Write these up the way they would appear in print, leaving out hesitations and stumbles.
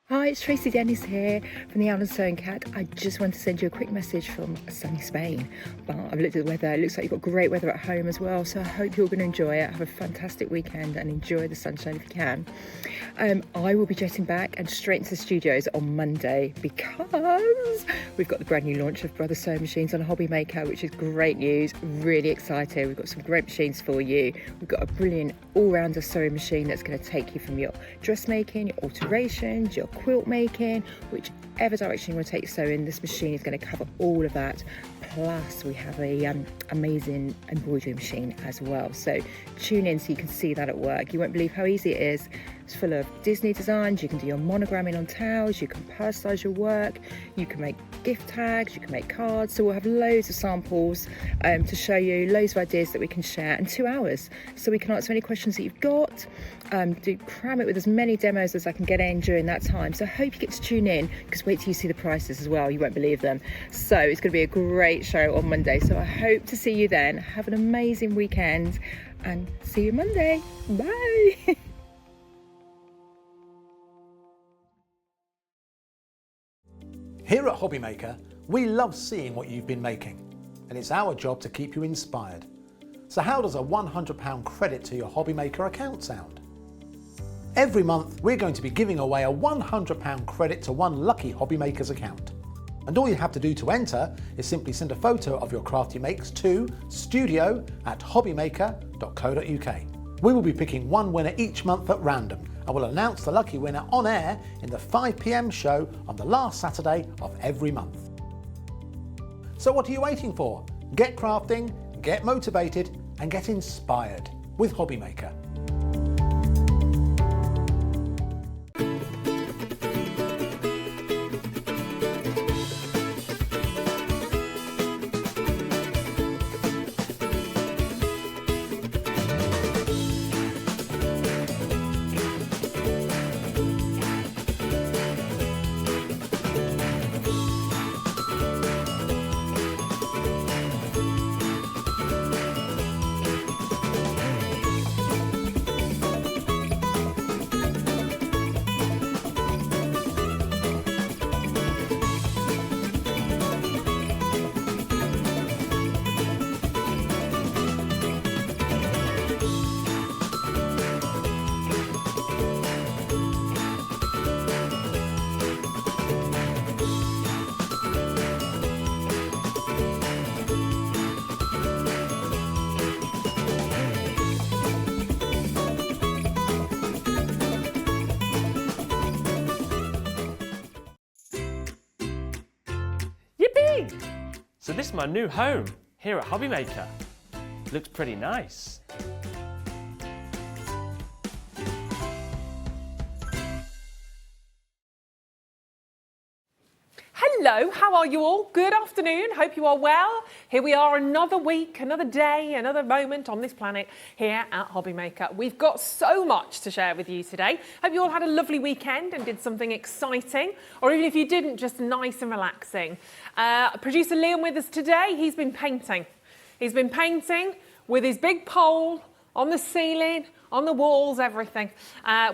Hi, it's Tracy Dennis here from the Owl and Sewing Cat. I just want to send you a quick message from sunny Spain. But I've looked at the weather. It looks like you've got great weather at home as well. So I hope you're going to enjoy it. Have a fantastic weekend and enjoy the sunshine if you can. I will be jetting back and straight into the studios on Monday because we've got the brand new launch of Brother Sewing Machines on Hobby Maker, which is great news. Really excited. We've got some great machines for you. We've got a brilliant all-rounder sewing machine that's going to take you from your dressmaking, your alterations, your quilt making, whichever direction you want to take your sewing. This machine is going to cover all of that. Plus we have a amazing embroidery machine as well, so tune in so you can see that at work. You won't believe how easy it is. It's full of Disney designs. You can do your monogramming on towels, you can personalise your work, you can make gift tags, you can make cards. So we'll have loads of samples to show you, loads of ideas that we can share, and 2 hours so we can answer any questions that you've got. Cram it with as many demos as I can get in during that time. So I hope you get to tune in, because wait till you see the prices as well, you won't believe them. So it's going to be a great show on Monday, so I hope to see you then. Have an amazing weekend and see you Monday. Bye. Here at Hobby Maker, we love seeing what you've been making, and it's our job to keep you inspired. So how does a £100 credit to your Hobby Maker account sound? Every month, we're going to be giving away a £100 credit to one lucky Hobby Maker's account. And all you have to do to enter is simply send a photo of your craft you makes to studio@hobbymaker.co.uk. We will be picking one winner each month at random, and we'll announce the lucky winner on air in the 5 PM show on the last Saturday of every month. So what are you waiting for? Get crafting, get motivated, and get inspired with Hobby Maker. So this is my new home here at Hobby Maker. Looks pretty nice. Hello, how are you all? Good afternoon, hope you are well. Here we are, another week, another day, another moment on this planet here at Hobby Maker. We've got so much to share with you today. Hope you all had a lovely weekend and did something exciting, or even if you didn't, just nice and relaxing. Producer Liam with us today, he's been painting. He's been painting with his big pole on the ceiling, on the walls, everything.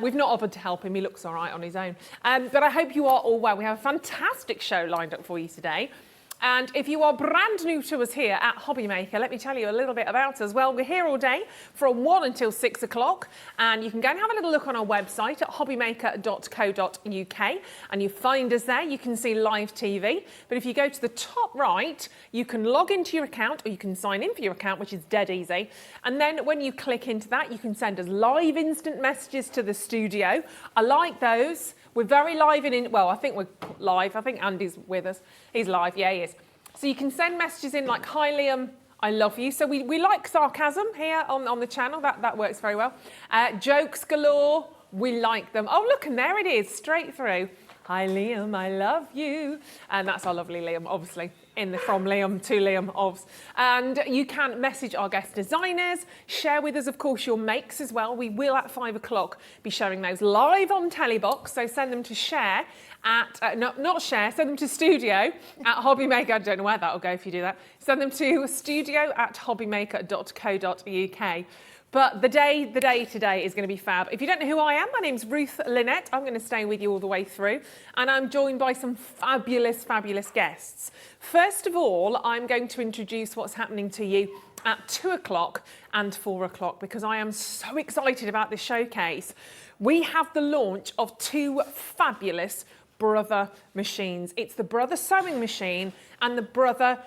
We've not offered to help him, he looks all right on his own. But I hope you are all well. We have a fantastic show lined up for you today. And if you are brand new to us here at Hobby Maker, let me tell you a little bit about us. Well, we're here all day from 1 until 6 o'clock, and you can go and have a little look on our website at hobbymaker.co.uk, and you find us there. You can see live TV, but if you go to the top right, you can log into your account, or you can sign in for your account, which is dead easy. And then when you click into that, you can send us live instant messages to the studio. I like those. We're very live well, I think we're live. I think Andy's with us. He's live, yeah, he is. So you can send messages in like, hi Liam, I love you. So we like sarcasm here on the channel. That works very well. Jokes galore, we like them. Oh, look, and there it is, straight through. Hi Liam, I love you. And that's our lovely Liam, obviously, from Liam to Liam, obvs. And you can message our guest designers, share with us, of course, your makes as well. We will at 5 o'clock be showing those live on Telebox, so send them to share at, not share, send them to studio at Hobbymaker. I don't know where that'll go if you do that. Send them to studio@hobbymaker.co.uk. But the day today is going to be fab. If you don't know who I am, my name's Ruth Lynette. I'm going to stay with you all the way through. And I'm joined by some fabulous, fabulous guests. First of all, I'm going to introduce what's happening to you at 2 o'clock and 4 o'clock because I am so excited about this showcase. We have the launch of 2 fabulous Brother machines. It's the Brother sewing machine and the Brother...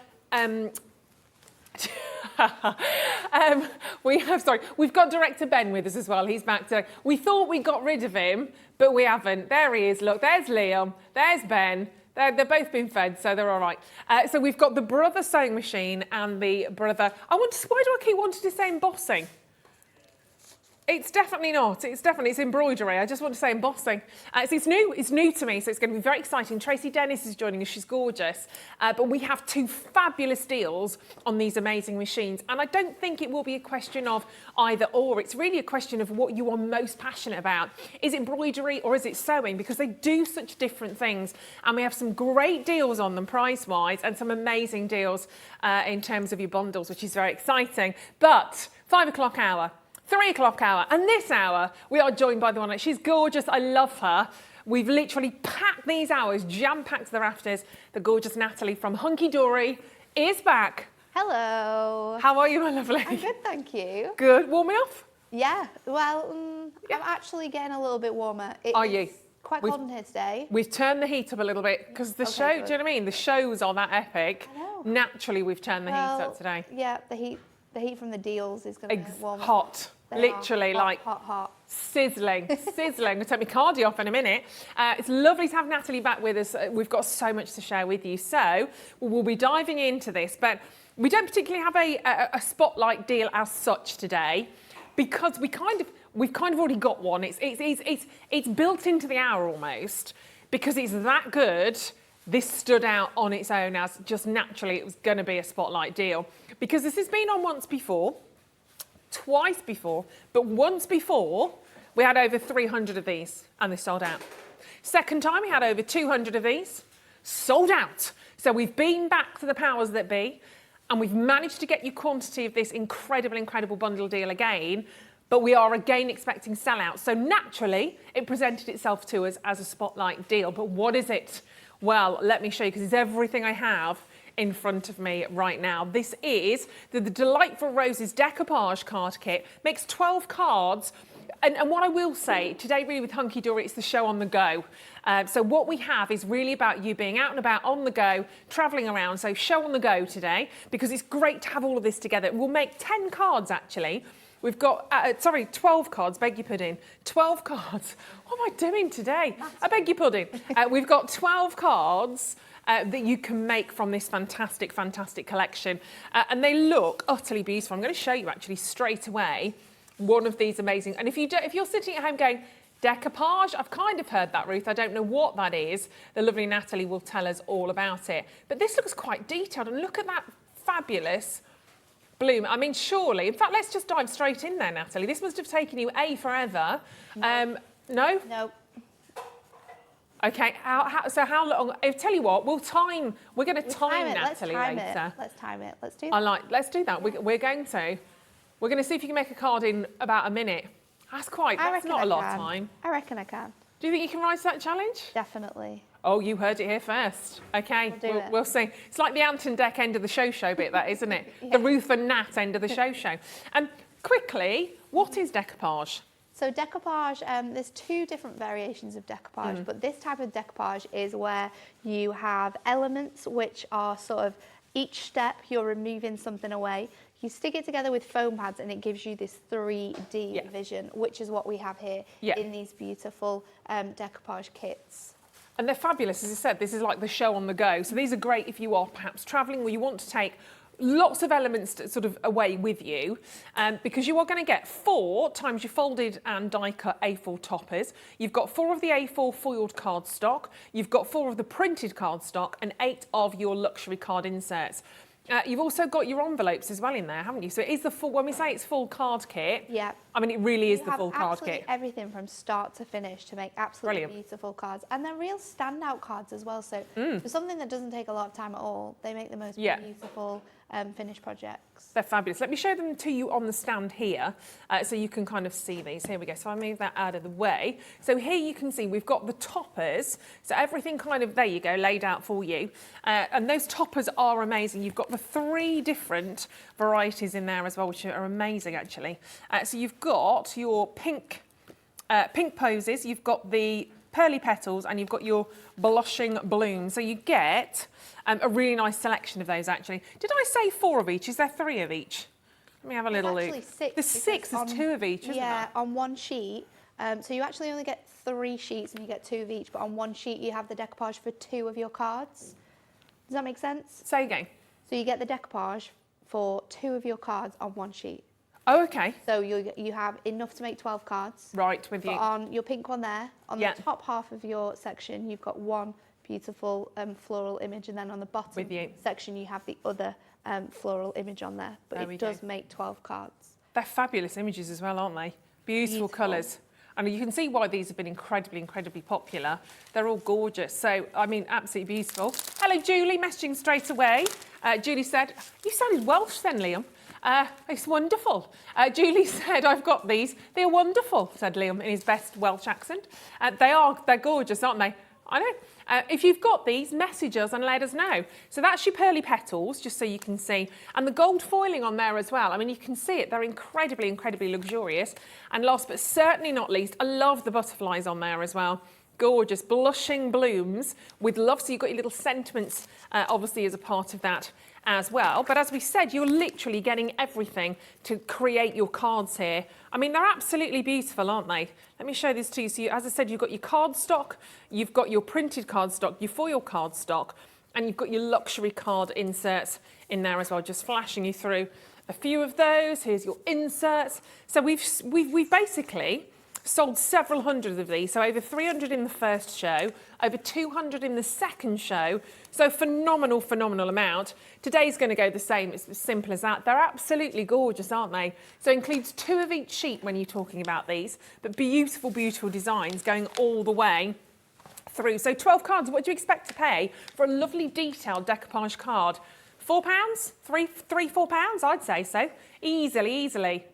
we've got director Ben with us as well. He's back today. We thought we got rid of him, but we haven't. There he is. Look, there's Liam. There's Ben. They've both been fed, so they're all right. So we've got the Brother sewing machine and the Brother... why do I keep wanting to say embossing? It's definitely not. It's embroidery. I just want to say embossing. So it's new to me, so it's going to be very exciting. Tracy Dennis is joining us. She's gorgeous. But we have 2 fabulous deals on these amazing machines. And I don't think it will be a question of either or. It's really a question of what you are most passionate about. Is it embroidery or is it sewing? Because they do such different things. And we have some great deals on them price-wise and some amazing deals in terms of your bundles, which is very exciting. But 5 o'clock hour. 3 o'clock hour, and this hour we are joined by the one. She's gorgeous. I love her. We've literally packed these hours, jam-packed to the rafters. The gorgeous Natalie from Hunkydory is back. Hello. How are you, my lovely? I'm good, thank you. Good. Warming off? Yeah. Well, I'm actually getting a little bit warmer. Are you? Quite cold in here today. We've turned the heat up a little bit because the show. Good. Do you know what I mean? The shows are that epic. I know. Naturally, we've turned the heat up today. Yeah, the heat from the deals is going to warm up. Hot. Literally, hot. Sizzling. I'll take my cardi off in a minute. It's lovely to have Natalie back with us. We've got so much to share with you. So we'll be diving into this, but we don't particularly have a spotlight deal as such today because we've kind of already got one. It's built into the hour almost because it's that good. This stood out on its own as just naturally it was going to be a spotlight deal because this has been on once before. Twice before, but once before, we had over 300 of these and they sold out. Second time, we had over 200 of these, sold out. So we've been back to the powers that be and we've managed to get you quantity of this incredible bundle deal again, but we are again expecting sellouts. So naturally, it presented itself to us as a spotlight deal. But what is it? Well, let me show you because it's everything I have in front of me right now. This is the Delightful Roses decoupage card kit. Makes 12 cards. And what I will say, today really with Hunkydory, it's the show on the go. So what we have is really about you being out and about, on the go, travelling around. So show on the go today, because it's great to have all of this together. We'll make 10 cards actually. We've got, 12 cards, beg your pudding. 12 cards. What am I doing today? I beg your pudding. We've got 12 cards that you can make from this fantastic collection. And they look utterly beautiful. I'm going to show you actually straight away one of these amazing. And if you're sitting at home going, decoupage, I've kind of heard that, Ruth. I don't know what that is. The lovely Natalie will tell us all about it. But this looks quite detailed. And look at that fabulous bloom. I mean, surely, in fact, let's just dive straight in there, Natalie. This must have taken you forever. No? No. Okay, so how long? I'll tell you what, we're going to time Natalie later. Let's time it. Let's do that. Let's do that. We're going to see if you can make a card in about a minute. That's not a lot of time. I reckon I can. Do you think you can rise to that challenge? Definitely. Oh, you heard it here first. Okay, we'll see. It's like the Ant and Dec end of the show bit, that, isn't it? Yeah. The Ruth and Nat end of the show. Quickly, what is decoupage? So decoupage, there's 2 different variations of decoupage, but this type of decoupage is where you have elements which are sort of, each step you're removing something away. You stick it together with foam pads and it gives you this 3D vision, which is what we have here in these beautiful decoupage kits. And they're fabulous, as I said, this is like the show on the go. So these are great if you are perhaps travelling or you want to take lots of elements to sort of away with you, because you are going to get 4 times your folded and die cut A4 toppers. You've got 4 of the A4 foiled cardstock. You've got 4 of the printed cardstock and 8 of your luxury card inserts. You've also got your envelopes as well in there, haven't you? So it is the full, when we say it's full card kit, I mean, it really is the full card kit. Everything from start to finish to make absolutely beautiful cards. And they're real standout cards as well. So for something that doesn't take a lot of time at all, they make the most beautiful finished projects. They're fabulous. Let me show them to you on the stand here so you can kind of see these. Here we go. So I move that out of the way. So here you can see we've got the toppers. So everything kind of, there you go, laid out for you. And those toppers are amazing. You've got the 3 different varieties in there as well, which are amazing actually. So you've got your pink posies, you've got the pearly petals, and you've got your blushing blooms. So you get a really nice selection of those actually. Did I say 4 of each? Is there 3 of each? Let me have a little look. Actually 6. There's 6, there's 2 of each, isn't yeah, there? on one sheet. So you actually only get 3 sheets and you get 2 of each, but on one sheet you have the decoupage for 2 of your cards. Does that make sense? Say again. So you get the decoupage for 2 of your cards on one sheet. Oh, okay. So you have enough to make 12 cards. Right, with you. But on your pink one there, on Yeah. the top half of your section, you've got one beautiful floral image, and then on the bottom With you. section, you have the other floral image on there. But There we it go. does make 12 cards. They're fabulous images as well, aren't they? Beautiful colours. And you can see why these have been incredibly popular. They're all gorgeous. So, I mean, absolutely beautiful. Hello, Julie, messaging straight away. Julie said, you sounded Welsh then, Liam. It's wonderful. Julie said, I've got these. They're wonderful, said Liam in his best Welsh accent. They're gorgeous, aren't they? I know. If you've got these, message us and let us know. So that's your pearly petals, just so you can see. And the gold foiling on there as well. I mean, you can see it. They're incredibly luxurious. And last but certainly not least, I love the butterflies on there as well. Gorgeous, blushing blooms with love. So you've got your little sentiments, obviously, as a part of that as well. But as we said, you're literally getting everything to create your cards here. I mean, they're absolutely beautiful, aren't they? Let me show this to you. So as I said, you've got your cardstock, you've got your printed cardstock, your foil cardstock, and you've got your luxury card inserts in there as well, just flashing you through a few of those. Here's your inserts. So we've basically sold several hundred of these, so over 300 in the first show, over 200 in the second show, so phenomenal amount. Today's going to go the same, it's as simple as that. They're absolutely gorgeous, aren't they? So it includes 2 of each sheet when you're talking about these, but beautiful designs going all the way through. So 12 cards, what do you expect to pay for a lovely detailed decoupage card? £4? £4? I'd say so. Easily.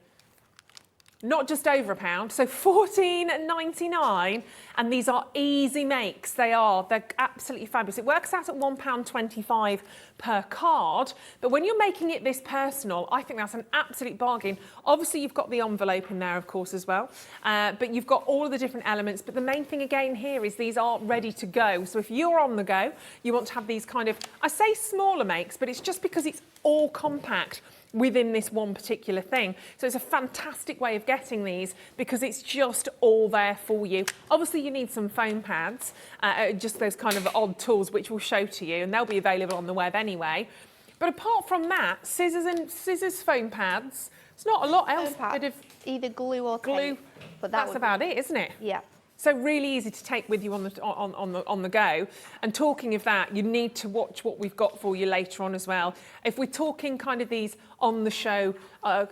Not just over £1, so £14.99, and these are easy makes. They're absolutely fabulous. It works out at £1.25 per card, but when you're making it this personal, I think that's an absolute bargain. Obviously, you've got the envelope in there, of course, as well, but you've got all of the different elements. But the main thing again here is these are ready to go. So if you're on the go, you want to have these kind of, I say smaller makes, but it's just because it's all compact within this one particular thing. So it's a fantastic way of getting these because it's just all there for you. Obviously you need some foam pads, just those kind of odd tools which we'll show to you, and they'll be available on the web anyway. But apart from that, scissors, foam pads, it's not a lot else. Foam pad, either glue or glue, tape, but that's about it, isn't it? Yeah. So really easy to take with you on the go. And talking of that, you need to watch what we've got for you later on as well. If we're talking kind of these on the show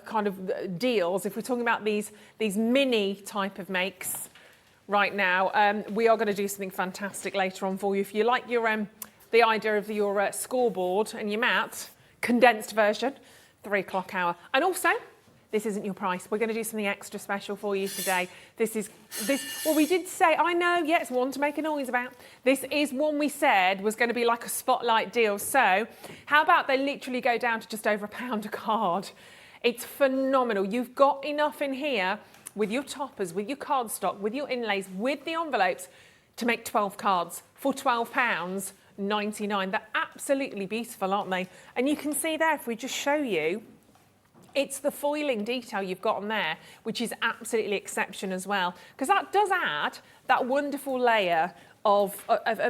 kind of deals, if we're talking about these mini type of makes right now, we are going to do something fantastic later on for you. If you like your the idea of your scoreboard and your mat, condensed version, 3 o'clock hour. And also, this isn't your price. We're going to do something extra special for you today. Well, we did say, I know, yes, one to make a noise about. This is one we said was going to be like a spotlight deal. So how about they literally go down to just over £1 a card? It's phenomenal. You've got enough in here with your toppers, with your cardstock, with your inlays, with the envelopes to make 12 cards for £12.99. They're absolutely beautiful, aren't they? And you can see there, if we just show you, it's the foiling detail you've got on there, which is absolutely exceptional as well, because that does add that wonderful layer of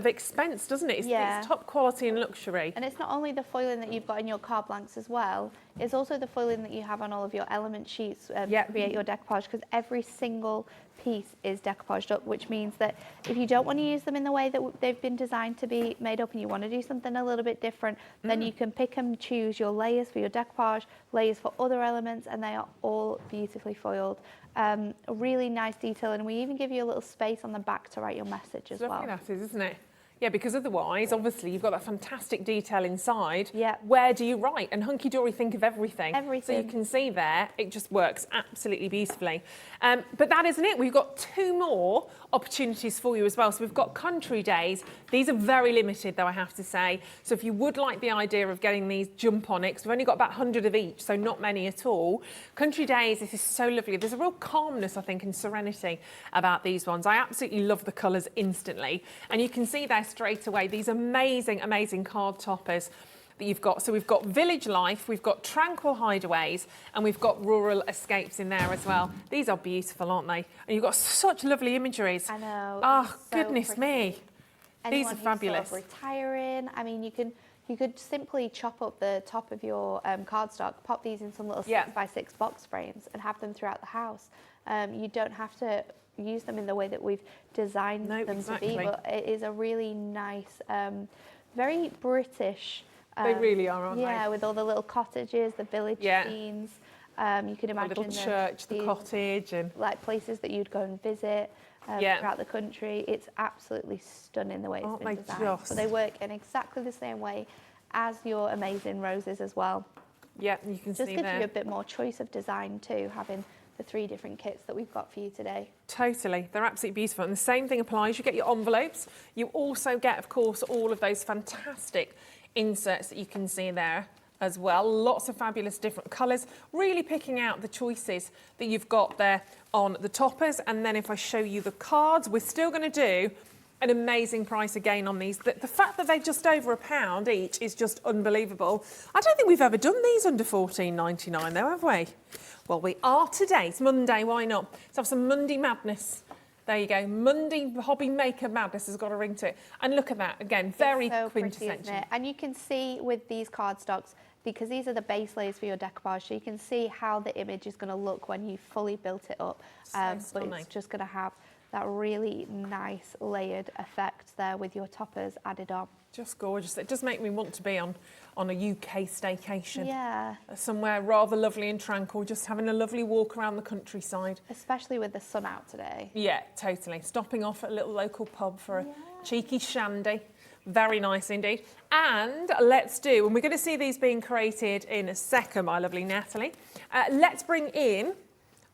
expense, doesn't it? It's top quality and luxury. And it's not only the foiling that you've got in your card blanks as well, it's also the foiling that you have on all of your element sheets to create your decoupage, because every single piece is decoupaged up, which means that if you don't want to use them in the way that they've been designed to be made up and you want to do something a little bit different, then you can pick and choose your layers for your decoupage, layers for other elements, and they are all beautifully foiled. A really nice detail, and we even give you a little space on the back to write your message as well. Lovely that is, isn't it? Yeah, because otherwise, obviously, you've got that fantastic detail inside. Yeah. Where do you write? And Hunkydory think of everything. Everything. So you can see there, it just works absolutely beautifully. But that isn't it. We've got 2 more opportunities for you as well. So we've got country days. These are very limited, though, I have to say. So if you would like the idea of getting these, jump on it, because we've only got about 100 of each, so not many at all. Country days, this is so lovely. There's a real calmness, I think, and serenity about these ones. I absolutely love the colours instantly. And you can see there straight away these amazing, amazing card toppers that you've got. So we've got village life, we've got tranquil hideaways, and we've got rural escapes in there as well. These are beautiful, aren't they? And you've got such lovely imageries. I know. Oh, so goodness pretty. me. Anyone These are who's fabulous. Sort of retiring. I mean, you could simply chop up the top of your cardstock, pop these in some little 6x6 box frames, and have them throughout the house. You don't have to use them in the way that we've designed them to be, but it is a really nice, very British. They really are, aren't they? Yeah, with all the little cottages, the village scenes. You can imagine the little church, the cottage, and like places that you'd go and visit throughout the country. It's absolutely stunning the way it's been designed. So they work in exactly the same way as your amazing roses as well. Yeah, you can Just see gives there. you a bit more choice of design too, having the 3 different kits that we've got for you today. Totally, they're absolutely beautiful. And the same thing applies. You get your envelopes. You also get, of course, all of those fantastic inserts that you can see there as well. Lots of fabulous different colours, really picking out the choices that you've got there on the toppers. And then if I show you the cards, we're still going to do an amazing price again on these. The fact that they're just over £1 each is just unbelievable. I don't think we've ever done these under $14.99 though, have we? Well, we are today. It's Monday, why not? Let's have some Monday madness. There you go. Monday hobby maker madness has got a ring to it. And look at that, again, very so quintessential. Pretty, isn't it? And you can see with these cardstocks, because these are the base layers for your decoupage, so you can see how the image is going to look when you fully built it up. But it's just going to have that really nice layered effect there with your toppers added on. Just gorgeous. It does make me want to be on a UK staycation. Yeah. Somewhere rather lovely and tranquil, just having a lovely walk around the countryside. Especially with the sun out today. Yeah, totally. Stopping off at a little local pub for a cheeky shandy. Very nice indeed. And let's do, and we're going to see these being created in a second, my lovely Natalie. Let's bring in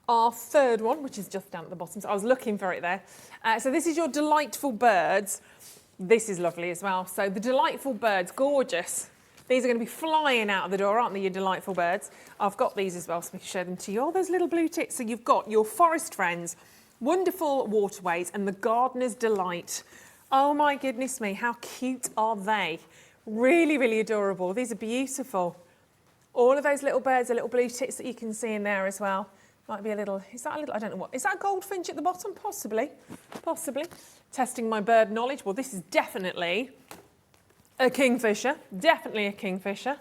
our 3rd one, which is just down at the bottom. So I was looking for it there. So this is your Delightful Birds. This is lovely as well. So the Delightful Birds, gorgeous. These are going to be flying out of the door, aren't they, your Delightful Birds? I've got these as well, so we can show them to you. Oh, those little blue tits. So you've got your forest friends, wonderful waterways, and the Gardener's Delight. Oh my goodness me, how cute are they? Really, really adorable. These are beautiful. All of those little birds are little blue tits that you can see in there as well. Might be a little, is that a little, I don't know what, is that a goldfinch at the bottom? Possibly, possibly. Testing my bird knowledge. Well, this is definitely a kingfisher, definitely a kingfisher.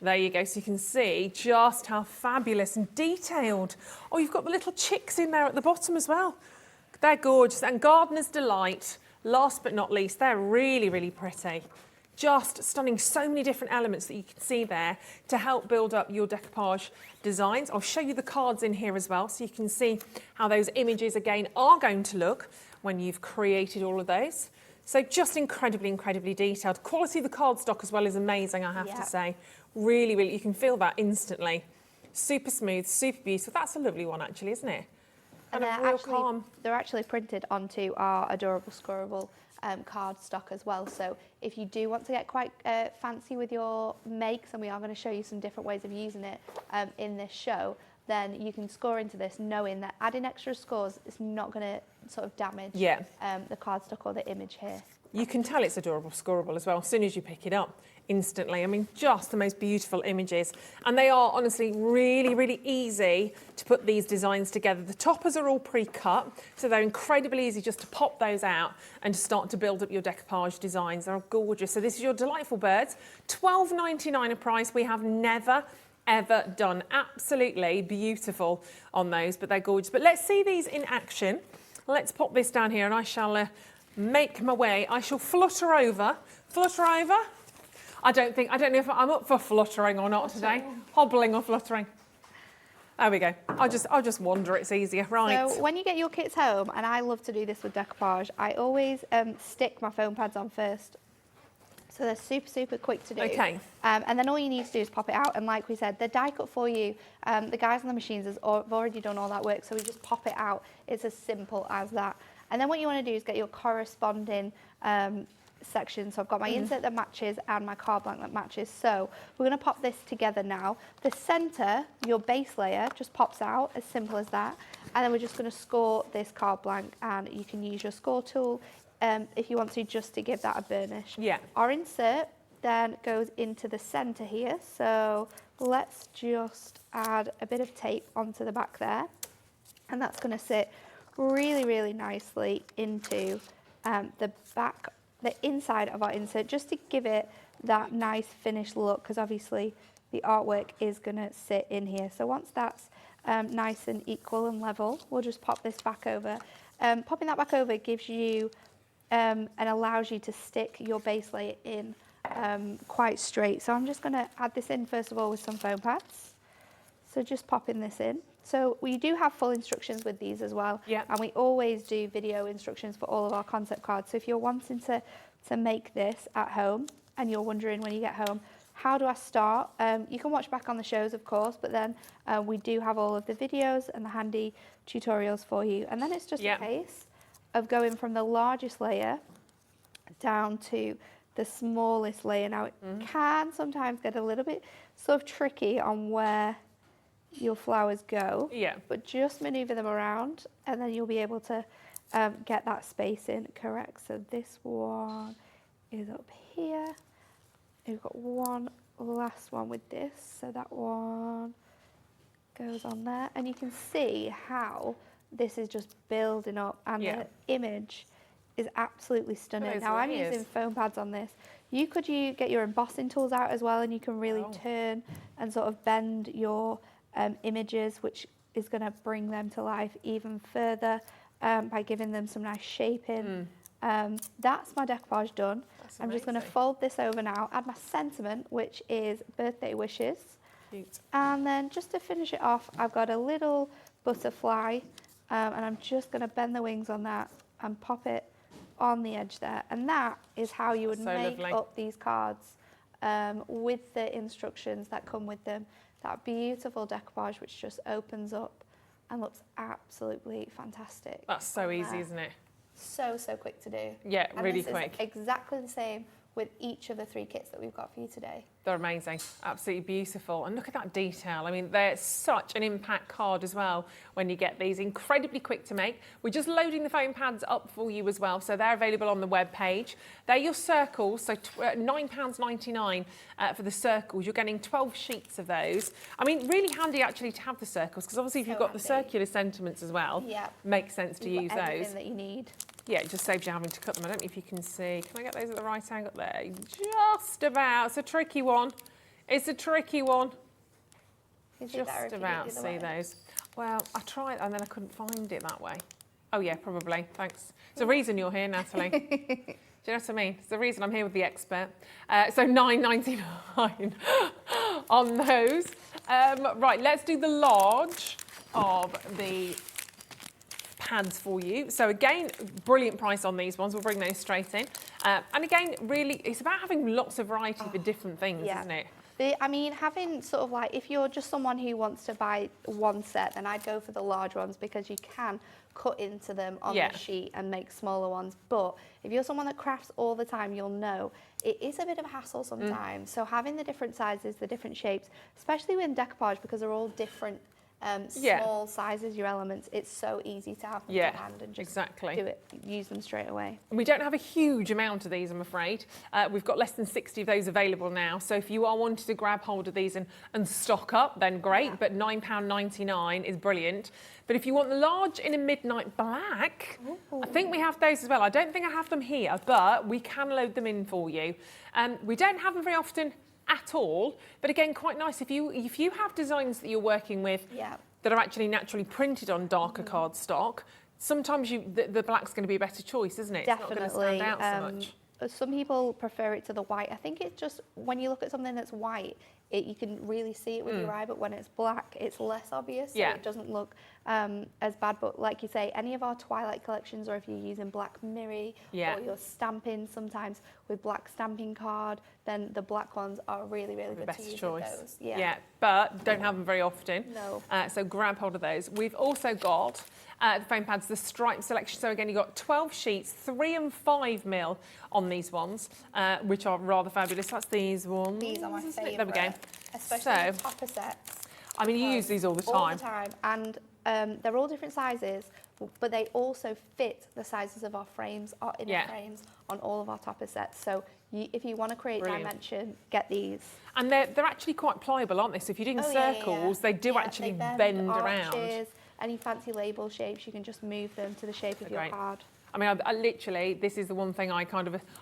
There you go, so you can see just how fabulous and detailed. Oh, you've got the little chicks in there at the bottom as well. They're gorgeous. And Gardener's Delight, last but not least, they're really, really pretty. Just stunning, so many different elements that you can see there to help build up your decoupage designs. I'll show you the cards in here as well, so you can see how those images again are going to look when you've created all of those. So just incredibly, incredibly detailed. Quality of the cardstock as well is amazing, I have to say. Really, really, you can feel that instantly. Super smooth, super beautiful. That's a lovely one actually, isn't it? And they're actually printed onto our adorable scoreable cardstock as well. So if you do want to get quite fancy with your makes, and we are going to show you some different ways of using it in this show, then you can score into this knowing that adding extra scores is not going to sort of damage the cardstock or the image here. You can tell it's adorable scoreable as well as soon as you pick it up instantly. I mean, just the most beautiful images. And they are honestly really, really easy to put these designs together. The toppers are all pre-cut, so they're incredibly easy just to pop those out and to start to build up your decoupage designs. They're gorgeous. So this is your Delightful Birds, $12.99 a price. We have never ever done. Absolutely beautiful on those, but they're gorgeous. But let's see these in action. Let's pop this down here and I shall make my way. I shall flutter over. Flutter over. I don't know if I'm up for fluttering or not today. Hobbling or fluttering. There we go. I'll just wander. It's easier, right? So when you get your kits home, and I love to do this with decoupage, I always stick my foam pads on first. So they're super, super quick to do. Okay. And then all you need to do is pop it out. And like we said, they're die cut for you. The guys on the machines have already done all that work. So we just pop it out. It's as simple as that. And then what you want to do is get your corresponding section. So I've got my insert that matches and my card blank that matches. So we're going to pop this together now. The center, your base layer, just pops out, as simple as that. And then we're just going to score this card blank, and you can use your score tool if you want to, just to give that a burnish. Yeah. Our insert then goes into the center here. So let's just add a bit of tape onto the back there. And that's going to sit really, really nicely into the inside of our insert, just to give it that nice finished look, because obviously the artwork is going to sit in here. So once that's nice and equal and level, we'll just pop this back over. Popping that back over gives you and allows you to stick your base layer in quite straight. So I'm just going to add this in first of all with some foam pads. So just popping this in. So we do have full instructions with these as well. Yeah. And we always do video instructions for all of our concept cards. So if you're wanting to make this at home and you're wondering when you get home, how do I start? You can watch back on the shows, of course, but then we do have all of the videos and the handy tutorials for you. And then it's just a case of going from the largest layer down to the smallest layer. Now, it can sometimes get a little bit sort of tricky on where your flowers go, but just maneuver them around and then you'll be able to get that spacing correct. So this one is up here. We've got one last one with this, so that one goes on there, and you can see how this is just building up, and the image is absolutely stunning. Now I'm using foam pads on this. You could get your embossing tools out as well, and you can really turn and sort of bend your images, which is going to bring them to life even further by giving them some nice shaping. That's my decoupage done. I'm just going to fold this over now, add my sentiment, which is birthday wishes. Cute. And then just to finish it off, I've got a little butterfly, and I'm just going to bend the wings on that and pop it on the edge there. And that is how you would make up these cards with the instructions that come with them. That beautiful decoupage which just opens up and looks absolutely fantastic. That's so easy, isn't it? So quick to do. Yeah, and really this quick. Is exactly the same with each of the 3 kits that we've got for you today. They're amazing, absolutely beautiful. And look at that detail. I mean, they're such an impact card as well when you get these. Incredibly quick to make. We're just loading the foam pads up for you as well, so they're available on the web page. They're your circles, so £9.99 for the circles. You're getting 12 sheets of those. I mean, really handy actually to have the circles, because obviously if you've got the circular sentiments as well, makes sense to use those. Everything that you need. Yeah, it just saves you having to cut them. I don't know if you can see. Can I get those at the right angle there? Just about. It's a tricky one. It's a tricky one. Just about see those. Well, I tried and then I couldn't find it that way. Oh yeah, probably. Thanks. It's the reason you're here, Natalie. Do you know what I mean? It's the reason I'm here with the expert. So £9.99 on those. Right, let's do the large of the pads for you. So again, brilliant price on these ones. We'll bring those straight in. And again, really, it's about having lots of variety for different things, isn't it? I mean, having sort of like, if you're just someone who wants to buy one set, then I'd go for the large ones, because you can cut into them on the sheet and make smaller ones. But if you're someone that crafts all the time, you'll know it is a bit of a hassle sometimes. So having the different sizes, the different shapes, especially with decoupage, because they're all different small sizes, your elements, it's so easy to have them to hand and just do it, use them straight away. We don't have a huge amount of these, I'm afraid. We've got less than 60 of those available now, so if you are wanting to grab hold of these and stock up, then great, but £9.99 is brilliant. But if you want the large in a midnight black, I think we have those as well. I don't think I have them here, but we can load them in for you. We don't have them very often at all, but again, quite nice if you have designs that you're working with that are actually naturally printed on darker cardstock. Sometimes the black's going to be a better choice, isn't it? Definitely. It's not going to stand out so much. Some people prefer it to the white. I think it's just when you look at something that's white, you can really see it with your eye, but when it's black, it's less obvious, so Yeah. it doesn't look as bad. But like you say, any of our Twilight collections, or if you're using black mirror, Yeah. or you're stamping sometimes with black stamping card, then the black ones are really, really The good to best use choice. with those. But don't have them very often. No. So grab hold of those. We've also got the foam pads, the stripe selection. So again, you've got 12 sheets, 3 and 5 mil on these ones, which are rather fabulous. That's these ones. These are my isn't it? favourite. There we go. Especially the So, topper sets. I mean, you use these all the time. All the time. And they're all different sizes, but they also fit the sizes of our frames, our inner frames, on all of our topper sets. So if you want to create dimension, get these. And they're actually quite pliable, aren't they? So if you're doing circles, they do actually bend around. Arches, any fancy label shapes, you can just move them to the shape of your card. I mean, I literally, this is the one thing I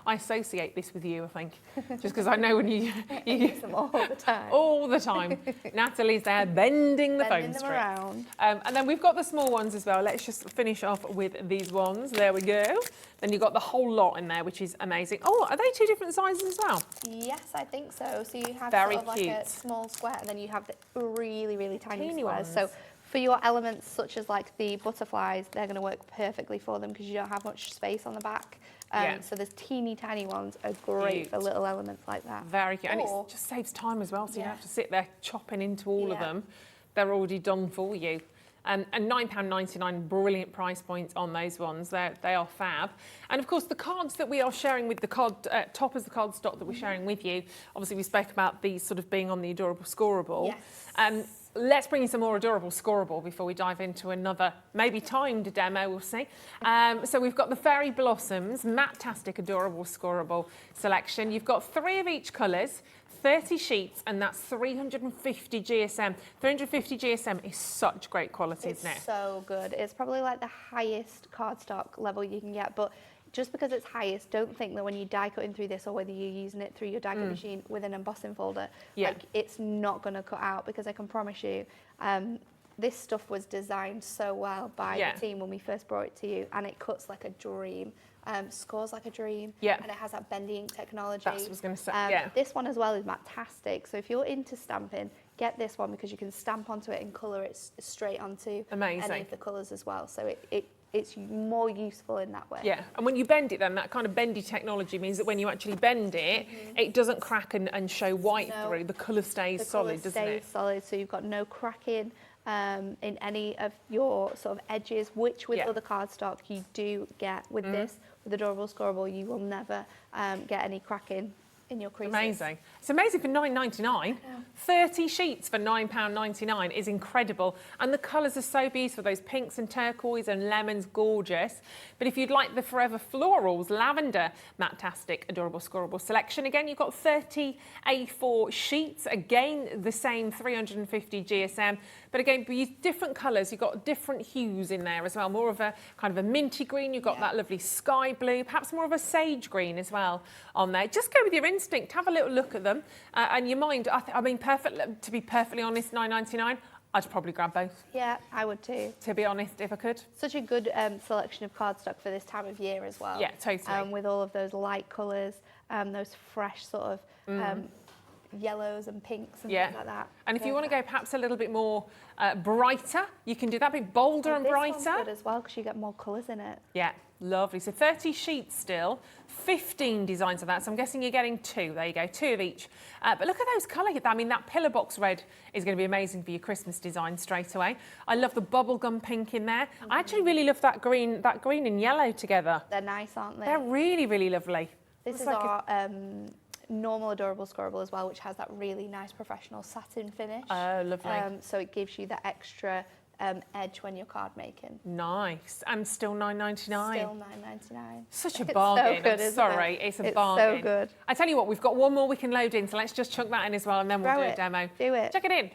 associate this with you, I think. Just because I know when you use them all the time. All the time. Natalie's there bending the foam them strip. around. And then we've got the small ones as well. Let's just finish off with these ones. There we go. Then you've got the whole lot in there, which is amazing. Oh, are they 2 different sizes as well? Yes, I think so. So you have Very sort of cute. like a small square, and then you have the really, really tiny Teeny squares. ones. So for your elements, such as like the butterflies, they're going to work perfectly for them because you don't have much space on the back. So there's teeny tiny ones are great for little elements like that. Very cute. And Or- it just saves time as well, so you don't have to sit there chopping into all of them. They're already done for you. And £9.99, brilliant price point on those ones. They are fab. And of course, the cards that we are sharing with the card toppers, the card stock that we're sharing with you. Obviously, we spoke about these sort of being on the Adorable Scoreable. Yes. Let's bring you some more Adorable Scoreable before we dive into another, maybe timed demo, we'll see. So we've got the Fairy Blossoms, Matte-tastic Adorable Scoreable selection. You've got 3 of each colours, 30 sheets, and that's 350 GSM. 350 GSM is such great quality, isn't it? It's so good. It's probably like the highest cardstock level you can get, but just because it's highest, don't think that when you die cutting through this, or whether you're using it through your die cut machine with an embossing folder, like it's not going to cut out, because I can promise you, this stuff was designed so well by the team when we first brought it to you, and it cuts like a dream. Scores like a dream, and it has that bendy ink technology. That's what I was going to say, This one as well is matte-tastic, so if you're into stamping, get this one because you can stamp onto it and colour it straight onto any of the colours as well. So it's more useful in that way. Yeah, and when you bend it then, that kind of bendy technology means that when you actually bend it, it doesn't crack and show white through. The colour stays solid, doesn't it? Stays solid, so you've got no cracking in any of your sort of edges, which with other cardstock you do get with this. With Adorable Scoreable, you will never get any cracking in your creases. Amazing. It's amazing for £9.99. 30 sheets for £9.99 is incredible. And the colours are so beautiful. Those pinks and turquoise and lemons, gorgeous. But if you'd like the Forever Florals, lavender, matte-tastic, Adorable Scoreable selection, again, you've got 30 A4 sheets. Again, the same 350 GSM. But again, we use different colours. You've got different hues in there as well. More of a kind of a minty green. You've got that lovely sky blue, perhaps more of a sage green as well on there. Just go with your instinct. Have a little look at them. And your mind, I mean, to be perfectly honest, £9.99, I'd probably grab both. Yeah, I would too. To be honest, if I could. Such a good selection of cardstock for this time of year as well. Yeah, totally. With all of those light colours, those fresh sort of yellows and pinks and things like that. And if you want to go perhaps a little bit more brighter, you can do that, a bit bolder and brighter. This one's good as well because you get more colours in it. Yeah, lovely. So 30 sheets still, 15 designs of that. So I'm guessing you're getting 2. There you go, 2 of each. But look at those colours. I mean, that pillar box red is going to be amazing for your Christmas design straight away. I love the bubblegum pink in there. I actually really love that green and yellow together. They're nice, aren't they? They're really, really lovely. This is like our normal Adorable Scoreable as well, which has that really nice professional satin finish. Oh, lovely. So it gives you that extra edge when you're card making. Nice. And still £9.99. Still £9.99. Such a It's bargain. so good, I'm isn't sorry, it? it's a It's bargain. so good. I tell you what, we've got one more we can load in, so let's just chuck that in as well, and then we'll do a demo. Do it. Chuck it in.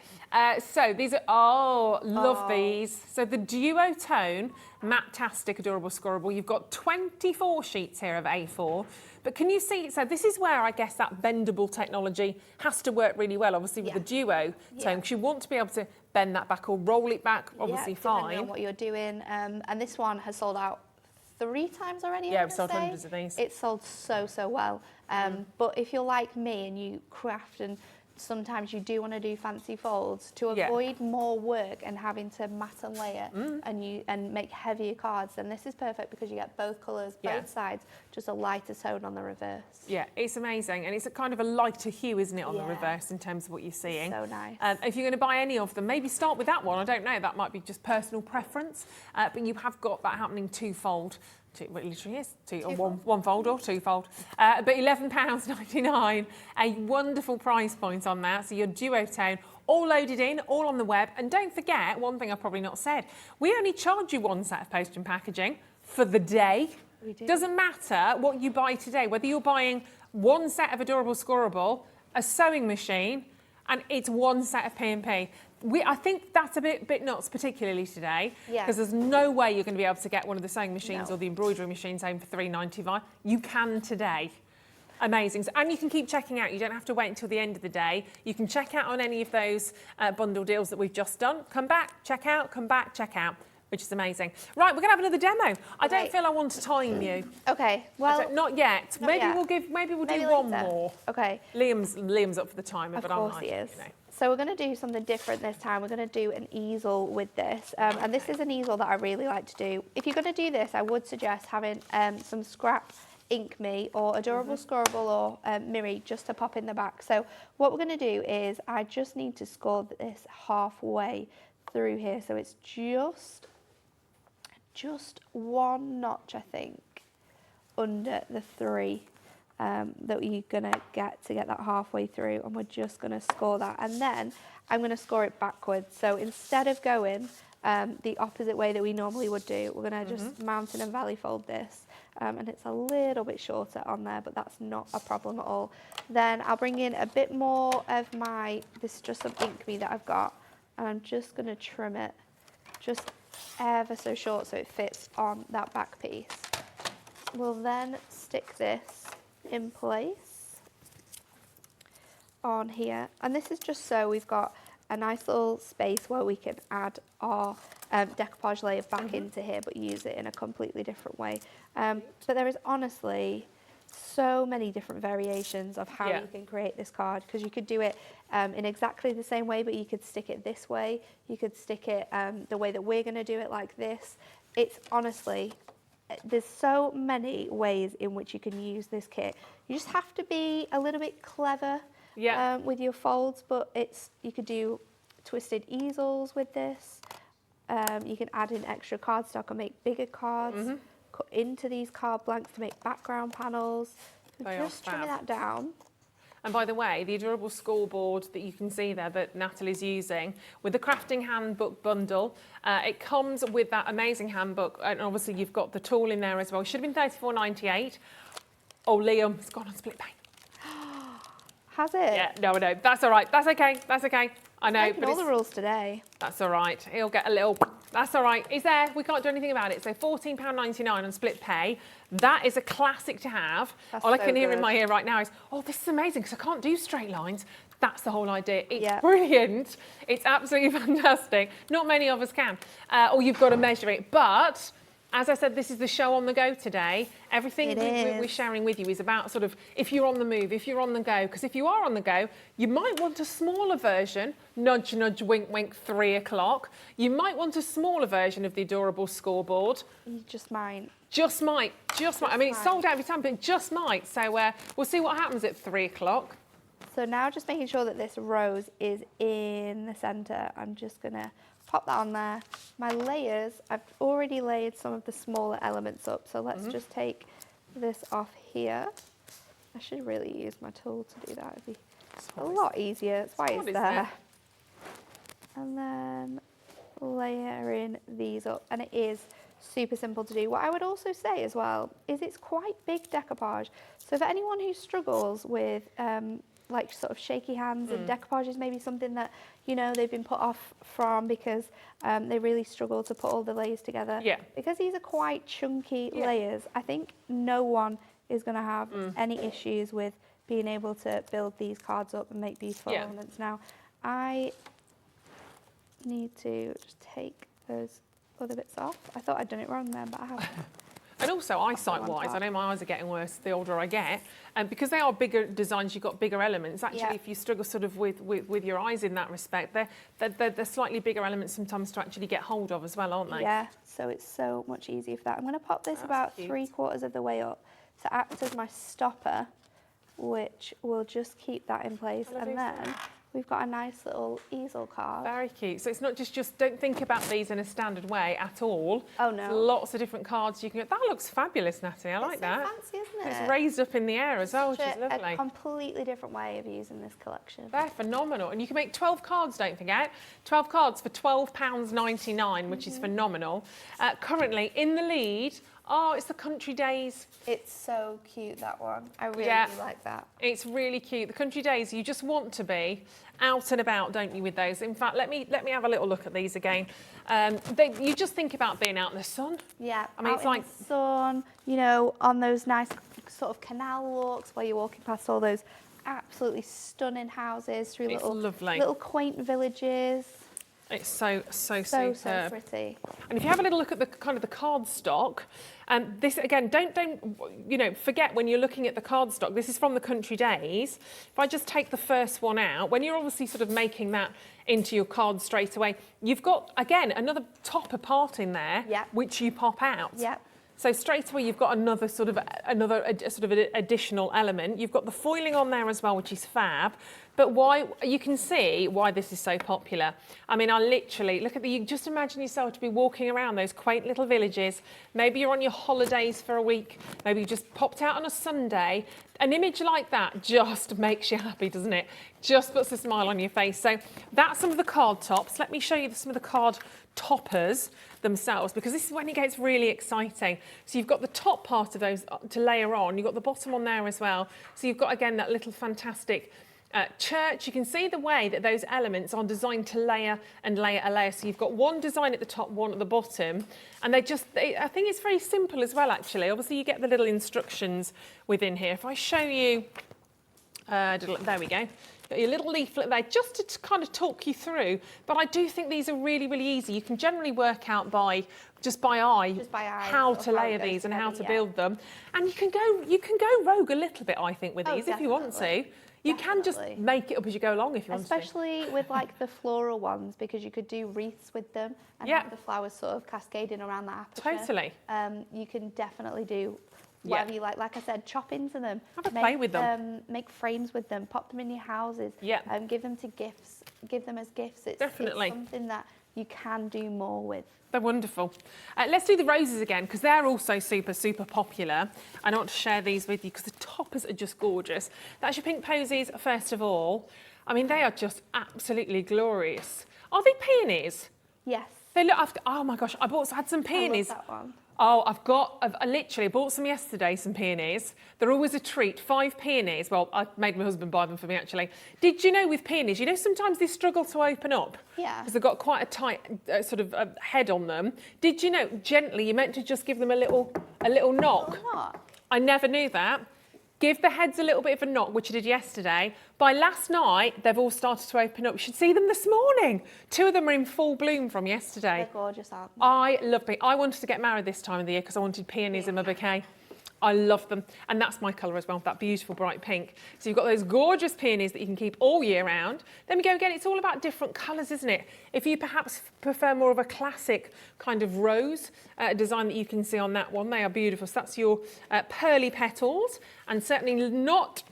So these are, love these. So the Duo Tone Matte-tastic Adorable Scoreable. You've got 24 sheets here of A4. But can you see, so this is where I guess that bendable technology has to work really well, obviously with the Duo Tone, because you want to be able to bend that back or roll it back, obviously depending on what you're doing. And this one has sold out 3 times already. Yeah, we've sold hundreds of these. It's sold so well. But if you're like me and you craft and sometimes you do want to do fancy folds to Yeah. avoid more work and having to mat and layer and make heavier cards. And this is perfect because you get both colours, Yeah. both sides, just a lighter tone on the reverse. Yeah, it's amazing. And it's a kind of a lighter hue, isn't it, on the Yeah. reverse in terms of what you're seeing. So nice. If you're going to buy any of them, maybe start with that one. I don't know, that might be just personal preference. But you have got that happening twofold. Well, it literally is one fold or twofold. But £11.99, a wonderful price point on that. So your duotone, all loaded in, all on the web. And don't forget, one thing I've probably not said, we only charge you one set of post and packaging for the day. We do. Doesn't matter what you buy today, whether you're buying one set of Adorable Scoreable, a sewing machine, and it's one set of P&P. I think that's a bit nuts, particularly today, Yeah. because there's no way you're going to be able to get one of the sewing machines No. or the embroidery machines home for £3.95. You can today. Amazing. And you can keep checking out. You don't have to wait until the end of the day. You can check out on any of those bundle deals that we've just done. Come back, check out, come back, check out, which is amazing. Right, we're going to have another demo. I don't Okay. feel I want to time you. Okay, well, Not yet. Not Maybe yet. we'll maybe do one later. more. Okay. Liam's up for the timer, Of but I'm course like, he is. you know. So we're going to do something different this time. We're going to do an easel with this. And this is an easel that I really like to do. If you're going to do this, I would suggest having some scrap Ink Me or Adorable Scoreable or Miri just to pop in the back. So what we're going to do is I just need to score this halfway through here. So it's just one notch, I think, under the 3. That you're going to get that halfway through, and we're just going to score that, and then I'm going to score it backwards. So instead of going the opposite way that we normally would do, we're going to just mountain and valley fold this, and it's a little bit shorter on there, but that's not a problem at all. Then I'll bring in a bit more of this is just some Ink Me that I've got, and I'm just going to trim it just ever so short so it fits on that back piece. We'll then stick this in place on here, and this is just so we've got a nice little space where we can add our decoupage layer back into here, but use it in a completely different way. But there is honestly so many different variations of how you can create this card, because you could do it in exactly the same way, but you could stick it this way, you could stick it the way that we're going to do it, like this. It's honestly, there's so many ways in which you can use this kit. You just have to be a little bit clever with your folds, but you could do twisted easels with this. You can add in extra cardstock and make bigger cards, cut into these card blanks to make background panels. Just trimming that down. And by the way, the Adorable Scoreboard that you can see there that Natalie's using with the Crafting Handbook bundle, it comes with that amazing handbook, and obviously you've got the tool in there as well. It should have been $34.98. Oh, Liam, it's gone on split pay. Has it? Yeah, no, that's all right. That's okay. That's okay. I know, Breaking all the rules today. That's all right. He'll get a little. That's all right. He's there. We can't do anything about it. So £14.99 on split pay. That is a classic to have. That's All I so can hear in good. my ear right now is, oh, this is amazing because I can't do straight lines. That's the whole idea. It's Yeah. brilliant. It's absolutely fantastic. Not many of us can. Or you've got to measure it. But as I said, this is the show on the go today. Everything we're sharing with you is about sort of if you're on the move, if you're on the go. Because if you are on the go, you might want a smaller version, nudge, nudge, wink, wink, 3 o'clock. You might want a smaller version of the Adorable Scoreboard. You just might. Just might. I mean, it's sold out every time, but it just might. So we'll see what happens at 3 o'clock. So now just making sure that this rose is in the centre, I'm just going to pop that on there. My layers, I've already layered some of the smaller elements up, so let's just take this off here. I should really use my tool to do that. It'd be a lot easier. That's why it's there. And then layering these up, and it is super simple to do. What I would also say as well is it's quite big decoupage. So for anyone who struggles with like sort of shaky hands and decoupage is maybe something that, you know, they've been put off from because they really struggle to put all the layers together. Yeah. Because these are quite chunky layers, I think no one is going to have any issues with being able to build these cards up and make beautiful elements. Now, I need to just take those other bits off. I thought I'd done it wrong then, but I haven't. And also eyesight-wise, I know my eyes are getting worse the older I get. And because they are bigger designs, you've got bigger elements. Actually, if you struggle sort of with your eyes in that respect, they're slightly bigger elements sometimes to actually get hold of as well, aren't they? Yeah, so it's so much easier for that. I'm going to pop this about cute. 3/4 of the way up to act as my stopper, which will just keep that in place. And then we've got a nice little easel card. Very cute. So it's not just don't think about these in a standard way at all. Oh, no. There's lots of different cards you can get. That looks fabulous, Natalie. I like It's that. so fancy, isn't it? It's raised up in the air as well, which is a lovely. completely different way of using this collection. They're phenomenal. And you can make 12 cards, don't forget. 12 cards for £12.99, which is phenomenal. Currently in the lead, it's the Country Days. It's so cute, that one. I really do like that. It's really cute. The Country Days, you just want to be out and about, don't you, with those? In fact, let me have a little look at these again. You just think about being out in the sun. Yeah, I mean, out it's in like the sun, you know, on those nice sort of canal walks where you're walking past all those absolutely stunning houses through It's lovely. little quaint villages. it's so So superb. pretty. And if you have a little look at the kind of the card stock, this again, don't forget when you're looking at the card stock. This is from the Country Days. If I just take the first one out, when you're obviously sort of making that into your card straight away, you've got again another topper part in there, which you pop out. Yep. So straight away you've got another sort of additional element. You've got the foiling on there as well, which is fab. But why you can see why this is so popular. I mean, I literally look at you just imagine yourself to be walking around those quaint little villages. Maybe you're on your holidays for a week. Maybe you just popped out on a Sunday. An image like that just makes you happy, doesn't it? Just puts a smile on your face. So that's some of the card tops. Let me show you some of the card toppers themselves, because this is when it gets really exciting. So you've got the top part of those to layer on. You've got the bottom on there as well. So you've got, again, that little fantastic church. You can see the way that those elements are designed to layer and layer a layer. So you've got one design at the top, one at the bottom. And I think it's very simple as well, actually. Obviously, you get the little instructions within here. If I show you, there we go. Got your little leaflet there just to kind of talk you through. But I do think these are really, really easy. You can generally work out just by eye how to layer these and how to build them. And you can go rogue a little bit, I think, with these if you want to. You can just make it up as you go along if you want to. Especially with like the floral ones, because you could do wreaths with them and have the flowers sort of cascading around the aperture. Totally. You can definitely do whatever you like. Like I said, chop into them. Have a play with them. Make frames with them. Pop them in your houses. Yeah. Give them to gifts. Give them as gifts. It's something that you can do more with. They're wonderful. Let's do the roses again, because they're also super, super popular. I want to share these with you because the toppers are just gorgeous. That's your pink posies, first of all. I mean, they are just absolutely glorious. Are they peonies? Yes. They look after, oh my gosh, I had some peonies. I love that one. Oh, I literally bought some yesterday, some peonies. They're always a treat. 5 peonies. Well, I made my husband buy them for me, actually. Did you know with peonies, you know sometimes they struggle to open up? Yeah. Because they've got quite a tight sort of head on them. Did you know, gently, you're meant to just give them a little knock? I never knew that. Give the heads a little bit of a knock, which I did yesterday. By last night, they've all started to open up. You should see them this morning. 2 of them are in full bloom from yesterday. They're gorgeous, aren't they? I love them. I wanted to get married this time of the year because I wanted peonies in my bouquet. I love them. And that's my colour as well, that beautiful bright pink. So you've got those gorgeous peonies that you can keep all year round. Then we go again, it's all about different colours, isn't it? If you perhaps prefer more of a classic kind of rose design that you can see on that one, they are beautiful. So that's your pearly petals. And certainly not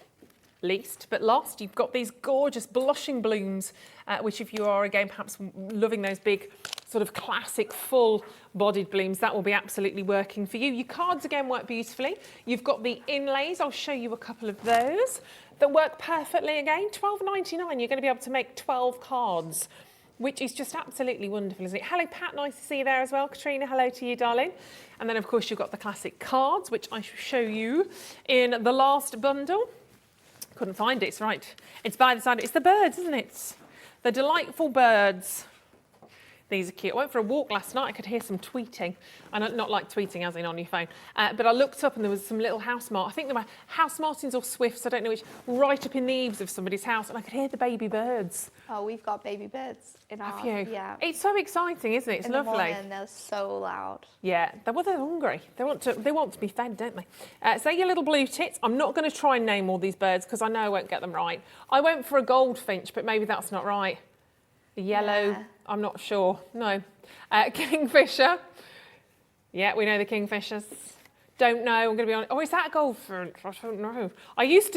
least but last, you've got these gorgeous blushing blooms, which if you are again perhaps loving those big sort of classic full-bodied blooms, that will be absolutely working for you. Your cards again work beautifully. You've got the inlays. I'll show you a couple of those that work perfectly again. £12.99. You're going to be able to make 12 cards, which is just absolutely wonderful, isn't it? Hello, Pat. Nice to see you there as well. Katrina, hello to you, darling. And then, of course, you've got the classic cards, which I shall show you in the last bundle. Couldn't find it. It's right. It's by the side. It's the birds, isn't it? The delightful birds. These are cute. I went for a walk last night. I could hear some tweeting. And not like tweeting as in on your phone. But I looked up and there was some little house martins. I think they were house martins or swifts, I don't know which, right up in the eaves of somebody's house. And I could hear the baby birds. Oh, we've got baby birds in our... Have you? Yeah. It's so exciting, isn't it? It's in lovely. the morning, they're so loud. Yeah, well, they're hungry. They want to be fed, don't they? So they're your little blue tits. I'm not going to try and name all these birds because I know I won't get them right. I went for a goldfinch, but maybe that's not right. A yellow, Yeah. I'm not sure. No. Kingfisher. Yeah, we know the kingfishers. Don't know. I'm going to be honest. Oh, is that a goldfinch? I don't know. I used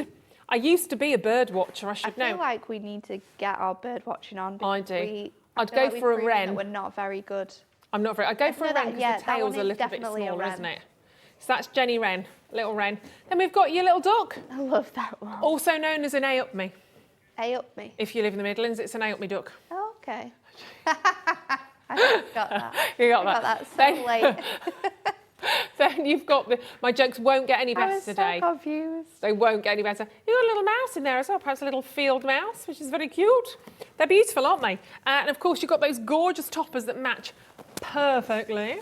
to be a bird watcher. I should know. I feel like we need to get our bird watching on. I do. I'd feel go like we've for a proven wren. that we're not very good. I'm not very. I'd go for a know wren that- because yeah, the that tail's one a is little bit definitely a smaller, wren. isn't it? So that's Jenny Wren, little wren. Then we've got your little duck, I love that one. also known as an A-up-me. A up me. If you live in the Midlands, it's an A-up-me duck. Oh, okay. I got that. You got I that. got that so Then- late. Then you've got my jokes won't get any I better was today. so confused. They won't get any better. You've got a little mouse in there as well, perhaps a little field mouse, which is very cute. They're beautiful, aren't they? And of course, you've got those gorgeous toppers that match perfectly.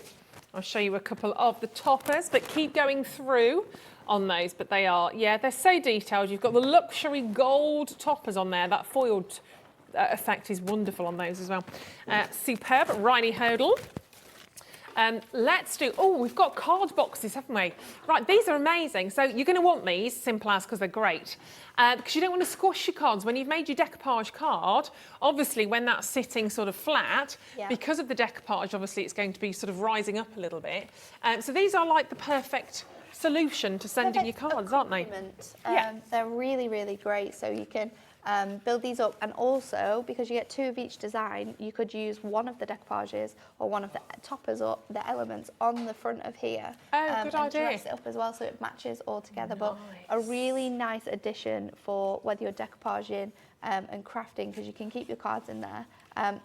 I'll show you a couple of the toppers, but keep going through on those. But they are, yeah, they're so detailed. You've got the luxury gold toppers on there. That foiled effect is wonderful on those as well. Superb. Riley Hurdle. Let's do, we've got card boxes, haven't we? Right, these are amazing. So you're going to want these, simple as, because they're great. Because you don't want to squash your cards. When you've made your decoupage card, obviously when that's sitting sort of flat, Yeah. because of the decoupage, obviously it's going to be sort of rising up a little bit. So these are like the perfect solution to sending your cards, aren't they? Accompaniment. Yeah. They're really, really great. So you can build these up, and also because you get two of each design, you could use one of the decoupages or one of the toppers or the elements on the front of here. Oh, good and idea. dress it up as well so it matches all together. But a really nice addition for whether you're decoupaging and crafting, because you can keep your cards in there.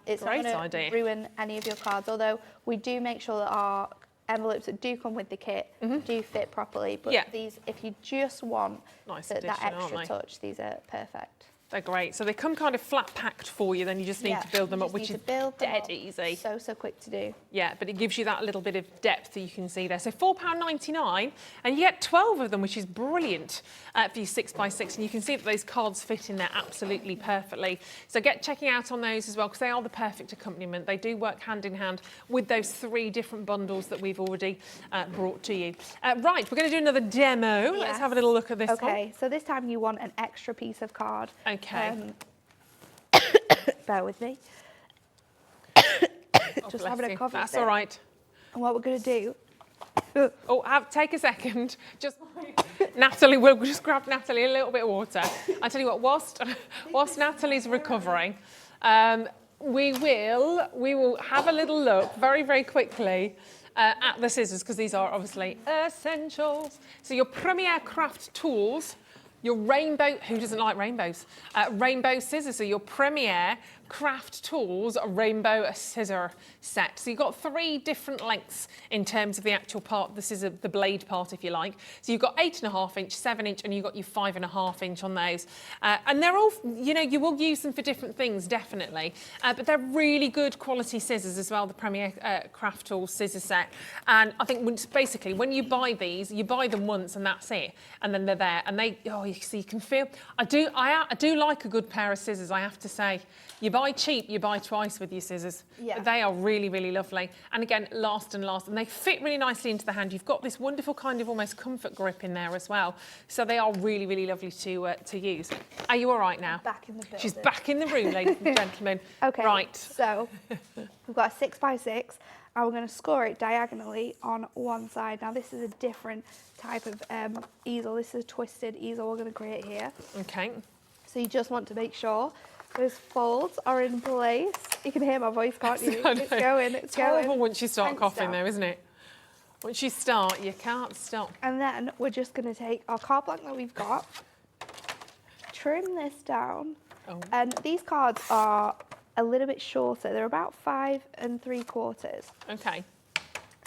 It's Great not idea. going to ruin any of your cards, although we do make sure that our envelopes that do come with the kit do fit properly. But Yeah. these, if you just want Nice that addition, aren't extra they? touch, these are perfect. They're great. So they come kind of flat packed for you, then you just need to build them you up, just which need is to build them dead up. easy. So quick to do. Yeah, but it gives you that little bit of depth that you can see there. So £4.99, and you get 12 of them, which is brilliant for your 6x6. And you can see that those cards fit in there absolutely perfectly. So get checking out on those as well, because they are the perfect accompaniment. They do work hand in hand with those 3 different bundles that we've already brought to you. Right, we're going to do another demo. Let's Yes. have a little look at this one. Okay, so this time you want an extra piece of card. Okay. Bear with me. Oh, Just bless having a you. cough. That's all right. And what we're going to do... Oh, take a second. Just Natalie, we'll just grab Natalie a little bit of water. I tell you what, whilst Natalie's recovering, we will have a little look very, very quickly at the scissors, because these are obviously essentials. So your Premier Craft tools, your rainbow, who doesn't like rainbows? Rainbow scissors, so your Premier Craft Tools rainbow scissor set. So you've got 3 different lengths in terms of the actual part, the scissor, the blade part, if you like. So you've got 8.5 inch, 7 inch, and you've got your 5.5 inch on those. And they're all, you know, you will use them for different things, definitely. But they're really good quality scissors as well, the Premier Craft Tools scissor set. And I think basically when you buy these, you buy them once and that's it. And then they're there. And they, you can feel, I do like a good pair of scissors, I have to say. You buy cheap, you buy twice with your scissors. Yeah. But they are really, really lovely. And again, last, and they fit really nicely into the hand. You've got this wonderful kind of almost comfort grip in there as well. So they are really, really lovely to use. Are you all right now? Back in the building. She's back in the room, ladies and gentlemen. Okay, Right. so we've got a 6x6, and we're going to score it diagonally on one side. Now this is a different type of easel. This is a twisted easel we're going to create here. Okay. So you just want to make sure those folds are in place. You can hear my voice, can't you? I know. It's going, it's It's horrible going. once you start Thanks, coughing Dad. though, isn't it? Once you start, you can't stop. And then we're just going to take our card blank that we've got, trim this down. Oh. And these cards are a little bit shorter. They're about 5 3/4. Okay.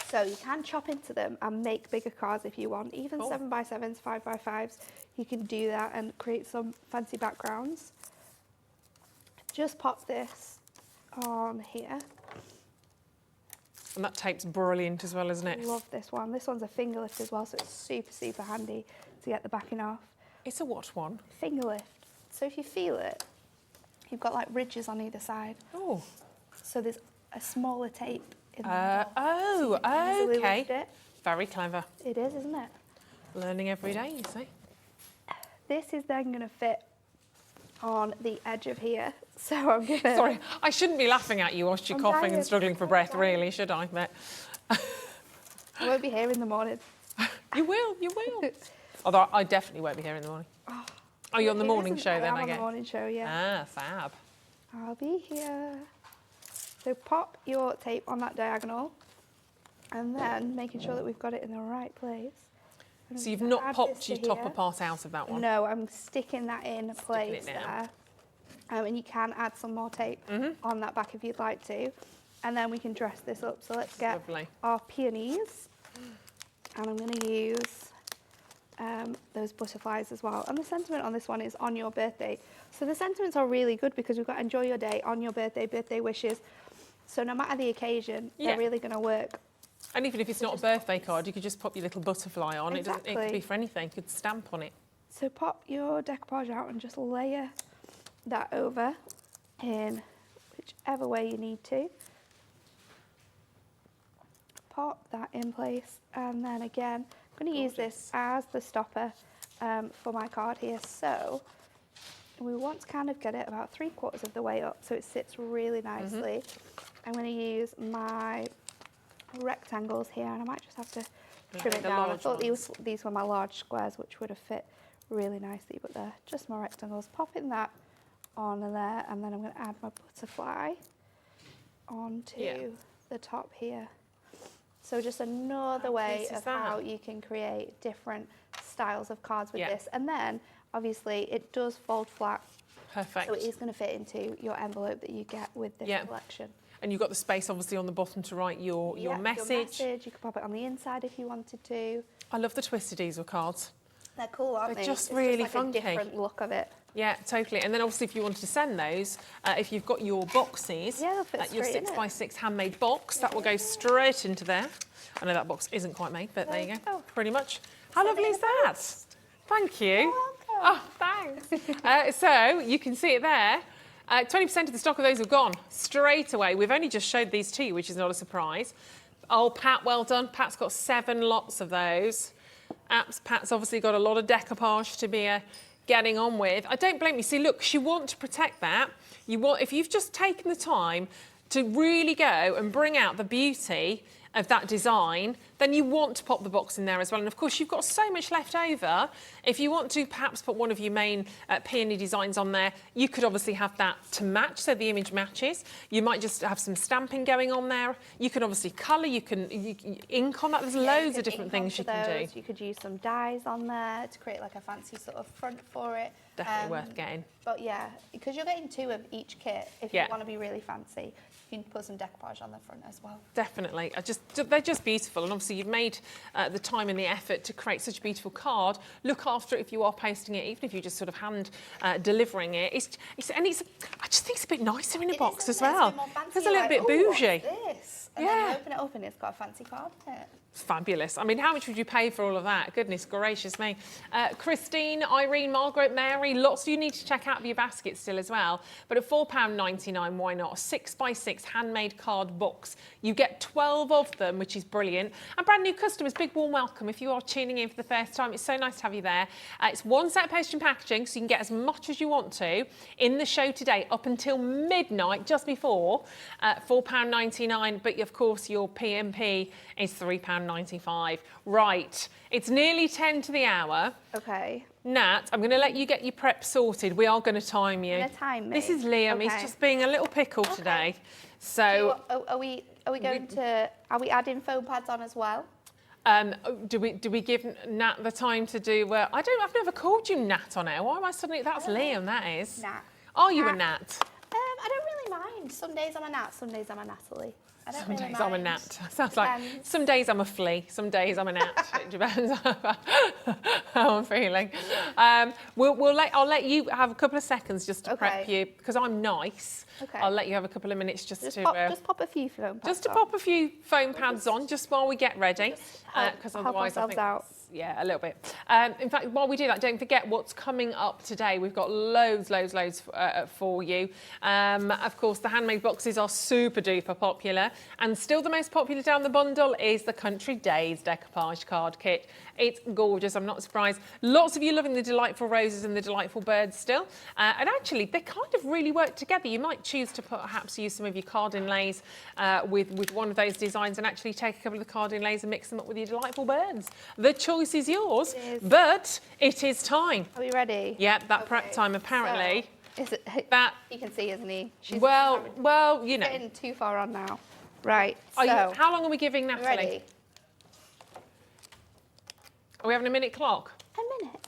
So you can chop into them and make bigger cards if you want. Even Cool. 7x7s, 5x5s, you can do that and create some fancy backgrounds. Just pop this on here. And that tape's brilliant as well, isn't it? Love this one. This one's a finger lift as well, so it's super, super handy to get the backing off. It's a what one? Finger lift. So if you feel it, you've got like ridges on either side. Oh. So there's a smaller tape in the middle. Oh, so you can easily okay. lift it. Very clever. It is, isn't it? Learning every day, you see. This is then going to fit on the edge of here. So I'm going to... Sorry, I shouldn't be laughing at you whilst you're I'm coughing tired. and struggling for breath, really, should I? But I won't be here in the morning. you will. Although I definitely won't be here in the morning. Oh, you're on the morning show then, I'm I on guess. the morning show, yeah. Ah, fab. I'll be here. So pop your tape on that diagonal and then making sure that we've got it in the right place. So you've not popped your topper part out of that one? No, I'm sticking that in place it down. there. And you can add some more tape on that back if you'd like to. And then we can dress this up. So let's get Lovely. our peonies. And I'm going to use those butterflies as well. And the sentiment on this one is on your birthday. So the sentiments are really good because we've got enjoy your day, on your birthday, birthday wishes. So no matter the occasion, Yeah. they're really going to work. And even if it's not a birthday card, you could just pop your little butterfly on. It could Exactly. be for anything. You could stamp on it. So pop your decoupage out and just layer that over in whichever way you need to. Pop that in place, and then again, I'm going to use this as the stopper for my card here. So we want to kind of get it about 3/4 of the way up so it sits really nicely. I'm going to use my rectangles here, and I might just have to trim it the down. I large thought ones. these were my large squares, which would have fit really nicely, but they're just my rectangles. Popping that on there, and then I'm going to add my butterfly onto the top here. So just another way cute is of that? how you can create different styles of cards with Yeah. this. And then, obviously, it does fold flat, Perfect. so it is going to fit into your envelope that you get with this Yeah. collection. And you've got the space, obviously, on the bottom to write your Yeah, message. You could pop it on the inside if you wanted to. I love the twisted diesel cards. They're cool, aren't They're they? just It's really like funky. a different look of it. Yeah, totally. And then obviously if you wanted to send those, if you've got your boxes, Yeah, they'll fit your straight in 6x6 handmade box, that will go straight into there. I know that box isn't quite made, but there you go, Oh. pretty much. How lovely is that? Thank you. You're welcome. Oh, thanks. So you can see it there. 20% of the stock of those have gone straight away. We've only just showed these to you, which is not a surprise. Oh, Pat, well done. Pat's got 7 lots of those. Pat's obviously got a lot of decoupage to be getting on with. I don't blame you. See, look, 'cause you want to protect that. If you've just taken the time to really go and bring out the beauty of that design, then you want to pop the box in there as well. And of course, you've got so much left over. If you want to perhaps put one of your main peony designs on there, you could obviously have that to match, so the image matches. You might just have some stamping going on there. You can obviously colour, you can ink on that. There's loads of different things you can do. You could use some dies on there to create like a fancy sort of front for it. Definitely worth getting. But yeah, because you're getting 2 of each kit, if Yeah. you want to be really fancy, you can put some decoupage on the front as well. Definitely. They're just beautiful. And obviously you've made the time and the effort to create such a beautiful card. Look after it if you are posting it, even if you're just sort of hand delivering it. I just think it's a bit nicer in a box as well. It's a little bit bougie. What's this? And Yeah. then you open it up and it's got a fancy card in it. It's fabulous. I mean, how much would you pay for all of that? Goodness gracious me. Christine, Irene, Margaret, Mary, lots you need to check out of your basket still as well. But at £4.99, why not? A 6x6 handmade card box. You get 12 of them, which is brilliant. And brand new customers, big warm welcome. If you are tuning in for the first time, it's so nice to have you there. It's 1 set of postage and packaging, so you can get as much as you want to in the show today up until midnight, just before, £4.99. But of course, your P&P is £3.95. Right, it's nearly 10 to the hour. Okay. Nat, I'm going to let you get your prep sorted. We are going to time you. Gonna time me? This is Liam. He's Okay. just being a little pickle today. So, Are we adding foam pads on as well? do we give Nat the time to do? I've never called you Nat on air. Why am I suddenly? That's Liam. That is. Nat. Are you a Nat. Nat? I don't really mind. Some days I'm a Nat, some days I'm a Natalie. I don't Some really days I'm a mind. gnat. Sounds like Depends. some days I'm a flea, some days I'm a gnat. It depends how I'm feeling. I'll let you have a couple of seconds just to prep Okay. you because I'm nice. Okay. I'll let you have a couple of minutes just to Pop a few foam pads just to on. pop a few foam pads on just while we get ready, help because help otherwise I ourselves think out. yeah, a little bit. In fact, while we do that, don't forget what's coming up today. We've got loads for you. Of course, the handmade boxes are super duper popular, and still the most popular down the bundle is the Country Days decoupage card kit. It's gorgeous, I'm not surprised. Lots of you loving the delightful roses and the delightful birds still. And actually, they kind of really work together. You might choose to perhaps use some of your card inlays with one of those designs and actually take a couple of the card inlays and mix them up with your delightful birds. The choice is yours, It is. but it is time. Are we ready? Yep, that prep time apparently. So, is it, That, you can see, isn't he? She's well, you know. getting too far on now. Right. How long are we giving Natalie? ready? Are we having a minute clock? A minute.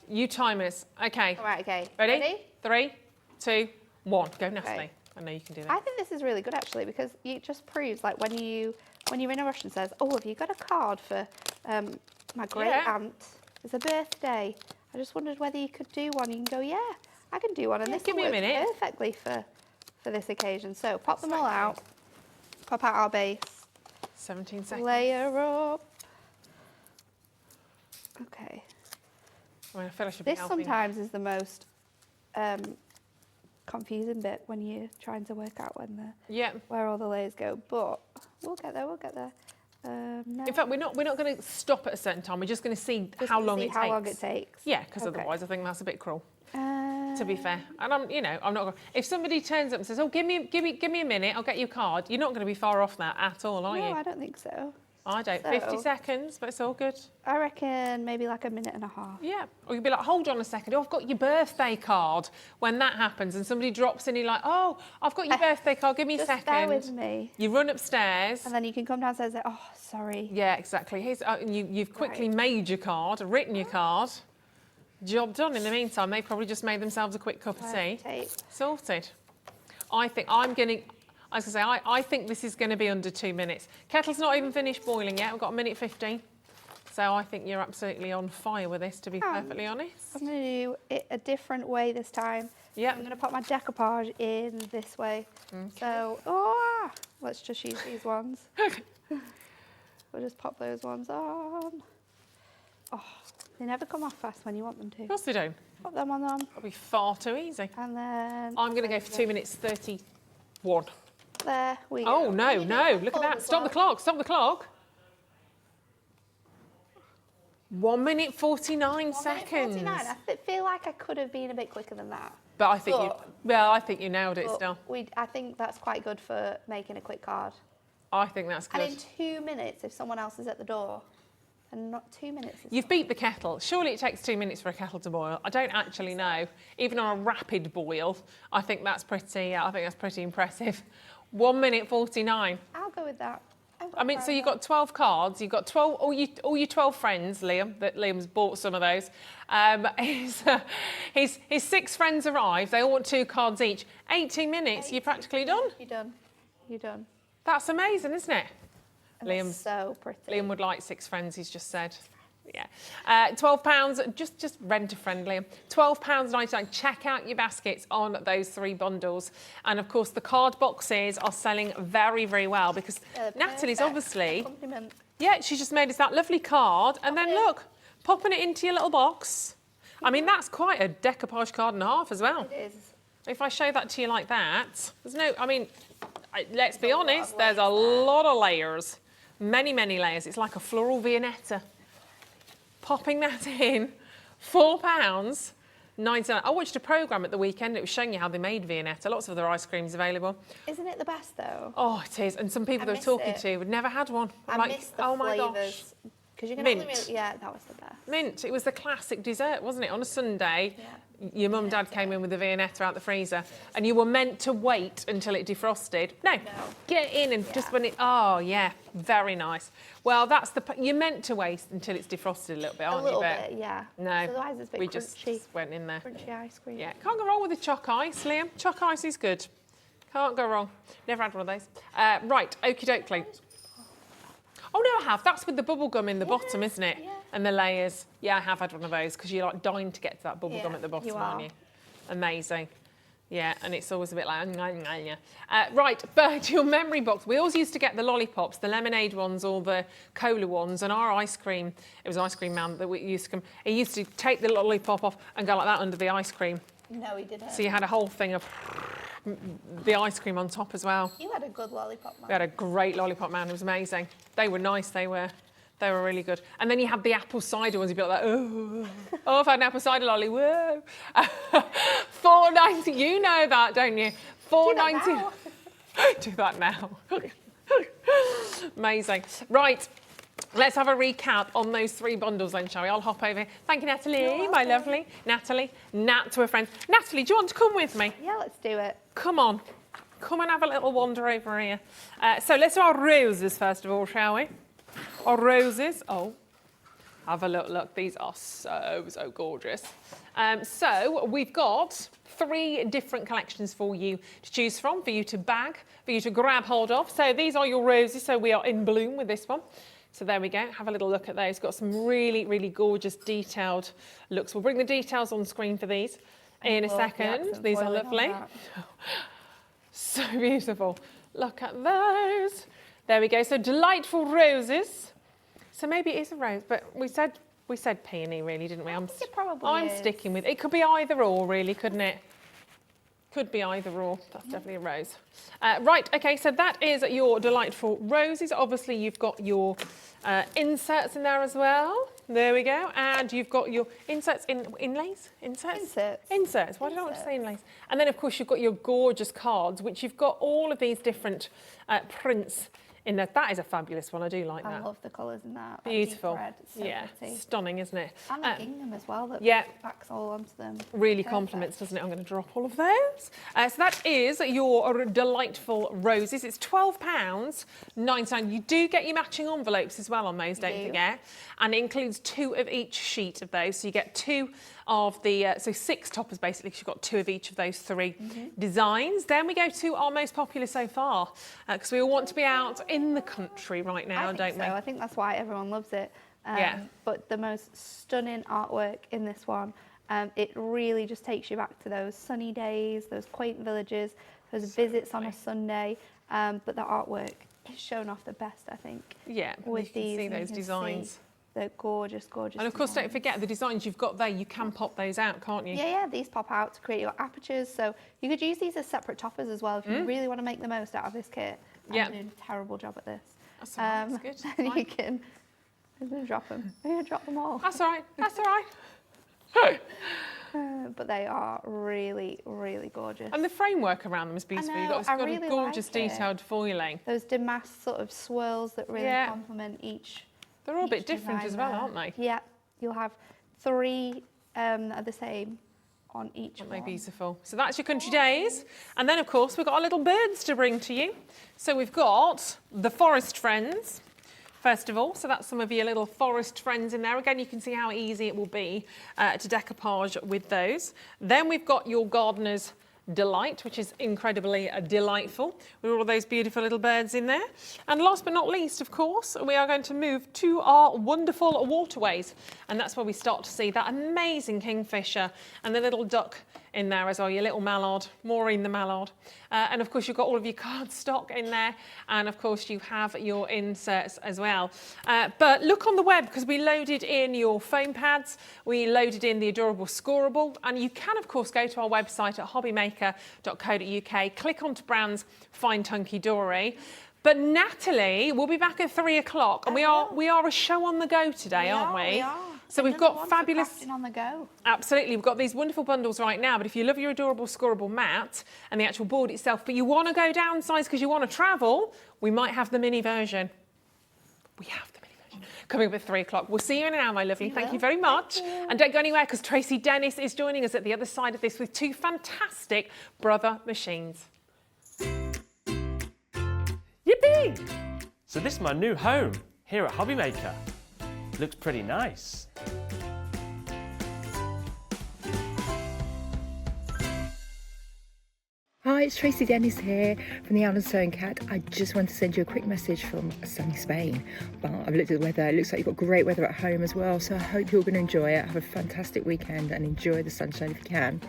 You timers. Okay. All right. Okay. Ready? 3, 2, 1. Go, Natalie. Okay. I know you can do I that. think this is really good actually because it just proves like when you're in a rush and says, "Oh, have you got a card for my great aunt? It's a birthday. I just wondered whether you could do one." You can go, "Yeah, I can do one," and Yeah, this give me a works minute. perfectly for this occasion. So pop them all out. Pop out our base. 17 seconds. Layer up. Okay. I mean, I feel I should be This helping. sometimes is the most confusing bit when you're trying to work out Yeah. where all the layers go, but we'll get there. We'll get there. No. In fact, we're not going to stop at a certain time. We're just going to see Just how to long see it how takes. long it takes. Yeah, because Okay. otherwise I think that's a bit cruel. To be fair, and I'm not. If somebody turns up and says, "Oh, give me a minute, I'll get you a card," you're not going to be far off that at all, are No, you? I don't think so. I don't. So- 50 seconds, but it's all good. I reckon maybe like a minute and a half. Yeah. Or you'd be like, hold on a second. Oh, I've got your birthday card. When that happens and somebody drops in, you're like, oh, I've got your birthday card. Give me a Just second. bear with me. You run upstairs. And then you can come downstairs and say, "Oh, sorry." Yeah, exactly. Here's, and you've quickly made your card, written your card. Job done. In the meantime, they probably just made themselves a quick cup of tea. Tape. Sorted. I think I'm going to... I was going to say, I think this is going to be under 2 minutes. Kettle's not even finished boiling yet. We've got 1:15. So I think you're absolutely on fire with this, to be perfectly honest. I'm going to do it a different way this time. Yeah. I'm going to pop my decoupage in this way. So, let's just use these ones. We'll just pop those ones on. Oh, they never come off fast when you want them to. Of course they don't. Pop them on them. That'll be far too easy. And then... I'm going to go for 2 minutes 31. There we Oh, go. no, You do no. that Look at full that. as Stop the well. clock. Stop the clock. 1:49 1 minute seconds. 49. I feel like I could have been a bit quicker than that. But I think But- I think you nailed it But still. I think that's quite good for making a quick card. I think that's good. And in 2 minutes, if someone else is at the door, and not 2 minutes. You've beat the kettle. Surely it takes 2 minutes for a kettle to boil. I don't actually know. Even on a rapid boil, I think that's pretty impressive. 1:49. I'll go with that. I mean, so you've got 12 cards. You've got 12, all your 12 friends, Liam, that Liam's bought some of those. His 6 friends arrive. They all want 2 cards each. 18 minutes, you're practically done. You're done. You're done. That's amazing, isn't it? And they're Liam's- so pretty. Liam would like 6 friends, he's just said. Yeah. £12, just rent a friend, Liam. £12.99. Check out your baskets on those 3 bundles. And of course, the card boxes are selling very, very well because They're Natalie's perfect obviously, accompaniment. yeah, she just made us that lovely card. And then it. look, popping it into your little box. I mean, that's quite a decoupage card and a half as well. It is. If I show that to you like that, there's no, I mean, let's be a lot of honest, there's a layers there. lot of layers. Many, many layers. It's like a floral viennetta. Popping that in, £4.99. I watched a programme at the weekend. It was showing you how they made viennetta. Lots of other ice creams available. Isn't it the best though? Oh, it is. And some people I that we're miss talking it. to would never had one. I Like, miss the oh my gosh. flavours. Because you can Mint. only really, yeah, that was the best. Mint. It was the classic dessert, wasn't it? On a Sunday, your mum and dad came in with the viennetta out the freezer and you were meant to wait until it defrosted. No, get in and just when it, oh yeah, very nice. Well, that's you're meant to wait until it's defrosted a little bit, A aren't little you? bit, yeah. No, Otherwise it's a bit we crunchy. just went in there. Crunchy ice cream. Yeah, can't go wrong with the choc ice, Liam. Choc ice is good. Can't go wrong. Never had one of those. Right, okie dokie. Oh no, I have. That's with the bubble gum in the bottom, isn't it? Yeah. And the layers. Yeah, I have had one of those because you're like dying to get to that bubble gum Yeah, at the bottom, you aren't are. you? Amazing. Yeah, and it's always a bit like, right, but your memory box. We always used to get the lollipops, the lemonade ones or the cola ones, and our ice cream, it was an ice cream man that we used to come, he used to take the lollipop off and go like that under the ice cream. No, he didn't. So you had a whole thing of the ice cream on top as well. You had a good lollipop, man. We had a great lollipop man, it was amazing. They were nice, they were really good. And then you had the apple cider ones, you'd be like, oh, I've had an apple cider lolly, whoa. $4.90, you know that, don't you? $4.90. Do that now. Amazing. Right, let's have a recap on those 3 bundles then, shall we? I'll hop over here. Thank you, Natalie, my lovely. Natalie, Nat to her friends. Natalie, do you want to come with me? Yeah, let's do it. Come on. Come and have a little wander over here. So let's do our roses first of all, shall we? Our roses. Oh, have a look. These are so gorgeous. So we've got 3 different collections for you to choose from, for you to bag, for you to grab hold of. So these are your roses. So we are in bloom with this one. So there we go. Have a little look at those. Got some really gorgeous detailed looks. We'll bring the details on screen for these in a second. These are lovely. So beautiful. Look at those. There we go. So delightful roses. So maybe it is a rose, but we said peony, really, didn't we? I think it probably I'm is. sticking with it. It could be either or, really, couldn't it? Could be either or. That's definitely a rose. Right. Okay. So that is your delightful roses. Obviously, you've got your inserts in there as well. There we go. And you've got your inserts inlays. Inserts. Why did I want to say inlays? And then, of course, you've got your gorgeous cards, which you've got all of these different prints in there. That is a fabulous one. I do like that. I love the colours in that. Beautiful. Deep red. It's so Yeah, pretty. stunning, isn't it? And the gingham as well that yeah. backs all onto them. Really Perfect. compliments, doesn't it? I'm going to drop all of those. So that is your delightful roses. It's £12.99. You do get your matching envelopes as well on those, don't forget. And it includes 2 of each sheet of those. So you get 2 of the, so 6 toppers basically, because you've got 2 of each of those 3 designs. Then we go to our most popular so far, because we all want to be out in the country right now, don't we? I think that's why everyone loves it. Yeah. But the most stunning artwork in this one, it really just takes you back to those sunny days, those quaint villages, those visits on a Sunday. But the artwork is shown off the best, I think. Yeah, with you can these, see and you those can designs. see the gorgeous And of course, don't designs. forget the designs you've got there, you can pop those out, can't you? Yeah, these pop out to create your apertures. So you could use these as separate toppers as well if you really want to make the most out of this kit. I'm doing a terrible job at this. That's all right, that's good. And you can, I'm going to drop them. I'm going to drop them all. That's all right, that's all right. But they are really gorgeous. And the framework around them is beautiful. You've got, I got really a gorgeous like it. detailed foiling. Those damask sort of swirls that really complement each. They're all a bit each different design as well, there. aren't they? Yeah, you'll have 3 that are the same on each Aren't one. they beautiful? So that's your country days. And then, of course, we've got our little birds to bring to you. So we've got the forest friends, first of all. So that's some of your little forest friends in there. Again, you can see how easy it will be to decoupage with those. Then we've got your gardener's delight, which is incredibly delightful, with all of those beautiful little birds in there. And last but not least, of course, we are going to move to our wonderful waterways, and that's where we start to see that amazing kingfisher and the little duck in there as well, your little mallard, Maureen the mallard. And of course, you've got all of your cardstock in there, and of course, you have your inserts as well. But look on the web, because we loaded in your foam pads, we loaded in the adorable scoreable, and you can, of course, go to our website at hobbymaker.co.uk, click onto brands, find Hunkydory. But Natalie, we'll be back at 3 o'clock, and we are a show on the go today, aren't we? We are. So we've Another got one for fabulous. crafting on the go. Absolutely, we've got these wonderful bundles right now, but if you love your adorable scoreable mat and the actual board itself, but you want to go downsize because you want to travel, we might have the mini version. We have the mini version. Coming up at 3 o'clock. We'll see you in an hour, my lovely. Thank you very much. And don't go anywhere, because Tracy Dennis is joining us at the other side of this with 2 fantastic brother machines. Yippee! So this is my new home here at Hobbymaker. Looks pretty nice. Hi it's Tracy Dennis here from the Owl and Sewing Cat. I just wanted to send you a quick message from sunny Spain. But I've looked at the weather, it looks like you've got great weather at home as well, so I hope you're going to enjoy it. Have a fantastic weekend and enjoy the sunshine if you can.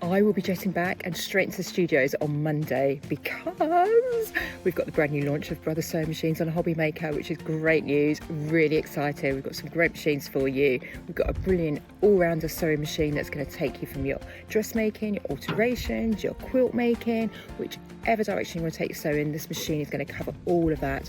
I will be jetting back and straight into the studios on Monday because we've got the brand new launch of Brother sewing machines on Hobby Maker, which is great news. Really excited. We've got some great machines for you. We've got a brilliant all-rounder sewing machine that's going to take you from your dressmaking, your alterations, your quilt making, whichever direction you want to take your sewing, this machine is going to cover all of that.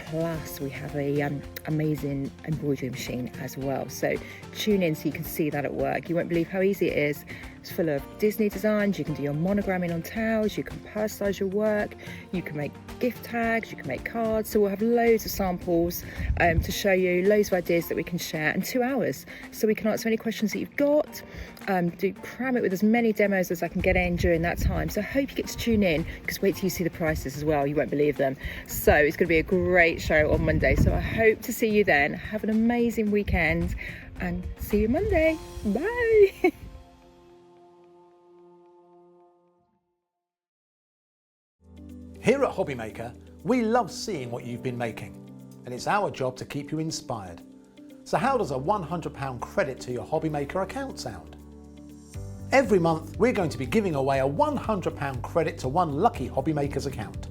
Plus we have a amazing embroidery machine as well, so tune in so you can see that at work. You won't believe how easy it is. It's full of Disney designs. You can do your monogramming on towels, you can personalise your work, you can make gift tags, you can make cards. So we'll have loads of samples to show you, loads of ideas that we can share, and 2 hours so we can answer any questions that you've got. Cram it with as many demos as I can get in during that time, so I hope you get to tune in, because wait till you see the prices as well, you won't believe them. So it's going to be a great show on Monday, so I hope to see you then. Have an amazing weekend and see you Monday. Bye. Here at Hobby Maker, we love seeing what you've been making, and it's our job to keep you inspired. So how does a £100 credit to your Hobby Maker account sound? Every month, we're going to be giving away a £100 credit to one lucky Hobby Maker's account.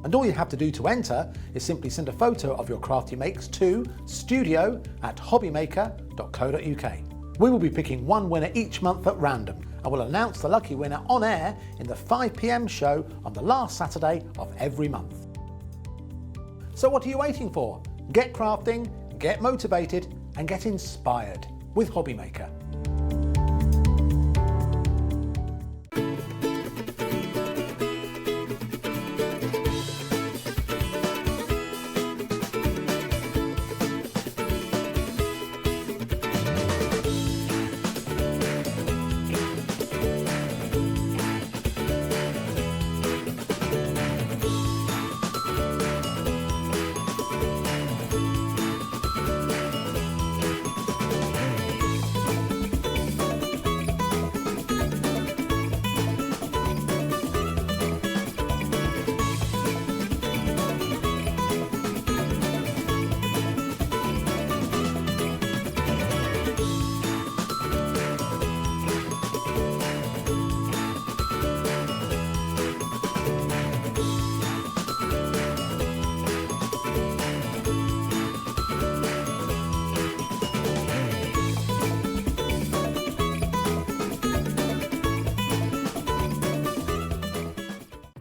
And all you have to do to enter is simply send a photo of your crafty makes to studio@hobbymaker.co.uk. We will be picking one winner each month at random, and we'll announce the lucky winner on air in the 5 PM show on the last Saturday of every month. So what are you waiting for? Get crafting, get motivated, and get inspired with Hobby Maker.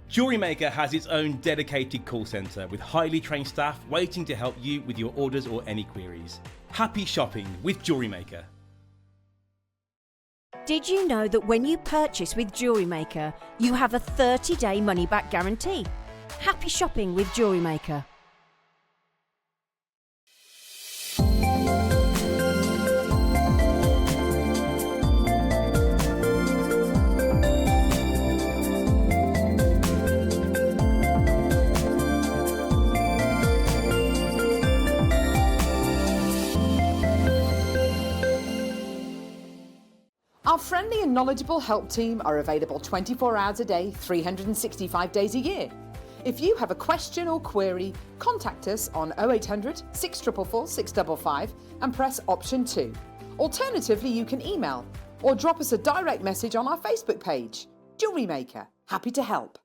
Jewellery Maker has its own dedicated call centre with highly trained staff waiting to help you with your orders or any queries. Happy shopping with Jewellery Maker. Did you know that when you purchase with Jewellery Maker, you have a 30-day money-back guarantee? Happy shopping with Jewellery Maker. Our friendly and knowledgeable help team are available 24 hours a day, 365 days a year. If you have a question or query, contact us on 0800 644 655 and press option 2. Alternatively, you can email or drop us a direct message on our Facebook page. Jewellery Maker, happy to help.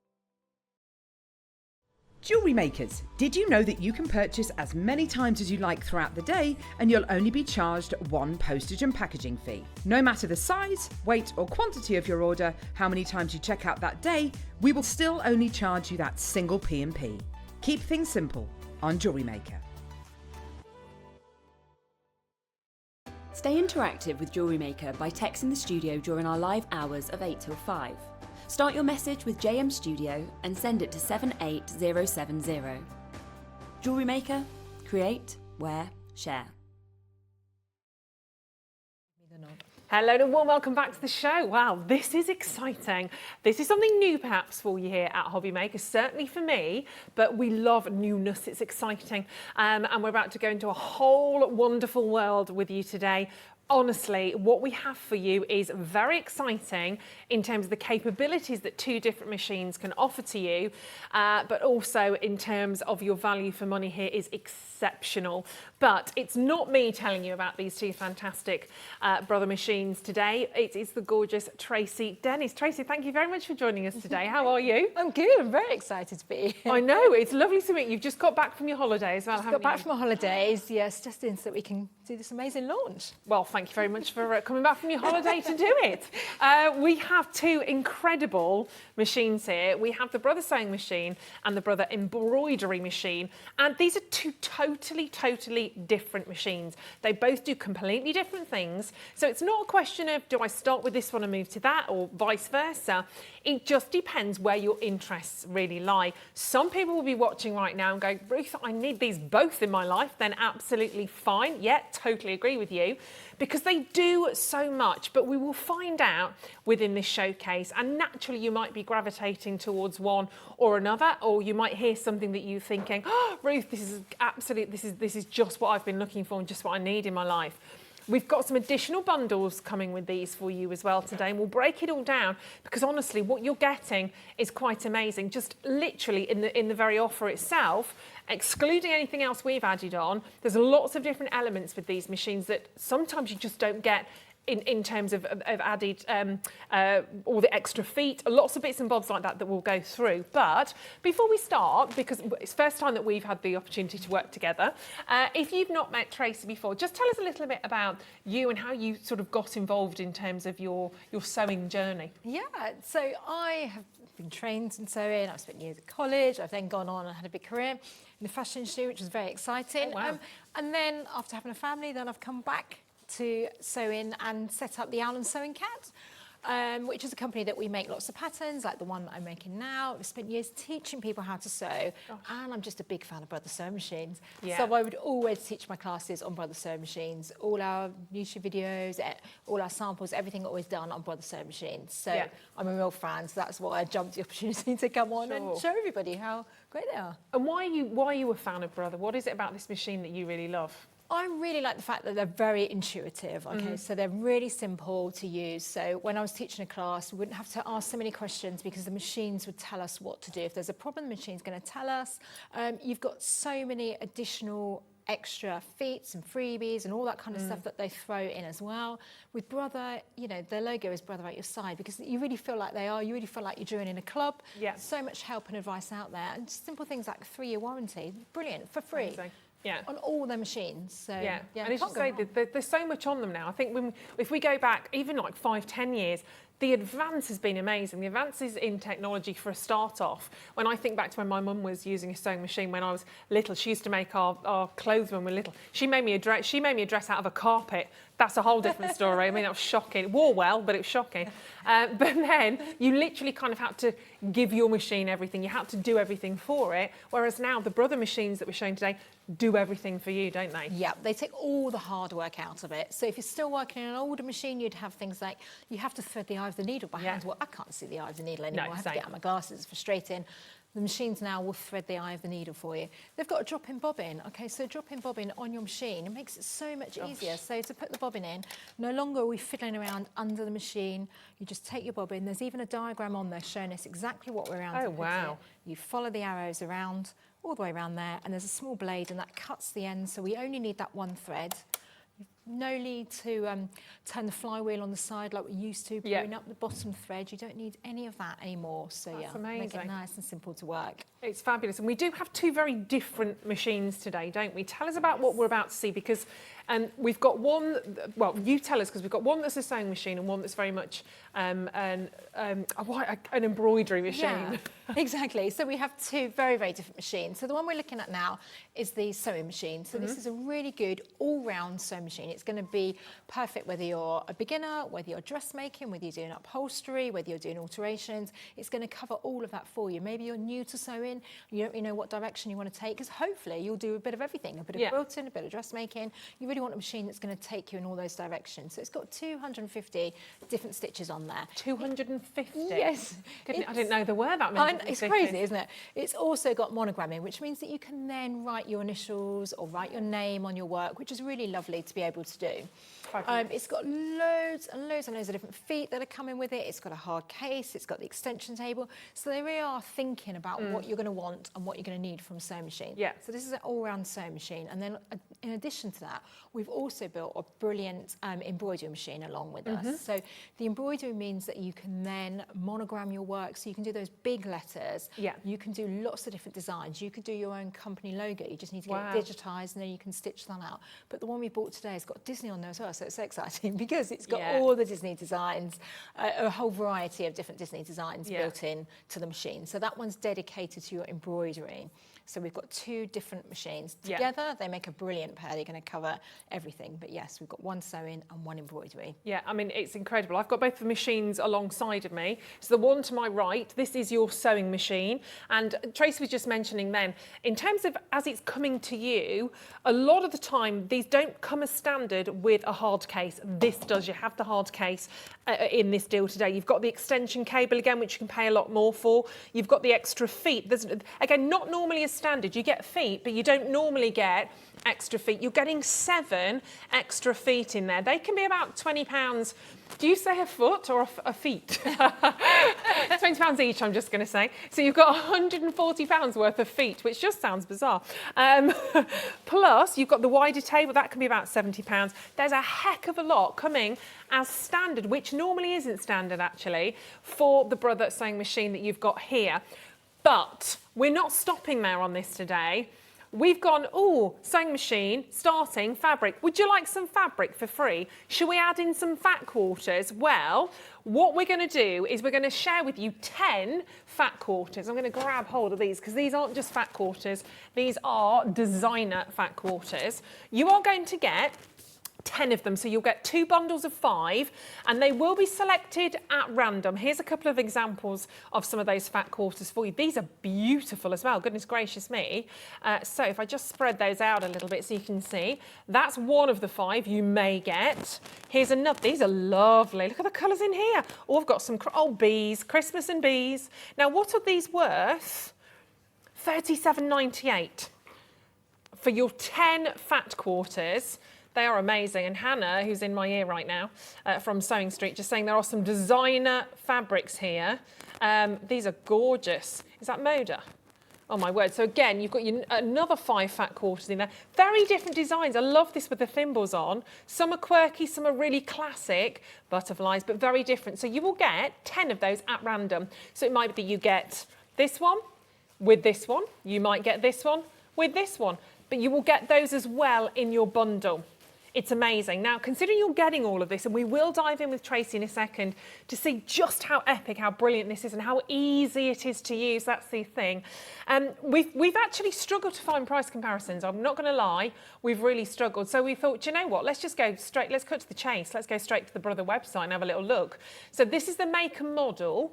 Jewellery makers, did you know that you can purchase as many times as you like throughout the day and you'll only be charged one postage and packaging fee? No matter the size, weight or quantity of your order, how many times you check out that day, we will still only charge you that single P&P. Keep things simple on Jewellery Maker. Stay interactive with Jewellery Maker by texting the studio during our live hours of 8 till 5. Start your message with JM Studio and send it to 78070. Jewellery Maker, create, wear, share. Hello and a warm welcome back to the show. Wow, this is exciting. This is something new perhaps for you here at Hobby Maker, certainly for me, but we love newness, it's exciting. And we're about to go into a whole wonderful world with you today. Honestly, what we have for you is very exciting in terms of the capabilities that two different machines can offer to you, but also in terms of your value for money here is exceptional. But it's not me telling you about these two fantastic Brother machines today. It is the gorgeous Tracy Dennis. Tracy, thank you very much for joining us today. How are you? I'm good. I'm very excited to be here. I know, it's lovely to meet you. You've just got back from your holiday as well, haven't you? Got back from my holidays, yes, just in so that we can do this amazing launch. Well, thank you very much for coming back from your holiday to do it. We have two incredible machines here. We have the Brother sewing machine and the Brother embroidery machine. And these are two totally different machines. They both do completely different things. So it's not a question of, do I start with this one and move to that, or vice versa. It just depends where your interests really lie. Some people will be watching right now and go, Ruth, I need these both in my life. Then absolutely fine. Yeah, totally agree with you. Because they do so much, but we will find out within this showcase. And naturally, you might be gravitating towards one or another, or you might hear something that you're thinking, oh, Ruth, this is just what I've been looking for and just what I need in my life. We've got some additional bundles coming with these for you as well today, and we'll break it all down because honestly, what you're getting is quite amazing. Just literally in the very offer itself, excluding anything else we've added on, there's lots of different elements with these machines that sometimes you just don't get in terms of added all the extra feet, lots of bits and bobs like that that we'll go through. But before we start, because it's the first time that we've had the opportunity to work together, if you've not met Tracy before, just tell us a little bit about you and how you sort of got involved in terms of your sewing journey. Yeah, so I have been trained in sewing. I've spent years at college. I've then gone on and had a big career in the fashion industry, which was very exciting. Oh, wow. And then after having a family, then I've come back to sewing and set up the Owl and Sewing Cat, which is a company that we make lots of patterns, like the one that I'm making now. I've spent years teaching people how to sew, and I'm just a big fan of Brother sewing machines. Yeah. So I would always teach my classes on Brother sewing machines. All our YouTube videos, all our samples, everything always done on Brother sewing machines. So Yeah. I'm a real fan, so that's why I jumped the opportunity to come on and Sure. show everybody how great they are. And why are you a fan of Brother? What is it about this machine that you really love? I really like the fact that they're very intuitive, okay? So they're really simple to use. So when I was teaching a class, we wouldn't have to ask so many questions because the machines would tell us what to do. If there's a problem, the machine's going to tell us. You've got so many additional extra feats and freebies and all that kind of stuff that they throw in as well. With Brother, you know, their logo is Brother at your side because you really feel like they are. You really feel like you're joining a club. Yeah. So much help and advice out there. And just simple things like 3-year warranty, brilliant, for free. Amazing. Yeah. On all their machines. So Yeah, and can't as you go say, wrong. there's so much on them now. I think if we go back even like 5-10 years, the advance has been amazing. The advances in technology for a start off. When I think back to when my mum was using a sewing machine when I was little, she used to make our clothes when we were little. She made me a dress out of a carpet. That's a whole different story. I mean, that was shocking. It wore well, but it was shocking. But then you literally kind of had to give your machine everything. You had to do everything for it. Whereas now the Brother machines that we're showing today do everything for you, don't they? Yeah, they take all the hard work out of it. So if you're still working on an older machine, you'd have things like you have to thread the eye of the needle by hand. Well, I can't see the eye of the needle anymore. I have to get out my glasses. It's frustrating. The machines now will thread the eye of the needle for you. They've got a drop-in bobbin. Okay, so drop-in bobbin on your machine, it makes it so much easier. So to put the bobbin in, no longer are we fiddling around under the machine. You just take your bobbin. There's even a diagram on there showing us exactly what we're around to put in. You follow the arrows around, all the way around there, and there's a small blade, and that cuts the end, so we only need that one thread. No need to turn the flywheel on the side like we used to, pulling up the bottom thread. You don't need any of that anymore. So That's make it amazing. nice and simple to work. It's fabulous. And we do have two very different machines today, don't we? Tell us about what we're about to see, because we've got one, well, you tell us, because we've got one that's a sewing machine and one that's very much an embroidery machine. Yeah, exactly. So we have two very, very different machines. So the one we're looking at now is the sewing machine. So this is a really good all-round sewing machine. It's going to be perfect whether you're a beginner, whether you're dressmaking, whether you're doing upholstery, whether you're doing alterations. It's going to cover all of that for you. Maybe you're new to sewing, you don't really know what direction you want to take, because hopefully you'll do a bit of everything, a bit of quilting, a bit of dressmaking. You really really want a machine that's going to take you in all those directions. So it's got 250 different stitches on there. 250? Yes. Goodness, I didn't know there were that many. It's crazy, isn't it? It's also got monogramming, which means that you can then write your initials or write your name on your work, which is really lovely to be able to do. It's got loads and loads and loads of different feet that are coming with it. It's got a hard case, it's got the extension table. So they really are thinking about what you're going to want and what you're going to need from a sewing machine. Yeah. So this is an all-round sewing machine. And then in addition to that, we've also built a brilliant embroidery machine along with us. So the embroidery means that you can then monogram your work. So you can do those big letters. Yeah. You can do lots of different designs. You could do your own company logo. You just need to get it digitised and then you can stitch that out. But the one we bought today has got Disney on there as well. So it's so exciting because it's got all the Disney designs, a whole variety of different Disney designs built in to the machine. So that one's dedicated to your embroidery. So we've got two different machines. Together, they make a brilliant pair. They're going to cover everything. But yes, we've got one sewing and one embroidery. Yeah, I mean, it's incredible. I've got both the machines alongside of me. So the one to my right, this is your sewing machine. And Tracy was just mentioning then, in terms of as it's coming to you, a lot of the time, these don't come as standard with a hard case. This does. You have the hard case in this deal today. You've got the extension cable again, which you can pay a lot more for. You've got the extra feet. There's, again, not normally as standard. You get feet, but you don't normally get extra feet. You're getting 7 extra feet in there. They can be about £20. Do you say a foot or a feet? £20 each, I'm just going to say. So you've got £140 worth of feet, which just sounds bizarre. Plus, you've got the wider table. That can be about £70. There's a heck of a lot coming as standard, which normally isn't standard, actually, for the Brother sewing machine that you've got here. But we're not stopping there on this today. We've gone, sewing machine, starting, fabric. Would you like some fabric for free? Should we add in some fat quarters? Well, what we're going to do is we're going to share with you 10 fat quarters. I'm going to grab hold of these because these aren't just fat quarters. These are designer fat quarters. You are going to get 10 of them, so you'll get 2 bundles of 5 and they will be selected at random. Here's a couple of examples of some of those fat quarters for you. These are beautiful as well, goodness gracious me. So if I just spread those out a little bit so you can see, that's one of the 5 you may get. Here's another. These are lovely. Look at the colours in here. I've got some bees, Christmas and bees. Now what are these worth? £37.98 for your 10 fat quarters. They are amazing. And Hannah, who's in my ear right now from Sewing Street, just saying there are some designer fabrics here. These are gorgeous. Is that Moda? Oh my word. So again, you've got another 5 fat quarters in there. Very different designs. I love this with the thimbles on. Some are quirky, some are really classic butterflies, but very different. So you will get 10 of those at random. So it might be that you get this one with this one. You might get this one with this one, but you will get those as well in your bundle. It's amazing. Now, considering you're getting all of this, and we will dive in with Tracy in a second to see just how epic, how brilliant this is and how easy it is to use, that's the thing. We've actually struggled to find price comparisons. I'm not going to lie, we've really struggled. So we thought, do you know what, let's just go straight, let's cut to the chase. Let's go straight to the Brother website and have a little look. So this is the make and model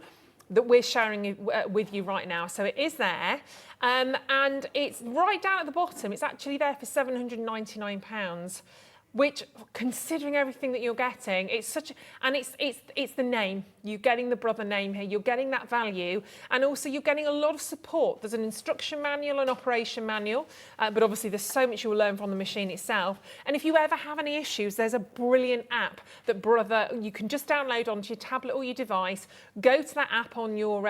that we're sharing with you right now. So it is there, and it's right down at the bottom. It's actually there for £799. Which, considering everything that you're getting, it's such, and it's the name. You're getting the Brother name here. You're getting that value, and also you're getting a lot of support. There's an instruction manual, an operation manual, but obviously there's so much you'll learn from the machine itself. And if you ever have any issues, there's a brilliant app that Brother you can just download onto your tablet or your device. Go to that app on your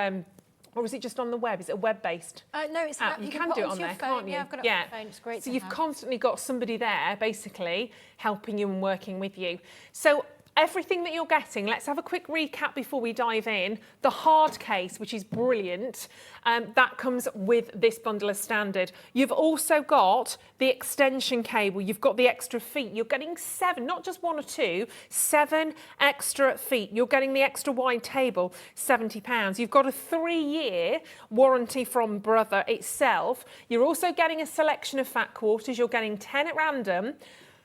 or is it just on the web? Is it a web-based No, it's app? You can do it on there, can't you? Yeah, I've got it on my phone. It's great. So you've constantly got somebody there, basically, helping you and working with you. So everything that you're getting, let's have a quick recap before we dive in. The hard case, which is brilliant, that comes with this bundle as standard. You've also got the extension cable. You've got the extra feet. You're getting 7, not just 1 or 2, 7 extra feet. You're getting the extra wide table, £70. You've got a 3-year warranty from Brother itself. You're also getting a selection of fat quarters. You're getting 10 at random.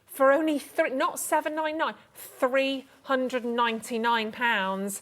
For only not £799, £399,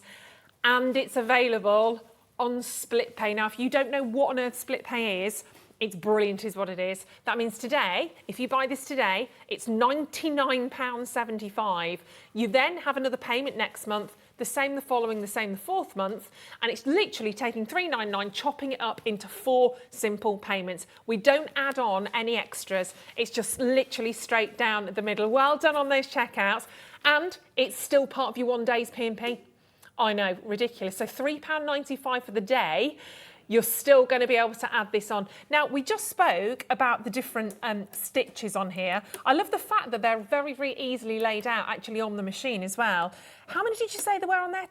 and it's available on split pay. Now, if you don't know what on earth split pay is, It's brilliant is what it is. That means today, if you buy this today, it's £99.75. You then have another payment next month, the same the following, the same the fourth month, and it's literally taking £3.99, chopping it up into 4 simple payments. We don't add on any extras. It's just literally straight down the middle. Well done on those checkouts. And it's still part of your 1 day's P&P. I know, ridiculous. So £3.95 for the day. You're still going to be able to add this on. Now, we just spoke about the different stitches on here. I love the fact that they're very, very easily laid out actually on the machine as well. How many did you say there were on there?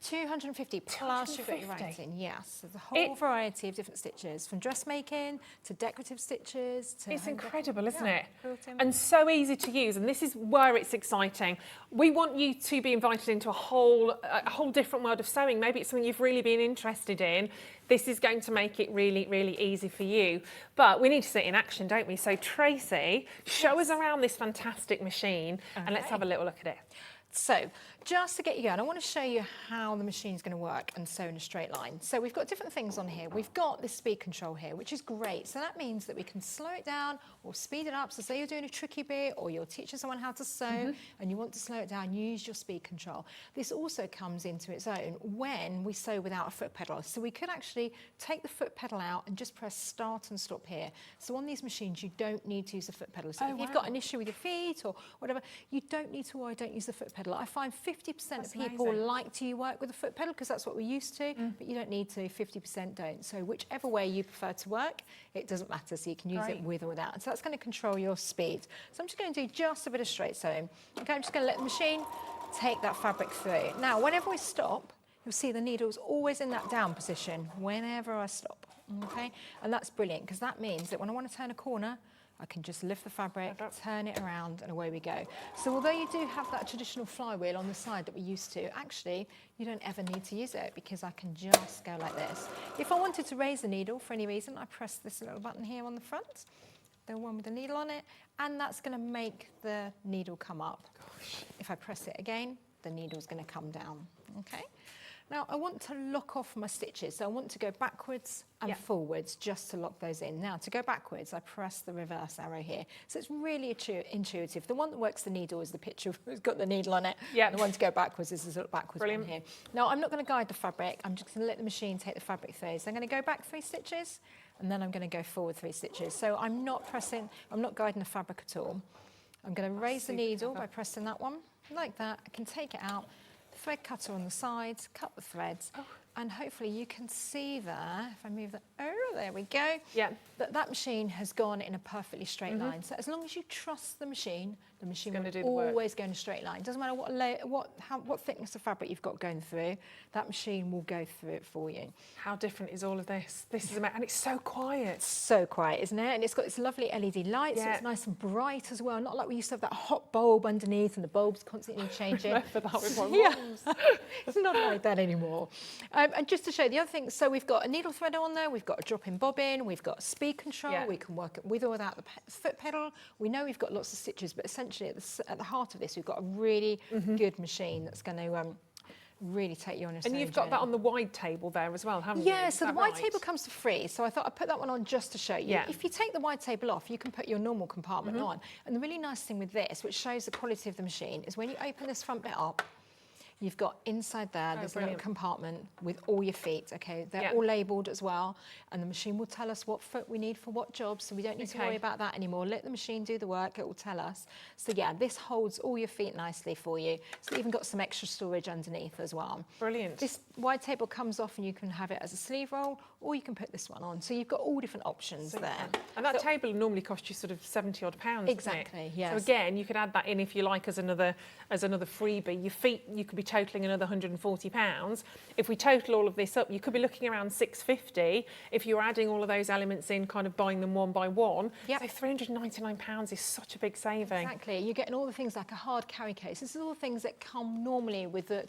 250 plus you've got your writing, yes. There's a whole variety of different stitches, from dressmaking to decorative stitches. It's incredible, isn't it? And so easy to use, and this is where it's exciting. We want you to be invited into a whole different world of sewing. Maybe it's something you've really been interested in. This is going to make it really, really easy for you. But we need to see it in action, don't we? So Tracy, show us around this fantastic machine and let's have a little look at it. So, just to get you going, I want to show you how the machine's going to work and sew in a straight line. So we've got different things on here. We've got this speed control here, which is great. So that means that we can slow it down or speed it up. So say you're doing a tricky bit or you're teaching someone how to sew and you want to slow it down, use your speed control. This also comes into its own when we sew without a foot pedal. So we could actually take the foot pedal out and just press start and stop here. So on these machines, you don't need to use the foot pedal. So if you've got an issue with your feet or whatever, you don't need to worry, don't use the foot pedal. I find 50% of people like to work with a foot pedal because that's what we're used to, but you don't need to, 50% don't. So whichever way you prefer to work, it doesn't matter. So you can use it with or without. So that's going to control your speed. So I'm just going to do just a bit of straight sewing. Okay, I'm just going to let the machine take that fabric through. Now, whenever we stop, you'll see the needle's always in that down position whenever I stop. Okay, and that's brilliant because that means that when I want to turn a corner, I can just lift the fabric, turn it around, and away we go. So although you do have that traditional flywheel on the side that we're used to, actually, you don't ever need to use it because I can just go like this. If I wanted to raise the needle for any reason, I press this little button here on the front, the one with the needle on it, and that's going to make the needle come up. If I press it again, the needle's going to come down, okay? Now, I want to lock off my stitches, so I want to go backwards and forwards just to lock those in. Now, to go backwards, I press the reverse arrow here. So it's really intuitive. The one that works the needle is the picture who's got the needle on it. The one to go backwards is this little backwards one here. Now, I'm not going to guide the fabric. I'm just going to let the machine take the fabric through. So I'm going to go back 3 stitches, and then I'm going to go forward 3 stitches. So I'm not guiding the fabric at all. I'm going to raise the needle by pressing that one, like that. I can take it out. Thread cutter on the sides, cut the threads, and hopefully you can see there, if I move that, there we go, that machine has gone in a perfectly straight line. So as long as you trust the machine will always go in a straight line. Doesn't matter what thickness of fabric you've got going through, that machine will go through it for you. How different is all of this? This is amazing, and it's so quiet. It's so quiet, isn't it? And it's got this lovely LED light, so it's nice and bright as well. Not like we used to have that hot bulb underneath and the bulb's constantly changing. I remember that with my mum's. It's not like that anymore. And just to show you the other thing, so we've got a needle threader on there, we've got a drop-in bobbin, we've got speed control, we can work it with or without the foot pedal. We know we've got lots of stitches, but essentially at the heart of this, we've got a really good machine that's going to really take you on a And you've got that on the wide table there as well, haven't you? Yeah, so the wide table comes for free, so I thought I'd put that one on just to show you. If you take the wide table off, you can put your normal compartment on. And the really nice thing with this, which shows the quality of the machine, is when you open this front bit up, you've got inside there's a little compartment with all your feet, okay? They're all labelled as well, and the machine will tell us what foot we need for what job, so we don't need to worry about that anymore. Let the machine do the work, it will tell us. So yeah, this holds all your feet nicely for you. It's even got some extra storage underneath as well. Brilliant. This wide table comes off and you can have it as a sleeve roll, or you can put this one on. So you've got all different options there. And that table normally costs you sort of 70 odd pounds. Exactly, yes. So again, you could add that in if you like as another freebie. Your feet, you could be totaling another £140. If we total all of this up, you could be looking around £650 if you're adding all of those elements in, kind of buying them one by one. So £399 is such a big saving. Exactly. You're getting all the things like a hard carry case. This is all things that come normally with the,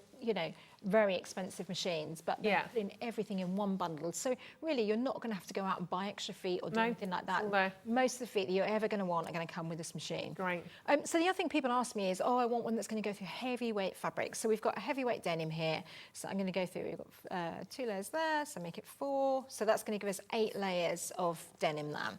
very expensive machines, but they're putting everything in one bundle. So really, you're not going to have to go out and buy extra feet or do anything like that. Most of the feet that you're ever going to want are going to come with this machine. Great. So the other thing people ask me is, oh, I want one that's going to go through heavyweight fabric. So we've got a heavyweight denim here. So I'm going to go through, we've got 2 layers there, so make it 4. So that's going to give us 8 layers of denim there.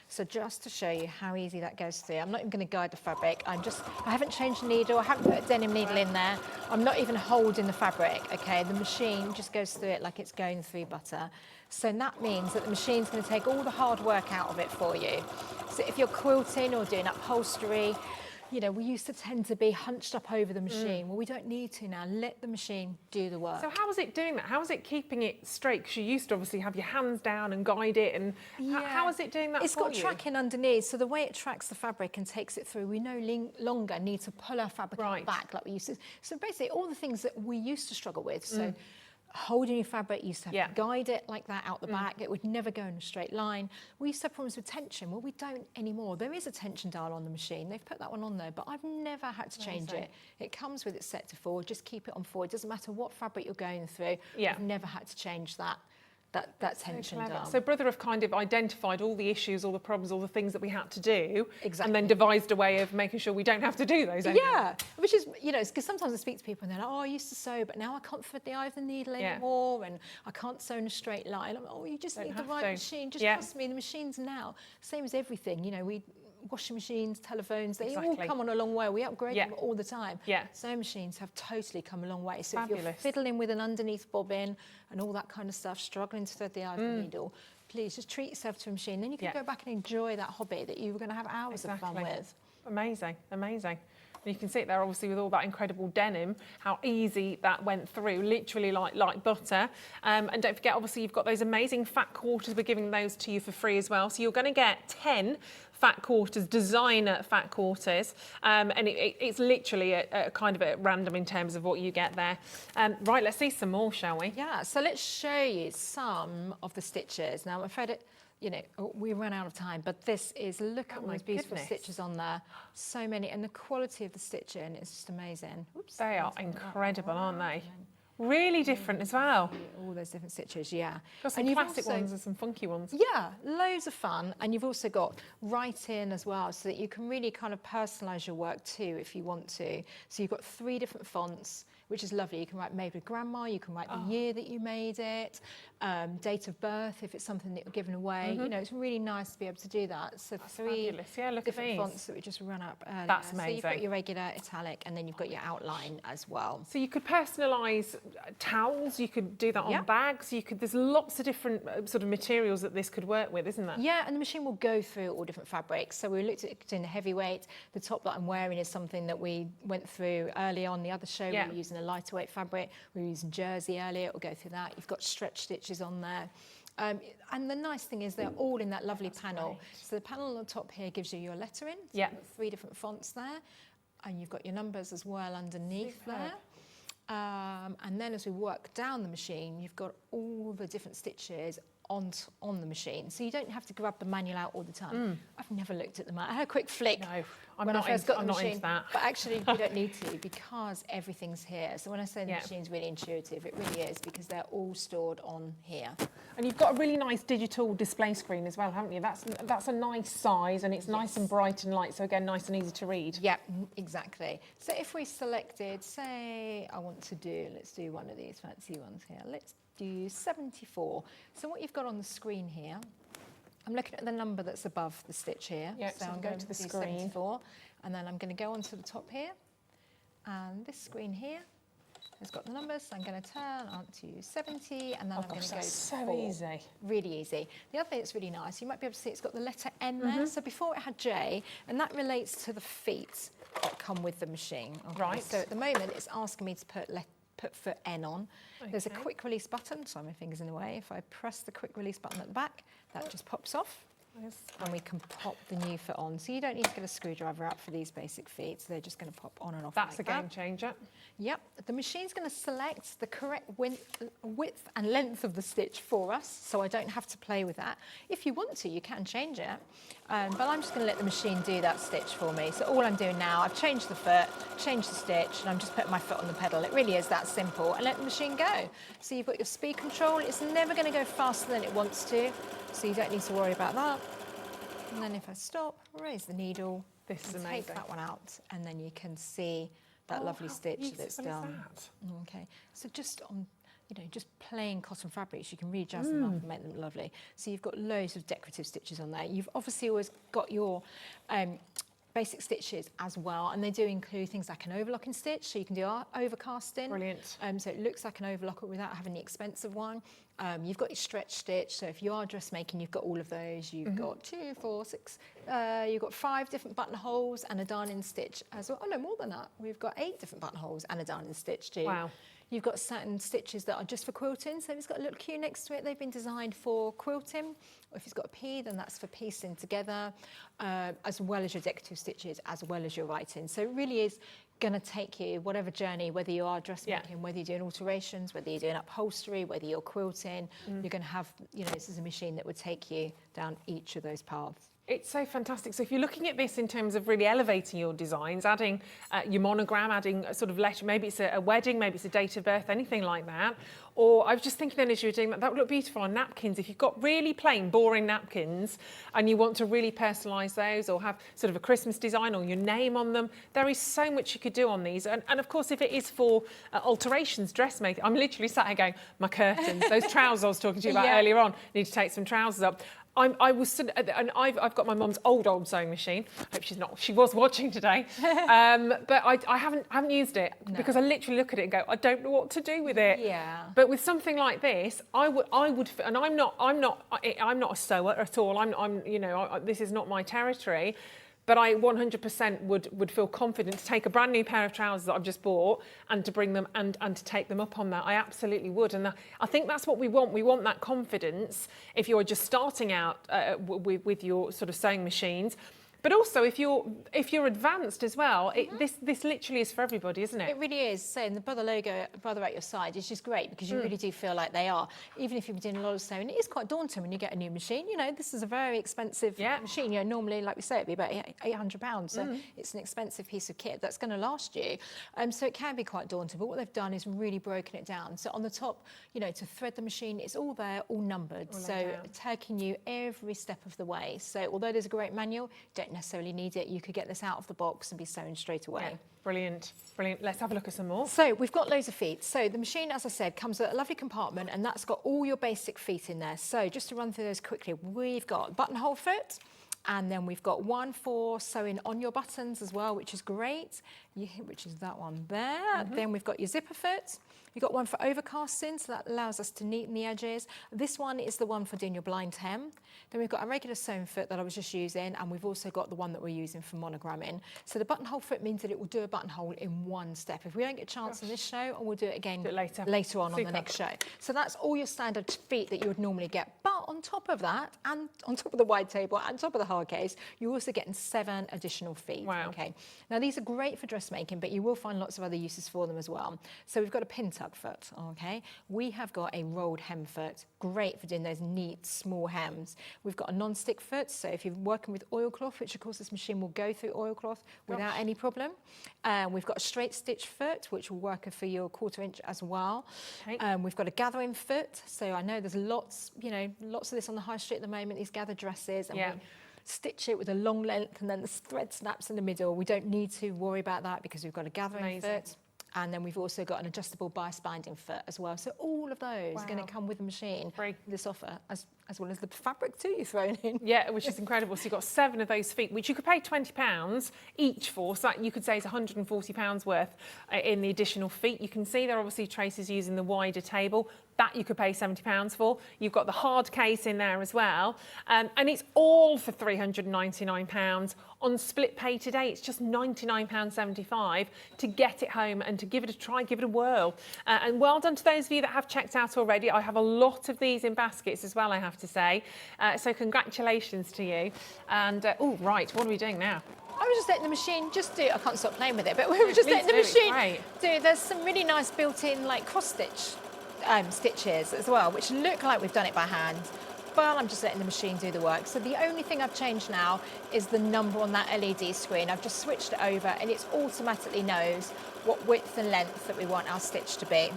So just to show you how easy that goes through, I'm not even going to guide the fabric. I haven't changed the needle. I haven't put a denim needle in there. I'm not even holding the fabric, okay? The machine just goes through it like it's going through butter. So that means that the machine's going to take all the hard work out of it for you. So if you're quilting or doing upholstery, you know, we used to tend to be hunched up over the machine. Well, we don't need to now. Let the machine do the work. So how is it doing that? How is it keeping it straight? Because you used to obviously have your hands down and guide it. And how is it doing that It's for you? got tracking underneath. So the way it tracks the fabric and takes it through, we no longer need to pull our fabric back like we used to. So basically all the things that we used to struggle with. So holding your fabric, you used to have to guide it like that out the back. It would never go in a straight line. We used to have problems with tension. Well, we don't anymore. There is a tension dial on the machine. They've put that one on there, but I've never had to change it. It comes with it set to 4. Just keep it on 4. It doesn't matter what fabric you're going through. I've never had to change that tension dial. So Brother have kind of identified all the issues, all the problems, all the things that we had to do, and then devised a way of making sure we don't have to do those anymore. Yeah, which is, you know, because sometimes I speak to people and they're like, oh, I used to sew, but now I can't thread the eye of the needle anymore, and I can't sew in a straight line. I'm like, oh, you just need the right machine. Just trust me, the machines now, same as everything, you know, washing machines, telephones, they all come on a long way. We upgrade them all the time. Sewing machines have totally come a long way. So if you're fiddling with an underneath bobbin and all that kind of stuff, struggling to thread the eye of the needle, please just treat yourself to a machine. Then you can go back and enjoy that hobby that you were going to have hours of fun with. Amazing, amazing. And you can see it there, obviously, with all that incredible denim, how easy that went through, literally like butter. And don't forget, obviously, you've got those amazing fat quarters. We're giving those to you for free as well. So you're going to get 10 fat quarters, designer fat quarters. And it's literally a kind of a random in terms of what you get there. Right, let's see some more, shall we? Yeah, so let's show you some of the stitches. Now, I'm afraid you know, we run out of time, but this is, look at all these beautiful stitches on there. So many, and the quality of the stitching is just amazing. Oops, they are incredible, aren't they? Really different as well. All those different stitches, Got some classic ones and some funky ones. Yeah, loads of fun. And you've also got writing as well, so that you can really kind of personalise your work too if you want to. So you've got 3 different fonts, which is lovely. You can write made with grandma, you can write the year that you made it, date of birth if it's something that you're giving away. You know, it's really nice to be able to do that. So 3 different fonts that we just run up earlier. That's amazing. So you've got your regular italic and then you've got your outline as well. So you could personalise towels, you could do that on bags, there's lots of different sort of materials that this could work with, isn't there? Yeah, and the machine will go through all different fabrics. So we looked at doing the heavyweight. The top that I'm wearing is something that we went through early on the other show. We were using a lighter weight fabric. We were using jersey earlier. It will go through that. You've got stretch stitches on there. And the nice thing is they're all in that lovely panel. Great. So the panel on the top here gives you your lettering. So you've got 3 different fonts there. And you've got your numbers as well underneath there. And then as we work down the machine, you've got all the different stitches on the machine. So you don't have to grab the manual out all the time. I've never looked at the manual. I had a quick flick I'm when not I first got the not machine. into that. But actually, you don't need to because everything's here. So when I say the machine's really intuitive, it really is because they're all stored on here. And you've got a really nice digital display screen as well, haven't you? That's a nice size and it's nice and bright and light. So again, nice and easy to read. Yeah, exactly. So if we selected, say, let's do one of these fancy ones here. Let's do 74. So what you've got on the screen here, I'm looking at the number that's above the stitch here. So I'm going to the screen. 74, and then I'm going to go onto the top here, and this screen here has got the numbers. So I'm going to turn on to 70, and then I'm going to go to so 4. easy. Really easy. The other thing that's really nice, you might be able to see it's got the letter N there. So before it had J, and that relates to the feet that come with the machine. Okay? Right. So at the moment, it's asking me to put foot N on. There's a quick release button. Sorry, my finger's in the way. If I press the quick release button at the back, that just pops off. And we can pop the new foot on. So you don't need to get a screwdriver out for these basic feet. So they're just going to pop on and off. That's like a game that. changer. Yep, the machine's going to select the correct width and length of the stitch for us, so I don't have to play with that. If you want to, you can change it, but I'm just going to let the machine do that stitch for me. So all I'm doing now, I've changed the foot, changed the stitch, and I'm just putting my foot on the pedal. It really is that simple, and let the machine go. So you've got your speed control. It's never going to go faster than it wants to, so you don't need to worry about that. And then if I stop, raise the needle, this is amazing. Take that one out, and then you can see that lovely stitch that's done. Okay, so just on, just plain cotton fabrics, you can really jazz them up and make them lovely. So you've got loads of decorative stitches on there. You've obviously always got your basic stitches as well, and they do include things like an overlocking stitch, so you can do overcasting. Brilliant. So it looks like an overlocker without having the expensive one. You've got your stretch stitch, so if you are dressmaking, you've got all of those. You've got 2, 4, 6, you've got 5 different buttonholes and a darning stitch as well. Oh no, more than that. We've got 8 different buttonholes and a darning stitch too. Wow. You've got certain stitches that are just for quilting, so if it's got a little Q next to it, they've been designed for quilting. Or if it's got a P, then that's for piecing together, as well as your decorative stitches, as well as your writing. So it really is going to take you whatever journey, whether you are dressmaking, whether you're doing alterations, whether you're doing upholstery, whether you're quilting, you're going to have, this is a machine that would take you down each of those paths. It's so fantastic. So if you're looking at this in terms of really elevating your designs, adding your monogram, adding a sort of letter, maybe it's a wedding, maybe it's a date of birth, anything like that. Or I was just thinking then as you were doing that would look beautiful on napkins. If you've got really plain, boring napkins and you want to really personalise those or have sort of a Christmas design or your name on them, there is so much you could do on these. And of course, if it is for alterations, dressmaking, I'm literally sat here going, my curtains, those trousers I was talking to you about earlier on, need to take some trousers up. I've got my mum's old sewing machine. I hope she was watching today. But I haven't used it because I literally look at it and go, I don't know what to do with it. Yeah. But with something like this, I would, and I'm not a sewer at all. This is not my territory. But I 100% would feel confident to take a brand new pair of trousers that I've just bought and to bring them and to take them up on that. I absolutely would. And I think that's what we want. We want that confidence if you're just starting out with your sort of sewing machines. But also, if you're advanced as well, this literally is for everybody, isn't it? It really is. So, and the Brother logo, Brother at your side, is just great because you really do feel like they are. Even if you've been doing a lot of sewing, it is quite daunting when you get a new machine. This is a very expensive machine. Normally, like we say, it'd be about £800. So it's an expensive piece of kit that's going to last you. So it can be quite daunting. But what they've done is really broken it down. So on the top, to thread the machine, it's all there, all numbered. So taking you every step of the way. So although there's a great manual, you don't necessarily need it. You could get this out of the box and be sewn straight away. Yeah. Brilliant, brilliant. Let's have a look at some more. So we've got loads of feet. So the machine, as I said, comes with a lovely compartment and that's got all your basic feet in there. So just to run through those quickly, we've got buttonhole foot, and then we've got one for sewing on your buttons as well, which is great, which is that one there. Then we've got your zipper foot. You've got one for overcasting, so that allows us to neaten the edges. This one is the one for doing your blind hem. Then we've got a regular sewn foot that I was just using, and we've also got the one that we're using for monogramming. So the buttonhole foot means that it will do a buttonhole in one step. If we don't get a chance in this show, and we'll do it again later on the next show. So that's all your standard feet that you would normally get. But on top of that, and on top of the wide table, and on top of the hard case, you're also getting 7 additional feet. Wow. Okay. Now these are great for dressmaking, but you will find lots of other uses for them as well. So we've got a pin tuck foot, okay? We have got a rolled hem foot, great for doing those neat, small hems. We've got a non-stick foot, so if you're working with oilcloth, which of course this machine will go through oilcloth without any problem. We've got a straight stitch foot, which will work for your 1/4 inch as well. Okay. We've got a gathering foot, so I know there's lots of this on the high street at the moment, these gathered dresses, and we stitch it with a long length and then the thread snaps in the middle. We don't need to worry about that because we've got a gathering foot. And then we've also got an adjustable bias binding foot as well. So all of those are going to come with the machine, this offer, as well as the fabric too you've thrown in. Yeah, which is incredible. So you've got 7 of those feet, which you could pay £20 each for. So that you could say is £140 worth in the additional feet. You can see there are obviously traces using the wider table. That you could pay £70 for. You've got the hard case in there as well. And it's all for £399. On split pay today, it's just £99.75 to get it home and to give it a try, give it a whirl. And well done to those of you that have checked out already. I have a lot of these in baskets as well, I have have to say. So congratulations to you. And, oh, right, what are we doing now? I was just letting the machine just do, I can't stop playing with it, but we were just letting the machine do, there's some really nice built-in like cross-stitch stitches as well, which look like we've done it by hand, but I'm just letting the machine do the work. So the only thing I've changed now is the number on that LED screen. I've just switched it over and it automatically knows what width and length that we want our stitch to be.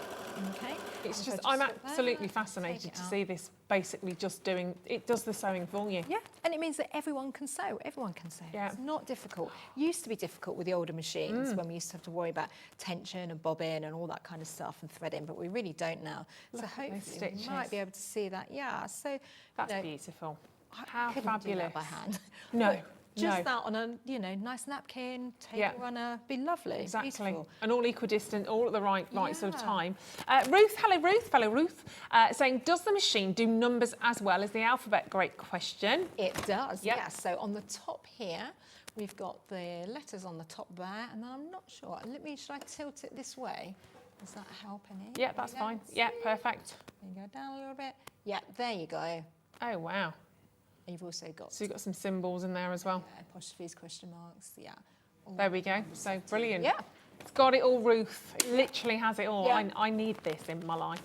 Okay. It's just, I'm absolutely fascinated to see this basically just doing, it does the sewing for you. Yeah, and it means that everyone can sew. Everyone can sew. Yeah. It's not difficult. Used to be difficult with the older machines when we used to have to worry about tension and bobbin and all that kind of stuff and threading, but we really don't now. So hopefully we might be able to see that. Yeah, so that's beautiful. How fabulous. Do that by hand. No. Just that on a, nice napkin, table runner, be lovely. Exactly. Beautiful. And all equidistant, all at the right sort of time. Ruth, hello Ruth, fellow Ruth, saying, does the machine do numbers as well as the alphabet? Great question. It does, yes. So on the top here, we've got the letters on the top there, and then I'm not sure. Should I tilt it this way? Does that help any? Yeah, that's fine. Yeah, perfect. Then go down a little bit. Yeah, there you go. Oh, wow. You've also got... So you've got some symbols in there as well. Yeah, apostrophes, question marks, yeah. There we go. So brilliant. Yeah. It's got it all, Ruth. It literally has it all. Yeah. I need this in my life.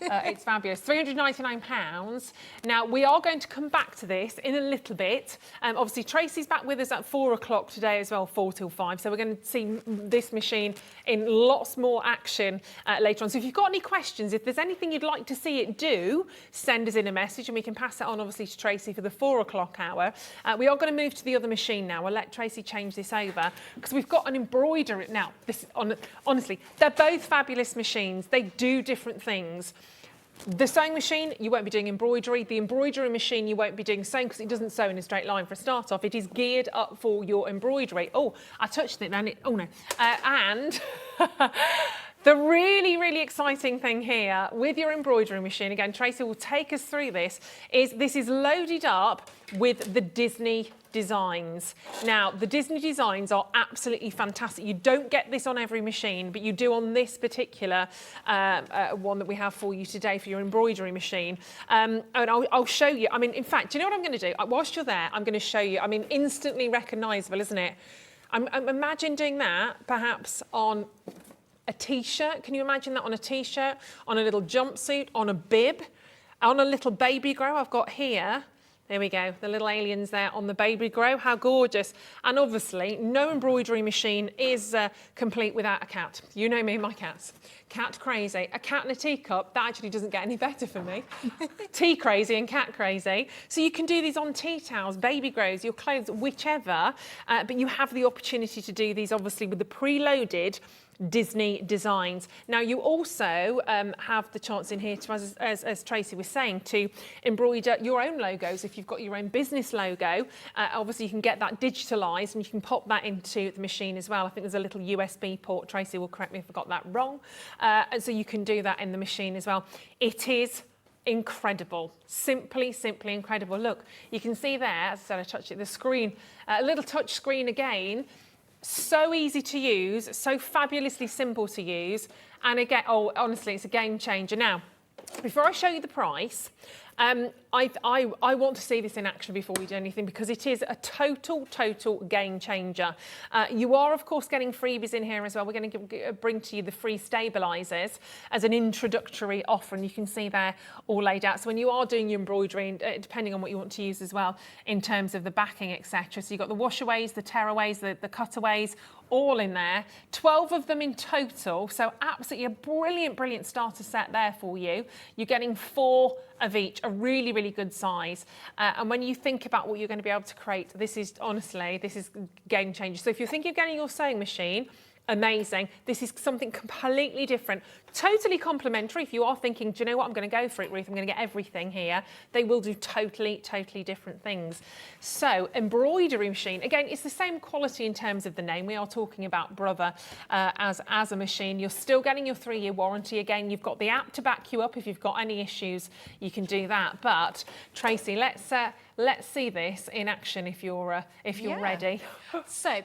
It's fabulous. £399. Now, we are going to come back to this in a little bit. Obviously, Tracy's back with us at 4 o'clock today as well, 4 till 5. So we're going to see this machine in lots more action later on. So if you've got any questions, if there's anything you'd like to see it do, send us in a message and we can pass it on, obviously, to Tracy for the 4 o'clock hour. We are going to move to the other machine now. I'll let Tracy change this over because we've got an embroidery. Now, honestly, they're both fabulous machines. They do different things. The sewing machine, you won't be doing embroidery. The embroidery machine, you won't be doing sewing because it doesn't sew in a straight line for a start off. It is geared up for your embroidery. Oh, I touched it then. Oh no. And the really, really exciting thing here with your embroidery machine, again, Tracy will take us through this, is loaded up with the Disney designs. Now, the Disney designs are absolutely fantastic. You don't get this on every machine, but you do on this particular one that we have for you today for your embroidery machine. And I'll show you. I mean, in fact, do you know what I'm going to do? Whilst you're there, I'm going to show you. I mean, instantly recognisable, isn't it? Imagine doing that, perhaps on a T-shirt. Can you imagine that on a T-shirt, on a little jumpsuit, on a bib, on a little baby grow I've got here? There we go, the little aliens there on the baby grow. How gorgeous. And obviously, no embroidery machine is complete without a cat. You know me and my cats. Cat crazy. A cat in a teacup, that actually doesn't get any better for me. Tea crazy and cat crazy. So you can do these on tea towels, baby grows, your clothes, whichever. But you have the opportunity to do these, obviously, with the preloaded Disney designs. Now you also have the chance in here to, as Tracy was saying, to embroider your own logos. If you've got your own business logo, obviously you can get that digitalised and you can pop that into the machine as well. I think there's a little USB port. Tracy will correct me if I got that wrong. And so you can do that in the machine as well. It is incredible, simply incredible. Look, you can see there, as I said, I touched it, the screen, a little touch screen again. So easy to use, so fabulously simple to use. And again, oh, honestly, it's a game changer. Now, before I show you the price, I want to see this in action before we do anything because it is a total game changer. You are, of course, getting freebies in here as well. We're going to bring to you the free stabilisers as an introductory offer, and you can see there all laid out. So when you are doing your embroidery, depending on what you want to use as well in terms of the backing, etc. So you've got the washaways, the tearaways, the cutaways, all in there. 12 of them in total, so absolutely a brilliant starter set there for you. You're getting 4 of each, a really good size. And when you think about what you're going to be able to create, this is game changer. So if you're thinking of getting your sewing machine, amazing. This is something completely different, totally complementary. If you are thinking, do you know what, I'm going to go for it, Ruth, I'm going to get everything here, they will do totally different things. So embroidery machine, again, it's the same quality in terms of the name. We are talking about Brother as a machine. You're still getting your 3-year warranty. Again, you've got the app to back you up. If you've got any issues, you can do that. But Tracy, let's see this in action if you're ready. So,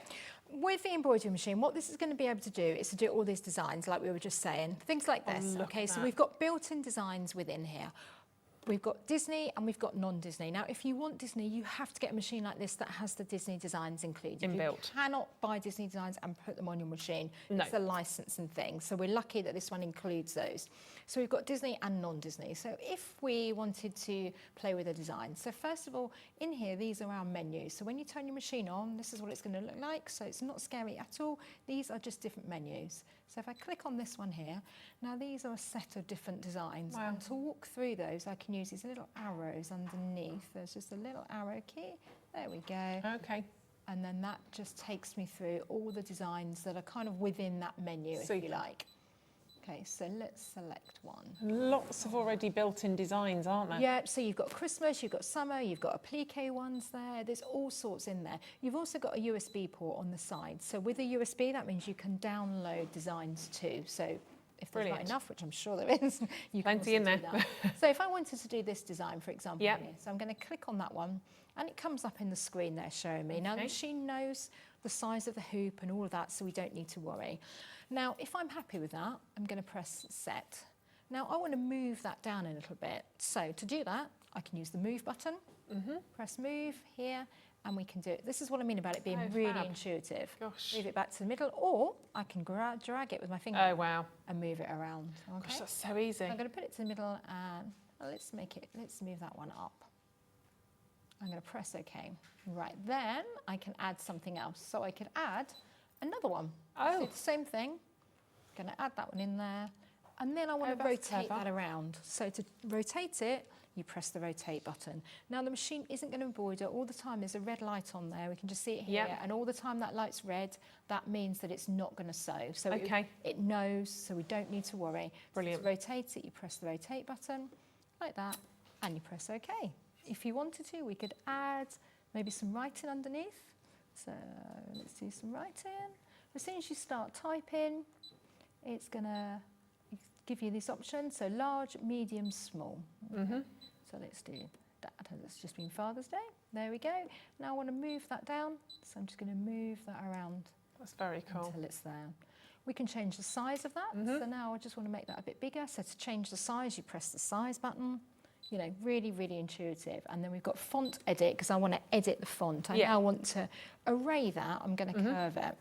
with the embroidery machine, what this is going to be able to do is to do all these designs like we were just saying. Things like this, okay? So we've got built-in designs within here. We've got Disney and we've got non-Disney. Now, if you want Disney, you have to get a machine like this that has the Disney designs included. Inbuilt. You cannot buy Disney designs and put them on your machine. No. It's a licensing thing. So we're lucky that this one includes those. So we've got Disney and non-Disney. So if we wanted to play with a design, so first of all, in here, these are our menus. So when you turn your machine on, this is what it's going to look like. So it's not scary at all. These are just different menus. So if I click on this one here, now these are a set of different designs. Wow. And to walk through those, I can use these little arrows underneath. There's just a little arrow key. There we go. Okay. And then that just takes me through all the designs that are kind of within that menu, if you like. Okay, so let's select one. Lots of already built-in designs, aren't there? Yeah, so you've got Christmas, you've got summer, you've got applique ones there. There's all sorts in there. You've also got a USB port on the side. So with a USB, that means you can download designs too. So if there's not enough, which I'm sure there is, you can Plenty in there. So if I wanted to do this design, for example, Yep. here, so I'm going to click on that one, and it comes up in the screen there showing me. Now the machine knows the size of the hoop and all of that, so we don't need to worry. Now, if I'm happy with that, I'm going to press set. Now, I want to move that down a little bit. So to do that, I can use the move button, press move here, and we can do it. This is what I mean about it being really intuitive. Gosh. Move it back to the middle, or I can drag it with my finger and move it around. Okay? Gosh, that's so easy. I'm going to put it to the middle, and let's move that one up. I'm going to press OK. Right, then I can add something else. So I could add another one. Oh. Do the same thing. Going to add that one in there. And then I want to rotate that around. So to rotate it, you press the rotate button. Now the machine isn't going to embroider all the time. There's a red light on there. We can just see it here. Yep. And all the time that light's red, that means that it's not going to sew. So it knows, so we don't need to worry. Brilliant. So to rotate it, you press the rotate button like that, and you press OK. If you wanted to, we could add maybe some writing underneath. So let's do some writing. As soon as you start typing, it's going to give you this option. So large, medium, small. Okay. So let's do that. That's just been Father's Day. There we go. Now I want to move that down. So I'm just going to move that around. That's very cool. Until it's there. We can change the size of that. So now I just want to make that a bit bigger. So to change the size, you press the size button. You know, really, really intuitive. And then we've got font edit, because I want to edit the font. I now want to array that. I'm going to curve it.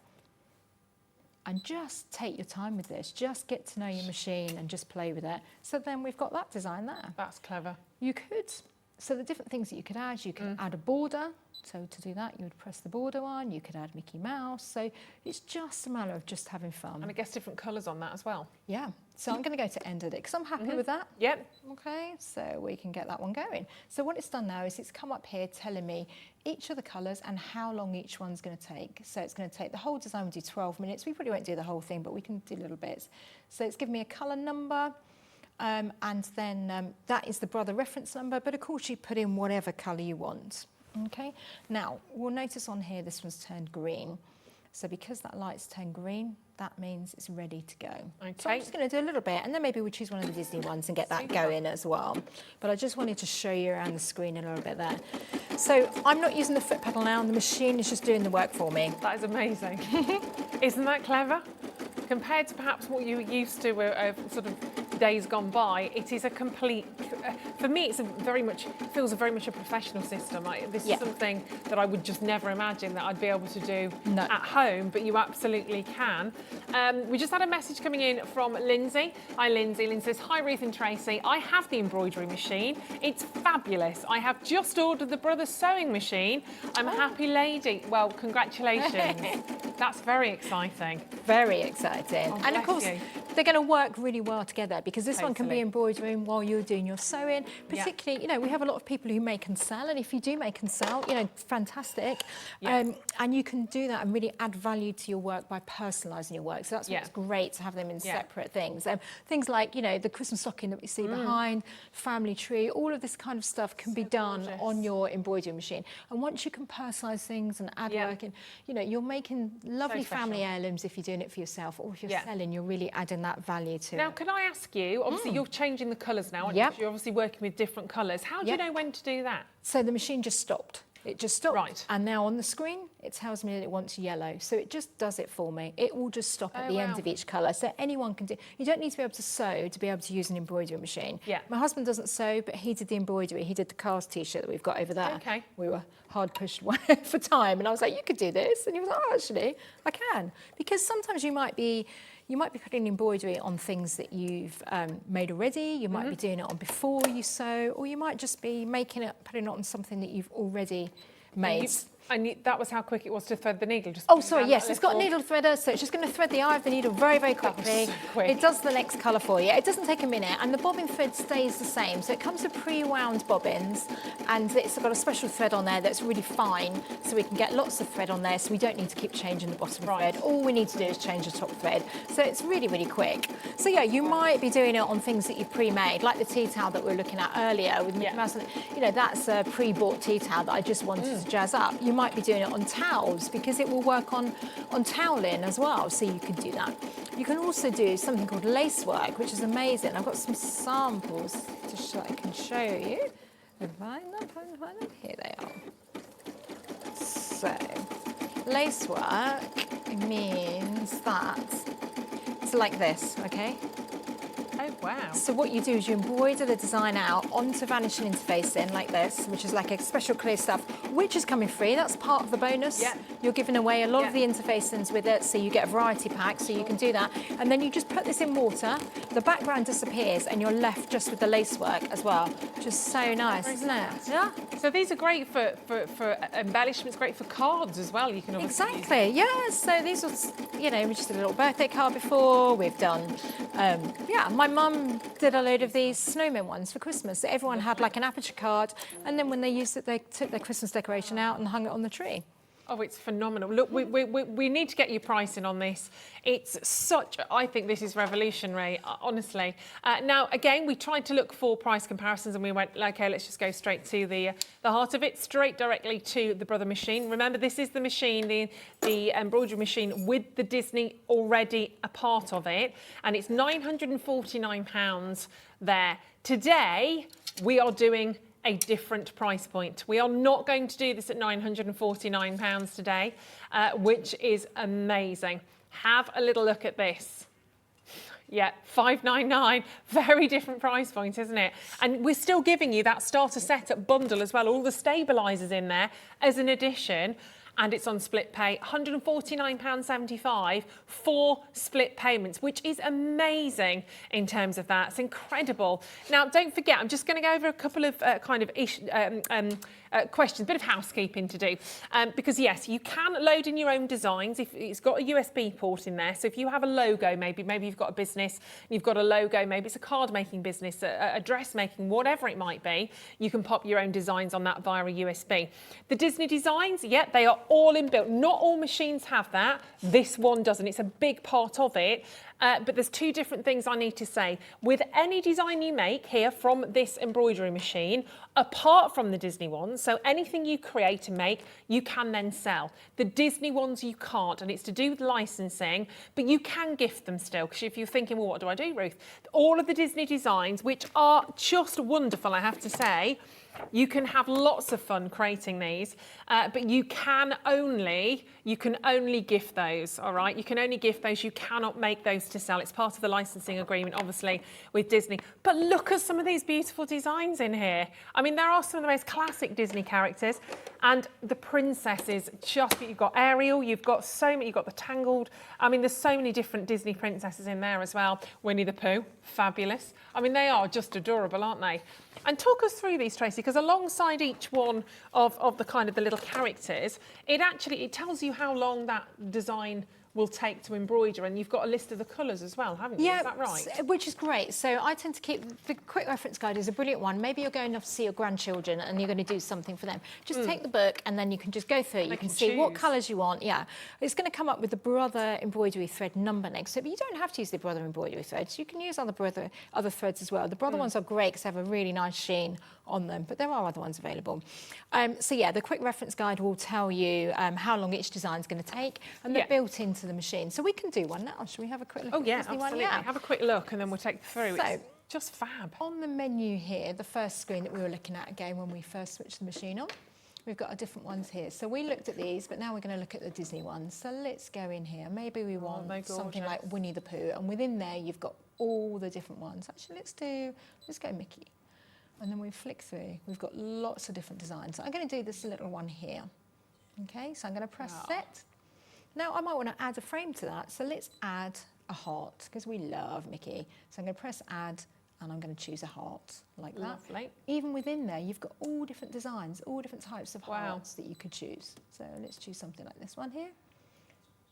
And just take your time with this. Just get to know your machine and just play with it. So then we've got that design there. That's clever. You could, so the different things that you could add, you could add a border. So to do that, you would press the border one. You could add Mickey Mouse. So it's just a matter of just having fun. And I guess different colours on that as well. Yeah. So I'm going to go to end edit, because I'm happy with that. Yep. Okay, so we can get that one going. So what it's done now is it's come up here telling me each of the colours and how long each one's going to take. So it's going to take, the whole design will do 12 minutes. We probably won't do the whole thing, but we can do little bits. So it's given me a colour number, and then that is the Brother reference number, but of course you put in whatever colour you want. Okay, now we'll notice on here this one's turned green. So because that light's turned green, that means it's ready to go. Okay. So I'm just going to do a little bit, and then maybe we'll choose one of the Disney ones and get that going as well. But I just wanted to show you around the screen a little bit there. So I'm not using the foot pedal now, and the machine is just doing the work for me. That is amazing. Isn't that clever? Compared to perhaps what you were used to sort of days gone by, it is a complete, for me, it's feels very much a professional system. This is something that I would just never imagine that I'd be able to do at home, but you absolutely can. We just had a message coming in from Lindsay. Hi, Lindsay. Lindsay says, hi, Ruth and Tracy. I have the embroidery machine. It's fabulous. I have just ordered the Brother sewing machine. I'm a happy lady. Well, congratulations. That's very exciting. Very exciting. Oh, and of course, they're going to work really well together, because this one can be embroidering while you're doing your sewing. Particularly, you know, we have a lot of people who make and sell, and if you do make and sell, you know, fantastic. And you can do that and really add value to your work by personalising your work. So that's what's great, to have them in separate things. Things like, you know, the Christmas stocking that we see behind, family tree, all of this kind of stuff can be done on your embroidery machine. And once you can personalise things and add work in, you know, you're making lovely family heirlooms if you're doing it for yourself, or if you're selling, you're really adding that value to it. Now, can I ask you, obviously you're changing the colours now, aren't you? You're obviously working with different colours. How do you know when to do that? So the machine just stopped. It just stopped. Right. And now on the screen, it tells me that it wants yellow. So it just does it for me. It will just stop at the end of each colour. So anyone can do. You don't need to be able to sew to be able to use an embroidery machine. Yeah. My husband doesn't sew, but he did the embroidery. He did the Cars t-shirt that we've got over there. Okay. We were hard pushed for time, and I was like, you could do this. And he was like, oh, actually, I can. Because sometimes you might be putting embroidery on things that you've made already. You might be doing it on before you sew, or you might just be putting it on something that you've already made. And that was how quick it was to thread the needle. Just Oh, sorry, yes, it's got a needle threader, so it's just going to thread the eye of the needle very, very quickly. So quick. It does the next colour for you. It doesn't take a minute, and the bobbin thread stays the same. So it comes with pre-wound bobbins, and it's got a special thread on there that's really fine, so we can get lots of thread on there, so we don't need to keep changing the bottom thread. All we need to do is change the top thread. So it's really, really quick. So yeah, you might be doing it on things that you've pre-made, like the tea towel that we were looking at earlier with Mickey Mouse. You know, that's a pre-bought tea towel that I just wanted to jazz up. You might be doing it on towels, because it will work on toweling as well, so you can do that. You can also do something called lace work, which is amazing. I've got some samples to show. I can show you. Find them. Here they are. So, lace work means that it's like this, okay? Oh, wow. So what you do is you embroider the design out onto vanishing interfacing like this, which is like a special clear stuff, which is coming free. That's part of the bonus. Yeah. You're giving away a lot of the interfacings with it, so you get a variety pack, so you can do that. And then you just put this in water, the background disappears, and you're left just with the lace work as well, which is so nice, isn't it? Yeah. So these are great for embellishments, great for cards as well. You can obviously Exactly, yeah. So these are, you know, we just did a little birthday card before. We've done, my mum did a load of these snowman ones for Christmas. So everyone had like an aperture card, and then when they used it, they took their Christmas decoration out and hung it on the tree. Oh, it's phenomenal. Look, we need to get you pricing on this. It's such, I think this is revolutionary, honestly. Now, again, we tried to look for price comparisons and we went, okay, let's just go straight to the heart of it, straight directly to the Brother machine. Remember, this is the machine, the embroidery machine with the Disney already a part of it. And it's £949 there. Today, we are doing a different price point. We are not going to do this at £949 today, which is amazing. Have a little look at this. Yeah, $599, very different price point, isn't it? And we're still giving you that starter setup bundle as well, all the stabilisers in there as an addition. And it's on split pay, £149.75 for split payments, which is amazing in terms of that. It's incredible. Now, don't forget, I'm just going to go over a couple of questions, a bit of housekeeping to do. Because, yes, you can load in your own designs. If it's got a USB port in there. So if you have a logo, maybe you've got a business, you've got a logo, maybe it's a card-making business, a dress-making, whatever it might be, you can pop your own designs on that via a USB. The Disney designs, yeah, they are all inbuilt. Not all machines have that. This one doesn't. It's a big part of it. But there's two different things I need to say. With any design you make here from this embroidery machine, apart from the Disney ones, so anything you create and make, you can then sell. The Disney ones you can't, and it's to do with licensing, but you can gift them still, because if you're thinking, well, what do I do, Ruth? All of the Disney designs, which are just wonderful, I have to say, you can have lots of fun creating these, but you can only gift those, all right? You can only gift those, you cannot make those to sell. It's part of the licensing agreement, obviously, with Disney. But look at some of these beautiful designs in here. I mean, there are some of the most classic Disney characters, and the princesses, you've got Ariel, you've got the Tangled. I mean, there's so many different Disney princesses in there as well. Winnie the Pooh, fabulous. I mean, they are just adorable, aren't they? And talk us through these, Tracy, because alongside each one of the kind of the little characters, it tells you how long that design will take to embroider, and you've got a list of the colours as well, haven't you? Yeah, is that right? Which is great. So I tend to keep the quick reference guide is a brilliant one. Maybe you're going off to see your grandchildren and you're going to do something for them. Just take the book and then you can just go through it. You can see what colours you want. Yeah, it's going to come up with the Brother embroidery thread number next to it, but you don't have to use the Brother embroidery threads. You can use other threads as well. The Brother ones are great because they have a really nice sheen on them, but there are other ones available. So yeah, the quick reference guide will tell you how long each design is going to take, and they're built into the machine. So we can do one now. Shall we have a quick look at the Disney absolutely. one? Yeah, have a quick look and then we'll take you through. So, it's just fab. On the menu here, the first screen that we were looking at again when we first switched the machine on, we've got our different ones here. So we looked at these, but now we're going to look at the Disney ones. So let's go in here. Maybe we want something like Winnie the Pooh, and within there you've got all the different ones. Actually, let's go Mickey. And then we flick through. We've got lots of different designs. So I'm going to do this little one here. Okay, so I'm going to press set. Now I might want to add a frame to that. So let's add a heart, because we love Mickey. So I'm going to press add, and I'm going to choose a heart like that. Lovely. Even within there, you've got all different designs, all different types of hearts that you could choose. So let's choose something like this one here.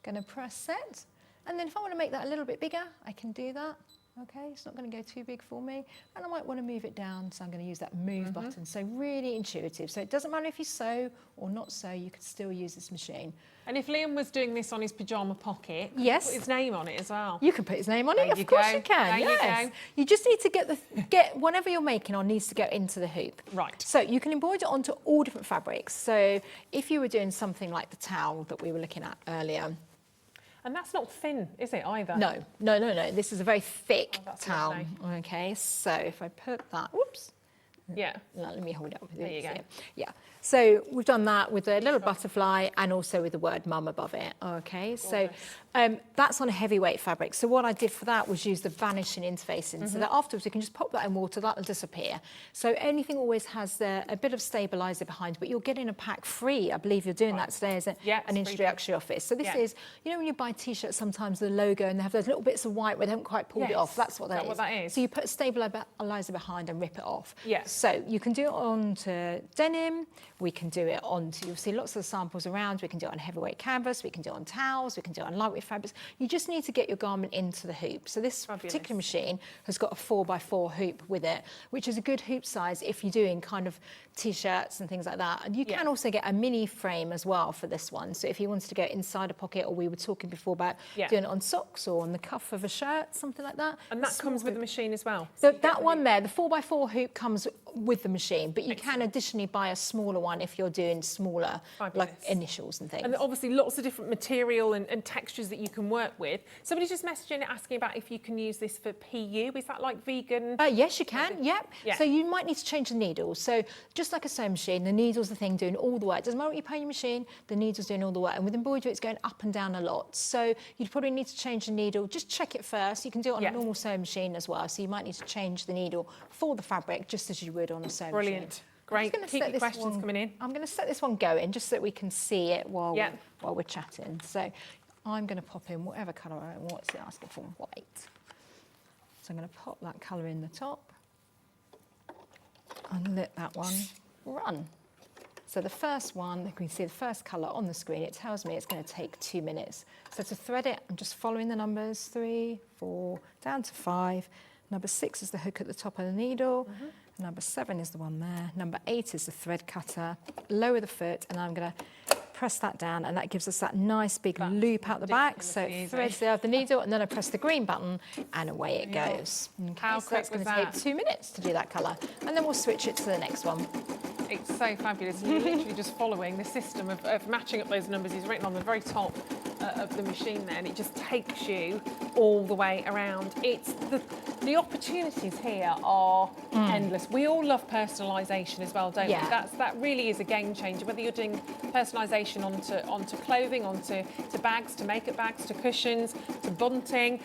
Going to press set. And then if I want to make that a little bit bigger, I can do that. Okay, it's not going to go too big for me. And I might want to move it down, so I'm going to use that move button. So really intuitive. So it doesn't matter if you sew or not sew, you can still use this machine. And if Liam was doing this on his pyjama pocket, yes, put his name on it as well. You can put his name on it, of course you can. There yes. you go. You just need to get whatever you're making on needs to go into the hoop. Right. So you can embroider onto all different fabrics. So if you were doing something like the towel that we were looking at earlier. And that's not thin, is it, either? No. This is a very thick towel. Lovely. Okay, so if I put that, whoops. Yeah. No, let me hold it up. There you go. Yeah. So we've done that with a little butterfly and also with the word mum above it. Okay, so that's on a heavyweight fabric. So what I did for that was use the vanishing interface in, so that afterwards we can just pop that in water, that'll disappear. So anything always has a bit of stabiliser behind, but you're getting a pack free. I believe you're doing that today as an introductory office. So this is, you know, when you buy T-shirts, sometimes the logo and they have those little bits of white where they haven't quite pulled it off. That's what that is. So you put a stabiliser behind and rip it off. Yes. So you can do it onto denim. We can do it onto, you'll see lots of the samples around. We can do it on heavyweight canvas. We can do it on towels. We can do it on lightweight fabrics. You just need to get your garment into the hoop. So this particular machine has got a 4x4 hoop with it, which is a good hoop size if you're doing kind of T-shirts and things like that. And you can also get a mini frame as well for this one. So if you wanted to go inside a pocket, or we were talking before about doing it on socks or on the cuff of a shirt, something like that. And that comes with the machine as well? So that one there, the 4x4 hoop comes with the machine, but you can additionally buy a smaller one if you're doing smaller, like initials and things. And obviously lots of different material and textures that you can work with. Somebody just messaged in asking about if you can use this for PU. Is that like vegan? Yes, you can, yep. Yeah. So you might need to change the needles. So just like a sewing machine, the needle's the thing doing all the work. Doesn't matter what you pay your machine, the needle's doing all the work. And with embroidery, it's going up and down a lot. So you'd probably need to change the needle. Just check it first. You can do it on a normal sewing machine as well. So you might need to change the needle for the fabric, just as you would on a sewing machine. Brilliant. Great. Keep your questions coming in. I'm going to set this one going just so that we can see it while we're chatting. So I'm going to pop in whatever colour I want. What's it asking for? White. So I'm going to pop that colour in the top and let that one run. So the first one, you can see the first colour on the screen. It tells me it's going to take 2 minutes. So to thread it, I'm just following the numbers, 3, 4, down to 5. Number 6 is the hook at the top of the needle. Number 7 is the one there. Number 8 is the thread cutter. Lower the foot, and I'm going to press that down, and that gives us that nice big loop out the back. So it threads there the needle, and then I press the green button, and away it goes. Okay, How so quick that's going was to that? take 2 minutes to do that colour, and then we'll switch it to the next one. It's so fabulous. You're literally just following the system of matching up those numbers. He's written on the very top of the machine there, and it just takes you all the way around. It's the opportunities here are endless. We all love personalisation as well, don't we? That really is a game changer. Whether you're doing personalisation onto clothing, onto bags, to makeup bags, to cushions, to bunting,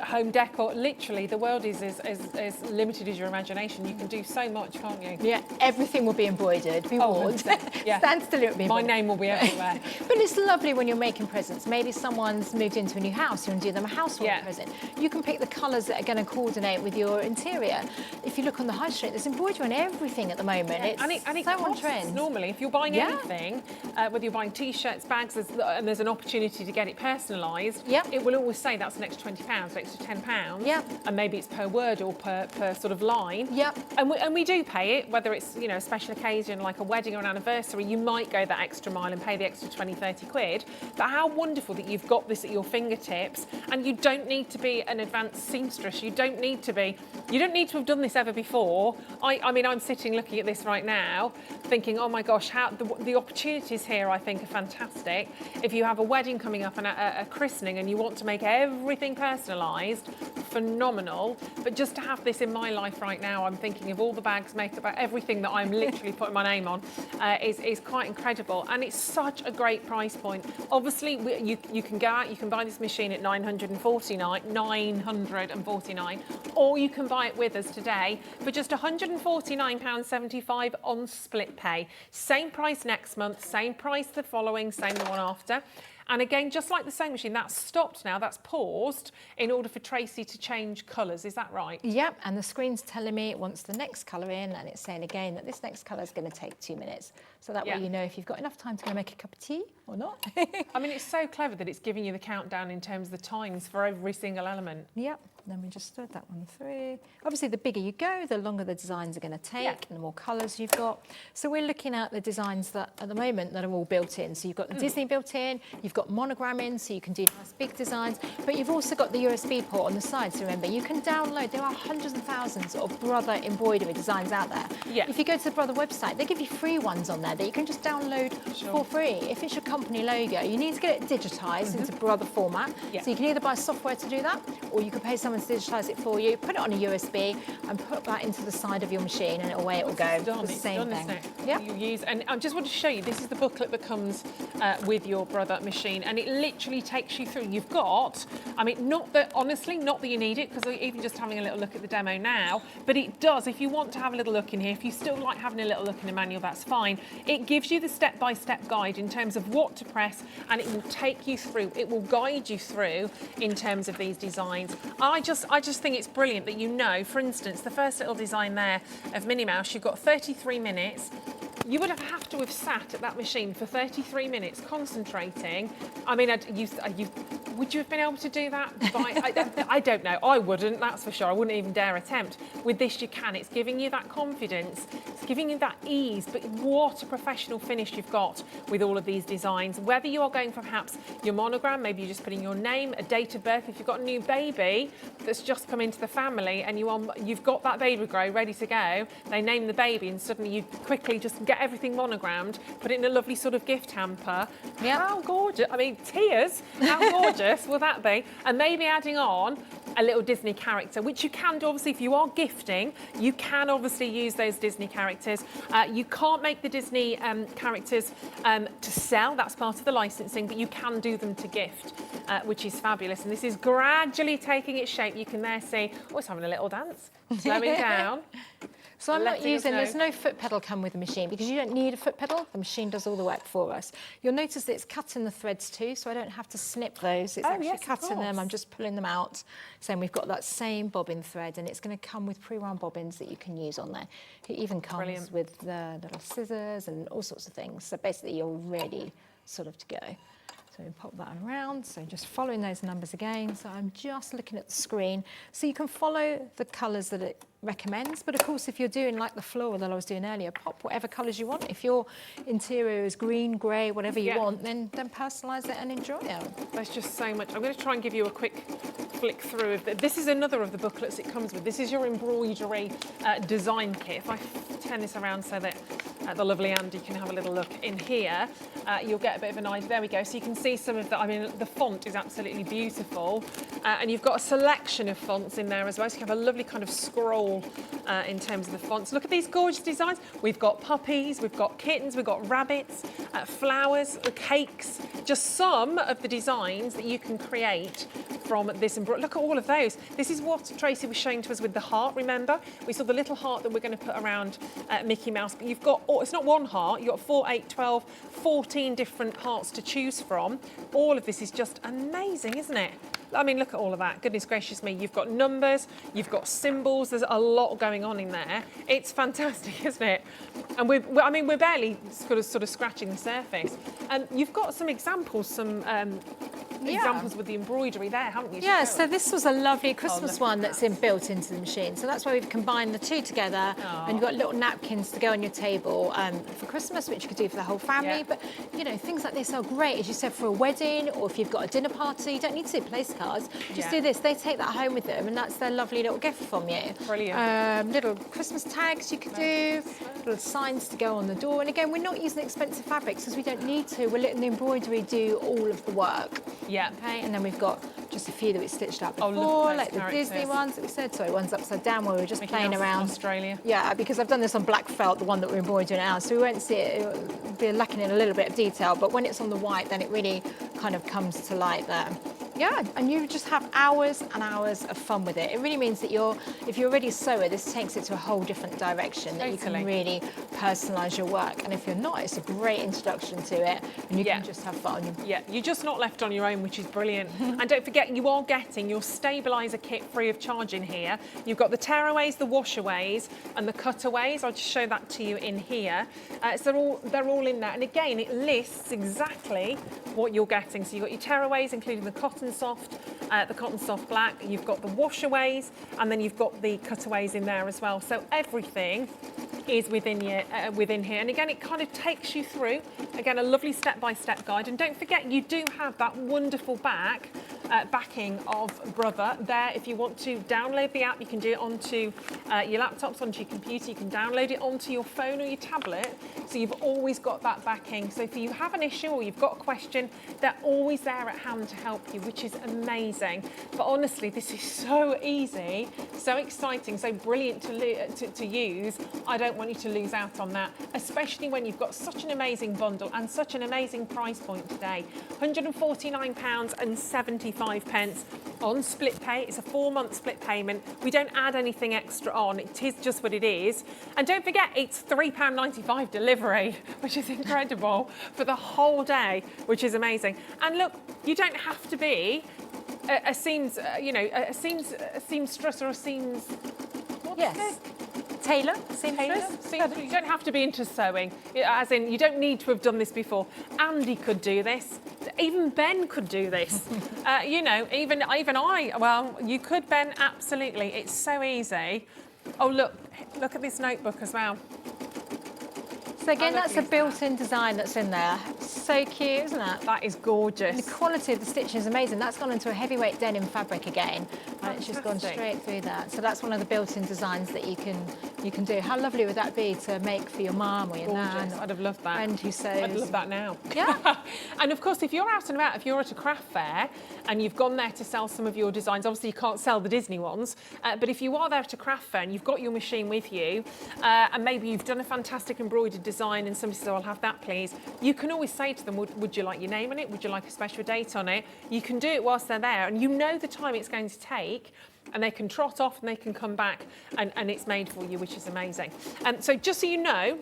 home decor. Literally, the world is as limited as your imagination. You can do so much, can't you? Yeah, everything will be embroidered. Be warned. Stand still, it'll be embroidered. My name will be everywhere. But it's lovely when you're making presents. Maybe someone's moved into a new house. You want to do them a housewarming present. You can pick the colours that are going to coordinate with your interior. If you look on the high street, there's embroidery on everything at the moment. It's and it so on costs trend. normally. If you're buying anything, whether you're buying T-shirts, bags, and there's an opportunity to get it personalised, it will always say that's an extra £20, an extra £10, and maybe it's per word or per sort of line. And we do pay it, whether it's a special occasion like a wedding or an anniversary. You might go that extra mile and pay the extra 20, 30 quid. But how wonderful that you've got this at your fingertips, and you don't need to be an advanced seamstress. You don't need to have done this ever before. I mean, I'm sitting looking at this right now, thinking, oh my gosh, how the opportunities here, I think, are fantastic. If you have a wedding coming up and a christening and you want to make everything personalised, phenomenal. But just to have this in my life right now, I'm thinking of all the bags, makeup, everything that I'm literally putting my name on, is quite incredible. And it's such a great price point. Obviously, you can go out, you can buy this machine at $949, or you can buy it with us today for just £149.75 on split pay. Same price next month, same price the following, same the one after. And again, just like the sewing machine, that's stopped now, that's paused in order for Tracy to change colours. Is that right? Yep, and the screen's telling me it wants the next colour in, and it's saying again that this next colour is going to take 2 minutes. So that way you know if you've got enough time to go make a cup of tea or not. I mean, it's so clever that it's giving you the countdown in terms of the times for every single element. Yep. Then we just stirred that one through. Obviously, the bigger you go, the longer the designs are going to take and the more colours you've got. So we're looking at the designs that, at the moment, that are all built in. So you've got the Disney built in, you've got monogramming, so you can do nice big designs, but you've also got the USB port on the side. So remember, you can download, there are hundreds and thousands of Brother embroidery designs out there. Yeah. If you go to the Brother website, they give you free ones on there that you can just download for free. If it's your company logo, you need to get it digitised into Brother format. So you can either buy software to do that, or you can pay someone to digitise it for you, put it on a USB and put that into the side of your machine, and away it will go. It's the same thing. Yeah. You use, and I just want to show you, this is the booklet that comes with your Brother machine, and it literally takes you through. You've got, I mean, honestly, not that you need it, because even just having a little look at the demo now, but it does, if you want to have a little look in here, if you still like having a little look in a manual, that's fine. It gives you the step-by-step guide in terms of what to press, and it will take you through, it will guide you through in terms of these designs. I just think it's brilliant that you know, for instance, the first little design there of Minnie Mouse, you've got 33 minutes. You would have to have sat at that machine for 33 minutes concentrating. I mean, would you have been able to do that? I don't know. I wouldn't, that's for sure. I wouldn't even dare attempt. With this, you can. It's giving you that confidence. It's giving you that ease. But what a professional finish you've got with all of these designs. Whether you are going for perhaps your monogram, maybe you're just putting your name, a date of birth. If you've got a new baby that's just come into the family and you've got that baby grow ready to go, they name the baby and suddenly you quickly just get everything monogrammed, put it in a lovely sort of gift hamper. How gorgeous. I mean, tears. How gorgeous will that be? And maybe adding on a little Disney character, which you can do, obviously, if you are gifting, you can obviously use those Disney characters. You can't make the Disney characters to sell, that's part of the licensing, but you can do them to gift, which is fabulous. And this is gradually taking its shape. You can there see, oh, it's having a little dance, slowing down. So I'm not using, there's no foot pedal come with the machine because you don't need a foot pedal. The machine does all the work for us. You'll notice that it's cutting the threads too, so I don't have to snip those. It's actually cutting them. I'm just pulling them out. So we've got that same bobbin thread, and it's going to come with pre-wound bobbins that you can use on there. It even comes with the little scissors and all sorts of things. So basically you're ready sort of to go. So we pop that around, so just following those numbers again. So I'm just looking at the screen. So you can follow the colours that it recommends, but of course if you're doing like the floral that I was doing earlier, pop whatever colours you want. If your interior is green, grey, whatever you want, then personalise it and enjoy it. There's just so much. I'm going to try and give you a quick flick through of this is another of the booklets it comes with. This is your embroidery design kit. If I turn this around so that the lovely Andy can have a little look in here, you'll get a bit of an idea. There we go. So you can see some of the, I mean, the font is absolutely beautiful. And you've got a selection of fonts in there as well. So you have a lovely kind of scroll in terms of the fonts. Look at these gorgeous designs. We've got puppies, we've got kittens, we've got rabbits, flowers, cakes. Just some of the designs that you can create from this embroidery. Look at all of those. This is what Tracy was showing to us with the heart, remember? We saw the little heart that we're going to put around Mickey Mouse, but you've got, it's not one heart, you've got 4, 8, 12, 14 different hearts to choose from. All of this is just amazing, isn't it? I mean, look at all of that. Goodness gracious me. You've got numbers, you've got symbols. There's a lot going on in there. It's fantastic, isn't it? And we're barely sort of scratching the surface. And you've got some examples, some examples with the embroidery there, haven't you? Yeah, so this was a lovely Christmas one that's built into the machine. So that's where we've combined the two together, and you've got little napkins to go on your table for Christmas, which you could do for the whole family. Yeah. But, you know, things like this are great, as you said, for a wedding, or if you've got a dinner party. You don't need to do place cards. Just do this. They take that home with them, and that's their lovely little gift from you. Brilliant. Little Christmas tags you could do, little signs to go on the door. And again, we're not using expensive fabrics because we don't need to. We're letting the embroidery do all of the work. Yeah. Okay, and then we've got just a few that we stitched up before, like the Disney ones that we said. Sorry, one's upside down where we were just playing around. Australia. Yeah, because I've done this on black felt, the one that we're embroidering now, so we won't see it. It'll be lacking in a little bit of detail, but when it's on the white, then it really kind of comes to light there. Yeah, and you just have hours and hours of fun with it. It really means that if you're already a sewer, this takes it to a whole different direction, that you can really personalise your work. And if you're not, it's a great introduction to it, and you can just have fun. Yeah, you're just not left on your own, which is brilliant. And don't forget, you are getting your stabiliser kit free of charge in here. You've got the tearaways, the washaways, and the cutaways. I'll just show that to you in here. So they're all in there. And again, it lists exactly what you're getting. So you've got your tearaways, including the cotton soft black. You've got the washaways, and then you've got the cutaways in there as well. So everything is within here. And again, it kind of takes you through, again, a lovely step-by-step guide. And don't forget, you do have that wonderful backing of Brother there. If you want to download the app, you can do it onto your laptops, onto your computer. You can download it onto your phone or your tablet. So you've always got that backing. So if you have an issue or you've got a question, they're always there at hand to help you, which is amazing. But honestly, this is so easy, so exciting, so brilliant to use. I don't want you to lose out on that, especially when you've got such an amazing bundle and such an amazing price point today. £149.75 on split pay. It's a 4-month split payment. We don't add anything extra on. It is just what it is. And don't forget, it's £3.95 delivery, which is incredible, for the whole day, which is amazing. And look, you don't have to be a seamstress or a seams. Tailor, seamstress. You don't have to be into sewing, as in you don't need to have done this before. Andy could do this. Even Ben could do this. Even I. Well, you could, Ben. Absolutely. It's so easy. Oh, look at this notebook as well. So again, that's a built-in design that's in there. So cute, isn't it? That is gorgeous. And the quality of the stitching is amazing. That's gone into a heavyweight denim fabric again, and it's just gone straight through that. So that's one of the built-in designs that you can do. How lovely would that be to make for your mum or your nan? I'd have loved that. Friend who sews. I'd love that now. Yeah. And of course, if you're out and about, if you're at a craft fair and you've gone there to sell some of your designs, obviously you can't sell the Disney ones, but if you are there at a craft fair and you've got your machine with you, and maybe you've done a fantastic embroidered design and somebody says, oh, I'll have that please, you can always say to them, would you like your name on it? Would you like a special date on it? You can do it whilst they're there, and you know the time it's going to take, and they can trot off and they can come back and it's made for you, which is amazing. So just so you know,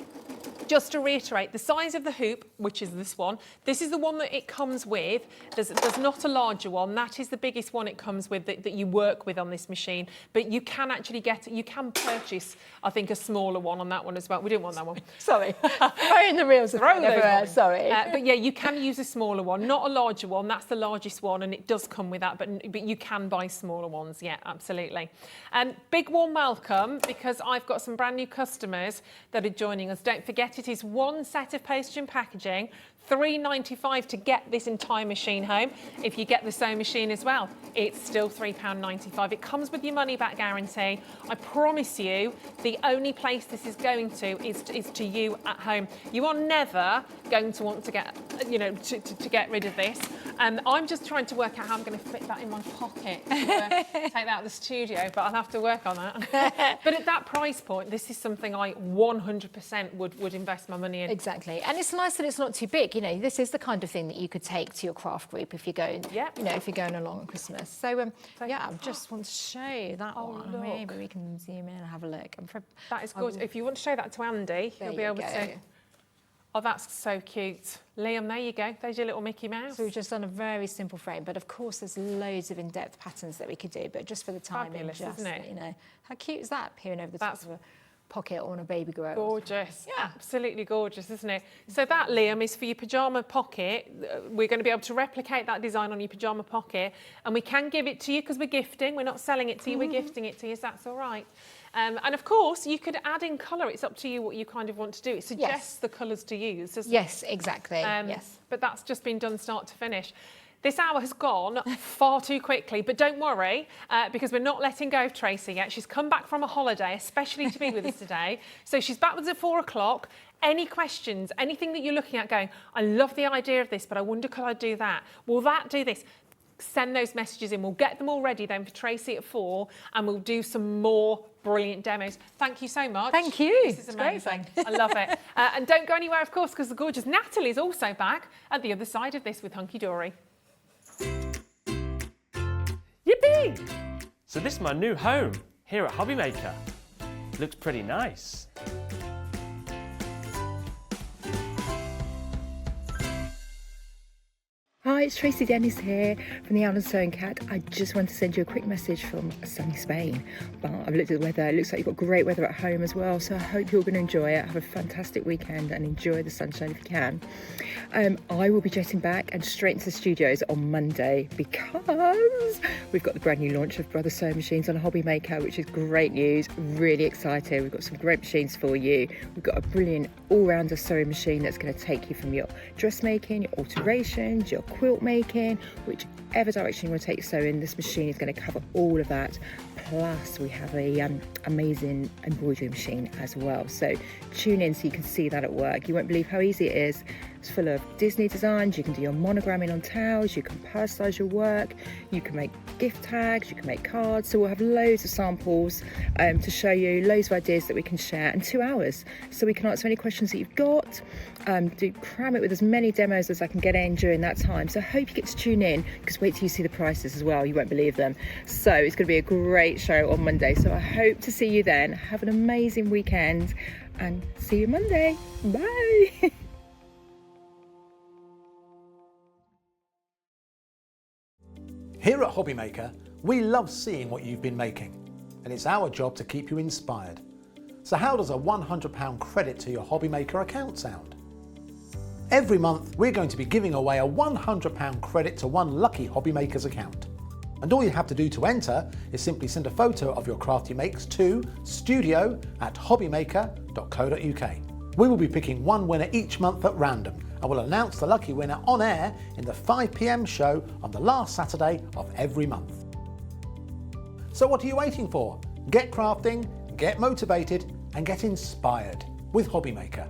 just to reiterate, the size of the hoop, which is this one, this is the one that it comes with. There's not a larger one. That is the biggest one it comes with that you work with on this machine. But you can actually you can purchase, I think, a smaller one on that one as well. We didn't want that one. Sorry. Throwing the reels everywhere, sorry. But yeah, you can use a smaller one, not a larger one. That's the largest one, and it does come with that. But you can buy smaller ones, yeah, absolutely. Big warm welcome, because I've got some brand new customers that are joining us. Don't forget, it is one set of postage and packaging, £3.95 to get this entire machine home. If you get the sewing machine as well, it's still £3.95. It comes with your money back guarantee. I promise you, the only place this is going to is to you at home. You are never going to want to get, to get rid of this. I'm just trying to work out how I'm going to fit that in my pocket to take that out of the studio, but I'll have to work on that. But at that price point, this is something I 100% would invest my money in. Exactly, and it's nice that it's not too big. This is the kind of thing that you could take to your craft group if you're going, if you're going along at Christmas. So, I just want to show you that one. Look. Maybe we can zoom in and have a look. That is gorgeous. If you want to show that to Andy, he'll be able to. Oh, that's so cute. Liam, there you go. There's your little Mickey Mouse. So we've just done a very simple frame, but of course there's loads of in-depth patterns that we could do, but just for the time, fabulous, isn't it? How cute is that, peering over the top of pocket or on a baby grow. Gorgeous, absolutely gorgeous, isn't it? So that, Liam, is for your pyjama pocket. We're going to be able to replicate that design on your pyjama pocket, and we can give it to you because we're gifting. We're not selling it to you, we're gifting it to you, so that's all right. And of course, you could add in colour. It's up to you what you kind of want to do. It suggests the colours to use, doesn't it? Yes, exactly, yes. But that's just been done start to finish. This hour has gone far too quickly, but don't worry, because we're not letting go of Tracy yet. She's come back from a holiday, especially to be with us today. So she's back with us at 4 o'clock. Any questions, anything that you're looking at going, I love the idea of this, but I wonder could I do that? Will that do this? Send those messages in. We'll get them all ready then for Tracy at 4, and we'll do some more brilliant demos. Thank you so much. Thank you. This is amazing. I love it. And don't go anywhere, of course, because the gorgeous Natalie's also back at the other side of this with Hunkydory. Yippee! So this is my new home here at Hobbymaker. Looks pretty nice. Hi, it's Tracy Dennis here from the Owl and Sewing Cat. I just want to send you a quick message from sunny Spain. But I've looked at the weather. It looks like you've got great weather at home as well. So I hope you're going to enjoy it. Have a fantastic weekend and enjoy the sunshine if you can. I will be jetting back and straight into the studios on Monday because we've got the brand new launch of Brother sewing machines on Hobbymaker, which is great news. Really excited. We've got some great machines for you. We've got a brilliant all-rounder sewing machine that's going to take you from your dressmaking, your alterations, your quilt making, whichever direction you want to take your sewing. This machine is going to cover all of that. Plus we have a amazing embroidery machine as well, so tune in so you can see that at work. You won't believe how easy it is. It's full of Disney designs. You can do your monogramming on towels, you can personalise your work, you can make gift tags, you can make cards. So we'll have loads of samples to show you, loads of ideas that we can share, and 2 hours so we can answer any questions that you've got. Cram it with as many demos as I can get in during that time. So I hope you get to tune in, because wait till you see the prices as well, you won't believe them. So it's going to be a great show on Monday, so I hope to see you then. Have an amazing weekend and see you Monday. Bye. Here at Hobbymaker, we love seeing what you've been making, and it's our job to keep you inspired. So how does a £100 credit to your Hobbymaker account sound? Every month, we're going to be giving away a £100 credit to one lucky Hobbymaker's account. And all you have to do to enter is simply send a photo of your craft you makes to studio@hobbymaker.co.uk. We will be picking one winner each month at random, and we'll announce the lucky winner on air in the 5 PM show on the last Saturday of every month. So what are you waiting for? Get crafting, get motivated, and get inspired with Hobbymaker.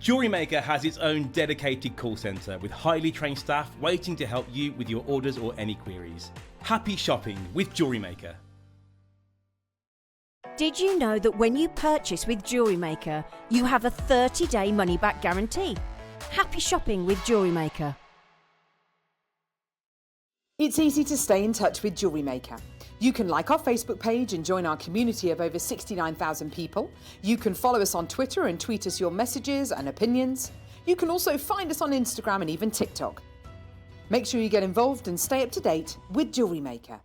Jewelry Maker has its own dedicated call centre with highly trained staff waiting to help you with your orders or any queries. Happy shopping with Jewelry Maker. Did you know that when you purchase with Jewelry Maker, you have a 30-day money-back guarantee? Happy shopping with Jewelry Maker. It's easy to stay in touch with Jewelry Maker. You can like our Facebook page and join our community of over 69,000 people. You can follow us on Twitter and tweet us your messages and opinions. You can also find us on Instagram and even TikTok. Make sure you get involved and stay up to date with Jewelry Maker.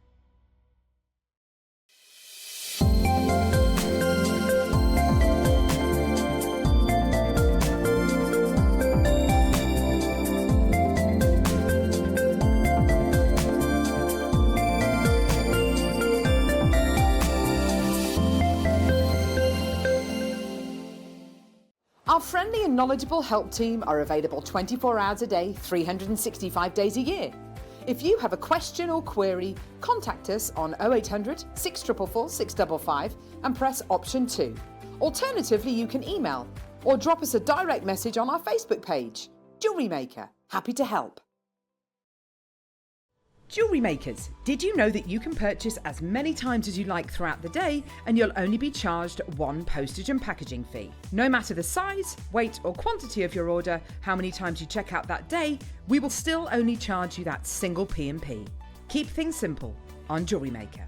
and knowledgeable help team are available 24 hours a day, 365 days a year. If you have a question or query, contact us on 0800 644 655 and press option 2. Alternatively, you can email or drop us a direct message on our Facebook page. Jewellery Maker, happy to help. Jewellery makers, did you know that you can purchase as many times as you like throughout the day and you'll only be charged one postage and packaging fee? No matter the size, weight or quantity of your order, how many times you check out that day, we will still only charge you that single P&P. Keep things simple on Jewellery Maker.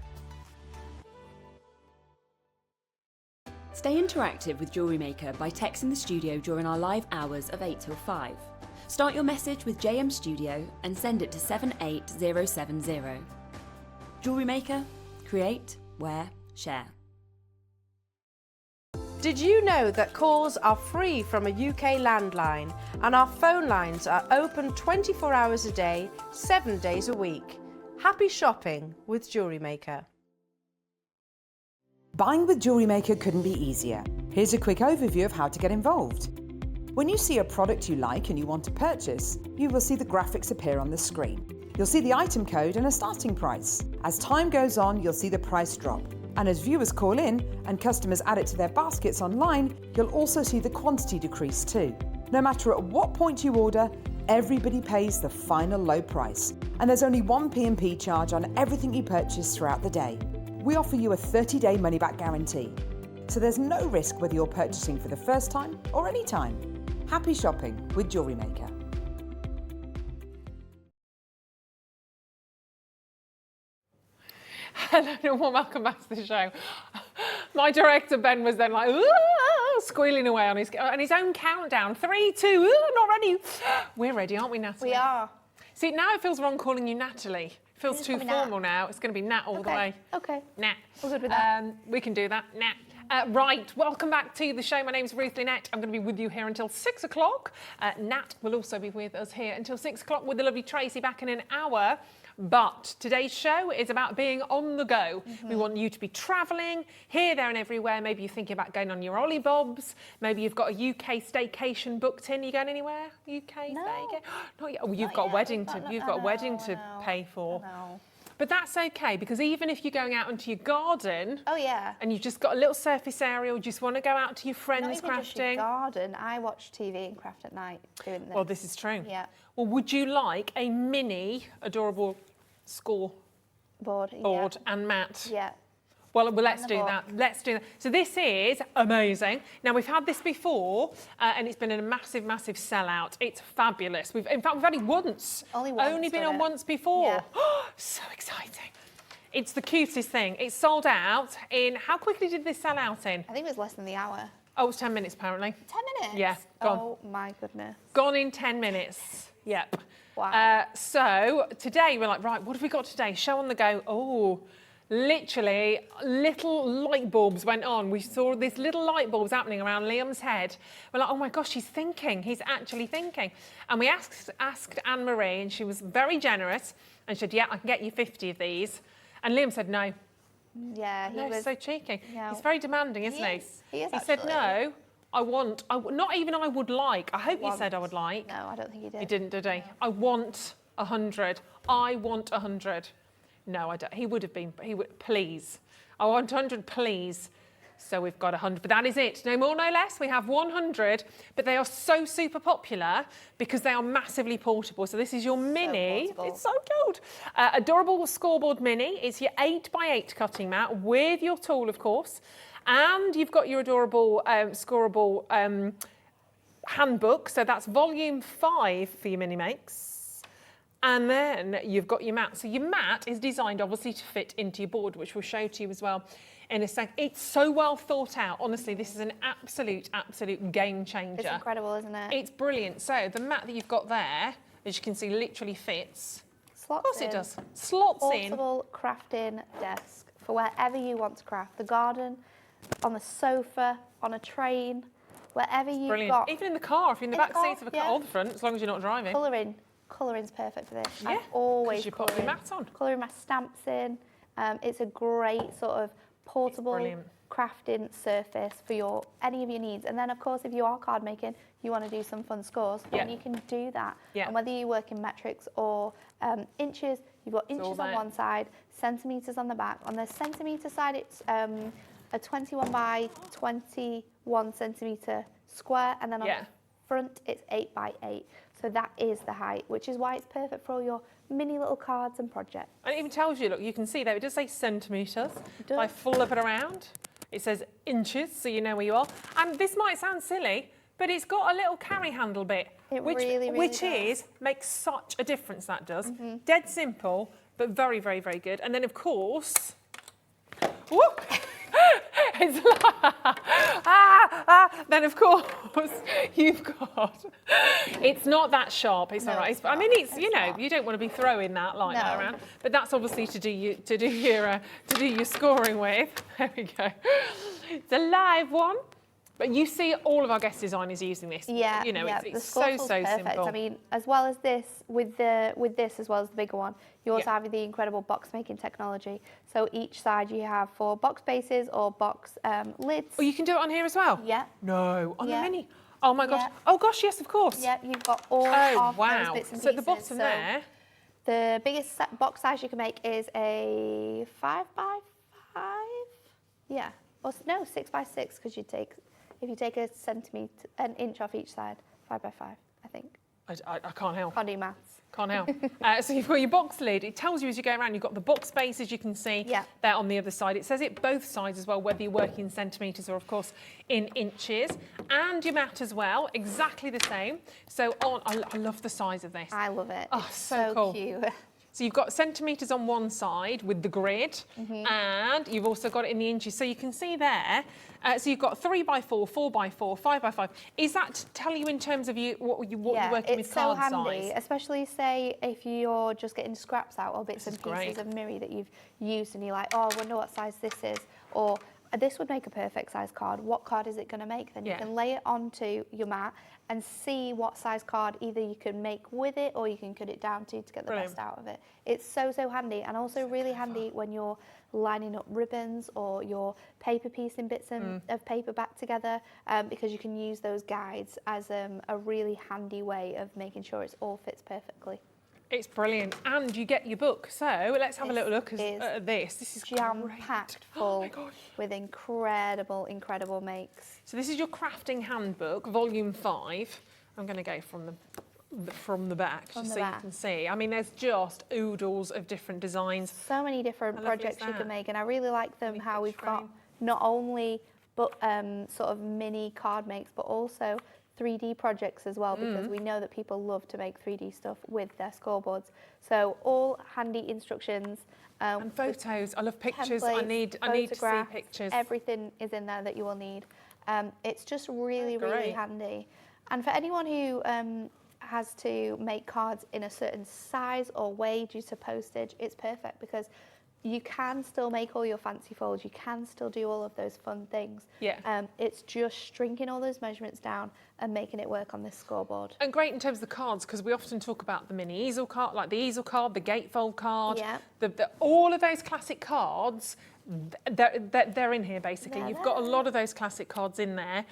Stay interactive with Jewellery Maker by texting the studio during our live hours of 8 till 5. Start your message with JM Studio and send it to 78070. Jewellery Maker, create, wear, share. Did you know that calls are free from a UK landline and our phone lines are open 24 hours a day, 7 days a week? Happy shopping with Jewellery Maker. Buying with Jewellery Maker couldn't be easier. Here's a quick overview of how to get involved. When you see a product you like and you want to purchase, you will see the graphics appear on the screen. You'll see the item code and a starting price. As time goes on, you'll see the price drop. And as viewers call in and customers add it to their baskets online, you'll also see the quantity decrease too. No matter at what point you order, everybody pays the final low price. And there's only one P&P charge on everything you purchase throughout the day. We offer you a 30-day money-back guarantee. So there's no risk whether you're purchasing for the first time or any time. Happy shopping with Jewellery Maker. Hello and welcome back to the show. My director Ben was then like squealing away on his own countdown. 3, 2, not ready. We're ready, aren't we, Natalie? We are. See, now it feels wrong calling you Natalie. It feels too formal now. It's going to be Nat all the way. Okay. Nat. We're good with that. We can do that. Nat. Right, welcome back to the show. My name's Ruth Lynette. I'm going to be with you here until 6 o'clock. Nat will also be with us here until 6 o'clock with the lovely Tracy back in an hour. But today's show is about being on the go. We want you to be travelling here, there and everywhere. Maybe you're thinking about going on your Ollie Bobs. Maybe you've got a UK staycation booked in. You going anywhere? UK staycation? Not yet. Oh, you've got a wedding to pay for. No. But that's okay, because even if you're going out into your garden, oh yeah, and you've just got a little surface area, or you just want to go out to your friends not even crafting. Just your garden. I watch TV and craft at night doing this. Well, this is true. Yeah. Well, would you like a mini, adorable scoreboard and mat? Yeah. Well, let's do that. Let's do that. So this is amazing. Now, we've had this before, and it's been a massive, massive sellout. It's fabulous. In fact, we've had it once. Only been on once before. Yeah. So exciting. It's the cutest thing. It's sold out in... How quickly did this sell out in? I think it was less than the hour. Oh, it was 10 minutes, apparently. 10 minutes? Yeah, gone. Oh, my goodness. Gone in 10 minutes. Yep. Wow. So today, we're like, right, what have we got today? Show on the go. Oh... Literally, little light bulbs went on. We saw these little light bulbs happening around Liam's head. We're like, oh my gosh, he's thinking. He's actually thinking. And we asked Anne-Marie, and she was very generous, and she said, yeah, I can get you 50 of these. And Liam said, no. Yeah, he was so cheeky. No. He's very demanding, isn't he? He is He said, no, I not even I would like. I hope you said I would like. No, I don't think he did. He didn't, did he? No. I want 100. I want 100. No, I don't. He would, please. I want 100, please. So we've got 100, but that is it. No more, no less. We have 100, but they are so super popular because they are massively portable. So this is your mini. It's so cute. Adorable scoreboard mini. It's your 8x8 cutting mat with your tool, of course. And you've got your adorable scoreable handbook. So that's volume 5 for your mini makes. And then you've got your mat. So your mat is designed obviously to fit into your board, which we'll show to you as well in a sec. It's so well thought out. Honestly, this is an absolute game changer. It's incredible, isn't it? It's brilliant. So the mat that you've got there, as you can see, literally fits. Slots of course in. It does. Slots in. Portable crafting desk for wherever you want to craft. The garden, on the sofa, on a train, wherever you've Brilliant. got. Even in the car, if you're in the back seat of a car, or the front, as long as you're not driving. Colouring's perfect for this. Yeah, always you put your mat on. Colouring my stamps in. It's a great sort of portable crafting surface for any of your needs. And then, of course, if you are card making, you want to do some fun scores, then you can do that. And whether you work in metrics or inches, you've got inches on one side, centimetres on the back. On the centimetre side, it's a 21 by 21 centimetre square, and then on the front, it's 8 by 8. So that is the height, which is why it's perfect for all your mini little cards and projects. And it even tells you, look, you can see there, it does say centimetres. If I flip it around, it says inches, so you know where you are. And this might sound silly, but it's got a little carry handle bit, which makes such a difference, that does. Dead simple, but very, very, very good. And then, of course, whoop, it's like, then of course you've got, it's not that sharp, it's all right. I mean, it's, you know, you don't want to be throwing that like that around, but that's obviously to do your scoring with. There we go. It's a live one. But you see all of our guest designers using this. Yeah, you know, it's so perfect. simple. I mean, as well as this, with this as well as the bigger one, you also have the incredible box making technology. So each side you have 4 box bases or box lids. Oh, you can do it on here as well? Yeah. No, on the mini. Oh my gosh. Oh gosh, yes, of course. Yeah, you've got all of those bits and pieces. So at the bottom there, the biggest box size you can make is a 5 by 5. Yeah. Or no, 6 by 6, because if you take an inch off each side, 5 by 5, I think. I can't help. Can't do maths. Can't help. So you've got your box lid. It tells you as you go around, you've got the box spaces you can see there on the other side. It says it both sides as well, whether you're working in centimetres or, of course, in inches. And your mat as well, exactly the same. So I love the size of this. I love it. Oh, it's so cool. Cute. So you've got centimetres on one side with the grid, and you've also got it in the inches. So you can see there, so you've got 3 by 4, 4 by 4, 5 by 5. Is that to tell you in terms of what you're working with card size? It's so handy, especially say if you're just getting scraps out or bits and pieces of mirror that you've used and you're like, oh, I wonder what size this is, or this would make a perfect size card. What card is it going to make? Then you can lay it onto your mat and see what size card either you can make with it or you can cut it down to get the best out of it. It's so handy, and also really handy when you're lining up ribbons or you're paper piecing bits of paper back together, because you can use those guides as a really handy way of making sure it all fits perfectly. It's brilliant, and you get your book. So let's have a little look at this. This is jam-packed full with incredible makes. So this is your crafting handbook, volume 5. I'm going to go from the back just so you can see. I mean, there's just oodles of different designs. So many different projects you can make, and I really like them how we've got not only sort of mini card makes, but also 3D projects as well, because we know that people love to make 3D stuff with their scoreboards. So all handy instructions. And photos. I love pictures. I need to see pictures. Everything is in there that you will need. It's just really handy. And for anyone who has to make cards in a certain size or way due to postage, it's perfect, because you can still make all your fancy folds, you can still do all of those fun things. It's just shrinking all those measurements down and making it work on this scoreboard. And great in terms of the cards, because we often talk about the mini easel card, like the easel card, the gatefold card, all of those classic cards. They're in here basically. You've got a lot of those classic cards in there.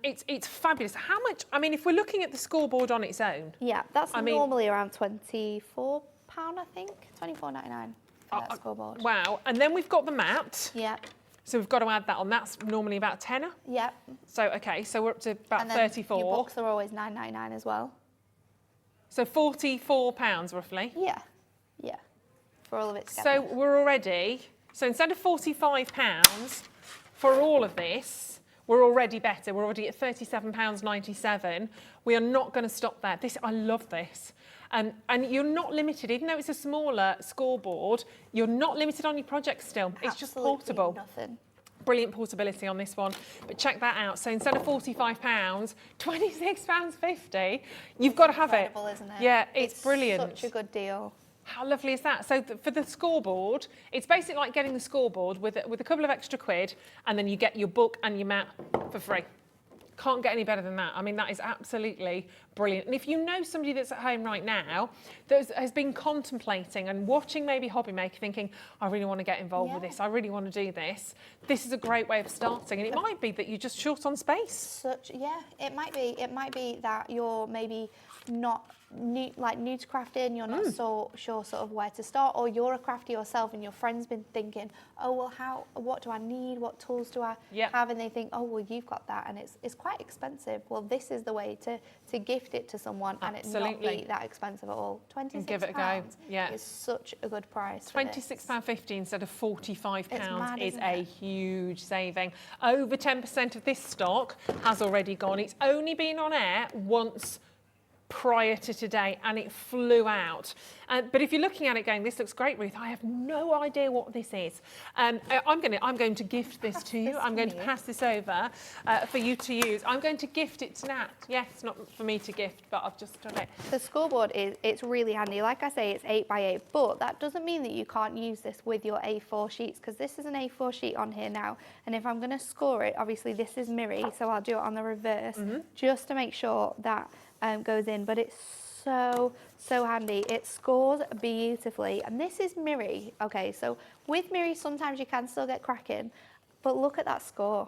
It's fabulous. How much? I mean, if we're looking at the scoreboard on its own, that's normally around £24, I think, £24.99. That scoreboard. Wow. And then we've got the mat. So we've got to add that on. That's normally about a tenner. So okay, so we're up to about 34. Your books are always £9.99 as well. So £44 roughly. Yeah. For all of it together. So we're already. So instead of £45 for all of this, we're already better. We're already at £37.97. We are not going to stop there. I love this. And you're not limited, even though it's a smaller scoreboard, you're not limited on your projects still. It's just portable. Nothing. Brilliant portability on this one. But check that out. So instead of £45, £26.50, you've got to have it. Incredible, isn't it? Yeah, it's brilliant. Such a good deal. How lovely is that? So for the scoreboard, it's basically like getting the scoreboard with a couple of extra quid, and then you get your book and your mat for free. Can't get any better than that. I mean, that is absolutely brilliant. And if you know somebody that's at home right now that has been contemplating and watching maybe Hobby Maker thinking, I really want to get involved with this, I really want to do this, this is a great way of starting. And it might be that you're just short on space. It might be. It might be that you're maybe not new to crafting, you're not so sure sort of where to start, or you're a crafter yourself and your friend's been thinking, oh well, what do I need, what tools do I have, and they think, oh well, you've got that and it's quite expensive. Well, this is the way to gift it to someone and it not be that expensive at all. £26 give it a go. is such a good price. £26.50 instead of £45 is a huge saving. Over 10% of this stock has already gone. It's only been on air once prior to today and it flew out. But if you're looking at it going, this looks great, Ruth, I have no idea what this is. I'm going to gift this to you. I'm going to pass this over for you to use. I'm going to gift it to Nat. Yes, not for me to gift, but I've just done it. The scoreboard it's really handy. Like I say, it's 8x8, but that doesn't mean that you can't use this with your A4 sheets, because this is an A4 sheet on here now. And if I'm going to score it, obviously this is Miri, so I'll do it on the reverse just to make sure that goes in, but it's so handy. It scores beautifully, and this is Miri. Okay, so with Miri sometimes you can still get cracking, but look at that score.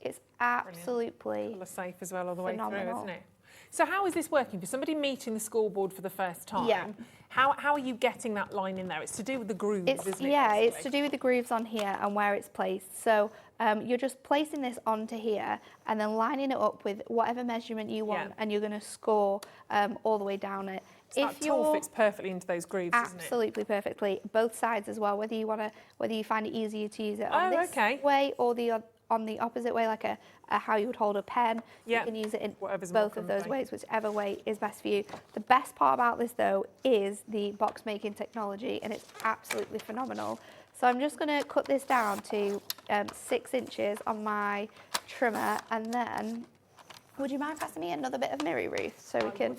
It's absolutely Colour safe as well all the way phenomenal. through, isn't it? So how is this working for somebody meeting the scoreboard for the first time? Yeah. How are you getting that line in there? It's to do with the grooves, isn't it? Yeah, it's to do with the grooves on here and where it's placed. So you're just placing this onto here and then lining it up with whatever measurement you want, and you're going to score all the way down it. So that tool fits perfectly into those grooves, doesn't it? Absolutely perfectly. Both sides as well. Whether you find it easier to use it on this way or on the opposite way, like a how you would hold a pen. You can use it in both of those ways, whichever way is best for you. The best part about this though is the box making technology, and it's absolutely phenomenal. So I'm just going to cut this down to 6 inches on my trimmer, and then would you mind passing me another bit of Miri, Ruth, so we can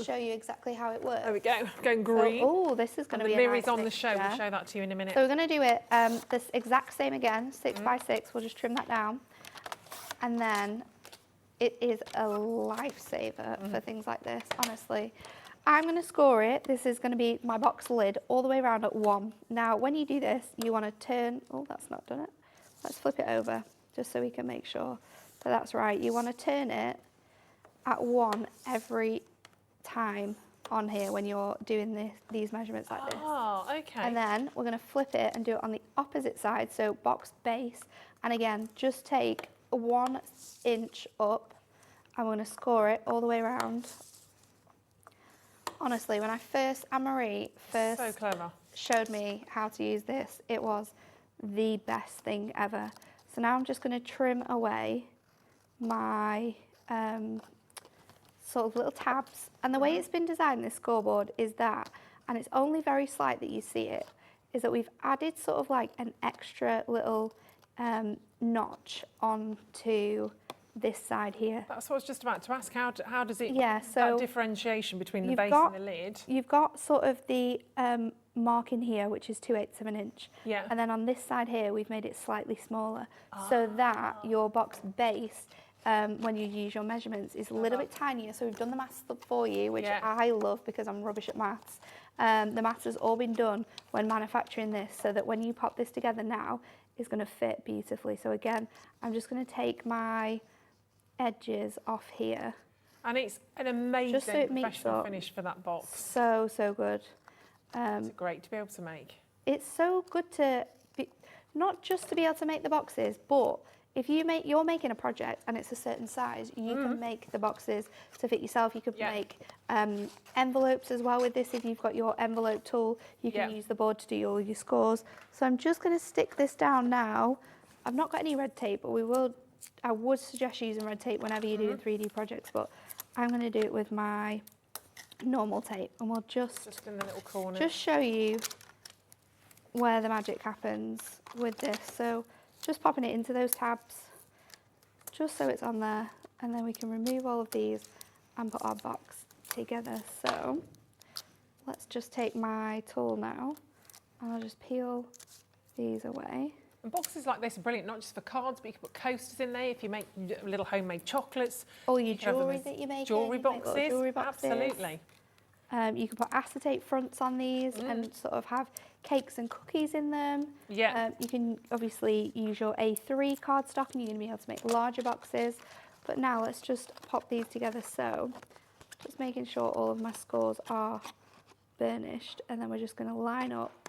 show you exactly how it works? There we go, going green. Oh, this is going to be a nice Miri's on the show, mixture. we'll show that to you in a minute. So we're going to do it this exact same again, 6x6, we'll just trim that down. And then it is a lifesaver for things like this, honestly. I'm going to score it. This is going to be my box lid all the way around at 1. Now, when you do this, you want to turn, oh, that's not done it. Let's flip it over just so we can make sure that that's right. You want to turn it at 1 every time on here when you're doing these measurements like this. Oh, okay. And then we're going to flip it and do it on the opposite side, so box base. And again, just take 1 inch up. I'm going to score it all the way around. Honestly, when Anne-Marie first showed me how to use this, it was the best thing ever. So now I'm just going to trim away my sort of little tabs. And the way it's been designed, this scoreboard, is that, and it's only very slight that you see it, is that we've added sort of like an extra little notch onto this side here. That's what I was just about to ask. How does it, so that differentiation between the base and the lid? You've got sort of the mark in here, which is 2/8 of an inch. Yeah. And then on this side here, we've made it slightly smaller, so that your box base, when you use your measurements, is a little bit tinier. So we've done the maths for you, which I love because I'm rubbish at maths. The maths has all been done when manufacturing this, so that when you pop this together now, it's going to fit beautifully. So again, I'm just going to take my edges off here. And it's an amazing just so it professional finish for that box. So good. It's great to be able to make. It's so good to be, not just to be able to make the boxes, but if you're making a project and it's a certain size, you can make the boxes to fit yourself. You could make envelopes as well with this. If you've got your envelope tool, you can use the board to do all your scores. So I'm just going to stick this down now. I've not got any red tape, but I would suggest using red tape whenever you're doing 3D projects, but I'm going to do it with my normal tape, and we'll just in the little corner. Just show you where the magic happens with this. So just popping it into those tabs, just so it's on there, and then we can remove all of these and put our box together. So let's just take my tool now, and I'll just peel these away. And boxes like this are brilliant, not just for cards, but you can put coasters in there if you make little homemade chocolates. All your jewellery that you make. Jewellery boxes. Absolutely. You can put acetate fronts on these and sort of have cakes and cookies in them. Yeah. You can obviously use your A3 cardstock and you're going to be able to make larger boxes. But now let's just pop these together. So just making sure all of my scores are burnished, and then we're just going to line up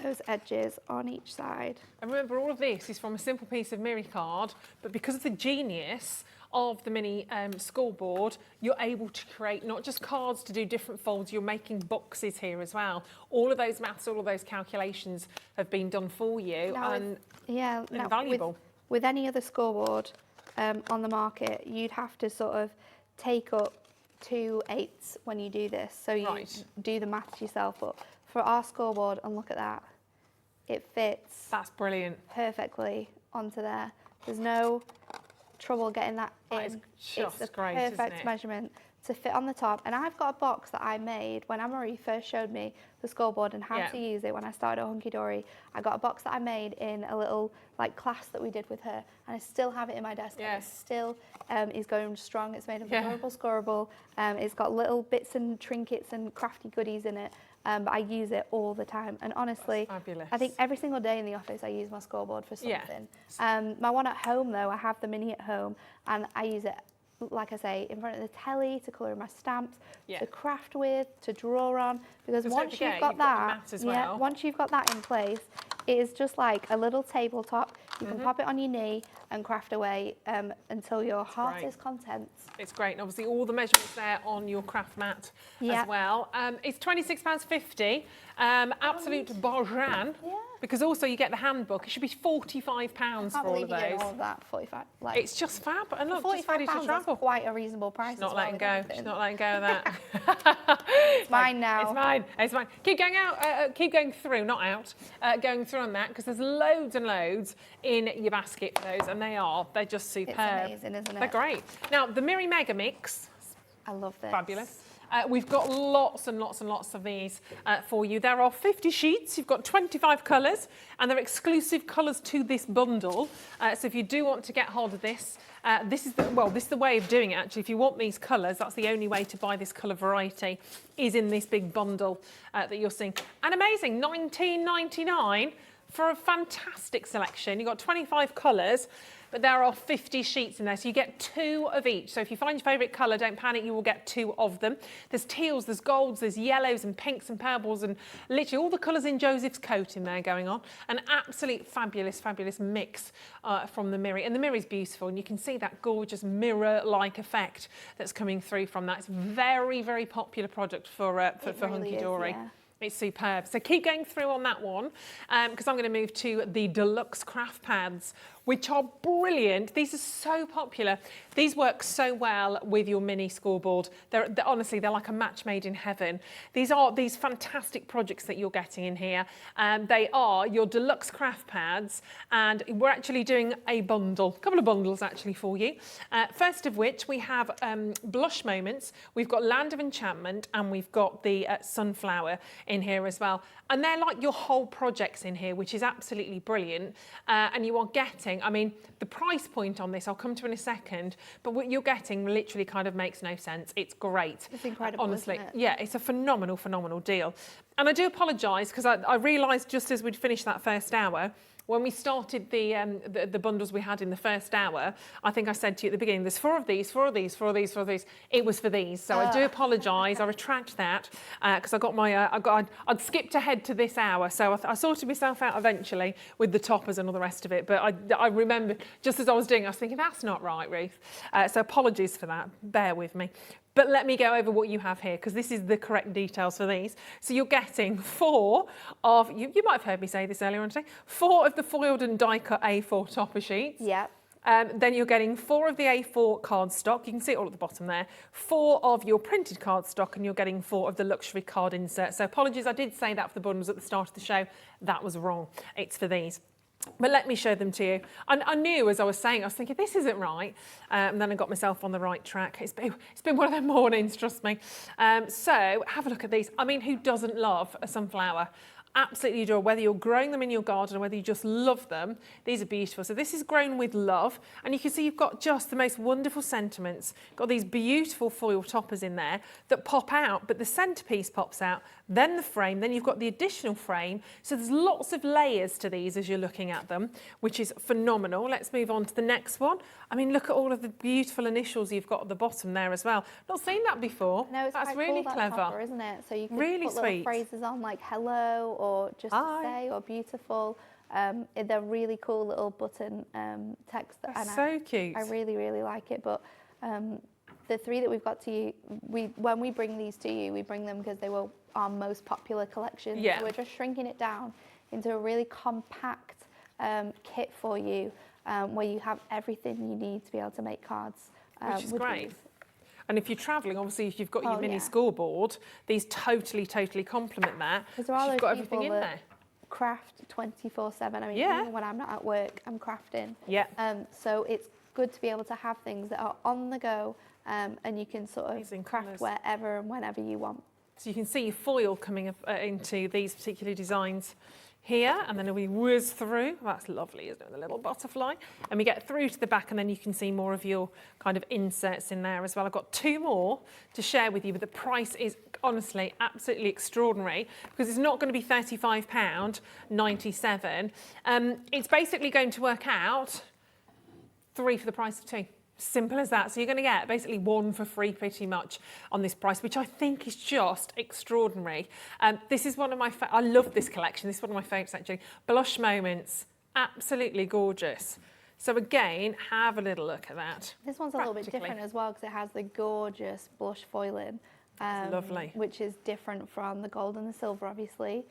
those edges on each side. And remember, all of this is from a simple piece of Miri card, but because of the genius of the mini scoreboard, you're able to create not just cards to do different folds, you're making boxes here as well. All of those maths, all of those calculations have been done for you, now and invaluable. With any other scoreboard on the market, you'd have to sort of take up 2 8s when you do this, so you do the maths yourself. But for our scoreboard, and look at that, it fits. That's brilliant. Perfectly onto there. There's no trouble getting that in. It's the perfect measurement to fit on the top. And I've got a box that I made when Anne-Marie first showed me the scoreboard and how to use it when I started at Hunkydory. I got a box that I made in a little class that we did with her, and I still have it in my desk. Yes. It still is going strong. It's made of adorable scorable. It's got little bits and trinkets and crafty goodies in it. But I use it all the time, and honestly, I think every single day in the office I use my scoreboard for something. My one at home though, I have the mini at home, and I use it, like I say, in front of the telly to colour in my stamps, to craft with, to draw on, because once you've got that, once you've got that in place, it is just like a little tabletop. You can pop it on your knee and craft away until your heart is content. It's great, and obviously all the measurements there on your craft mat as well. It's £26.50, absolute bargain, because also you get the handbook. It should be £45 for all of those. All of that, 45. It's just fab, and look, just ready to travel. That's quite a reasonable price. She's not letting go. She's not letting go of that. It's mine now. It's mine. It's mine. Keep going out. Keep going through, not out. Going through on that, because there's loads and loads in your basket for those, and they're just superb. It's amazing, isn't it? They're great. Now the Miri Mega Mix. I love this. Fabulous. We've got lots and lots and lots of these for you. There are 50 sheets. You've got 25 colours, and they're exclusive colours to this bundle. So if you do want to get hold of this, this is the way of doing it. Actually, if you want these colours, that's the only way to buy this colour variety. Is in this big bundle that you're seeing. And amazing, £19.99 for a fantastic selection. You've got 25 colours. But there are 50 sheets in there, so you get 2 of each. So if you find your favourite colour, don't panic, you will get 2 of them. There's teals, there's golds, there's yellows and pinks and purples, and literally all the colours in Joseph's coat in there going on. An absolute fabulous, fabulous mix from the Miri. And the Miri's beautiful, and you can see that gorgeous mirror-like effect that's coming through from that. It's a very, very popular product for Hunkydory. It's superb. So keep going through on that one, because I'm going to move to the deluxe craft pads, which are brilliant. These are so popular. These work so well with your mini scoreboard. Honestly, they're like a match made in heaven. These are these fantastic projects that you're getting in here. They are your deluxe craft pads, and we're actually doing a couple of bundles actually for you. First of which we have Blush Moments. We've got Land of Enchantment, and we've got the Sunflower in here as well. And they're like your whole projects in here, which is absolutely brilliant. And you are getting, I mean, the price point on this, I'll come to in a second, but what you're getting literally kind of makes no sense. It's great. It's incredible, honestly. isn't it? Yeah, it's a phenomenal, phenomenal deal. And I do apologise, because I realised just as we'd finished that first hour, when we started the bundles we had in the first hour, I think I said to you at the beginning, there's 4 of these, 4 of these, 4 of these, 4 of these. It was for these, so I do apologise. I retract that, because I got my I'd skipped ahead to this hour, so I sorted myself out eventually with the toppers and all the rest of it. But I remember just as I was doing, I was thinking that's not right, Ruth. So apologies for that. Bear with me. But let me go over what you have here, because this is the correct details for these. So you're getting 4 of, you might have heard me say this earlier on today, 4 of the foiled and die cut A4 topper sheets. Yeah. Then you're getting 4 of the A4 cardstock. You can see it all at the bottom there. 4 of your printed cardstock, and you're getting 4 of the luxury card insert. So apologies, I did say that for the bundles at the start of the show. That was wrong. It's for these. But let me show them to you. I knew as I was saying, I was thinking, this isn't right. And then I got myself on the right track. It's been one of them mornings, trust me. So have a look at these. I mean, who doesn't love a sunflower? absolutely adore, whether you're growing them in your garden or whether you just love them. These are beautiful. So this is grown with love, and you can see you've got just the most wonderful sentiments. Got these beautiful foil toppers in there that pop out, but the centerpiece pops out, then the frame, then you've got the additional frame. So there's lots of layers to these as you're looking at them, which is phenomenal. Let's move on to the next one. I mean, look at all of the beautiful initials you've got at the bottom there as well. Not seen that before. No, it's That's quite really cool, that clever, topper, isn't it? So you can really put sweet little phrases on like hello or just to say or beautiful. They're really cool little button text. That's so cute. I really, really like it. But the three that we've got to you, when we bring these to you, we bring them because they were our most popular collection. Yeah. So we're just shrinking it down into a really compact kit for you, where you have everything you need to be able to make cards. Which is with great. these. And if you're travelling, obviously, if you've got your mini scoreboard, these totally complement that. Because there are You've those got everything people in that there. craft 24/7. I mean, Yeah. even when I'm not at work, I'm crafting. Yeah. So it's good to be able to have things that are on the go, and you can sort of Amazing craft colours. wherever and whenever you want. So you can see your foil coming up, into these particular designs here, and then we whiz through. That's lovely, isn't it? The little butterfly. And we get through to the back, and then you can see more of your kind of inserts in there as well. I've got two more to share with you, but the price is honestly absolutely extraordinary because it's not going to be £35.97. It's basically going to work out 3 for the price of 2. Simple as that. So you're going to get basically 1 for free pretty much on this price, which I think is just extraordinary. This is one of my, I love this collection. This is one of my favourites actually. Blush Moments, absolutely gorgeous. So again, have a little look at that. This one's a little bit different as well because it has the gorgeous blush foiling. Lovely. Which is different from the gold and the silver, obviously.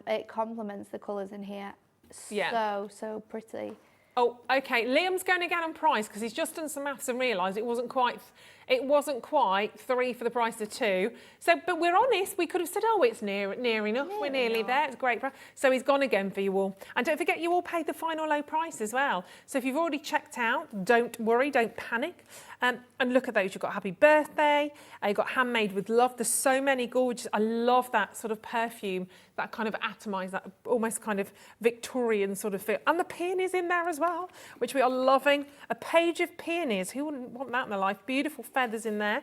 It complements the colours in here so pretty. Oh, okay. Liam's going again on price because he's just done some maths and realised it wasn't quite 3 for the price of 2. So, but we're honest. We could have said, oh, it's near enough. We're nearly there. It's great. So he's gone again for you all. And don't forget, you all paid the final low price as well. So if you've already checked out, don't worry, don't panic. And look at those. You've got Happy Birthday. You've got Handmade with Love. There's so many gorgeous. I love that sort of perfume, that kind of atomised, that almost kind of Victorian sort of feel. And the peonies in there as well, which we are loving. A page of peonies. Who wouldn't want that in their life? Beautiful feathers in there.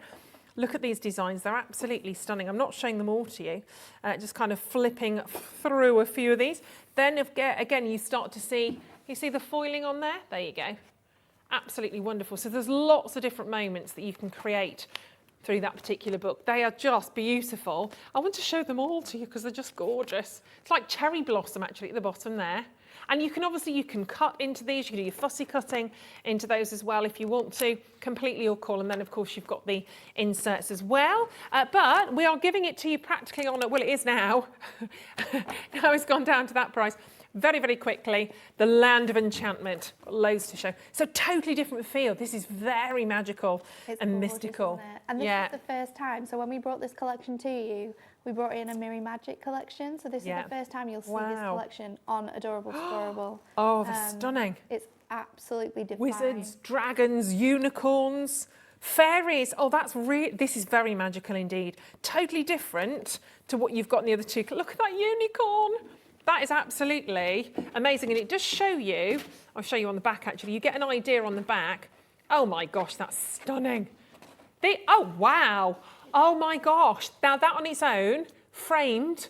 Look at these designs. They're absolutely stunning. I'm not showing them all to you. Just kind of flipping through a few of these. Then again, you start to see, you see the foiling on there? There you go. Absolutely wonderful. So there's lots of different moments that you can create through that particular book. They are just beautiful. I want to show them all to you because they're just gorgeous. It's like cherry blossom actually at the bottom there. And you can obviously, cut into these, you can do your fussy cutting into those as well if you want to, completely or cool. And then of course you've got the inserts as well. But we are giving it to you practically on, well it is now. Now it's gone down to that price. Very, very quickly, the Land of Enchantment. Got loads to show. So totally different feel. This is very magical and mystical. Isn't it? And this is the first time. So when we brought this collection to you, we brought in a Miri Magic collection. So this is the first time you'll see this collection on Adorable Scorable. Oh, they're stunning. It's absolutely divine. Wizards, dragons, unicorns, fairies. Oh, this is very magical indeed. Totally different to what you've got in the other two. Look at that unicorn. That is absolutely amazing. And it does show you, I'll show you on the back actually, you get an idea on the back. Oh my gosh, that's stunning. Oh wow. Oh my gosh. Now that on its own, framed,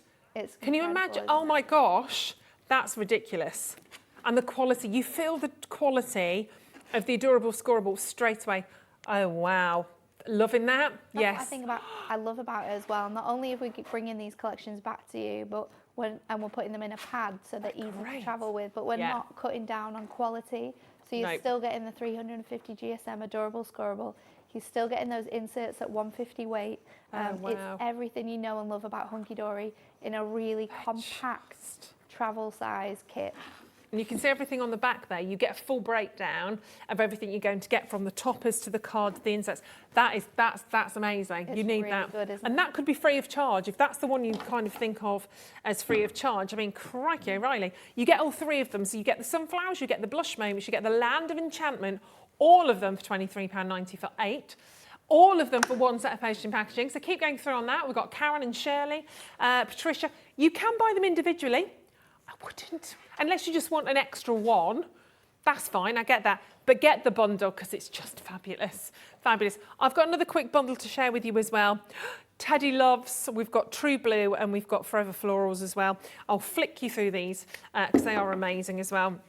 can you imagine? Oh my gosh, that's ridiculous. And the quality, you feel the quality of the Adorable Scorable straight away. Oh wow. Loving that? That's what I love about it as well. Not only if we keep bringing these collections back to you, but and we're putting them in a pad so they're easy to travel with, but we're not cutting down on quality. So you're still getting the 350 GSM Adorable Scorable. You're still getting those inserts at 150 weight. It's everything you know and love about Hunkydory in a really compact travel size kit. And you can see everything on the back there. You get a full breakdown of everything you're going to get from the toppers to the card to the inserts. That's amazing. It's you need really that. good, isn't and that could be free of charge. If that's the one you kind of think of as free of charge, I mean, crikey O'Reilly. You get all 3 of them. So you get the Sunflowers, you get the Blush Moments, you get the Land of Enchantment, all of them for £23.90 for 8. All of them for one set of postage and packaging. So keep going through on that. We've got Karen and Shirley, Patricia. You can buy them individually. I wouldn't, unless you just want an extra one. That's fine, I get that. But get the bundle because it's just fabulous. Fabulous. I've got another quick bundle to share with you as well. Teddy Loves, we've got True Blue and we've got Forever Florals as well. I'll flick you through these because they are amazing as well.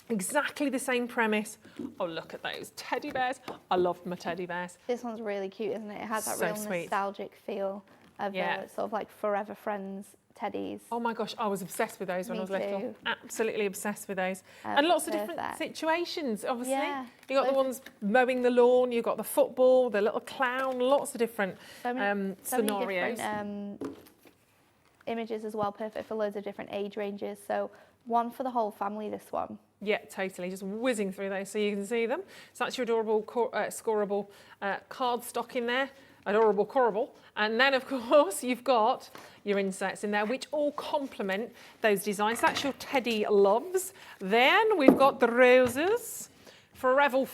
Exactly the same premise. Oh, look at those teddy bears. I love my teddy bears. This one's really cute, isn't it? It has that So real sweet. nostalgic feel of sort of like Forever Friends teddies. Oh my gosh, I was obsessed with those when I was little. too. Absolutely obsessed with those. And lots of different Perfect. situations, obviously. Yeah. You got the ones mowing the lawn, you got the football, the little clown, lots of different So many scenarios. different images as well, perfect for loads of different age ranges. So one for the whole family, this one. Yeah, totally. Just whizzing through those so you can see them. So that's your adorable, scoreable card stock in there. Adorable, corable. And then, of course, you've got your inserts in there, which all complement those designs. That's your Teddy Loves. Then we've got the roses. Forever,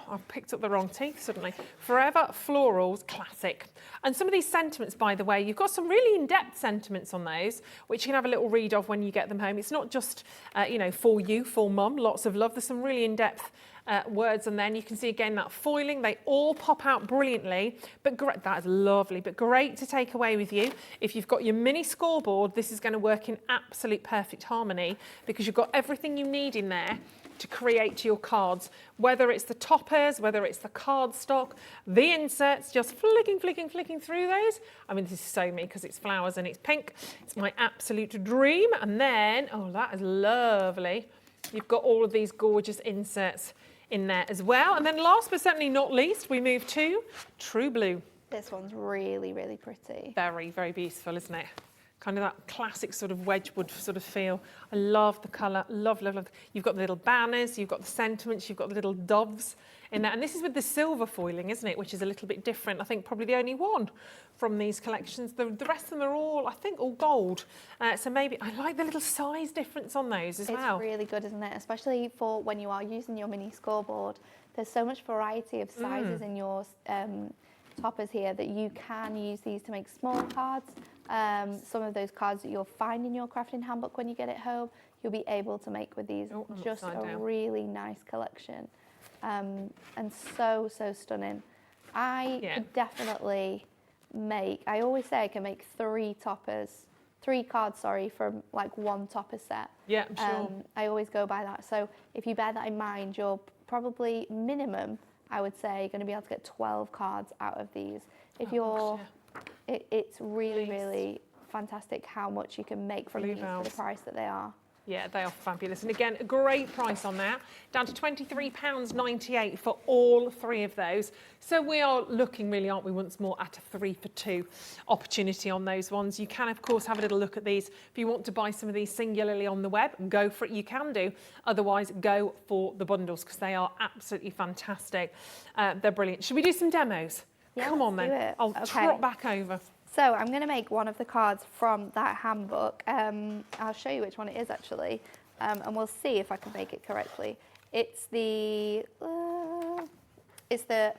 I've picked up the wrong teeth suddenly. Forever Florals Classic. And some of these sentiments, by the way, you've got some really in-depth sentiments on those, which you can have a little read of when you get them home. It's not just, for you, for mum, lots of love. There's some really in-depth words, and then you can see again that foiling. They all pop out brilliantly, but great, that is lovely, but great to take away with you. If you've got your mini scoreboard, this is going to work in absolute perfect harmony because you've got everything you need in there to create your cards, whether it's the toppers, whether it's the card stock, the inserts, just flicking through those. I mean, this is so me because it's flowers and it's pink. It's my absolute dream. And then, oh, that is lovely. You've got all of these gorgeous inserts in there as well. And then last but certainly not least, we move to True Blue. This one's really, really pretty. Very, very beautiful, isn't it? Kind of that classic sort of Wedgwood sort of feel. I love the colour, love. You've got the little banners, you've got the sentiments, you've got the little doves in there. And this is with the silver foiling, isn't it? Which is a little bit different. I think probably the only one from these collections. The rest of them are all, I think, all gold. So maybe, I like the little size difference on those as well. It's really good, isn't it? Especially for when you are using your mini scoreboard. There's so much variety of sizes in your toppers here that you can use these to make small cards. Some of those cards that you'll find in your crafting handbook when you get it home, you'll be able to make with these. Just a really nice collection. And so stunning. I could definitely make, I always say I can make three cards, from like one topper set. Yeah, I'm sure. I always go by that. So if you bear that in mind, you're probably minimum, I would say, going to be able to get 12 cards out of these. If it's really fantastic how much you can make from these for the price that they are. Yeah, they are fabulous. And again, a great price on that. Down to £23.98 for all three of those. So we are looking really, aren't we, once more at a 3 for 2 opportunity on those ones. You can, of course, have a little look at these. If you want to buy some of these singularly on the web, go for it, you can do. Otherwise, go for the bundles because they are absolutely fantastic. They're brilliant. Should we do some demos? Yeah, Come on then. I'll trot back over. So I'm going to make one of the cards from that handbook. I'll show you which one it is actually, and we'll see if I can make it correctly. It's the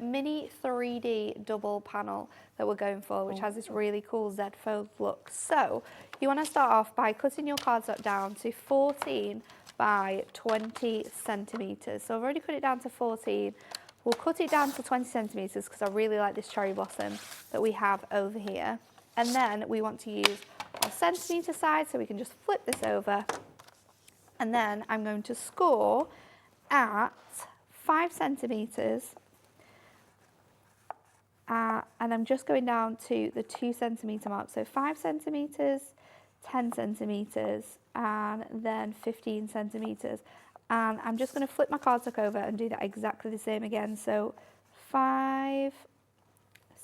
mini 3D double panel that we're going for, which has this really cool Z fold look. So you want to start off by cutting your cardstock down to 14 by 20 centimetres. So I've already cut it down to 14. We'll cut it down to 20 centimetres because I really like this cherry blossom that we have over here. And then we want to use our centimetre side, so we can just flip this over. And then I'm going to score at 5 centimetres. And I'm just going down to the 2 centimetre mark. So 5 centimetres, 10 centimetres, and then 15 centimetres. And I'm just going to flip my cardstock over and do that exactly the same again. So 5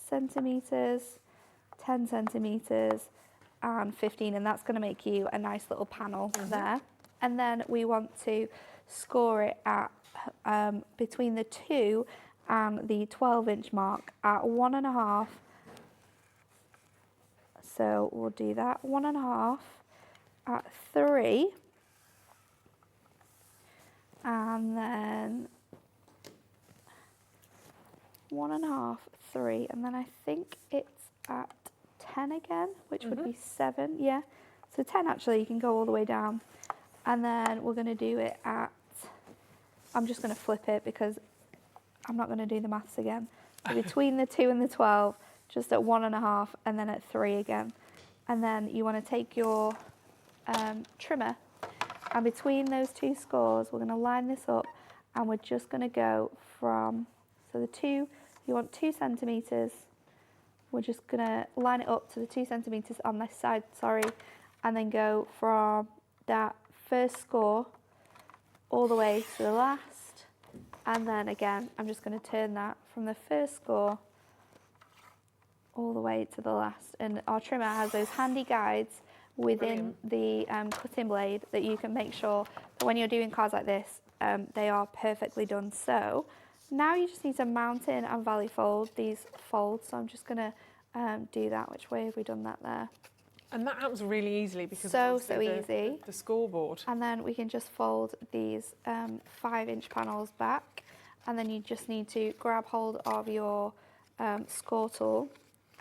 centimetres, 10 centimetres, and 15. And that's going to make you a nice little panel there. And then we want to score it at between the 2 and the 12-inch mark at 1.5. So we'll do that, 1.5 at 3. And then 1.5, 3, and then I think it's at 10 again, which would be 7, yeah. So 10 actually, you can go all the way down. And then we're going to do it at, I'm just going to flip it because I'm not going to do the maths again. So between the 2 and the 12, just at 1.5, and then at 3 again. And then you want to take your trimmer, and between those two scores, we're going to line this up, and we're just going to go from, so the 2, you want 2 centimetres. We're just going to line it up to the 2 centimetres on this side, and then go from that first score all the way to the last. And then again, I'm just going to turn that from the first score all the way to the last. And our trimmer has those handy guides within the cutting blade that you can make sure that when you're doing cards like this, they are perfectly done. So now you just need to mount in and valley fold these folds. So I'm just going to do that. Which way have we done that there? And that happens really easily because so easy. The scoreboard. And then we can just fold these 5-inch panels back, and then you just need to grab hold of your score tool,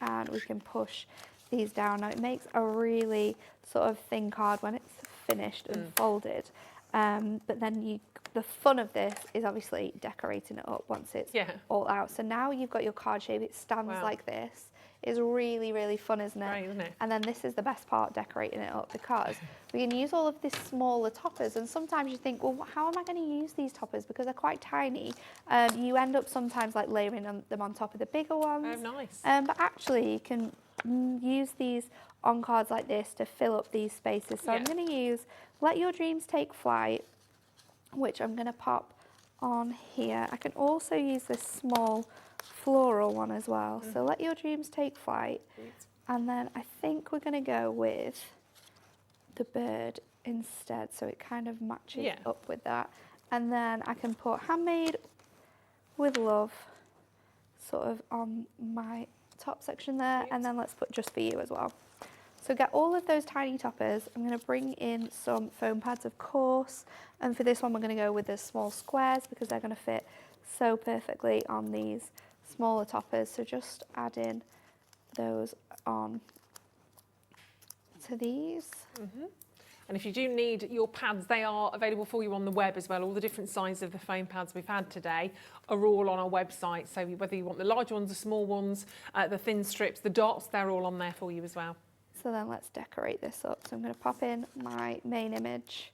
and we can push these down. Now it makes a really sort of thin card when it's finished and folded, but then the fun of this is obviously decorating it up once it's all out. So now you've got your card shape, it stands like this. It's really, really fun, isn't it? Right, isn't it? And then this is the best part, decorating it up, because we can use all of these smaller toppers, and sometimes you think, well, how am I going to use these toppers, because they're quite tiny. You end up sometimes like layering them on top of the bigger ones. Oh, nice. But actually you can use these on cards like this to fill up these spaces. So I'm going to use Let Your Dreams Take Flight, which I'm going to pop on here. I can also use this small floral one as well. So Let Your Dreams Take Flight. And then I think we're going to go with the bird instead, so it kind of matches up with that. And then I can put Handmade with Love sort of on my top section there, and then let's put Just For You as well. So get all of those tiny toppers. I'm going to bring in some foam pads, of course, and for this one we're going to go with the small squares because they're going to fit so perfectly on these smaller toppers. So just add in those on to these. And if you do need your pads, they are available for you on the web as well. All the different sizes of the foam pads we've had today are all on our website. So whether you want the large ones, the small ones, the thin strips, the dots, they're all on there for you as well. So then let's decorate this up. So I'm going to pop in my main image.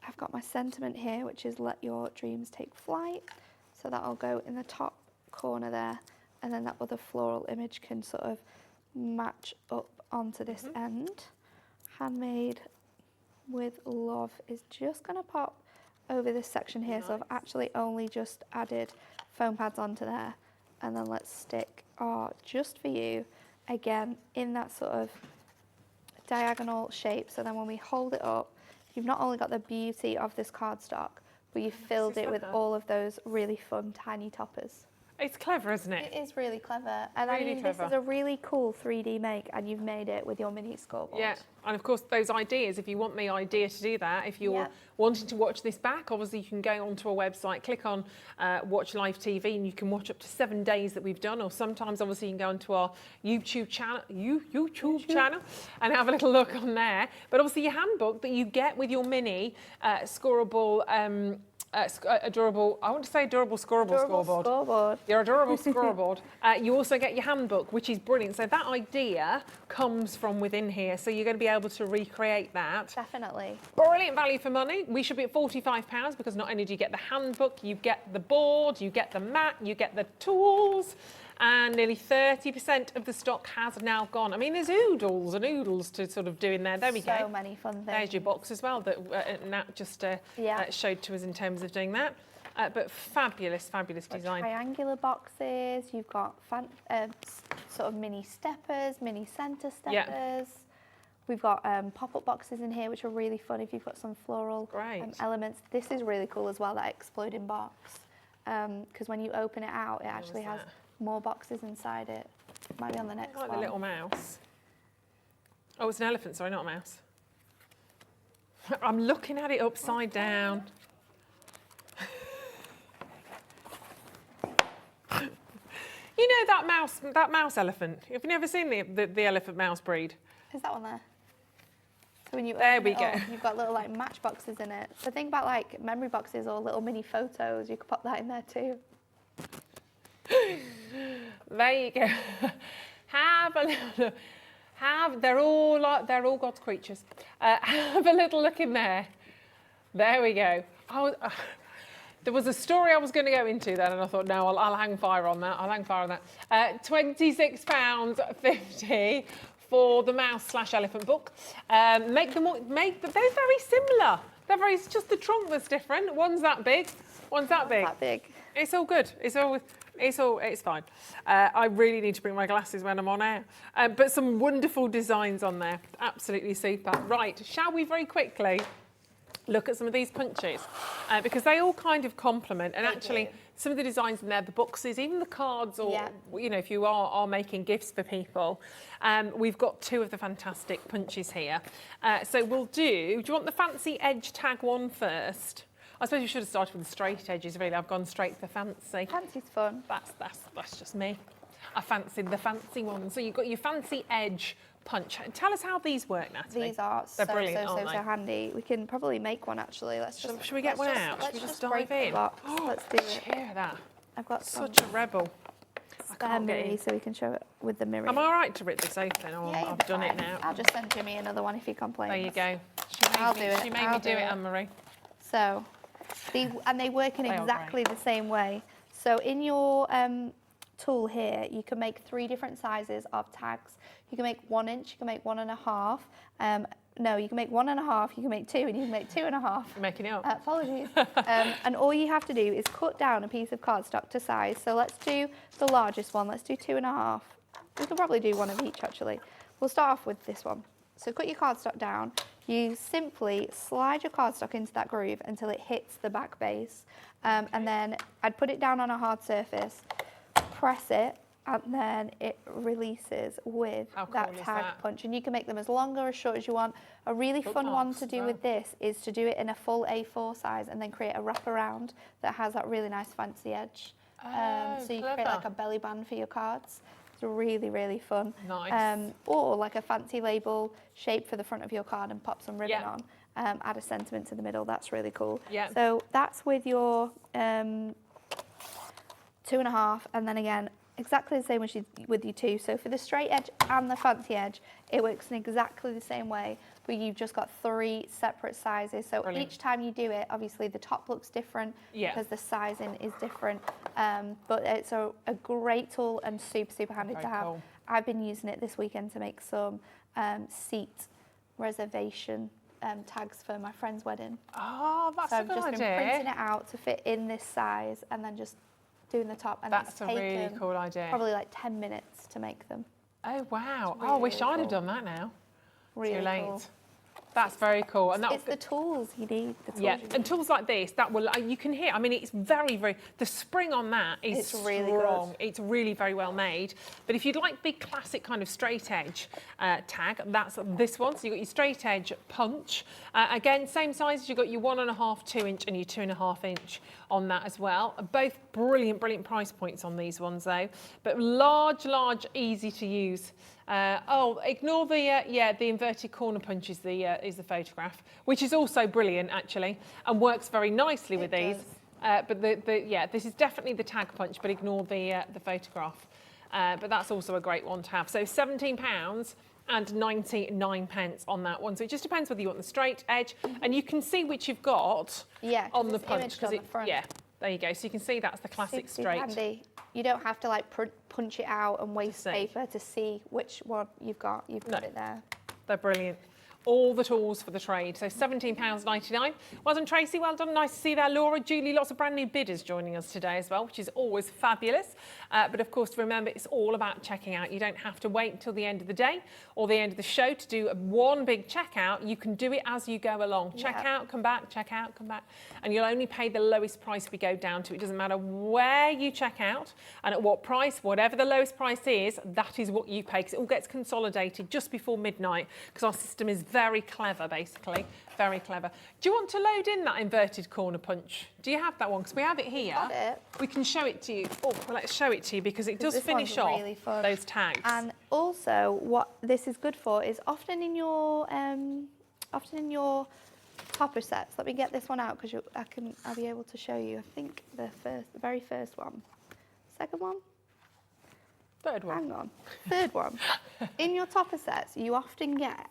I've got my sentiment here, which is Let Your Dreams Take Flight. So that'll go in the top corner there. And then that other floral image can sort of match up onto this end. Handmade with Love is just going to pop over this section here. Nice. So I've actually only just added foam pads onto there. And then let's stick our Just For You again in that sort of diagonal shape. So then when we hold it up, you've not only got the beauty of this cardstock, but you've filled it with all of those really fun tiny toppers. It's clever, isn't it? It is really clever. And really I mean, clever. This is a really cool 3D make, and you've made it with your mini scoreboard. Yeah, and of course those ideas, if you want the idea to do that, if you're wanting to watch this back, obviously you can go onto our website, click on Watch Live TV, and you can watch up to 7 days that we've done, or sometimes obviously you can go onto our YouTube channel and have a little look on there. But obviously your handbook that you get with your mini scoreable adorable, I want to say adorable scoreboard. Your adorable scoreboard. You also get your handbook, which is brilliant. So that idea comes from within here. So you're going to be able to recreate that. Definitely. Brilliant value for money. We should be at £45 because not only do you get the handbook, you get the board, you get the mat, you get the tools. And nearly 30% of the stock has now gone. I mean, there's oodles and oodles to sort of do in there. There we go. So many fun things. There's your box as well that Nat just showed to us in terms of doing that. But fabulous, fabulous design. Triangular boxes. You've got sort of mini steppers, mini centre steppers. Yeah. We've got pop-up boxes in here, which are really fun if you've got some floral elements. This is really cool as well, that exploding box. Because when you open it out, it actually has more boxes inside it. Might be on the next one. Like the little mouse. Oh, it's an elephant, sorry, not a mouse. I'm looking at it upside down. You know that mouse elephant? Have you never seen the elephant mouse breed? Is that one there? So when you there we go. You've got little like matchboxes in it. So think about like memory boxes or little mini photos. You could pop that in there too. There you go. They're all God's creatures. Have a little look in there. There we go. There was a story I was going to go into then, and I thought, no, I'll hang fire on that. £26.50 for the mouse/elephant book. They're very similar. It's just the trunk that's different. One's that big, one's that big. It's all good. It's fine. I really need to bring my glasses when I'm on air. But some wonderful designs on there. Absolutely super. Right, shall we very quickly look at some of these punches? Because they all kind of complement. And actually, some of the designs in there, the boxes, even the cards, or, you know, if you are making gifts for people, we've got two of the fantastic punches here. So do you want the fancy edge tag one first? I suppose we should have started with the straight edges, really. I've gone straight for fancy. Fancy's fun. That's just me. I fancied the fancy one. So you've got your fancy edge punch. Tell us how these work, Natalie. They're so handy. We can probably make one, actually. Should we get one out? Should we just dive in? Let's do it. Cheer that. I've got such a rebel. Spare mirror, so we can show it with the mirror. Am I all right to rip this open? Or yeah, I've done it now. I'll just send Jimmy another one if he complains. There you go. She made me do it, Anne-Marie. So, they work in exactly the same way. So in your tool here, you can make 3 different sizes of tags. You can make 1 inch, you can make 1.5. No, you can make 1.5, you can make 2, and you can make 2.5. You're making it up. Apologies. And all you have to do is cut down a piece of cardstock to size. So let's do the largest one. Let's do 2.5. We can probably do one of each, actually. We'll start off with this one. So cut your cardstock down. You simply slide your cardstock into that groove until it hits the back base. And then I'd put it down on a hard surface, press it, and then it releases with that tag punch. And you can make them as long or as short as you want. A really fun one to do with this is to do it in a full A4 size and then create a wraparound that has that really nice fancy edge. So you create like a belly band for your cards. It's really, really fun. Nice. Or like a fancy label shape for the front of your card and pop some ribbon on. Add a sentiment to the middle. That's really cool. So that's with your 2.5, and then again, exactly the same with your 2. So for the straight edge and the fancy edge, it works in exactly the same way, but you've just got 3 separate sizes. So each time you do it, obviously the top looks different because the sizing is different. But it's a great tool and super, super handy to have. Cool. I've been using it this weekend to make some seat reservation tags for my friend's wedding. Oh, that's a good idea. So I've just been printing it out to fit in this size and then just doing the top. And that's a really cool idea. Probably like 10 minutes to make them. Oh, wow. Really, I wish I'd have done that now. Really Too late. Cool. That's very cool. And it's the tools you need. And tools like this, that will, you can hear, I mean, it's very, very, the spring on that is really strong. Good. It's really very well made. But if you'd like the classic kind of straight edge tag, that's this one. So you've got your straight edge punch. Again, same size, you've got your 1.5, 2 inch and your 2.5 inch on that as well. Both brilliant, brilliant price points on these ones though. But large, easy to use. Ignore the inverted corner punch is the photograph, which is also brilliant actually, and works very nicely with these. But this is definitely the tag punch, but ignore the photograph. But that's also a great one to have. So £17 and 99 pence on that one. So it just depends whether you want the straight edge, and you can see which you've got on the punch. On the front. There you go. So you can see that's the classic super straight. Handy. You don't have to like punch it out and waste paper to see which one you've got. You've got it there. They're brilliant. All the tools for the trade. So £17.99. Well done, Tracy. Well done. Nice to see there. Laura, Julie, lots of brand new bidders joining us today as well, which is always fabulous. But of course, remember, it's all about checking out. You don't have to wait until the end of the day or the end of the show to do one big checkout. You can do it as you go along. Check out, come back, check out, come back. And you'll only pay the lowest price we go down to. It doesn't matter where you check out and at what price, whatever the lowest price is, that is what you pay, because it all gets consolidated just before midnight, because our system is very clever, basically. Very clever. Do you want to load in that inverted corner punch? Do you have that one? Because we have it here. Got it. We can show it to you. Oh, well, let's show it to you because it does finish off really fun. those tags. And also, what this is good for is often in your topper sets. Let me get this one out because I'll be able to show you. I think the very first one, second one. Third one. Hang on. Third one. In your topper sets, you often get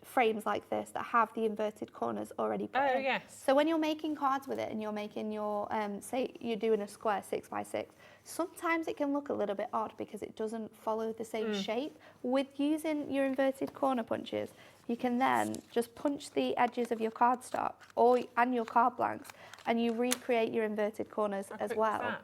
frames like this that have the inverted corners already put in. Yes. So when you're making cards with it and you're making your, say you're doing a square 6x6, sometimes it can look a little bit odd because it doesn't follow the same shape. With using your inverted corner punches, you can then just punch the edges of your cardstock and your card blanks, and you recreate your inverted corners as well.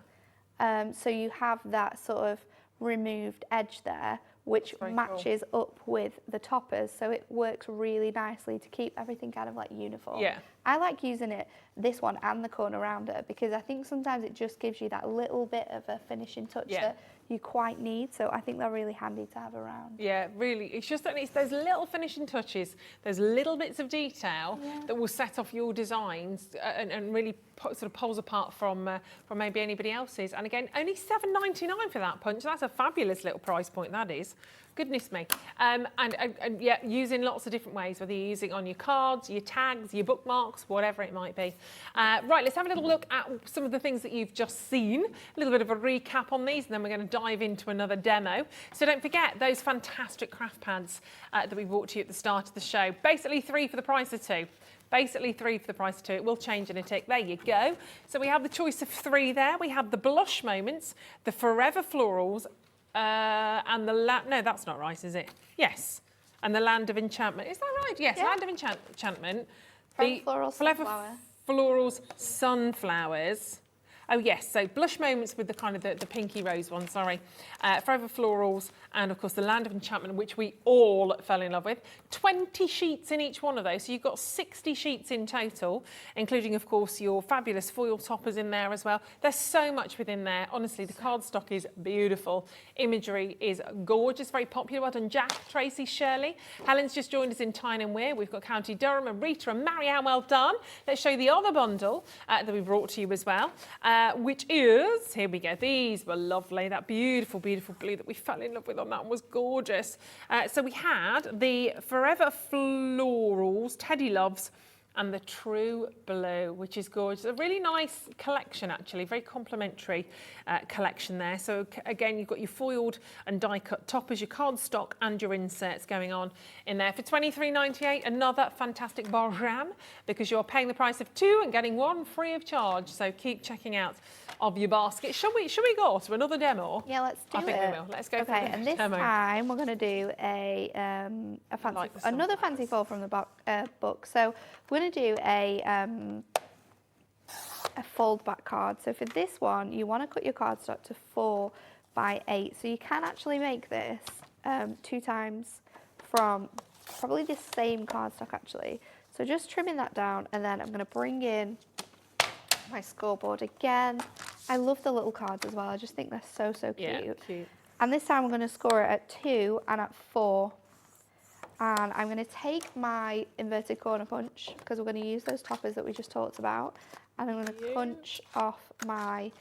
So you have that sort of removed edge there, which matches up with the toppers, so it works really nicely to keep everything kind of like uniform. Yeah. I like using this one and the corner rounder, because I think sometimes it just gives you that little bit of a finishing touch that you quite need, so I think they're really handy to have around. Yeah, really. It's just that it's those little finishing touches, those little bits of detail that will set off your designs and really sort of pulls apart from maybe anybody else's. And again, only $7.99 for that punch. That's a fabulous little price point, that is. Goodness me. And yeah, using lots of different ways, whether you're using it on your cards, your tags, your bookmarks, whatever it might be. Right, let's have a little look at some of the things that you've just seen. A little bit of a recap on these, and then we're going to dive into another demo. So don't forget those fantastic craft pads that we brought to you at the start of the show. Basically 3 for the price of 2. Basically 3 for the price of 2. It will change in a tick. There you go. So we have the choice of 3 there. We have the Blush Moments, the Forever Florals, and the no, that's not right, is it? Yes. And the Land of Enchantment. Is that right? Yes, yeah. Land of Enchantment. The Forever Florals Sunflowers. Oh yes, so Blush Moments with the kind of the pinky rose one, sorry. Forever Florals, and of course the Land of Enchantment, which we all fell in love with. 20 sheets in each one of those, so you've got 60 sheets in total, including of course your fabulous foil toppers in there as well. There's so much within there. Honestly, the cardstock is beautiful. Imagery is gorgeous, very popular. Well done, Jack, Tracy, Shirley. Helen's just joined us in Tyne and Wear. We've got County Durham and Rita and Marianne, well done. Let's show you the other bundle that we brought to you as well. Which is, here we go, these were lovely, that beautiful, beautiful blue that we fell in love with on that one was gorgeous. So we had the Forever Florals, Teddy Loves, and the True Blue, which is gorgeous. A really nice collection, actually, very complimentary collection there. So again, you've got your foiled and die-cut toppers, your cardstock, and your inserts going on in there. For $23.98, another fantastic bargain, because you're paying the price of 2 and getting 1 free of charge. So keep checking out of your basket. Should we go to another demo? Yeah, let's do it. I think we will. Let's go for the demo. And this time we're going to do another fancy fold from the book. So we're going to do a fold back card. So for this one, you want to cut your cardstock to 4 by 8. So you can actually make this 2 times from probably the same cardstock actually. So just trimming that down, and then I'm going to bring in my scoreboard again. I love the little cards as well. I just think they're so cute. Yeah, cute. And this time I'm going to score it at 2 and at 4. And I'm going to take my inverted corner punch, because we're going to use those toppers that we just talked about, and I'm going to punch off my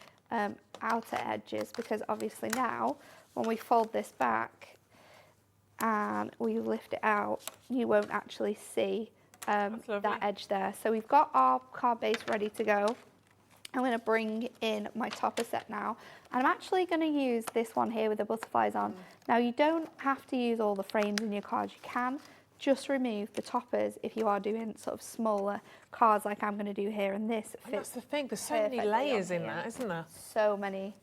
outer edges, because obviously now when we fold this back and we lift it out, you won't actually see that edge there. So we've got our card base ready to go. I'm going to bring in my topper set now, and I'm actually going to use this one here with the butterflies on. Now, you don't have to use all the frames in your cards. You can just remove the toppers if you are doing sort of smaller cards like I'm going to do here, and this fits. That's the thing, there's so many layers in that, isn't there? So many.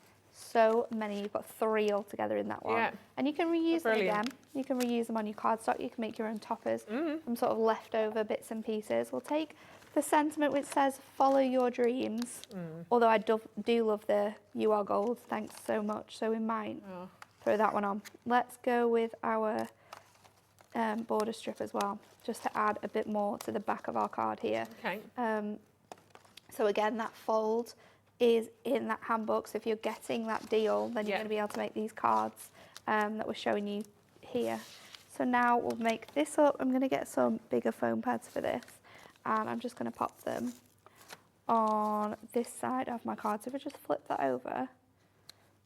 You've got 3 altogether in that one. Yeah. And you can reuse them again. You can reuse them on your cardstock. You can make your own toppers from sort of leftover bits and pieces. We'll take the sentiment which says follow your dreams, although I do love the you are gold, thanks so much, so we might throw that one on. Let's go with our border strip as well, just to add a bit more to the back of our card here. Okay. So again, that fold is in that handbook, so if you're getting that deal, then you're going to be able to make these cards that we're showing you here. So now we'll make this up. I'm going to get some bigger foam pads for this, and I'm just going to pop them on this side of my card. So if I just flip that over,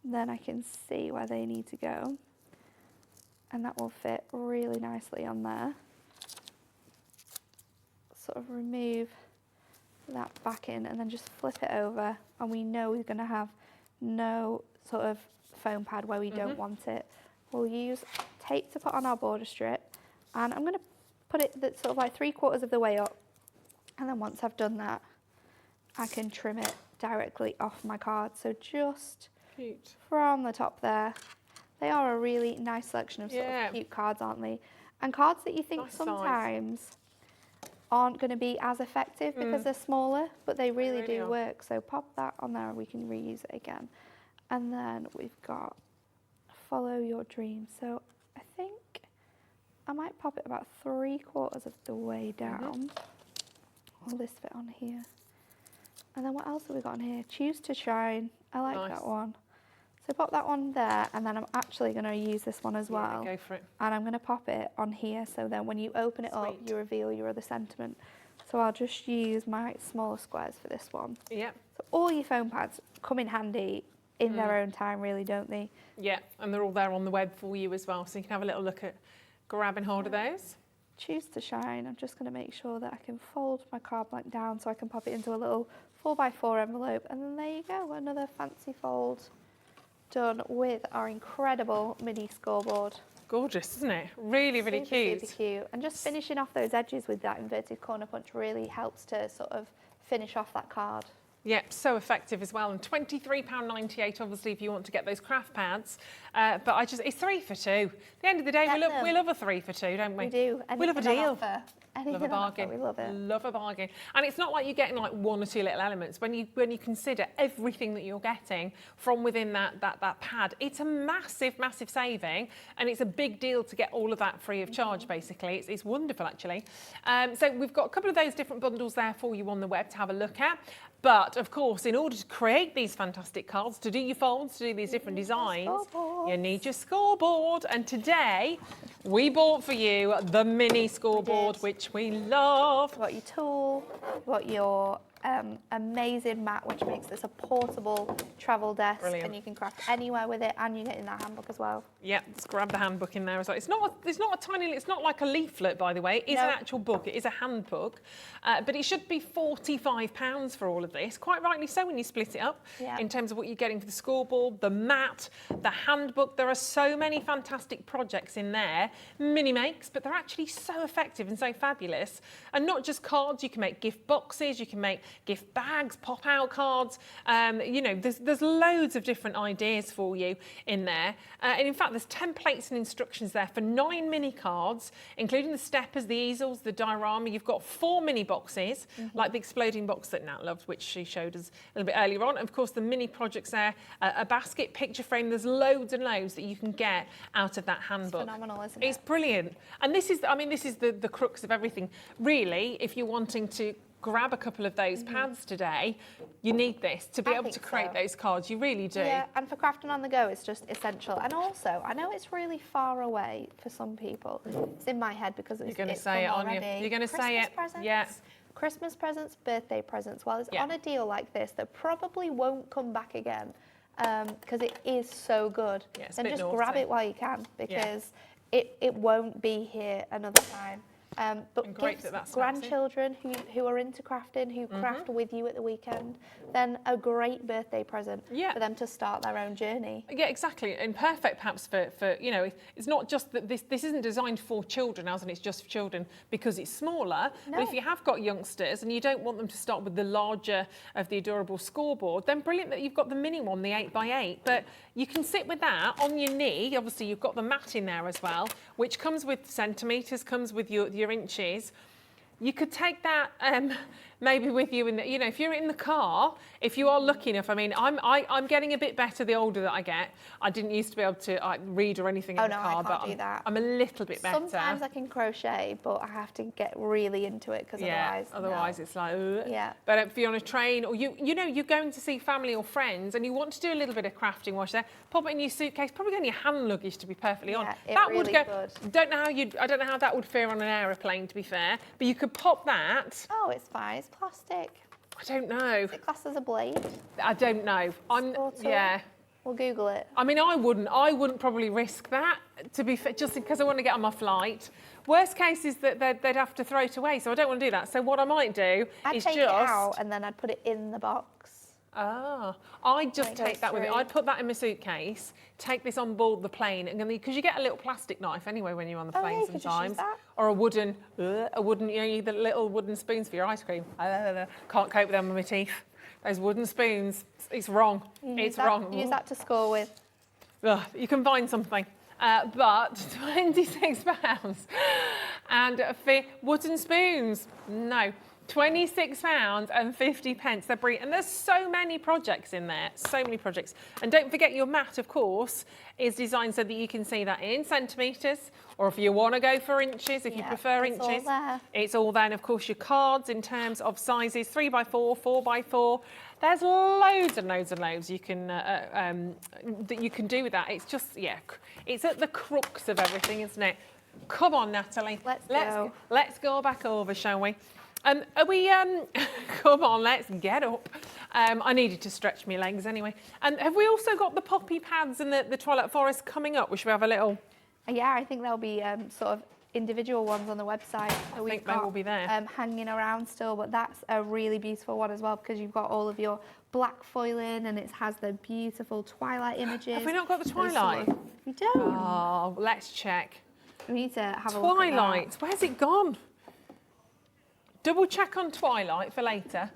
then I can see where they need to go, and that will fit really nicely on there. Sort of remove that back in and then just flip it over, and we know we're going to have no sort of foam pad where we don't want it. We'll use tape to put on our border strip, and I'm going to put it sort of like 3/4 of the way up, and then once I've done that, I can trim it directly off my card. So just from the top there. They are a really nice selection of sort of cute cards, aren't they? And cards that you think sometimes aren't going to be as effective because they're smaller, but they really do work. So pop that on there and we can reuse it again. And then we've got Follow Your Dream. So I think I might pop it about 3/4 of the way down. Will this fit on here? And then what else have we got on here? Choose to Shine. I like that one. So pop that one there, and then I'm actually going to use this one as well. Go for it. And I'm going to pop it on here, so then when you open it up, you reveal your other sentiment. So I'll just use my smaller squares for this one. Yeah. So all your foam pads come in handy in their own time, really, don't they? Yeah, and they're all there on the web for you as well, so you can have a little look at grabbing hold of those. Choose to Shine. I'm just going to make sure that I can fold my card blank down so I can pop it into a little 4x4 envelope, and then there you go, another fancy fold done with our incredible mini scoreboard. Gorgeous, isn't it? Really, really cute. Super cute. And just finishing off those edges with that inverted corner punch really helps to sort of finish off that card. Yep, so effective as well. And £23.98, obviously, if you want to get those craft pads. But it's 3 for 2. At the end of the day, we love a 3 for 2, don't we? We do. We love a deal. Love a bargain. We love it. Love a bargain. And it's not like you're getting like 1 or 2 little elements. When you consider everything that you're getting from within that pad, it's a massive, massive saving, and it's a big deal to get all of that free of charge, basically. It's wonderful, actually. So we've got a couple of those different bundles there for you on the web to have a look at. But, of course, in order to create these fantastic cards, to do your folds, to do these different designs, you need your scoreboard. And today, we bought for you the mini scoreboard, which we love. You've got your tool, you've got your amazing mat, which makes this a portable travel desk. Brilliant. And you can craft anywhere with it, and you get in that handbook as well. Yeah, let's grab the handbook in there as well. It's not a tiny, it's not like a leaflet, by the way. It is an actual book. It is a handbook, but it should be £45 for all of this. Quite rightly so when you split it up in terms of what you're getting for the scoreboard, the mat, the handbook. There are so many fantastic projects in there, mini makes, but they're actually so effective and so fabulous. And not just cards. You can make gift boxes. You can make gift bags, pop-out cards. You know, there's loads of different ideas for you in there. And in fact, there's templates and instructions there for 9 mini cards, including the steppers, the easels, the diorama. You've got 4 mini boxes, like the exploding box that Nat loved, which she showed us a little bit earlier on. Of course, the mini projects there, a basket, picture frame. There's loads and loads that you can get out of that handbook. It's phenomenal, isn't it? It's brilliant. And this is the crux of everything. Really, if you're wanting to grab a couple of those pads today, you need this to be able to create those cards. You really do. Yeah, and for crafting on the go, it's just essential. And also, I know it's really far away for some people. It's in my head because it's going to say it, aren't you? You're going to say it. Presents, yeah. Christmas presents, birthday presents. Well, it's on a deal like this that probably won't come back again because it is so good. Yeah, it's then just grab it while you can because it won't be here another time. But gifts, grandchildren who are into crafting, who craft with you at the weekend, then a great birthday present for them to start their own journey. Yeah, exactly. And perfect perhaps for you know, it's not just that this isn't designed for children, as in it's just for children because it's smaller. No. But if you have got youngsters and you don't want them to start with the larger of the adorable scoreboard, then brilliant that you've got the mini one, the 8x8. But you can sit with that on your knee. Obviously, you've got the mat in there as well, which comes with centimetres, comes with your inches. You could take that maybe with you in the, you know, if you're in the car, if you are lucky enough. I mean, I'm getting a bit better the older that I get. I didn't used to be able to read or anything in the car, but I'm a little bit better. Sometimes I can crochet, but I have to get really into it because otherwise it's like, ugh. Yeah. But if you're on a train or you know, you're going to see family or friends and you want to do a little bit of crafting wash there, pop it in your suitcase, probably go in your hand luggage, to be perfectly honest. That really would go. could. I don't know how that would fare on an aeroplane, to be fair, but you could pop that. Oh, it's fine. It's plastic. I don't know. Is it classed as a blade? I don't know. Yeah. We'll Google it. I mean, I wouldn't probably risk that, to be fair, just because I want to get on my flight. Worst case is that they'd have to throw it away, so I don't want to do that. So what I might do is take it out and then I'd put it in the box. Ah, I'd just take that with me. I'd put that in my suitcase, take this on board the plane, and then because you get a little plastic knife anyway when you're on the plane sometimes, or a wooden, you know, the little wooden spoons for your ice cream. Can't cope with them with my teeth. Those wooden spoons, it's wrong. It's wrong. Use that to score with. Ugh, you can find something. But £26 and wooden spoons, no. £26.50. They're brilliant. And there's so many projects in there, so many projects. And don't forget your mat, of course, is designed so that you can see that in centimetres, or if you want to go for inches, if you prefer inches. All there. It's all there. And of course, your cards in terms of sizes, 3x4, 4x4. There's loads and loads and loads you can that you can do with that. It's just, it's at the crux of everything, isn't it? Come on, Natalie. Let's go back over, shall we? Are we, come on, let's get up. I needed to stretch my legs anyway. And have we also got the poppy pads and the Twilight Forest coming up? Should we have a little? Yeah, I think there'll be sort of individual ones on the website. I think they will be there. Hanging around still, but that's a really beautiful one as well because you've got all of your black foiling and it has the beautiful Twilight images. Have we not got the Twilight? We don't. Oh, let's check. We need to have a look at Twilight, where's it gone? Double check on Twilight for later.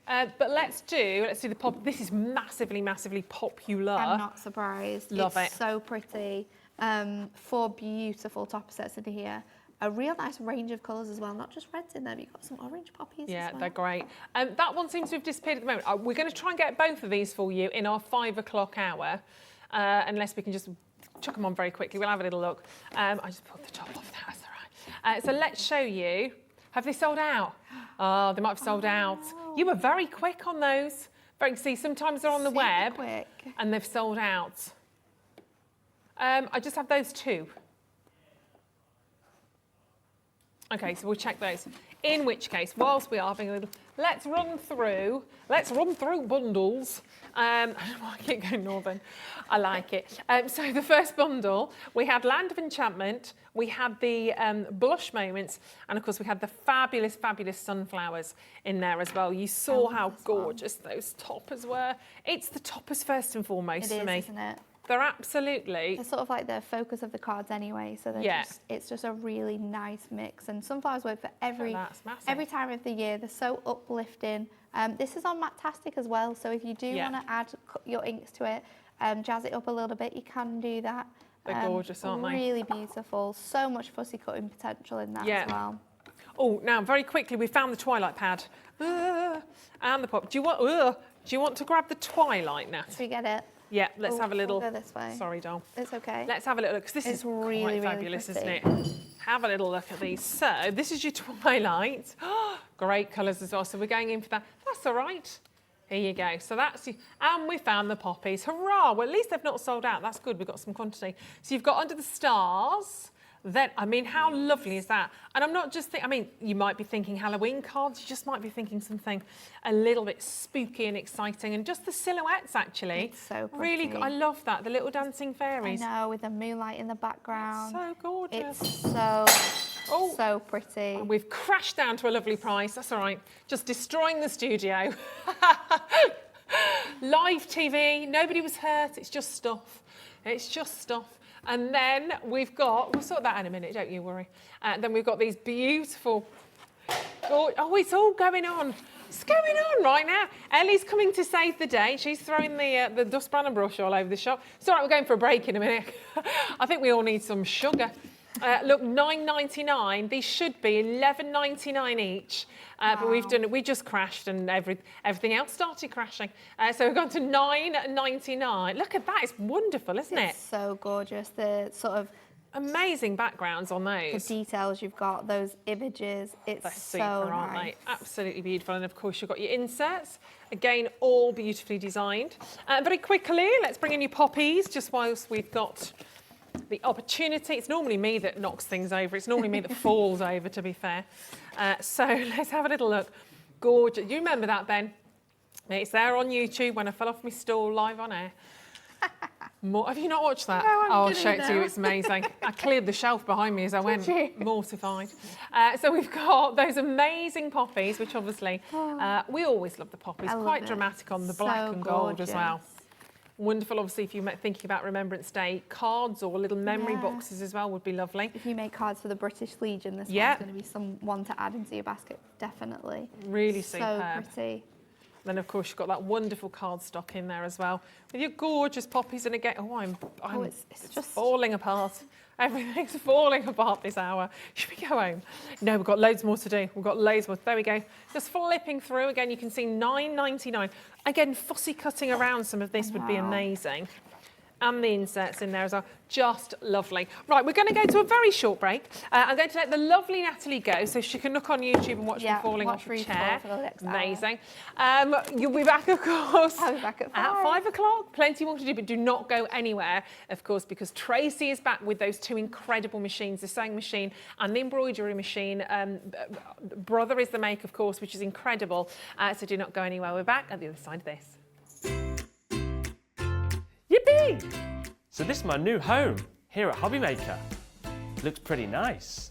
But let's do the pop. This is massively, massively popular. I'm not surprised. Love it. It's so pretty. 4 beautiful topper sets in here. A real nice range of colours as well, not just reds in there, but you've got some orange poppies as well. They're great. That one seems to have disappeared at the moment. We're going to try and get both of these for you in our 5 o'clock hour, unless we can just chuck them on very quickly. We'll have a little look. I just pulled the top off, that's all right. So let's show you. Have they sold out? Oh, they might have sold out. You were very quick on those. See, sometimes they're on the web quick. And they've sold out. I just have those 2. Okay, so we'll check those. In which case, whilst we are having a little, let's run through bundles. I don't know why I keep going northern. I like it. So the first bundle, we had Land of Enchantment, we had the Blush Moments, and of course we had the fabulous, fabulous sunflowers in there as well. You saw how gorgeous those toppers were. It's the toppers first and foremost for me. Isn't it? They're absolutely. They're sort of like the focus of the cards anyway, so it's just a really nice mix. And sunflowers work for every time of the year. They're so uplifting. This is on Matastic as well, so if you do want to add your inks to it, jazz it up a little bit, you can do that. They're gorgeous, aren't they? Really beautiful. So much fussy cutting potential in that as well. Oh, now very quickly, we found the Twilight pad and the pop. Do you want to grab the Twilight, Nat? Should we get it? Yeah, let's have a little. We'll go this way. Sorry, doll. It's okay. Let's have a little look because this is really, quite fabulous, really isn't it? Have a little look at these. So this is your Twilight. Great colours as well. So we're going in for that. That's all right. Here you go. So that's and we found the poppies. Hurrah! Well, at least they've not sold out. That's good. We've got some quantity. So you've got Under the Stars. Then, I mean, how lovely is that? And I'm not just thinking, I mean, you might be thinking Halloween cards, you just might be thinking something a little bit spooky and exciting, and just the silhouettes, actually. It's so pretty. Really, I love that, the little dancing fairies. I know, with the moonlight in the background. So gorgeous. It's so pretty. And we've crashed down to a lovely price, that's all right. Just destroying the studio. Live TV, nobody was hurt, it's just stuff. It's just stuff. And then we'll sort that in a minute, don't you worry. Then we've got these beautiful, oh, it's all going on. It's going on right now. Ellie's coming to save the day. She's throwing the dustpan and brush all over the shop. It's all right, we're going for a break in a minute. I think we all need some sugar. Look, $9.99. These should be $11.99 each. But we just crashed and everything else started crashing. So we've gone to $9.99. Look at that, it's wonderful, isn't it? It's so gorgeous. The sort of amazing backgrounds on those. The details you've got, those images, it's They're so super, aren't nice. they? Absolutely beautiful. And of course you've got your inserts. Again, all beautifully designed. Very quickly, let's bring in your poppies just whilst we've got the opportunity. It's normally me that knocks things over. It's normally me that falls over, to be fair. So let's have a little look. Gorgeous. You remember that, Ben? It's there on YouTube when I fell off my stool live on air. Have you not watched that? No, I'll show it to you. It's amazing. I cleared the shelf behind me as I went, mortified. So we've got those amazing poppies, which obviously we always love the poppies. Quite dramatic on the black and gold as well. Wonderful, obviously, if you're thinking about Remembrance Day, cards or little memory boxes as well would be lovely. If you make cards for the British Legion, this one's going to be one to add into your basket, definitely. Really superb. superb. So pretty. Then, of course, you've got that wonderful cardstock in there as well, with your gorgeous poppies. And again, it's just falling apart. Everything's falling apart this hour. Should we go home? No, we've got loads more to do. We've got loads more. There we go. Just flipping through. Again, you can see $9.99. Again, fussy cutting around some of this would be amazing. And the inserts in there as well. Just lovely. Right, we're going to go to a very short break. I'm going to let the lovely Natalie go so she can look on YouTube and watch me falling off the chair. For the next amazing. You'll be back, of course, I'll be back at 5 o'clock. Plenty more to do, but do not go anywhere, of course, because Tracy is back with those two incredible machines, the sewing machine and the embroidery machine. Brother is the make, of course, which is incredible. So do not go anywhere. We're back at the other side of this. Yippee! So this is my new home here at Hobby Maker. Looks pretty nice.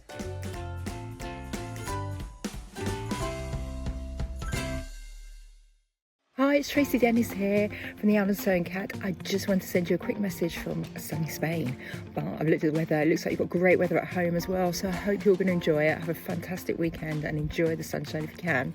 Hi, it's Tracy Dennis here from the Owl and Sewing Cat. I just want to send you a quick message from sunny Spain. But I've looked at the weather. It looks like you've got great weather at home as well. So I hope you're going to enjoy it. Have a fantastic weekend and enjoy the sunshine if you can.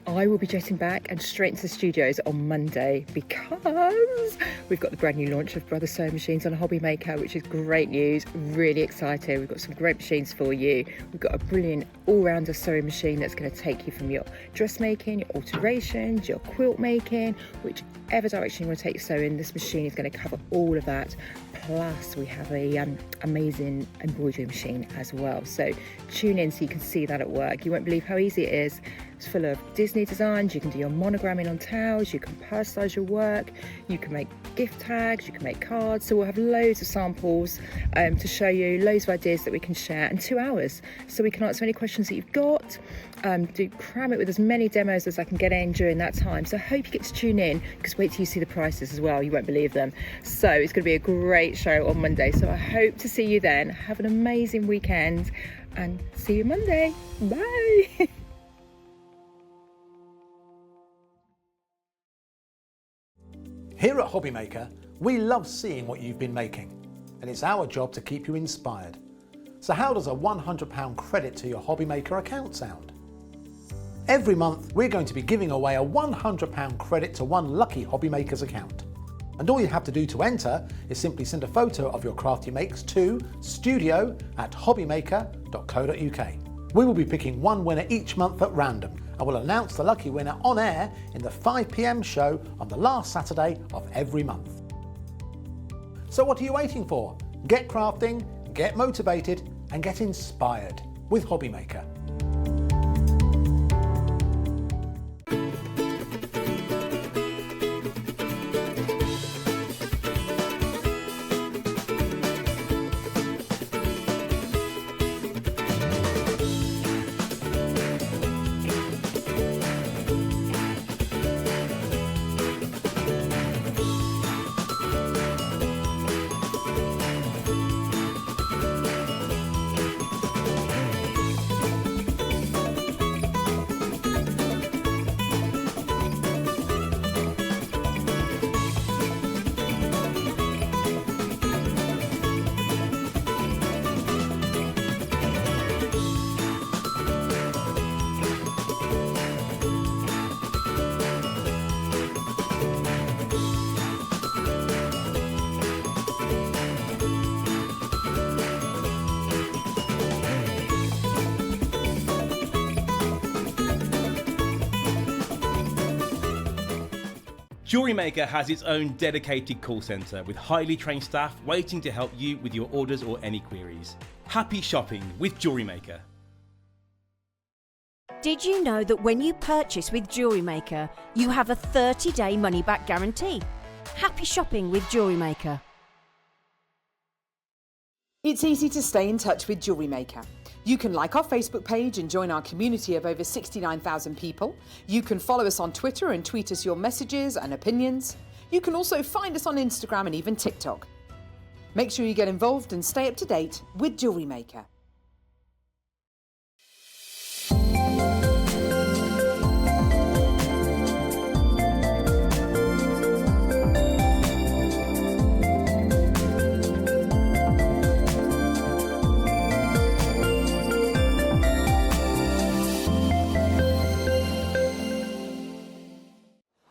I will be jetting back and straight into the studios on Monday because we've got the brand new launch of Brother Sewing Machines on Hobby Maker, which is great news. Really excited. We've got some great machines for you. We've got a brilliant all-rounder sewing machine that's going to take you from your dressmaking, your alterations, your quilt making, whichever direction you want to take your sewing. This machine is going to cover all of that. Plus we have a amazing embroidery machine as well, so tune in so you can see that at work. You won't believe how easy it is. It's full of Disney designs. You can do your monogramming on towels, you can personalise your work, you can make gift tags, you can make cards. So we'll have loads of samples to show you, loads of ideas that we can share in 2 hours, so we can answer any questions that you've got. Cram it with as many demos as I can get in during that time. So I hope you get to tune in, because wait till you see the prices as well, you won't believe them. So it's going to be a great show on Monday, so I hope to see you then. Have an amazing weekend and see you Monday. Bye. Here at Hobby Maker, we love seeing what you've been making, and it's our job to keep you inspired. So how does a £100 credit to your Hobby Maker account sound? Every month, we're going to be giving away a £100 credit to one lucky Hobby Maker's account. And all you have to do to enter is simply send a photo of your craft you makes to studio@hobbymaker.co.uk. We will be picking one winner each month at random, and we'll announce the lucky winner on air in the 5 PM show on the last Saturday of every month. So what are you waiting for? Get crafting, get motivated, and get inspired with Hobby Maker. Jewelry Maker has its own dedicated call centre with highly trained staff waiting to help you with your orders or any queries. Happy shopping with Jewelry Maker. Did you know that when you purchase with Jewelry Maker, you have a 30-day money-back guarantee? Happy shopping with Jewelry Maker. It's easy to stay in touch with Jewelry Maker. You can like our Facebook page and join our community of over 69,000 people. You can follow us on Twitter and tweet us your messages and opinions. You can also find us on Instagram and even TikTok. Make sure you get involved and stay up to date with Jewelry Maker.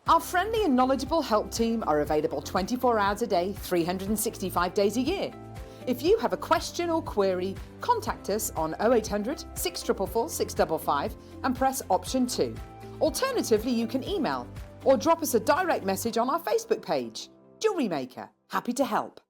Our friendly and knowledgeable help team are available 24 hours a day, 365 days a year. If you have a question or query, contact us on 0800 644 655 and press option 2. Alternatively, you can email or drop us a direct message on our Facebook page. Jewelry Maker, happy to help.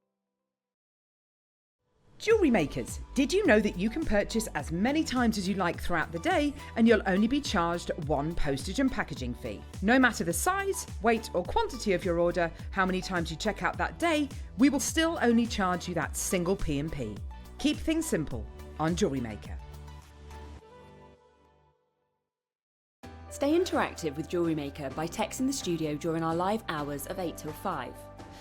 Jewelry makers, did you know that you can purchase as many times as you like throughout the day and you'll only be charged one postage and packaging fee? No matter the size, weight or quantity of your order, how many times you check out that day, we will still only charge you that single P&P. Keep things simple on Jewelry Maker. Stay interactive with Jewelry Maker by texting the studio during our live hours of 8 till 5.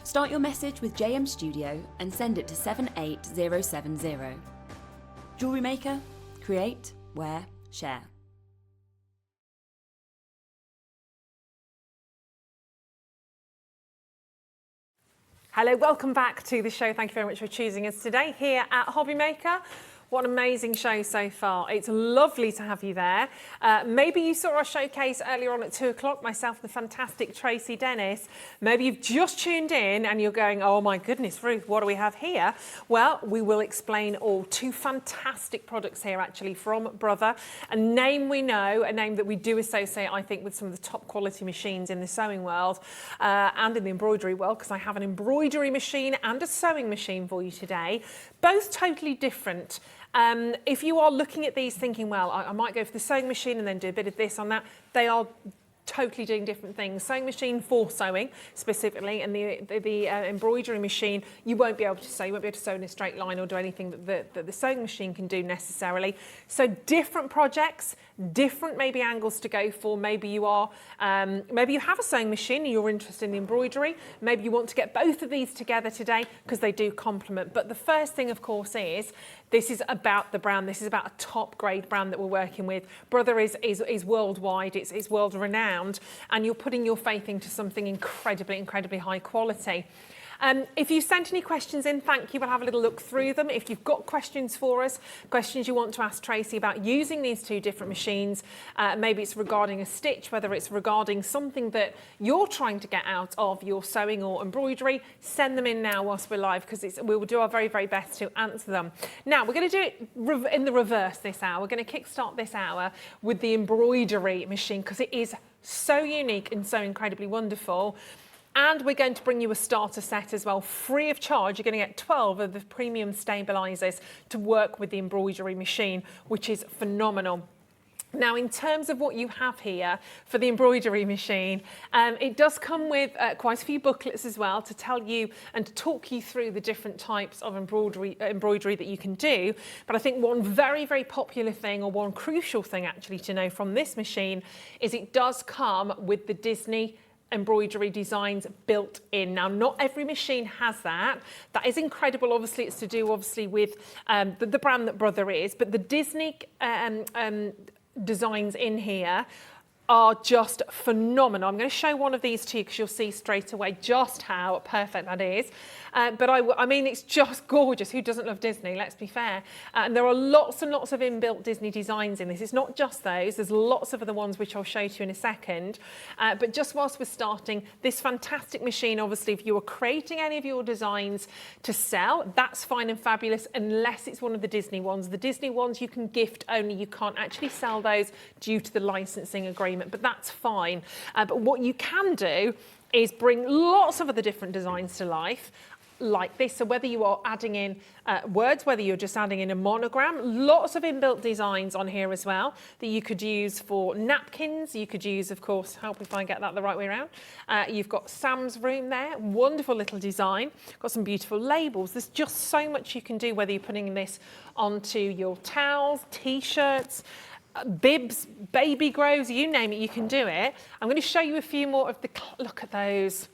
Start your message with JM Studio and send it to 78070. Jewelry Maker, create, wear, share. Hello, welcome back to the show. Thank you very much for choosing us today here at Hobby Maker. What an amazing show so far. It's lovely to have you there. Maybe you saw our showcase earlier on at 2 o'clock, myself, the fantastic Tracy Dennis. Maybe you've just tuned in and you're going, oh my goodness, Ruth, what do we have here? Well, we will explain all. 2 fantastic products here actually from Brother. A name we know, a name that we do associate, I think, with some of the top quality machines in the sewing world and in the embroidery world, because I have an embroidery machine and a sewing machine for you today. Both totally different. If you are looking at these thinking, well, I might go for the sewing machine and then do a bit of this on that, they are totally doing different things. Sewing machine for sewing specifically, and the embroidery machine, you won't be able to sew. You won't be able to sew in a straight line or do anything that the sewing machine can do necessarily. So different projects, different maybe angles to go for. Maybe you are, maybe you have a sewing machine and you're interested in the embroidery. Maybe you want to get both of these together today because they do complement. But the first thing, of course, is this is about the brand. This is about a top grade brand that we're working with. Brother is worldwide. It's world renowned, and you're putting your faith into something incredibly high quality. If you sent any questions in, thank you. We'll have a little look through them. If you've got questions for us, questions you want to ask Tracy about using these 2 different machines, maybe it's regarding a stitch, whether it's regarding something that you're trying to get out of your sewing or embroidery, send them in now whilst we're live, because we will do our very best to answer them. Now, we're going to do it in the reverse this hour. We're going to kickstart this hour with the embroidery machine, because it is so unique and so incredibly wonderful. And we're going to bring you a starter set as well, free of charge. You're going to get 12 of the premium stabilisers to work with the embroidery machine, which is phenomenal. Now, in terms of what you have here for the embroidery machine, it does come with quite a few booklets as well to tell you and to talk you through the different types of embroidery that you can do. But I think one very popular thing, or one crucial thing actually to know from this machine, is it does come with the Disney embroidery designs built in. Now, not every machine has that. That is incredible. Obviously, it's to do with the brand that Brother is, but the Disney designs in here are just phenomenal. I'm going to show one of these to you because you'll see straight away just how perfect that is. But I mean, it's just gorgeous. Who doesn't love Disney? Let's be fair. And there are lots and lots of inbuilt Disney designs in this. It's not just those. There's lots of other ones which I'll show to you in a second. But just whilst we're starting, this fantastic machine, obviously, if you are creating any of your designs to sell, that's fine and fabulous, unless it's one of the Disney ones. The Disney ones you can gift only. You can't actually sell those due to the licensing agreement, but that's fine. But what you can do is bring lots of other different designs to life, like this. So whether you are adding in words, whether you're just adding in a monogram, lots of inbuilt designs on here as well that you could use for napkins. You could use, of course, help if I get that the right way around. You've got Sam's room there, wonderful little design. Got some beautiful labels. There's just so much you can do, whether you're putting this onto your towels, t-shirts, bibs, baby grows, you name it, you can do it. I'm going to show you a few more of the, look at those.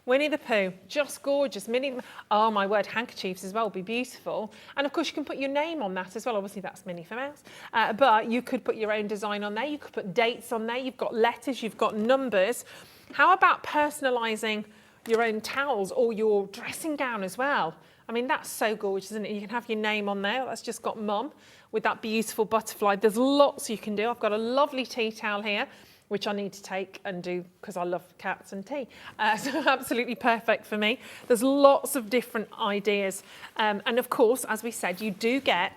Winnie the Pooh, just gorgeous. Minnie, oh my word, handkerchiefs as well, would be beautiful. And of course you can put your name on that as well. Obviously that's Minnie for Mouse. But you could put your own design on there. You could put dates on there. You've got letters, you've got numbers. How about personalising your own towels or your dressing gown as well? I mean, that's so gorgeous, isn't it? You can have your name on there. That's just got Mum with that beautiful butterfly. There's lots you can do. I've got a lovely tea towel here, which I need to take and do because I love cats and tea. So absolutely perfect for me. There's lots of different ideas. And of course, as we said, you do get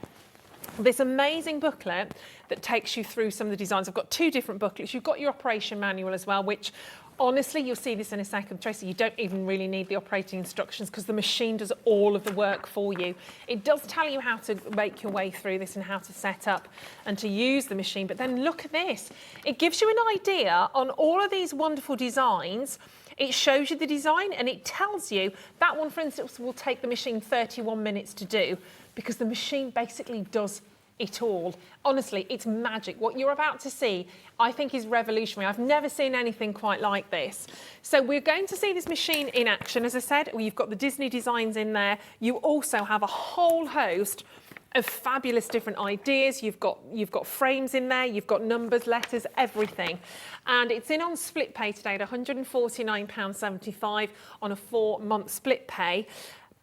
this amazing booklet that takes you through some of the designs. I've got 2 different booklets. You've got your operation manual as well, which honestly, you'll see this in a second, Tracy, you don't even really need the operating instructions because the machine does all of the work for you. It does tell you how to make your way through this and how to set up and to use the machine. But then look at this. It gives you an idea on all of these wonderful designs. It shows you the design and it tells you that one, for instance, will take the machine 31 minutes to do because the machine basically does it all. Honestly, it's magic. What you're about to see, I think, is revolutionary. I've never seen anything quite like this. So we're going to see this machine in action. As I said, you've got the Disney designs in there. You also have a whole host of fabulous different ideas. You've got frames in there, you've got numbers, letters, everything. And it's in on split pay today at £149.75 on a 4-month split pay.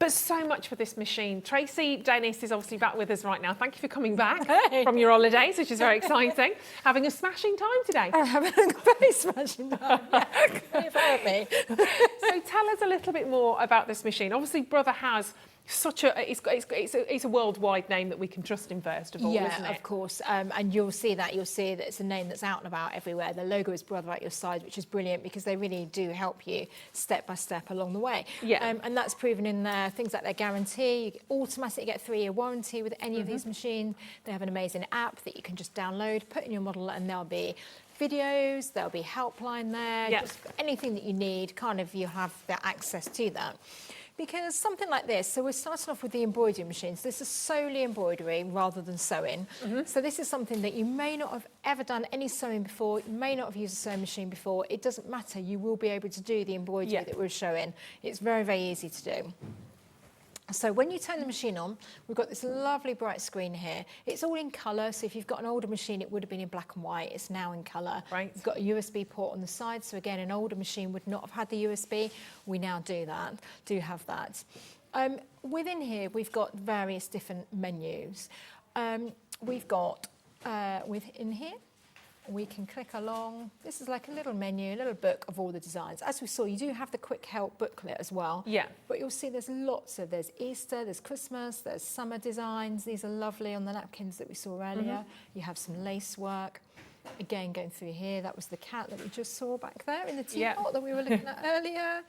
But so much for this machine. Tracy Dennis is obviously back with us right now. Thank you for coming back from your holidays, which is very exciting. Having a smashing time today. Having a very smashing time. You've heard me. So tell us a little bit more about this machine. Obviously, Brother has such a it's a worldwide name that we can trust in first of all, isn't it? Yeah, of course. And you'll see that it's a name that's out and about everywhere. The logo is Brother at your side, which is brilliant because they really do help you step by step along the way. Yeah. And that's proven in there. Things like their guarantee, you automatically get a 3-year warranty with any of these machines. They have an amazing app that you can just download, put in your model, and there'll be videos, there'll be helpline there, just anything that you need, kind of you have the access to that. Because something like this, so we're starting off with the embroidery machines. This is solely embroidery rather than sewing. So this is something that you may not have ever done any sewing before, you may not have used a sewing machine before. It doesn't matter, you will be able to do the embroidery that we're showing. It's very, very easy to do. So when you turn the machine on, we've got this lovely bright screen here. It's all in colour, so if you've got an older machine, it would have been in black and white. It's now in colour. Right. You've got a USB port on the side, so again, an older machine would not have had the USB. We now do have that. Within here, we've got various different menus. We've got, within here, we can click along. This is like a little menu, a little book of all the designs. As we saw, you do have the quick help booklet as well. Yeah. But you'll see there's lots of, there's Easter, there's Christmas, there's summer designs. These are lovely on the napkins that we saw earlier. You have some lace work. Again, going through here, that was the cat that we just saw back there in the teapot that we were looking at earlier.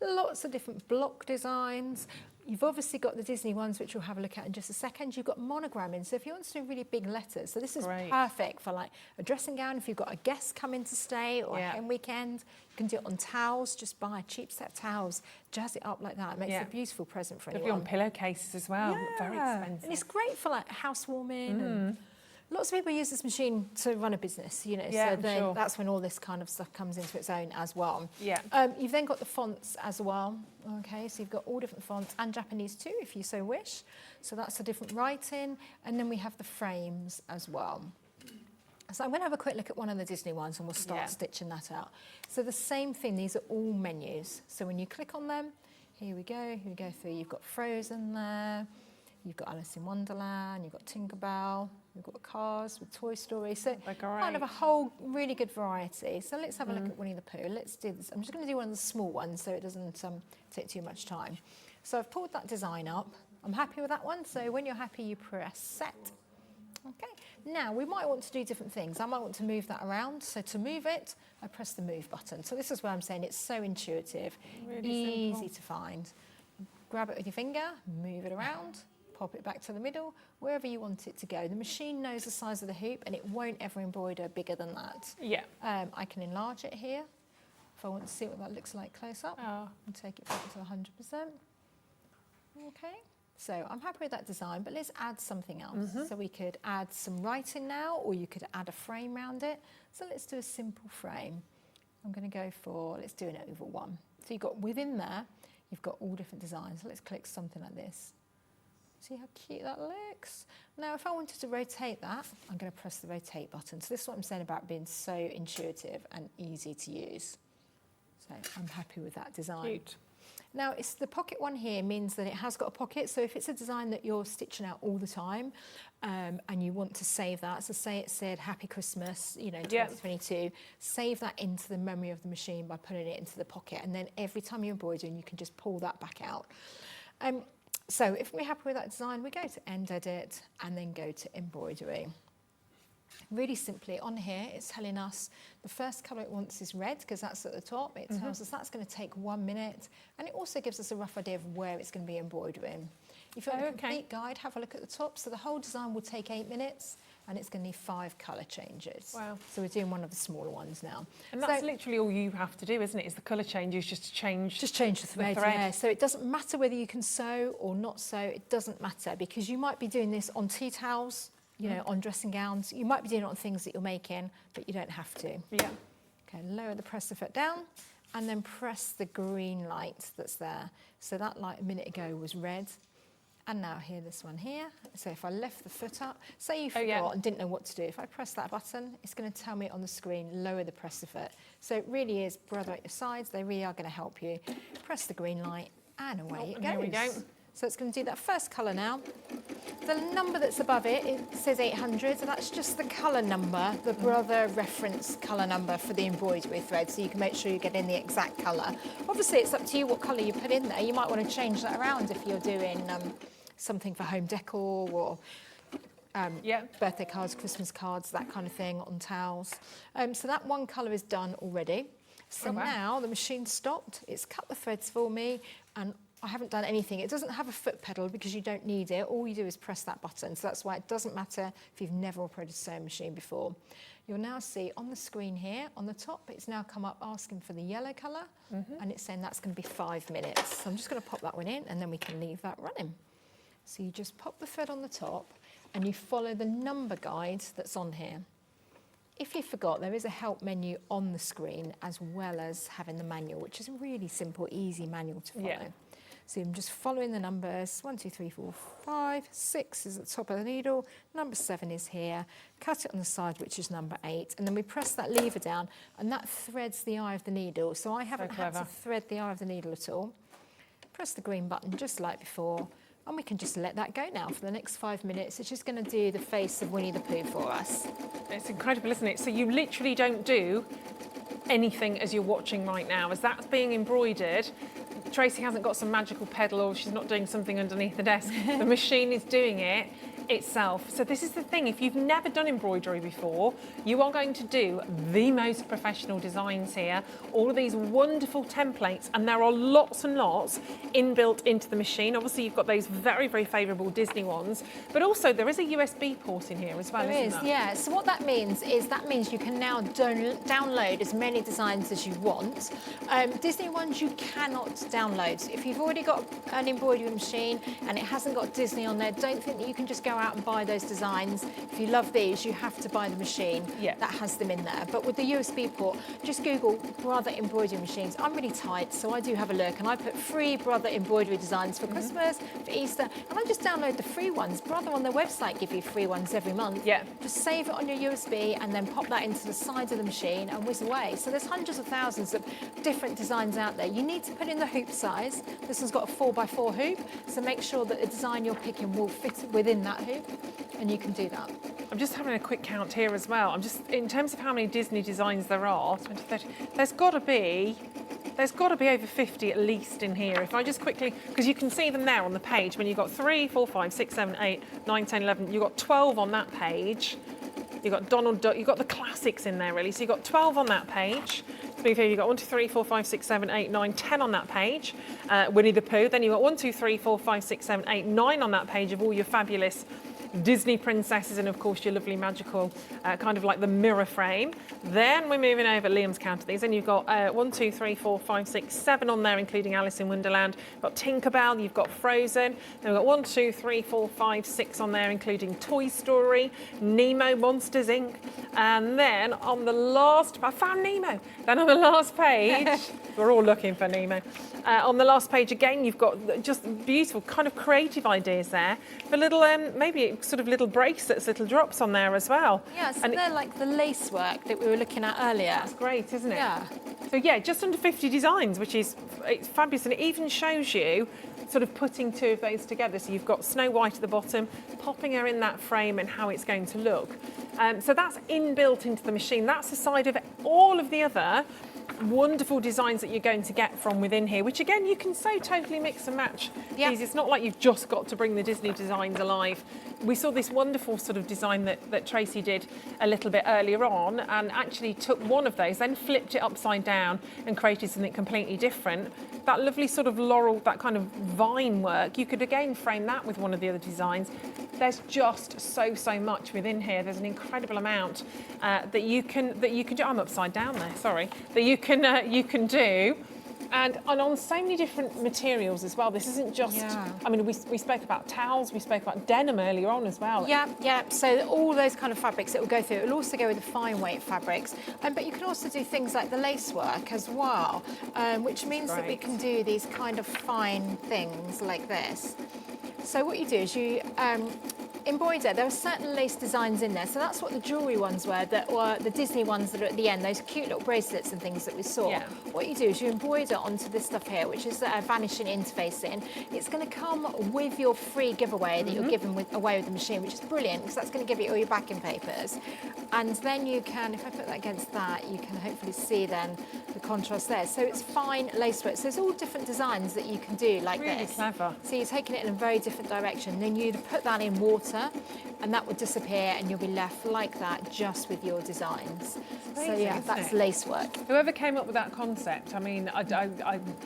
Lots of different block designs. You've obviously got the Disney ones, which we'll have a look at in just a second. You've got monogramming, so if you want to do really big letters, so this is perfect for like a dressing gown. If you've got a guest coming to stay or a hen weekend, you can do it on towels. Just buy cheap set of towels, jazz it up like that. It makes a beautiful present for anyone. Could be on pillowcases as well. Very expensive. And it's great for like housewarming and lots of people use this machine to run a business, you know, so that's when all this kind of stuff comes into its own as well. Yeah. You've then got the fonts as well. Okay, so you've got all different fonts and Japanese too, if you so wish. So that's a different writing. And then we have the frames as well. So I'm going to have a quick look at one of the Disney ones and we'll start stitching that out. So the same thing, these are all menus. So when you click on them, here we go through, you've got Frozen there. You've got Alice in Wonderland, you've got Tinkerbell, you've got Cars with Toy Story. So kind of a whole really good variety. So let's have a look at Winnie the Pooh. Let's do this. I'm just going to do one of the small ones so it doesn't take too much time. So I've pulled that design up. I'm happy with that one. So when you're happy, you press set. Okay. Now, we might want to do different things. I might want to move that around. So to move it, I press the move button. So this is where I'm saying it's so intuitive, Really easy simple. to find. Grab it with your finger, move it around, pop it back to the middle, wherever you want it to go. The machine knows the size of the hoop and it won't ever embroider bigger than that. Yeah. I can enlarge it here if I want to see what that looks like close up and take it back to 100%. Okay. So I'm happy with that design, but let's add something else. So we could add some writing now, or you could add a frame around it. So let's do a simple frame. I'm going to go for, let's do an oval one. So you've got within there, you've got all different designs. So let's click something like this. See how cute that looks? Now, if I wanted to rotate that, I'm going to press the rotate button. So this is what I'm saying about being so intuitive and easy to use. So I'm happy with that design. Cute. Now, it's the pocket one here means that it has got a pocket. So if it's a design that you're stitching out all the time and you want to save that, so say it said Happy Christmas, 2022, save that into the memory of the machine by putting it into the pocket. And then every time you're embroidering, you can just pull that back out. So if we're happy with that design, we go to End Edit and then go to Embroidery. Really simply, on here, it's telling us the first colour it wants is red because that's at the top. It tells us that's going to take 1 minute, and it also gives us a rough idea of where it's going to be embroidering. If you want a complete guide, have a look at the top. So the whole design will take 8 minutes, and it's going to need 5 colour changes. Wow. So we're doing one of the smaller ones now. And that's literally all you have to do, isn't it? Is the colour changes, just to change the thread. Yeah. So it doesn't matter whether you can sew or not sew. It doesn't matter because you might be doing this on tea towels, on dressing gowns. You might be doing it on things that you're making, but you don't have to. Yeah. Okay, lower the presser foot down and then press the green light that's there. So that light a minute ago was red. And now here, this one here. So if I left the foot up, say you forgot and didn't know what to do. If I press that button, it's going to tell me on the screen, lower the presser foot. So it really is brother at your sides. They really are going to help you. Press the green light and away it goes. Here we go. So it's going to do that first colour now. The number that's above it, it says 800, so that's just the colour number, the Brother reference colour number for the embroidery thread, so you can make sure you get in the exact colour. Obviously, it's up to you what colour you put in there. You might want to change that around if you're doing something for home decor or birthday cards, Christmas cards, that kind of thing on towels. So that one colour is done already. So now the machine's stopped, it's cut the threads for me, and I haven't done anything. It doesn't have a foot pedal because you don't need it. All you do is press that button. So that's why it doesn't matter if you've never operated a sewing machine before. You'll now see on the screen here, on the top, it's now come up asking for the yellow colour, and it's saying that's going to be 5 minutes. So I'm just going to pop that one in, and then we can leave that running. So you just pop the thread on the top, and you follow the number guide that's on here. If you forgot, there is a help menu on the screen as well as having the manual, which is a really simple, easy manual to follow. Yeah. So I'm just following the numbers, 1, 2, 3, 4, 5, 6 is at the top of the needle, number 7 is here, cut it on the side, which is number 8, and then we press that lever down, and that threads the eye of the needle. So I haven't had to thread the eye of the needle at all. Press the green button just like before, and we can just let that go now for the next 5 minutes. It's just going to do the face of Winnie the Pooh for us. It's incredible, isn't it? So you literally don't do anything as you're watching right now. As that's being embroidered, Tracy hasn't got some magical pedal or she's not doing something underneath the desk. The machine is doing it itself. So this is the thing, if you've never done embroidery before, you are going to do the most professional designs here, all of these wonderful templates, and there are lots and lots inbuilt into the machine. Obviously you've got those very, very favourable Disney ones, but also there is a USB port in here as well, There is, yeah. So what that means is you can now download as many designs as you want. Disney ones you cannot download. If you've already got an embroidery machine and it hasn't got Disney on there, don't think that you can just go out and buy those designs. If you love these, you have to buy the machine that has them in there. But with the USB port, just Google Brother embroidery machines. I'm really tight, so I do have a look, and I put free Brother embroidery designs for Christmas, for Easter, and I just download the free ones. Brother on their website give you free ones every month. Just save it on your USB and then pop that into the side of the machine and whiz away. So there's hundreds of thousands of different designs out there. You need to put in the hoop size. This one's got a 4x4 hoop, so make sure that the design you're picking will fit within that hoop, and you can do that. I'm just having a quick count here as well. I'm just, in terms of how many Disney designs there are, 20, 30, there's got to be over 50 at least in here. If I just quickly, because you can see them there on the page, when you've got 3, 4, 5, 6, 7, 8, 9, 10, 11, you've got 12 on that page. you've got Donald Duck, you've got the classics in there really. So you've got 12 on that page. To be fair, you've got 1, 2, 3, 4, 5, 6, 7, 8, 9, 10 on that page. Winnie the Pooh. Then you've got 1, 2, 3, 4, 5, 6, 7, 8, 9 on that page of all your fabulous Disney princesses, and of course your lovely magical kind of like the mirror frame. Then we're moving over, Liam's counted these, and you've got 1, 2, 3, 4, 5, 6, 7 on there, including Alice in Wonderland. You've got Tinkerbell, you've got Frozen. Then we've got 1, 2, 3, 4, 5, 6 on there, including Toy Story, Nemo, Monsters Inc. And then on the last, I found Nemo. Then on the last page, we're all looking for Nemo. On the last page again, you've got just beautiful kind of creative ideas there for little, maybe sort of little bracelets, little drops on there as well. Yeah, so they're like the lace work that we were looking at earlier. That's great, isn't it? Yeah. So yeah, just under 50 designs, which is it's fabulous, and it even shows you sort of putting two of those together. So you've got Snow White at the bottom, popping her in that frame and how it's going to look. So that's inbuilt into the machine. That's the side of all of the other wonderful designs that you're going to get from within here, which again you can so totally mix and match. Yep. It's not like you've just got to bring the Disney designs alive. We saw this wonderful sort of design that Tracy did a little bit earlier on, and actually took one of those, then flipped it upside down and created something completely different. That lovely sort of laurel, that kind of vine work, you could again frame that with one of the other designs. There's just so much within here. There's an incredible amount that you can do. I'm upside down there, sorry. That you can do. And on so many different materials as well. This isn't just, I mean, we spoke about towels, we spoke about denim earlier on as well. Yeah. So all those kind of fabrics that will go through, it will also go with the fine weight fabrics. But you can also do things like the lace work as well, which means that we can do these kind of fine things like this. So what you do is you embroider. There are certain lace designs in there, so that's what the jewellery ones were, that were the Disney ones that are at the end, those cute little bracelets and things that we saw. Yeah. What you do is you embroider onto this stuff here, which is vanishing interfacing. It's going to come with your free giveaway that you're giving away with the machine, which is brilliant because that's going to give you all your backing papers. And then you can, if I put that against that, you can hopefully see then the contrast there. So it's fine lace work. So there's all different designs that you can do like this. Really clever. So you're taking it in a very different direction. Then you'd put that in water, and that would disappear, and you'll be left like that just with your designs. Amazing, so yeah, that's lace work. Whoever came up with that concept, I mean, I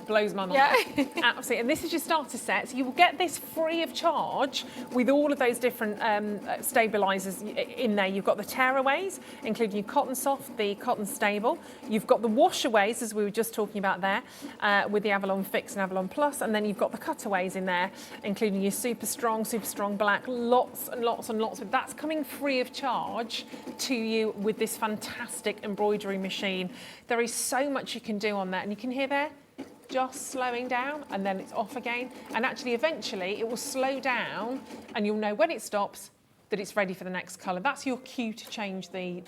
blows my mind. Yeah. Absolutely. And this is your starter set. So you will get this free of charge with all of those different stabilisers in there. You've got the tearaways, including your Cotton Soft, the Cotton Stable. You've got the washaways, as we were just talking about there, with the Avalon Fix and Avalon Plus. And then you've got the cutaways in there, including your Super Strong Black. Lots and lots and lots. But that's coming free of charge to you with this fantastic embroidery machine. There is so much you can do on that, and you can hear there just slowing down, and then it's off again, and actually eventually it will slow down and you'll know when it stops that it's ready for the next colour. That's your cue to change the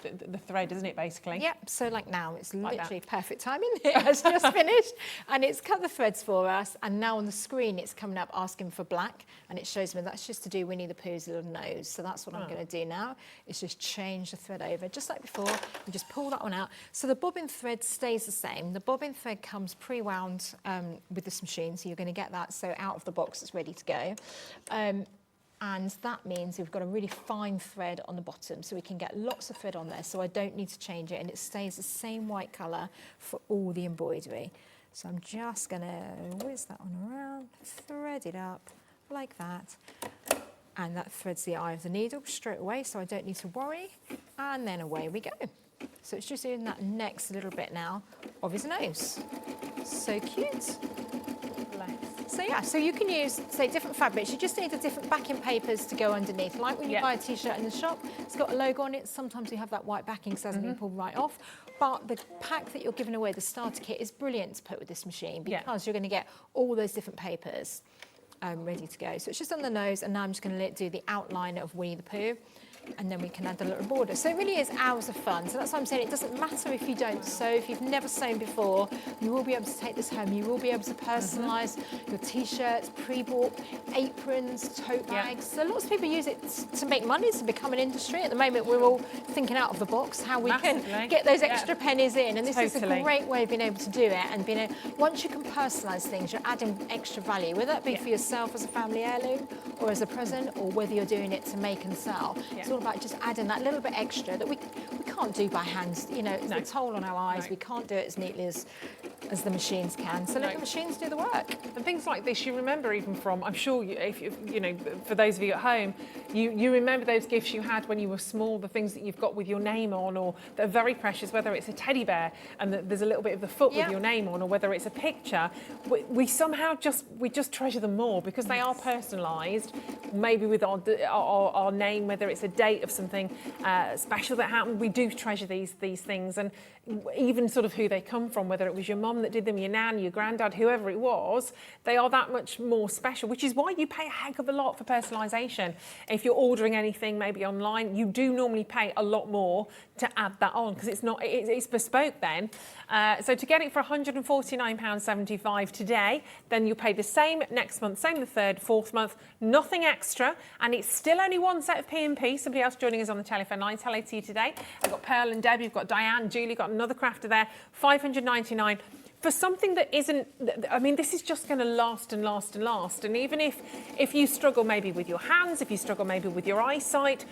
thread, isn't it, basically? Yep, so like now, it's literally perfect timing. It has just finished, and it's cut the threads for us, and now on the screen it's coming up asking for black, and it shows me that's just to do Winnie the Pooh's little nose. So that's what I'm going to do now, is just change the thread over, just like before, and just pull that one out. So the bobbin thread stays the same. The bobbin thread comes pre-wound with this machine, so you're going to get that so out of the box it's ready to go. And that means we've got a really fine thread on the bottom, so we can get lots of thread on there, so I don't need to change it, and it stays the same white colour for all the embroidery. So I'm just going to whiz that one around, thread it up like that, and that threads the eye of the needle straight away, so I don't need to worry, and then away we go. So it's just doing that next little bit now of his nose. So cute. So yeah, so you can use, say, different fabrics. You just need the different backing papers to go underneath. Like when you buy a T-shirt in the shop, it's got a logo on it. Sometimes you have that white backing because it hasn't been pulled right off. But the pack that you're giving away, the starter kit, is brilliant to put with this machine because you're going to get all those different papers ready to go. So it's just on the nose, and now I'm just going to do the outline of Winnie the Pooh. And then we can add a little border. So it really is hours of fun. So that's why I'm saying it doesn't matter if you don't sew. If you've never sewn before, you will be able to take this home. You will be able to personalise your T-shirts, pre-bought aprons, tote bags. So lots of people use it to make money, to become an industry. At the moment, we're all thinking out of the box how we can get those extra pennies in. And this is a great way of being able to do it. And once you can personalise things, you're adding extra value, whether that be for yourself as a family heirloom or as a present, or whether you're doing it to make and sell. it's all about just adding that little bit extra that we can't do by hand. You know, it's a toll on our eyes. We can't do it as neatly as the machines can. So let the machines do the work. And things like this, you remember even from, I'm sure, if you know, for those of you at home, you remember those gifts you had when you were small, the things that you've got with your name on, or that are very precious, whether it's a teddy bear and there's a little bit of the foot with your name on, or whether it's a picture. We somehow just treasure them more because they are personalised, maybe with our name, whether it's a date of something special that happened. We do treasure these things, and even sort of who they come from, whether it was your mum that did them, your nan, your granddad, whoever it was, they are that much more special, which is why you pay a heck of a lot for personalisation. If you're ordering anything maybe online, you do normally pay a lot more to add that on because it's bespoke then. So to get it for £149.75 today, then you'll pay the same next month, same the third, fourth month, nothing extra, and it's still only one set of P&P. Somebody else joining us on the telephone line. Hello to you today. I've got Pearl and Debbie, we've got Diane, Julie, got another crafter there, $599 for something that isn't, I mean, this is just going to last and last and last. And even if you struggle maybe with your hands, if you struggle maybe with your eyesight,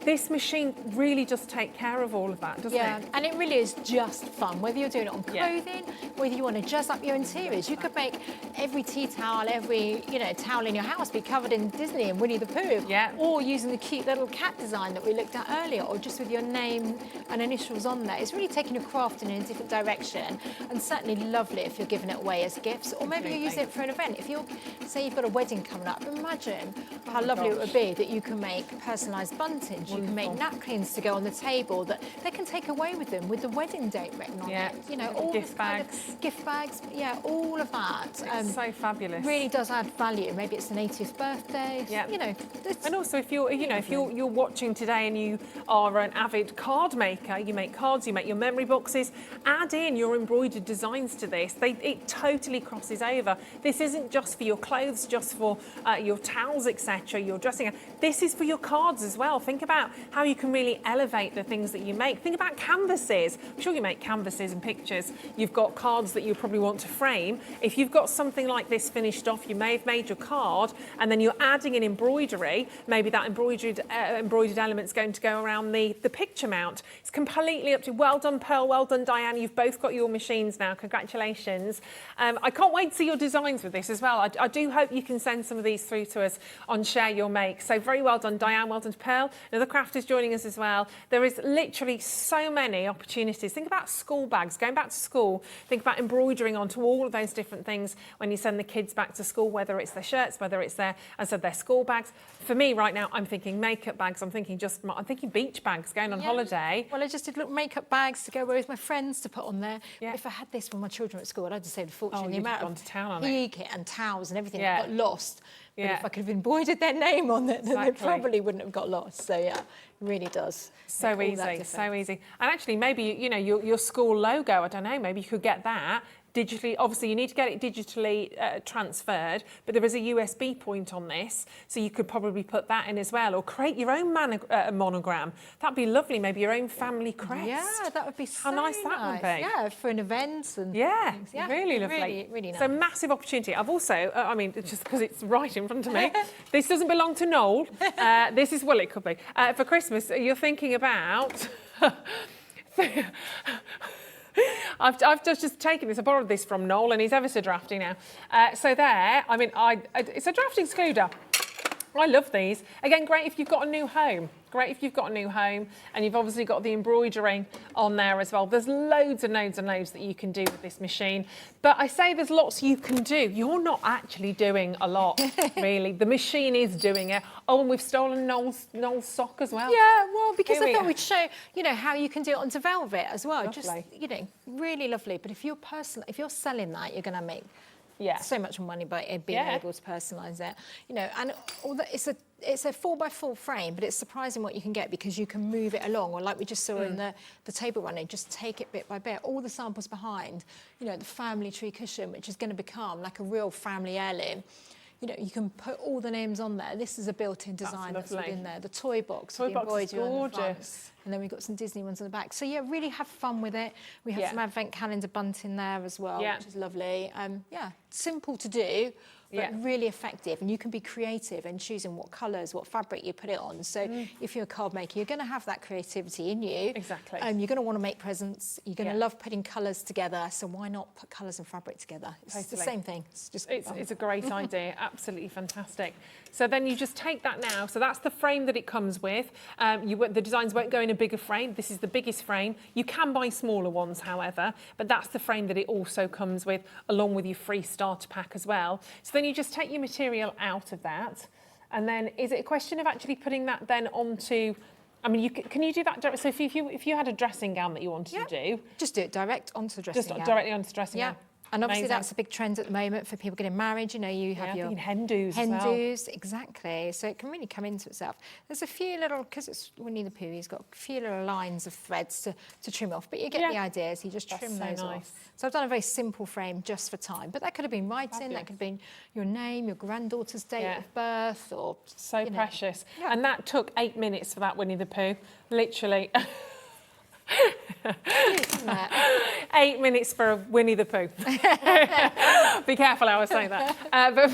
this machine really does take care of all of that, doesn't it? Yeah, and it really is just fun. Whether you're doing it on clothing, whether you want to dress up your interiors, you could make every tea towel, every towel in your house be covered in Disney and Winnie the Pooh. Yeah. Or using the cute little cat design that we looked at earlier, or just with your name and initials on there. It's really taking your crafting in a different direction, and certainly lovely if you're giving it away as gifts, or maybe you're using it for an event. If say you've got a wedding coming up, imagine how lovely it would be that you can make personalised buntings. You can make napkins to go on the table that they can take away with them with the wedding date written on it. You know, all gift bags. Gift bags, all of that. It's so fabulous. Really does add value. Maybe it's an 80th birthday. Yeah. You know, and also if you're watching today and you are an avid card maker, you make cards, you make your memory boxes, add in your embroidered designs to this. It totally crosses over. This isn't just for your clothes, just for your towels, etc., your dressing. This is for your cards as well. Think about how you can really elevate the things that you make. Think about canvases. I'm sure you make canvases and pictures. You've got cards that you probably want to frame. If you've got something like this finished off, you may have made your card and then you're adding an embroidery. Maybe that embroidered element's going to go around the picture mount. It's completely up to you. Well done, Pearl. Well done, Diane. You've both got your machines now. Congratulations. I can't wait to see your designs with this as well. I do hope you can send some of these through to us on Share Your Make. So very well done, Diane. Well done to Pearl. Another crafters joining us as well. There is literally so many opportunities. Think about school bags, going back to school. Think about embroidering onto all of those different things when you send the kids back to school, whether it's their shirts, whether it's their school bags. For me right now, I'm thinking makeup bags. I'm thinking beach bags going on holiday. Well, I just did little makeup bags to go with my friends to put on there. Yeah. If I had this when my children were at school, I'd have to save a fortune. The amount of kit and towels and everything that got lost. But if I could have embroidered their name on it, then they probably wouldn't have got lost. So yeah, it really does. So easy, so easy. And actually, maybe your school logo. I don't know. Maybe you could get that digitally. Obviously, you need to get it digitally transferred, but there is a USB point on this, so you could probably put that in as well, or create your own monogram. That'd be lovely. Maybe your own family crest. Yeah, that would be so How nice that would be. Yeah, for an event and things. Yeah, really lovely. Really nice. So massive opportunity. I've also, just because it's right in front of me, this doesn't belong to Noel. This is, well, it could be. For Christmas, you're thinking about... I've just taken this. I borrowed this from Noel, and he's ever so drafty now. So there, it's a drafting excluder. I love these. Again, great if you've got a new home. Great if you've got a new home and you've obviously got the embroidering on there as well. There's loads and loads and loads that you can do with this machine. But I say there's lots you can do. You're not actually doing a lot, really. The machine is doing it. Oh, and we've stolen Noel's sock as well. Yeah, well, because I thought we'd show, how you can do it onto velvet as well. Lovely. Just, really lovely. But if you're selling that, you're going to make so much money by being able to personalise it. And although it's a 4x4 frame, but it's surprising what you can get because you can move it along, or like we just saw in the table running, just take it bit by bit. All the samples behind, the family tree cushion, which is going to become like a real family heirloom. You can put all the names on there. This is a built-in design that's within there. The toy box. Toy box is gorgeous. And then we've got some Disney ones on the back. So yeah, really have fun with it. We have some advent calendar bunting there as well, which is lovely. Simple to do, but really effective. And you can be creative in choosing what colours, what fabric you put it on. So if you're a card maker, you're going to have that creativity in you. Exactly. You're going to want to make presents. You're going to love putting colours together. So why not put colours and fabric together? It's the same thing. It's a great idea. Absolutely fantastic. So then you just take that now. So that's the frame that it comes with. The designs won't go in a bigger frame. This is the biggest frame. You can buy smaller ones, however, but that's the frame that it also comes with, along with your free starter pack as well. So then you just take your material out of that. And then is it a question of actually putting that then onto... I mean, can you do that direct? So if you had a dressing gown that you wanted to do... Just do it direct onto the dressing gown. Just directly onto the dressing gown. And obviously that's a big trend at the moment for people getting married. You know, you have your hen do's exactly. So it can really come into itself. There's a few little, because it's Winnie the Pooh, he's got a few little lines of threads to trim off, but you get the idea. So you just trim those off. So I've done a very simple frame just for time, but that could have been writing, that could have been your name, your granddaughter's date of birth, or so precious. And that took 8 minutes for that Winnie the Pooh, literally. 8 minutes for a Winnie the Pooh. Be careful how I say that. But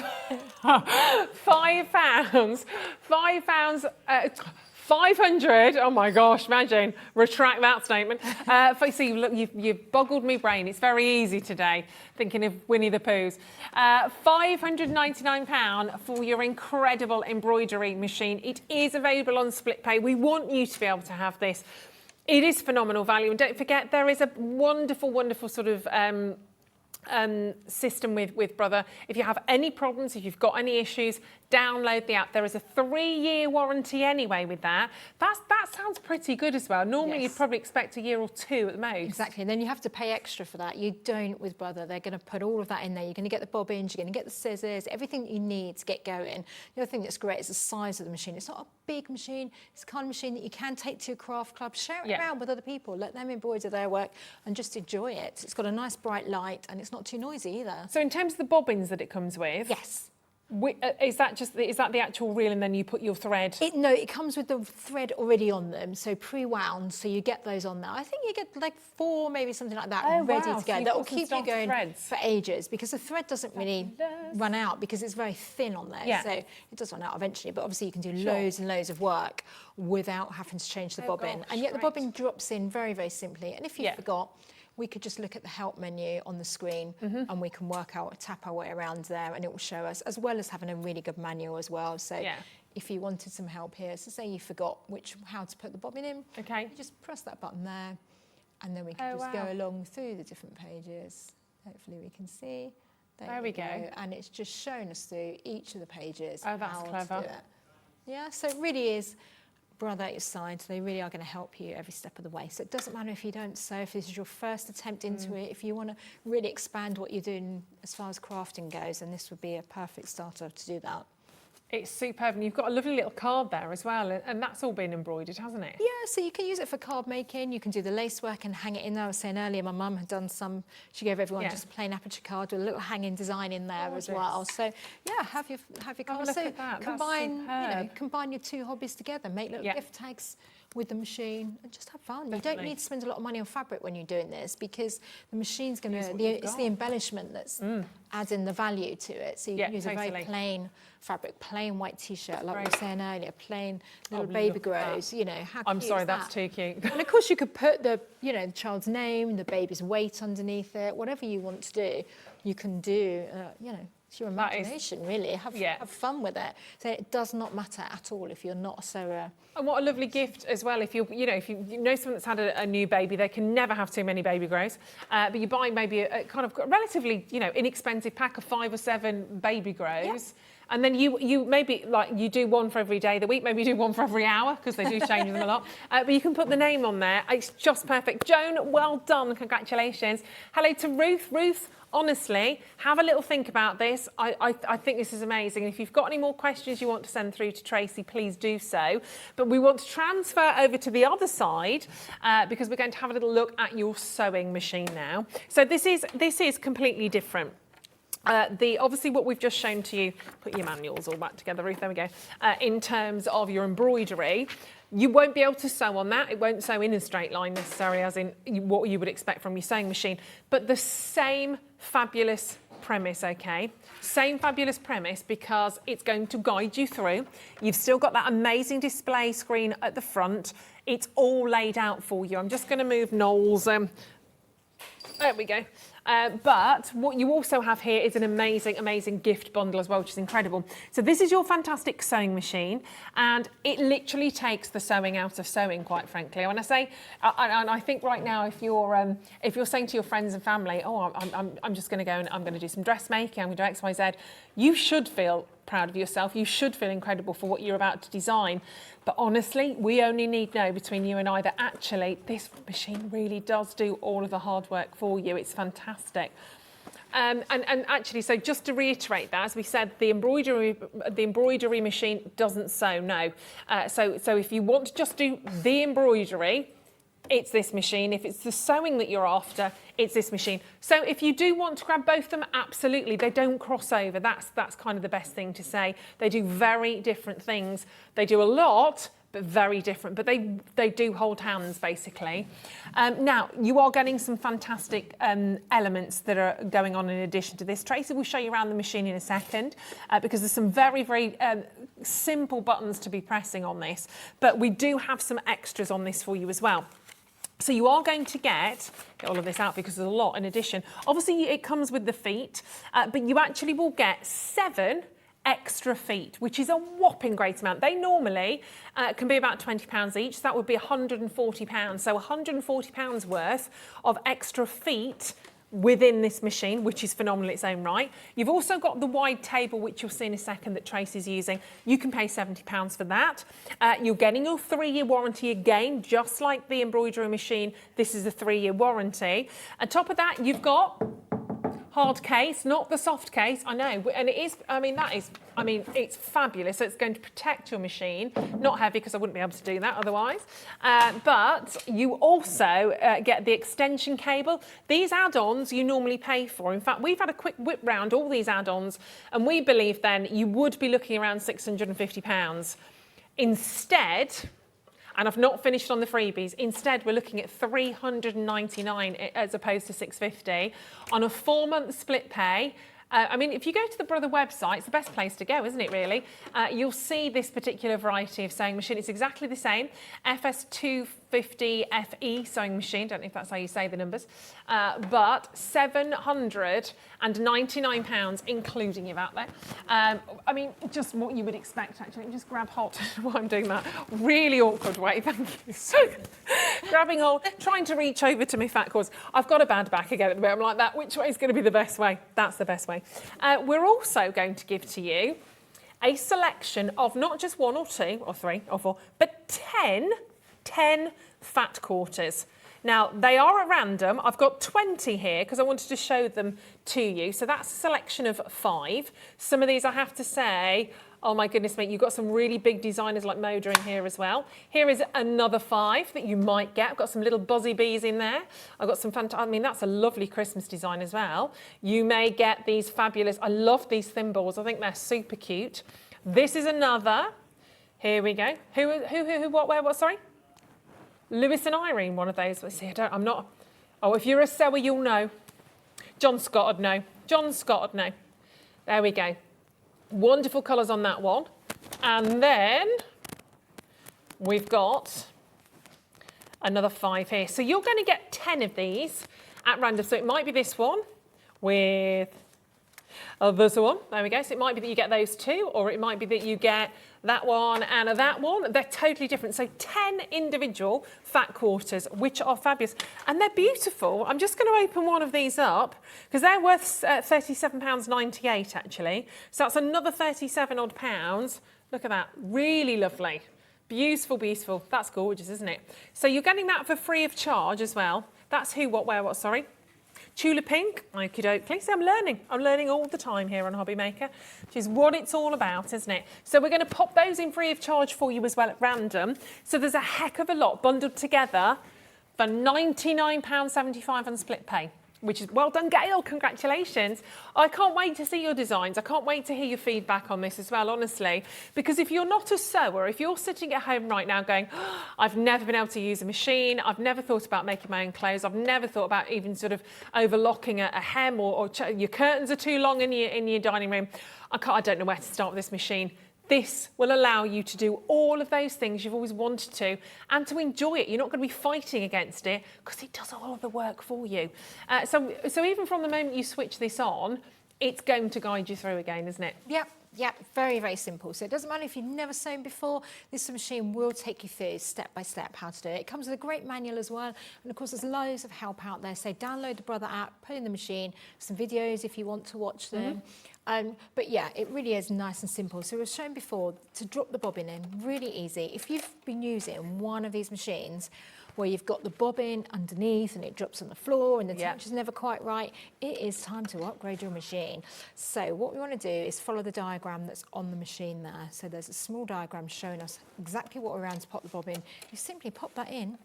£5, 500. Oh my gosh, imagine. Retract that statement. See, look, you've boggled my brain. It's very easy today, thinking of Winnie the Poohs. £599 for your incredible embroidery machine. It is available on split pay. We want you to be able to have this. It is phenomenal value. And don't forget, there is a wonderful, wonderful sort of system with Brother. If you have any problems, if you've got any issues, download the app. There is a 3-year warranty anyway with that. That sounds pretty good as well. Normally you'd probably expect a year or 2 at the most. Exactly, and then you have to pay extra for that. You don't with Brother. They're going to put all of that in there. You're going to get the bobbins, you're going to get the scissors, everything that you need to get going. The other thing that's great is the size of the machine. It's not a big machine. It's the kind of machine that you can take to your craft club, share it around with other people, let them embroider their work and just enjoy it. It's got a nice bright light and it's not too noisy either. So in terms of the bobbins that it comes with? Yes. Is that the actual reel and then you put your thread? No, it comes with the thread already on them, so pre-wound, so you get those on there. I think you get like 4, maybe something like that, ready to go. So that will keep you going threads for ages, because the thread doesn't really run out because it's very thin on there. So it does run out eventually, but obviously you can do loads and loads of work without having to change the bobbin. And yet the bobbin drops in very, very simply. And if you forgot, we could just look at the help menu on the screen and we can tap our way around there and it will show us, as well as having a really good manual as well. So if you wanted some help here, so say you forgot how to put the bobbin in, you just press that button there and then we can just go along through the different pages. Hopefully we can see. There we go. And it's just shown us through each of the pages. Oh, that's clever. Yeah, so it really is Brother at your side. They really are going to help you every step of the way. So it doesn't matter if you don't sew, if this is your first attempt into it, if you want to really expand what you're doing as far as crafting goes, then this would be a perfect starter to do that. It's superb, and you've got a lovely little card there as well, and that's all been embroidered, hasn't it? Yeah, so you can use it for card making, you can do the lace work and hang it in there. I was saying earlier, my mum had done some, she gave everyone just a plain aperture card with a little hanging design in there as well. So yeah, have your card. Look at that. Combine your 2 hobbies together, make little gift tags with the machine and just have fun. You don't need to spend a lot of money on fabric when you're doing this, because the machine's going to, it's the embellishment that's adding the value to it. So you can use a very plain fabric, plain white t-shirt, like we were saying earlier, plain little baby grows, you know, how cute I'm sorry, is that's too cute. And of course you could put the child's name, the baby's weight underneath it, whatever you want to do, you can do, it's your imagination, really. Have fun with it. So it does not matter at all if you're not a sewer. And what a lovely gift as well. If you know someone that's had a new baby, they can never have too many baby grows. But you buy maybe a kind of relatively, inexpensive pack of 5 or 7 baby grows. Yeah. And then you maybe, you do one for every day of the week, maybe you do one for every hour, because they do change them a lot. But you can put the name on there. It's just perfect. Joan, well done. Congratulations. Hello to Ruth. Ruth, honestly, have a little think about this. I think this is amazing. And if you've got any more questions you want to send through to Tracy, please do so. But we want to transfer over to the other side because we're going to have a little look at your sewing machine now. So this is completely different. Obviously what we've just shown to you, put your manuals all back together, Ruth, there we go, in terms of your embroidery, you won't be able to sew on that. It won't sew in a straight line necessarily, as in what you would expect from your sewing machine, but the same fabulous premise, okay? Same fabulous premise because it's going to guide you through. You've still got that amazing display screen at the front. It's all laid out for you. I'm just going to move Noel's. There we go. But what you also have here is an amazing, amazing gift bundle as well, which is incredible. So this is your fantastic sewing machine, and it literally takes the sewing out of sewing, quite frankly. When I say, and I think right now, if you're saying to your friends and family, oh, I'm just going to go and I'm going to do some dressmaking, I'm going to do X, Y, Z, you should feel proud of yourself. You should feel incredible for what you're about to design. But honestly, we only need to know between you and I that actually this machine really does do all of the hard work for you. It's fantastic. And actually, so just to reiterate that, as we said, the embroidery machine doesn't sew, no. So if you want to just do the embroidery, it's this machine. If it's the sewing that you're after, it's this machine. So if you do want to grab both of them, absolutely, they don't cross over. That's kind of the best thing to say. They do very different things. They do a lot, but very different. But they do hold hands, basically. Now, you are getting some fantastic elements that are going on in addition to this. Tracy will show you around the machine in a second because there's some very, very simple buttons to be pressing on this. But we do have some extras on this for you as well. So you are going to get all of this out because there's a lot in addition. Obviously, it comes with the feet, but you actually will get 7 extra feet, which is a whopping great amount. They normally can be about £20 each. So that would be £140. So £140 worth of extra feet within this machine, which is phenomenal in its own right. You've also got the wide table, which you'll see in a second that Tracy's using. You can pay £70 for that. You're getting your 3-year warranty again, just like the embroidery machine. This is a 3-year warranty. On top of that, you've got hard case, not the soft case, I know, and it is, it's fabulous. So it's going to protect your machine, not heavy because I wouldn't be able to do that otherwise. But you also get the extension cable. These add-ons you normally pay for. In fact, we've had a quick whip round all these add-ons, and we believe then you would be looking around £650. Instead, and I've not finished on the freebies. Instead, we're looking at $399 as opposed to $650 on a 4-month split pay. If you go to the Brother website, it's the best place to go, isn't it, really? You'll see this particular variety of sewing machine. It's exactly the same. FS250FE sewing machine. Don't know if that's how you say the numbers. But £799, including your VAT there. Just what you would expect, actually. Let me just grab hold while I'm doing that. Really awkward way, thank you. So, grabbing hold, trying to reach over to my fat cords. I've got a bad back again at the moment. I'm like that. Which way is going to be the best way? That's the best way. We're also going to give to you a selection of not just 1 or 2 or 3 or 4, but 10 fat quarters. Now, they are at random. I've got 20 here because I wanted to show them to you. So that's a selection of 5. Some of these, I have to say, oh my goodness me, you've got some really big designers like Moda in here as well. Here is another 5 that you might get. I've got some little buzzy bees in there. I've got some that's a lovely Christmas design as well. You may get these fabulous, I love these thimbles. I think they're super cute. This is another. Here we go. Who, what, where, what, sorry? Lewis and Irene, one of those. Let's see, I'm not. Oh, if you're a sewer, you'll know. John Scott would know. John Scott would know. There we go. Wonderful colours on that one. And then we've got another 5 here. So you're going to get 10 of these at random. So it might be this one with this one. There we go. So it might be that you get those 2, or it might be that you get that one and that one. They're totally different. So 10 individual fat quarters, which are fabulous. And they're beautiful. I'm just going to open one of these up because they're worth £37.98 actually. So that's another 37 odd pounds. Look at that. Really lovely. Beautiful, beautiful. That's gorgeous, isn't it? So you're getting that for free of charge as well. That's who, what, where, what, sorry. Tulip Pink, okie dokie. So I'm learning all the time here on Hobby Maker, which is what it's all about, isn't it? So we're going to pop those in free of charge for you as well at random. So there's a heck of a lot bundled together for £99.75 on split pay. Which is well done, Gail. Congratulations. I can't wait to see your designs. I can't wait to hear your feedback on this as well, honestly. Because if you're not a sewer, if you're sitting at home right now going, oh, I've never been able to use a machine, I've never thought about making my own clothes, I've never thought about even sort of overlocking a hem, or your curtains are too long in your dining room, I don't know where to start with this machine. This will allow you to do all of those things you've always wanted to, and to enjoy it. You're not going to be fighting against it because it does all of the work for you. So even from the moment you switch this on, it's going to guide you through again, isn't it? Yep. Yeah, very, very simple. So it doesn't matter if you've never sewn before, this machine will take you through step by step how to do it. It comes with a great manual as well. And of course, there's loads of help out there. So download the Brother app, put in the machine, some videos if you want to watch them. But yeah, it really is nice and simple. So we've shown before to drop the bobbin in, really easy. If you've been using one of these machines where you've got the bobbin underneath and it drops on the floor and the temperature's never quite right, it is time to upgrade your machine. So what we want to do is follow the diagram that's on the machine there. So there's a small diagram showing us exactly what we're around to pop the bobbin. You simply pop that in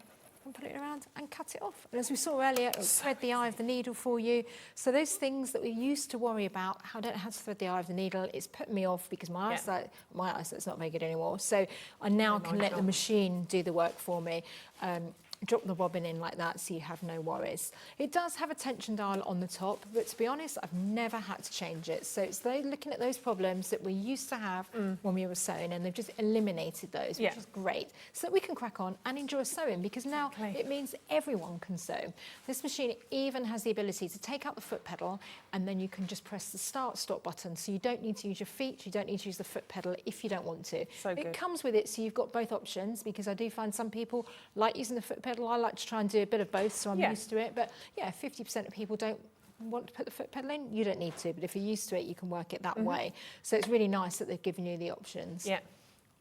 and put it around and cut it off. And as we saw earlier, it'll thread the eye of the needle for you. So those things that we used to worry about, how I don't know how to thread the eye of the needle, it's put me off because my eyesight's not very good anymore. So I now can let the machine do the work for me. Drop the bobbin in like that so you have no worries. It does have a tension dial on the top, but to be honest, I've never had to change it. So it's looking at those problems that we used to have when we were sewing, and they've just eliminated those, which is great. So that we can crack on and enjoy sewing, because now it means everyone can sew. This machine even has the ability to take out the foot pedal, and then you can just press the start-stop button. So you don't need to use your feet, you don't need to use the foot pedal if you don't want to. It comes with it, so you've got both options, because I do find some people like using the foot pedal. I like to try and do a bit of both, so I'm used to it. But yeah, 50% of people don't want to put the foot pedal in. You don't need to, but if you're used to it, you can work it that way. So it's really nice that they've given you the options.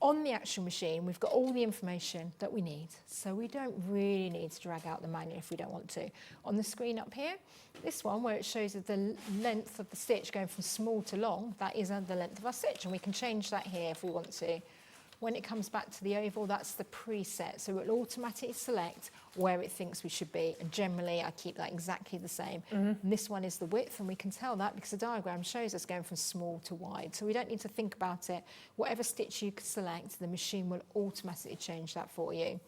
On the actual machine, we've got all the information that we need. So we don't really need to drag out the manual if we don't want to. On the screen up here, this one where it shows the length of the stitch going from small to long, that is the length of our stitch, and we can change that here if we want to. When it comes back to the oval, that's the preset. So it will automatically select where it thinks we should be. And generally, I keep that exactly the same. And this one is the width, and we can tell that because the diagram shows us going from small to wide. So we don't need to think about it. Whatever stitch you select, the machine will automatically change that for you.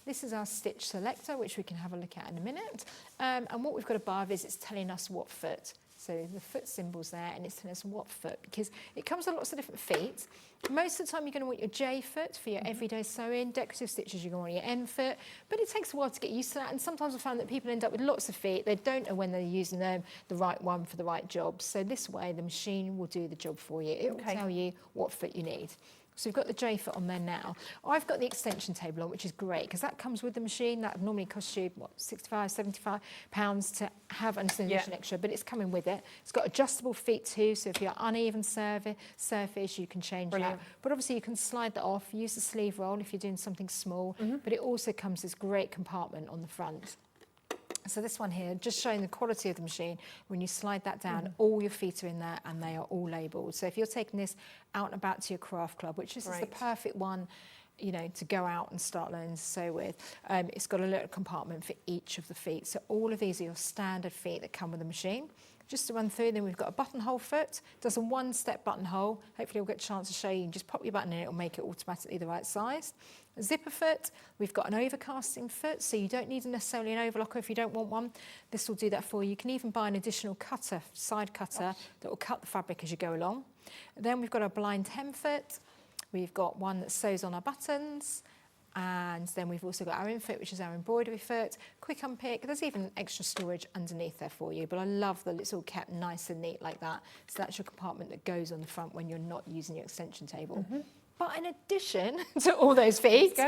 This is our stitch selector, which we can have a look at in a minute. And what we've got above is it's telling us what foot. So the foot symbol's there, and it's telling us what foot, because it comes with lots of different feet. Most of the time you're going to want your J foot for your everyday sewing. Decorative stitches you're going to want your N foot, but it takes a while to get used to that, and sometimes I find that people end up with lots of feet. They don't know when they're using them, the right one for the right job. So this way the machine will do the job for you. It will tell you what foot you need. So we've got the J foot on there now. I've got the extension table on, which is great because that comes with the machine. That would normally cost you, what, £65, £75 to have an extension extra, but it's coming with it. It's got adjustable feet too, so if you're uneven surface, you can change that. But obviously you can slide that off, use the sleeve roll if you're doing something small, but it also comes with this great compartment on the front. So this one here, just showing the quality of the machine. When you slide that down, all your feet are in there and they are all labelled. So if you're taking this out and about to your craft club, which is the perfect one, you know, to go out and start learning to sew with, it's got a little compartment for each of the feet. So all of these are your standard feet that come with the machine. Just to run through, then we've got a buttonhole foot, does a one-step buttonhole. Hopefully we'll get a chance to show you. You can just pop your button in, it'll make it automatically the right size. A zipper foot, we've got an overcasting foot, so you don't need necessarily an overlocker if you don't want one. This will do that for you. You can even buy an additional cutter, side cutter, that will cut the fabric as you go along. And then we've got a blind hem foot. We've got one that sews on our buttons. And then we've also got our infoot, which is our embroidery foot, quick unpick. There's even extra storage underneath there for you, but I love that it's all kept nice and neat like that. So that's your compartment that goes on the front when you're not using your extension table. But in addition to all those feet,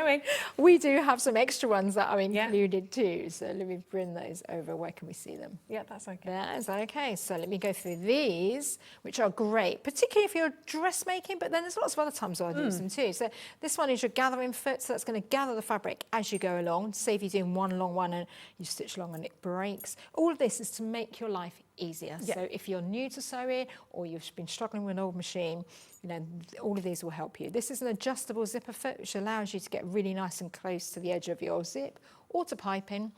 we do have some extra ones that are included too. So let me bring those over. Where can we see them? Yeah, that's okay. Yeah, is that okay? So let me go through these, which are great, particularly if you're dressmaking, but then there's lots of other times where I use them too. So this one is your gathering foot, so that's going to gather the fabric as you go along. Say if you're doing one long one and you stitch long and it breaks. All of this is to make your life easier. So if you're new to sewing or you've been struggling with an old machine, you know, all of these will help you. This is an adjustable zipper foot, which allows you to get really nice and close to the edge of your zip or to piping.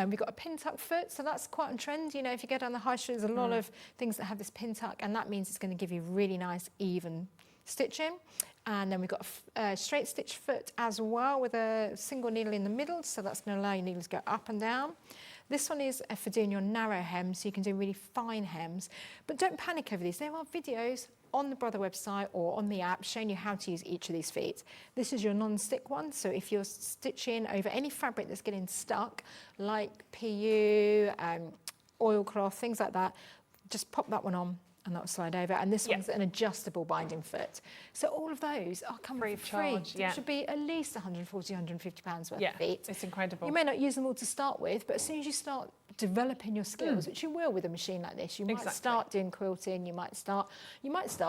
We've got a pin tuck foot, so that's quite on trend. You know, if you go down the high street, there's a lot of things that have this pin tuck, and that means it's going to give you really nice, even stitching. And then we've got a straight stitch foot as well with a single needle in the middle, so that's going to allow your needles to go up and down. This one is for doing your narrow hems, so you can do really fine hems. But don't panic over these. There are videos on the Brother website or on the app showing you how to use each of these feet. This is your non-stick one, so if you're stitching over any fabric that's getting stuck, like PU, oilcloth, things like that, just pop that one on and that will slide over. And this one's an adjustable binding foot. So all of those are coming free of charge. It should be at least 140, 150 pounds worth of feet. It's incredible. You may not use them all to start with, but as soon as you start developing your skills, which you will with a machine like this, you might start doing quilting, you might start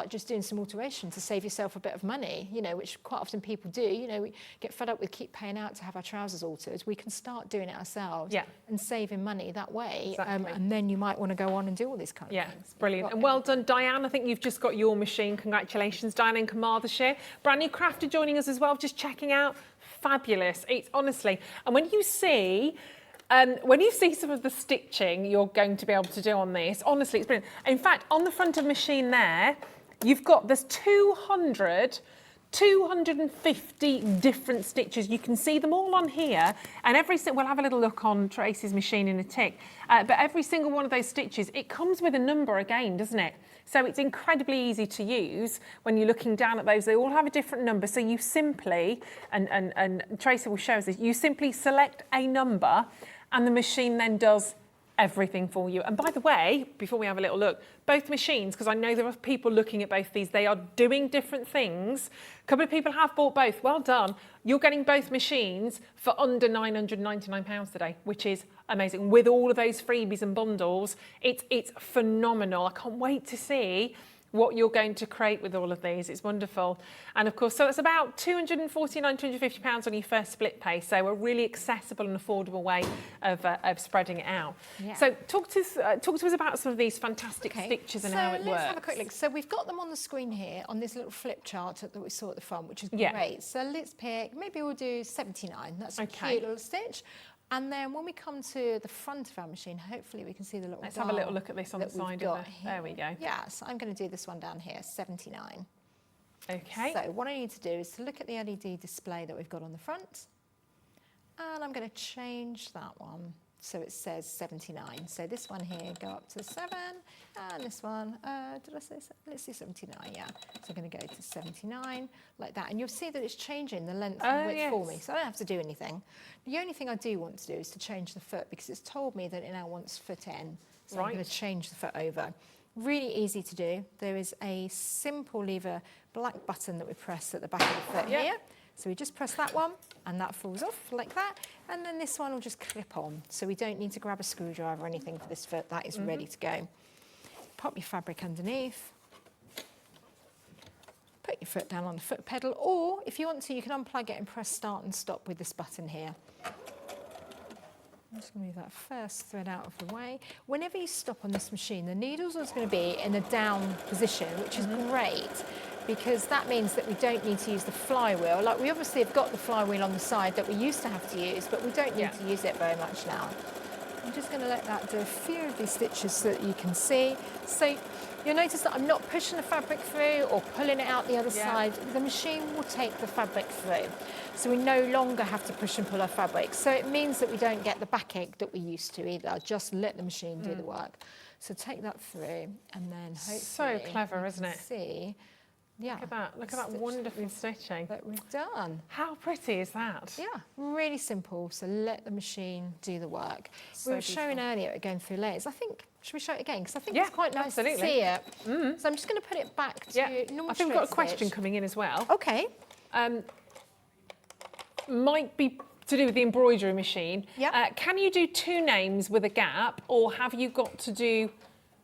just doing some alteration to save yourself a bit of money, you know, which quite often people do. You know, we get fed up with keep paying out to have our trousers altered. We can start doing it ourselves and saving money that way. And then you might want to go on and do all these kind of things. Yeah, brilliant. And well done, Diane. I think you've just got your machine. Congratulations, Diane in Carmarthenshire. Brand new crafter joining us as well, just checking out. Fabulous. It's honestly, and when you see some of the stitching you're going to be able to do on this, honestly, it's brilliant. In fact, on the front of the machine there, you've got, there's 250 different stitches. You can see them all on here, and we'll have a little look on Tracy's machine in a tick, but every single one of those stitches, it comes with a number again, doesn't it? So it's incredibly easy to use when you're looking down at those. They all have a different number, so you simply, and Tracy will show us this, you simply select a number and the machine then does everything for you. And by the way, before we have a little look, both machines, because I know there are people looking at both these, they are doing different things. A couple of people have bought both. Well done. You're getting both machines for under £999 today, which is amazing. With all of those freebies and bundles, it's phenomenal. I can't wait to see what you're going to create with all of these. It's wonderful. And of course, so it's about £249, £250 on your first split pay. So a really accessible and affordable way of spreading it out. Yeah. So talk to us about some of these fantastic stitches and how it works. Let's have a quick look. So we've got them on the screen here on this little flip chart that we saw at the front, which is great. So let's pick, maybe we'll do 79. That's a cute little stitch. And then when we come to the front of our machine, hopefully we can see the little Let's have a little look at this on the side of it. There we go. Yeah, so I'm going to do this one down here, 79. Okay. So what I need to do is to look at the LED display that we've got on the front. And I'm going to change that one so it says 79. So this one here, go up to 7. And this one, did I say, let's do 79, yeah. So I'm going to go to 79, like that. And you'll see that it's changing the length and width for me. So I don't have to do anything. The only thing I do want to do is to change the foot, because it's told me that it now wants foot N. So I'm going to change the foot over. Really easy to do. There is a simple lever black button that we press at the back of the foot here. So we just press that one and that falls off like that. And then this one will just clip on. So we don't need to grab a screwdriver or anything for this foot. That is ready to go. Pop your fabric underneath. Put your foot down on the foot pedal, or if you want to, you can unplug it and press start and stop with this button here. I'm just going to move that first thread out of the way. Whenever you stop on this machine, the needle's always going to be in a down position, which is great, because that means that we don't need to use the flywheel. Like, we obviously have got the flywheel on the side that we used to have to use, but we don't need to use it very much now. I'm just going to let that do a few of these stitches so that you can see. So you'll notice that I'm not pushing the fabric through or pulling it out the other side. The machine will take the fabric through. So we no longer have to push and pull our fabric. So it means that we don't get the backache that we used to either. Just let the machine do the work. So take that through and then hopefully... So clever, isn't it? See. Yeah. Look at that wonderful stitching that we've done. How pretty is that? Yeah, really simple. So let the machine do the work. So we were showing earlier going through layers. I think, should we show it again? Because I think it's quite nice to see it. So I'm just going to put it back to normal. I think we've got a question coming in as well. Okay. Might be to do with the embroidery machine. Yeah. Can you do two names with a gap, or have you got to do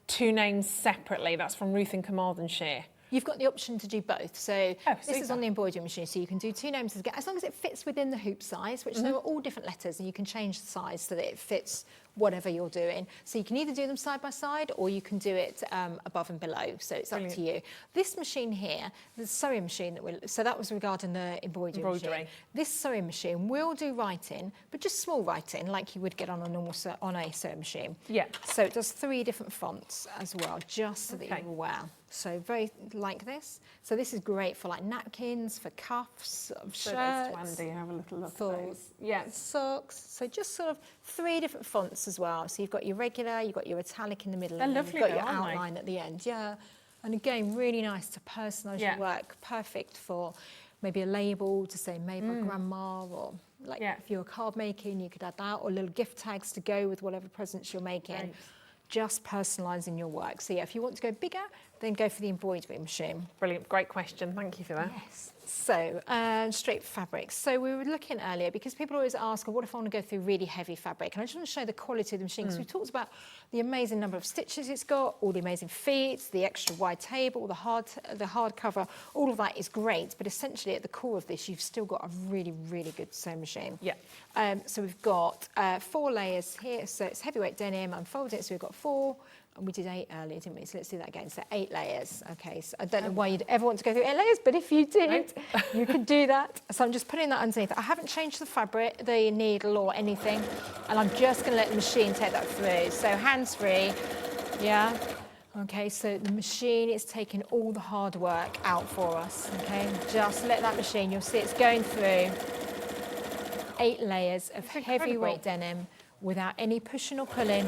two names separately? That's from Ruth in Carmarthenshire. You've got the option to do both. So this is on the embroidery machine, so you can do two names as long as it fits within the hoop size, which there are all different letters, and you can change the size so that it fits whatever you're doing. So you can either do them side by side or you can do it above and below. So it's up to you. This machine here, the sewing machine so that was regarding the embroidery machine. This sewing machine will do writing, but just small writing like you would get on a normal sewing machine. Yeah. So it does 3 different fonts as well, just so that you're aware. So very like this. So this is great for like napkins, for cuffs, shirts. Andy, have a little look for at those. Yeah. Socks. So just sort of 3 different fonts as well. So you've got your regular, you've got your italic in the middle, They're and lovely, you've got your aren't they? outline at the end. Yeah. And again, really nice to personalise your work. Perfect for maybe a label to say made by grandma, or like if you're card making, you could add that, or little gift tags to go with whatever presents you're making. Right. Just personalising your work. So yeah, if you want to go bigger, then go for the embroidery machine. Brilliant, great question. Thank you for that. Yes. So straight fabrics. So we were looking earlier because people always ask, well, what if I want to go through really heavy fabric? And I just want to show the quality of the machine because we talked about the amazing number of stitches it's got, all the amazing feet, the extra wide table, the hard cover. All of that is great, but essentially at the core of this, you've still got a really, really good sewing machine. Yeah. So we've got 4 layers here. So it's heavyweight denim. Unfolded it. So we've got 4. And we did 8 earlier, didn't we? So let's do that again. So 8 layers. Okay, so I don't know why you'd ever want to go through 8 layers, but if you did, you could do that. So I'm just putting that underneath. I haven't changed the fabric, the needle or anything, and I'm just going to let the machine take that through. So hands-free, yeah. Okay, so the machine is taking all the hard work out for us, okay? Just let that machine, you'll see it's going through 8 layers of heavyweight denim without any pushing or pulling.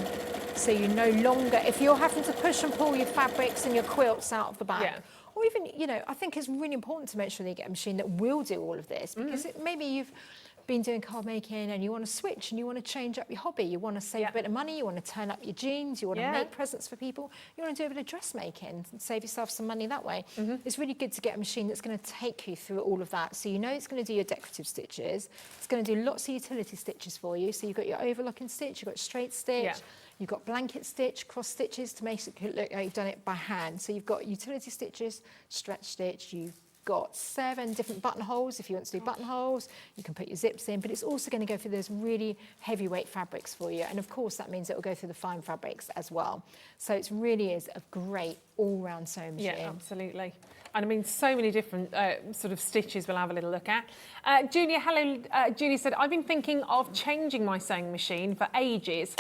So you no longer, if you're having to push and pull your fabrics and your quilts out of the bag, or even, you know, I think it's really important to make sure that you get a machine that will do all of this, because maybe you've been doing card making and you want to switch and you want to change up your hobby, you want to save a bit of money, you want to turn up your jeans, you want to make presents for people, you want to do a bit of dressmaking and save yourself some money that way. It's really good to get a machine that's going to take you through all of that. So you know it's going to do your decorative stitches, it's going to do lots of utility stitches for you. So you've got your overlocking stitch, you've got straight stitch, you've got blanket stitch, cross stitches to make it look like you've done it by hand. So you've got utility stitches, stretch stitch, you've got 7 different buttonholes. If you want to do buttonholes, you can put your zips in, but it's also going to go through those really heavyweight fabrics for you. And of course, that means it will go through the fine fabrics as well. So it really is a great all-round sewing machine. Yeah, absolutely. And I mean, so many different sort of stitches we'll have a little look at. Julia, hello. Julia said, I've been thinking of changing my sewing machine for ages.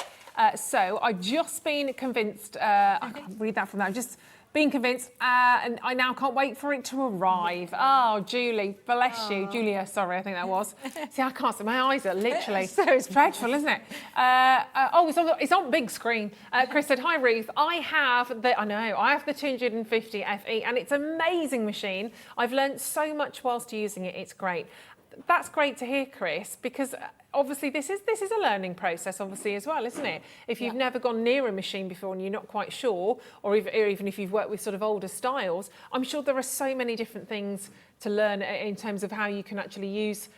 So I've just been convinced, I can't read that from that, I've just been convinced, and I now can't wait for it to arrive. Oh, Julie, bless you. Julia, sorry, I think that was. See, I can't see, my eyes are literally, so it's dreadful, isn't it? It's on big screen. Chris said, hi Ruth, I have the 250 FE, and it's an amazing machine. I've learnt so much whilst using it, it's great. That's great to hear, Chris, because obviously this is a learning process, obviously, as well, isn't it? If you've never gone near a machine before and you're not quite sure, or even if you've worked with sort of older styles, I'm sure there are so many different things to learn in terms of how you can actually use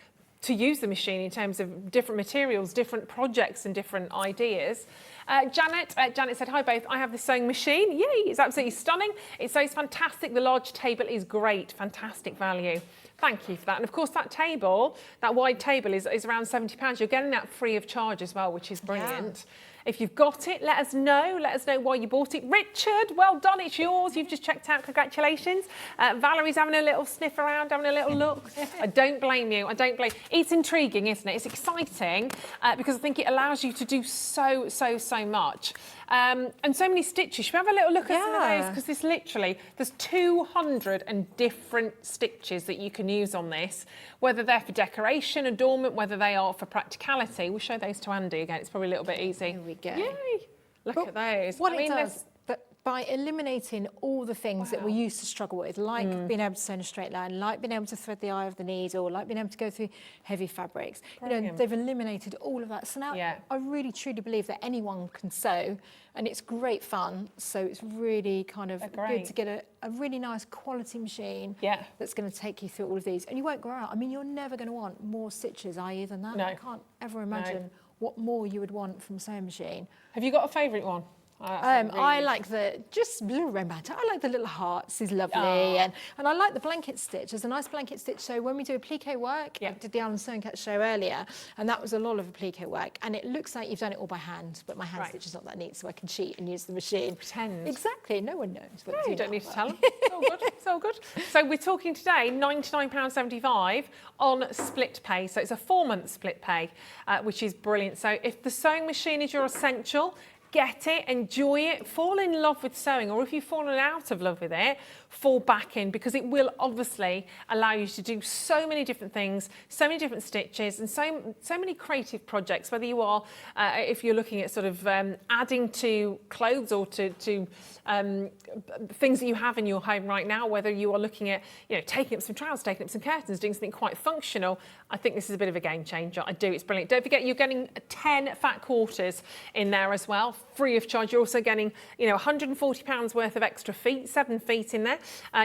the machine in terms of different materials, different projects and different ideas. Janet said, hi both, I have this sewing machine. Yay, it's absolutely stunning. It sews fantastic. The large table is great, fantastic value. Thank you for that. And of course, that wide table is around £70. You're getting that free of charge as well, which is brilliant. Yeah. If you've got it, let us know. Let us know why you bought it. Richard, well done, it's yours. You've just checked out, congratulations. Valerie's having a little sniff around, having a little look. I don't blame you, It's intriguing, isn't it? It's exciting because I think it allows you to do so much. And so many stitches. Should we have a little look at some of those? Because there's 200 and different stitches that you can use on this, whether they're for decoration, adornment, whether they are for practicality. We'll show those to Andy again. It's probably a little bit easy. Here we go. Yay! Look at those. What it does, by eliminating all the things that we used to struggle with, like being able to sew in a straight line, like being able to thread the eye of the needle, like being able to go through heavy fabrics, they've eliminated all of that. So now I really truly believe that anyone can sew, and it's great fun. So it's really kind of good to get a really nice quality machine that's going to take you through all of these, and you won't grow out. I mean, you're never going to want more stitches, are you, than that? No. I can't ever imagine what more you would want from a sewing machine. Have you got a favourite one? I like just little romantic. I like the little hearts. Is lovely, and I like the blanket stitch. There's a nice blanket stitch. So when we do applique work, I did the Alan Sewing Cat show earlier, and that was a lot of applique work. And it looks like you've done it all by hand, but my hand stitch is not that neat, so I can cheat and use the machine. Pretend. Exactly. No one knows. But No, you don't need to tell them. It's all good. It's all good. So we're talking today £99.75 on split pay. So it's a 4-month split pay, which is brilliant. So if the sewing machine is your essential, get it, enjoy it, fall in love with sewing, or if you've fallen out of love with it, fall back in, because it will obviously allow you to do so many different things, so many different stitches, and so many creative projects, whether you are, if you're looking at sort of adding to clothes or to things that you have in your home right now, whether you are looking at, taking up some trousers, taking up some curtains, doing something quite functional. I think this is a bit of a game changer. I do, it's brilliant. Don't forget, you're getting 10 fat quarters in there as well, free of charge. You're also getting, £140 worth of extra feet, 7 feet in there.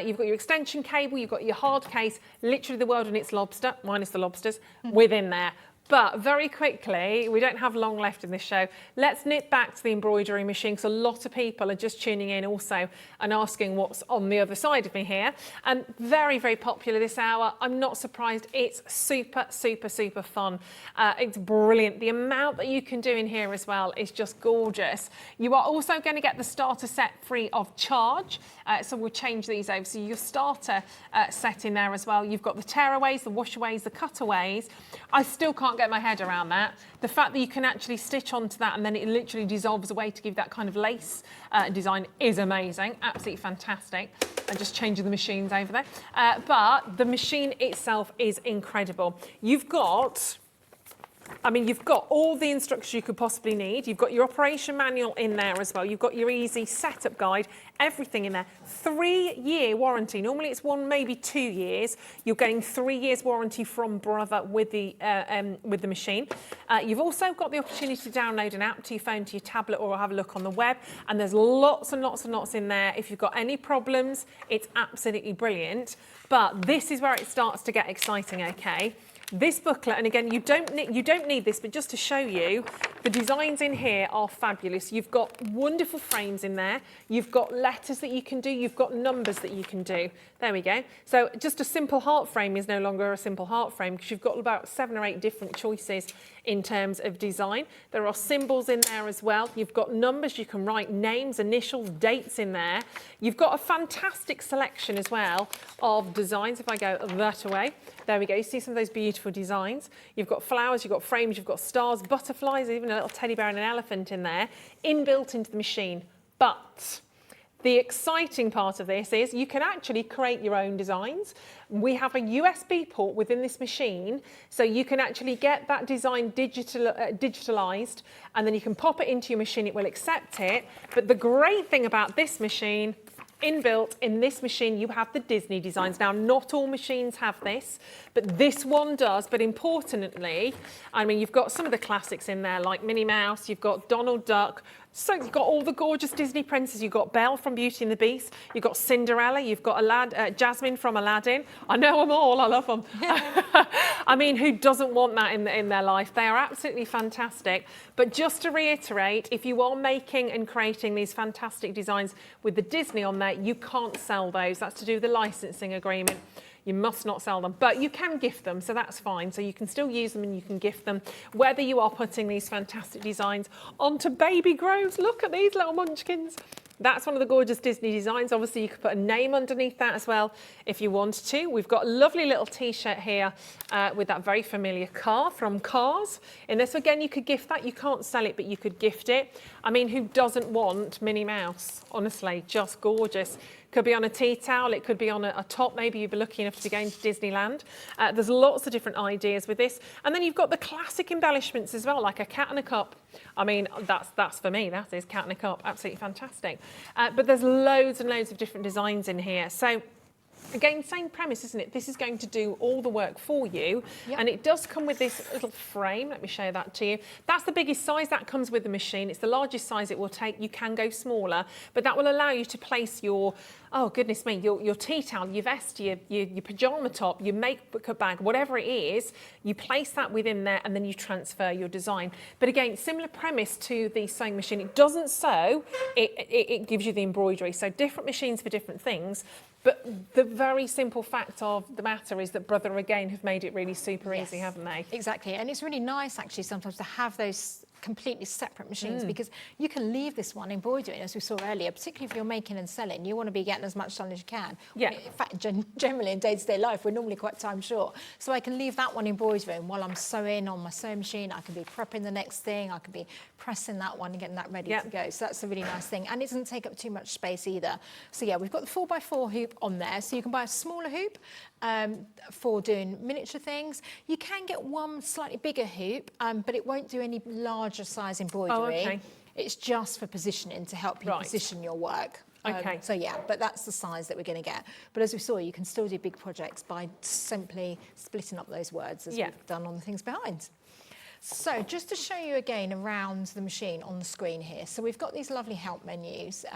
You've got your extension cable, you've got your hard case, literally the world and its lobster, minus the lobsters, within there. But very quickly, we don't have long left in this show. Let's nip back to the embroidery machine, because a lot of people are just tuning in also and asking what's on the other side of me here. And very, very popular this hour. I'm not surprised. It's super, super, super fun. It's brilliant. The amount that you can do in here as well is just gorgeous. You are also going to get the starter set free of charge. So we'll change these over. So your starter set in there as well. You've got the tearaways, the washaways, the cutaways. I still can't get my head around that. The fact that you can actually stitch onto that and then it literally dissolves away to give that kind of lace design is amazing. Absolutely fantastic. I'm just changing the machines over there. But the machine itself is incredible. You've got all the instructions you could possibly need. You've got your operation manual in there as well. You've got your easy setup guide, everything in there. 3-year warranty. Normally it's 1, maybe 2 years. You're getting 3 years warranty from Brother with the machine. You've also got the opportunity to download an app to your phone, to your tablet, or have a look on the web. And there's lots and lots and lots in there. If you've got any problems, it's absolutely brilliant. But this is where it starts to get exciting, okay? This booklet, and again, you don't need this, but just to show you, the designs in here are fabulous. You've got wonderful frames in there. You've got letters that you can do. You've got numbers that you can do. There we go. So just a simple heart frame is no longer a simple heart frame, because you've got about 7 or 8 different choices in terms of design. There are symbols in there as well. You've got numbers. You can write names, initials, dates in there. You've got a fantastic selection as well of designs. If I go that way, there we go. You see some of those beautiful designs. You've got flowers, you've got frames, you've got stars, butterflies, even a little teddy bear and an elephant in there, inbuilt into the machine. But the exciting part of this is you can actually create your own designs. We have a USB port within this machine, so you can actually get that design digitalized, and then you can pop it into your machine. It will accept it. But the great thing about this machine, inbuilt in this machine, you have the Disney designs. Now, not all machines have this, but this one does. But importantly, you've got some of the classics in there, like Minnie Mouse, you've got Donald Duck. So you've got all the gorgeous Disney princesses. You've got Belle from Beauty and the Beast. You've got Cinderella. You've got Jasmine from Aladdin. I know them all. I love them. Who doesn't want that in their life? They are absolutely fantastic. But just to reiterate, if you are making and creating these fantastic designs with the Disney on there, you can't sell those. That's to do with the licensing agreement. You must not sell them, but you can gift them, so that's fine. So you can still use them and you can gift them, whether you are putting these fantastic designs onto baby grows. Look at these little munchkins. That's one of the gorgeous Disney designs. Obviously, you could put a name underneath that as well if you wanted to. We've got a lovely little T-shirt here with that very familiar car from Cars. In this, again, you could gift that. You can't sell it, but you could gift it. Who doesn't want Minnie Mouse? Honestly, just gorgeous. Could be on a tea towel, it could be on a top, maybe you'd be lucky enough to be going to Disneyland. There's lots of different ideas with this. And then you've got the classic embellishments as well, like a cat and a cup. That's for me, that is cat and a cup, absolutely fantastic. But there's loads and loads of different designs in here. So again, same premise, isn't it? This is going to do all the work for you. Yep. And it does come with this little frame. Let me show that to you. That's the biggest size that comes with the machine. It's the largest size it will take. You can go smaller, but that will allow you to place your Oh, goodness me, your tea towel, your vest, your pyjama top, your makeup bag, whatever it is, you place that within there and then you transfer your design. But again, similar premise to the sewing machine. It doesn't sew, it gives you the embroidery. So different machines for different things. But the very simple fact of the matter is that Brother, again, have made it really super easy, haven't they? Exactly. And it's really nice, actually, sometimes to have those completely separate machines because you can leave this one embroidering, as we saw earlier, particularly if you're making and selling. You want to be getting as much done as you can. Yeah. In fact, generally in day-to-day life, we're normally quite time short. So I can leave that one embroidering while I'm sewing on my sewing machine. I can be prepping the next thing. I can be pressing that one and getting that ready to go. So that's a really nice thing. And it doesn't take up too much space either. So yeah, we've got the 4x4 hoop on there. So you can buy a smaller hoop for doing miniature things. You can get one slightly bigger hoop, but it won't do any larger size embroidery. Oh, okay. It's just for positioning to help you position your work. Okay. So yeah, but that's the size that we're going to get. But as we saw, you can still do big projects by simply splitting up those words as we've done on the things behind. So just to show you again around the machine on the screen here. So we've got these lovely help menus,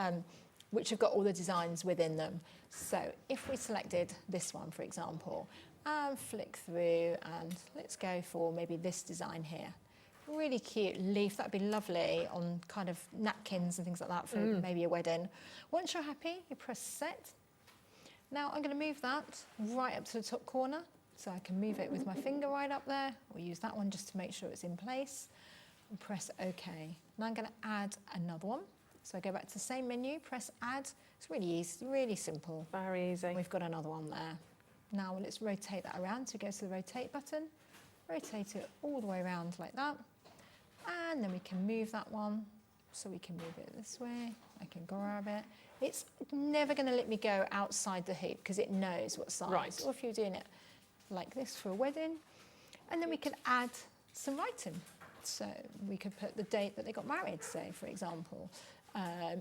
which have got all the designs within them. So if we selected this one, for example, and flick through, and let's go for maybe this design here. Really cute leaf, that'd be lovely on kind of napkins and things like that for maybe a wedding. Once you're happy, you press set. Now I'm going to move that right up to the top corner, so I can move it with my finger right up there, or use that one just to make sure it's in place, and press OK. Now I'm going to add another one. So I go back to the same menu, press add. It's really easy, really simple. Very easy. We've got another one there. Now let's rotate that around. So go to the rotate button, rotate it all the way around like that. And then we can move that one. So we can move it this way. I can grab it. It's never going to let me go outside the hoop because it knows what size. Right. Or if you're doing it like this for a wedding. And then we can add some writing. So we could put the date that they got married, say, for example.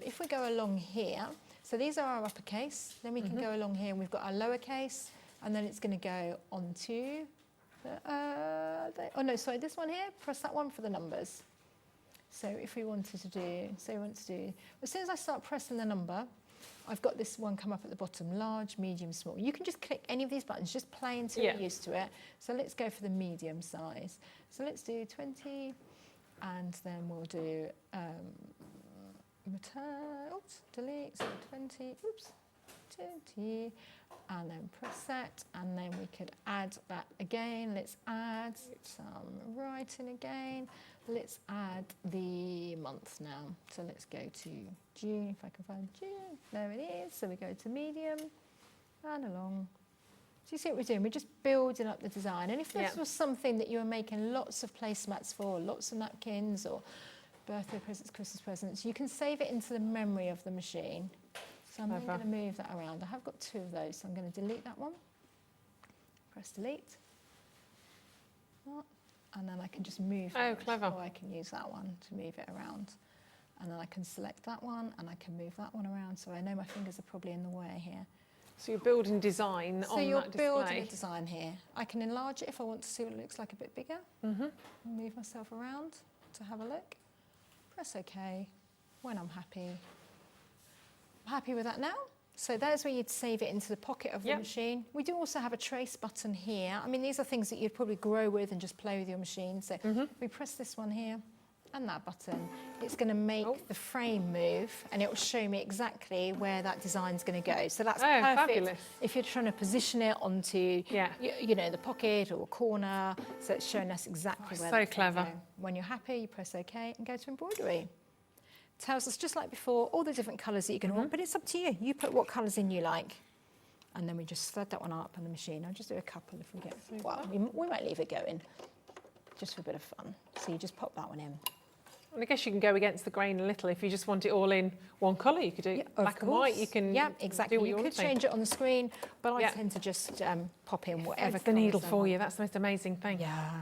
If we go along here, so these are our uppercase, then we can go along here and we've got our lowercase, and then it's going to go onto, oh no, sorry, this one here, press that one for the numbers. So if we wanted to do, say we want to do, as soon as I start pressing the number, I've got this one come up at the bottom, large, medium, small. You can just click any of these buttons, just play until you're used to it. So let's go for the medium size. So let's do 20, and then we'll do, oops, delete, so 20, oops, 20, and then press set, and then we could add that again. Let's add some writing again. Let's add the month now. So let's go to June, if I can find June. There it is. So we go to medium and along. So you see what we're doing? We're just building up the design. And if this was something that you were making lots of placemats for, lots of napkins or birthday presents, Christmas presents, you can save it into the memory of the machine. So I'm then going to move that around. I have got two of those, so I'm going to delete that one. Press delete. And then I can just move it. Oh, clever. Or I can use that one to move it around. And then I can select that one, and I can move that one around. So I know my fingers are probably in the way here. So you're building design on that display. So you're building a design here. I can enlarge it if I want to see what it looks like a bit bigger. Move myself around to have a look. Press OK when I'm happy. I'm happy with that now. So that's where you'd save it into the pocket of the machine. We do also have a trace button here. I mean, these are things that you'd probably grow with and just play with your machine. So if we press this one here and that button, it's going to make the frame move, and it will show me exactly where that design's going to go. So that's perfect fabulous. if you're trying to position it onto, you know, the pocket or corner. So it's showing us exactly where that's going to go. When you're happy, you press OK and go to embroidery. Tells us, just like before, all the different colours that you can want, but it's up to you. You put what colours in you like. And then we just thread that one up on the machine. I'll just do a couple if we get through. Well, we might leave it going, just for a bit of fun. So you just pop that one in. And I guess you can go against the grain a little. If you just want it all in one colour, you could do black and white. You can exactly. do what you could change it on the screen, but I tend to just pop in whatever the needle for you. That's the most amazing thing. Yeah.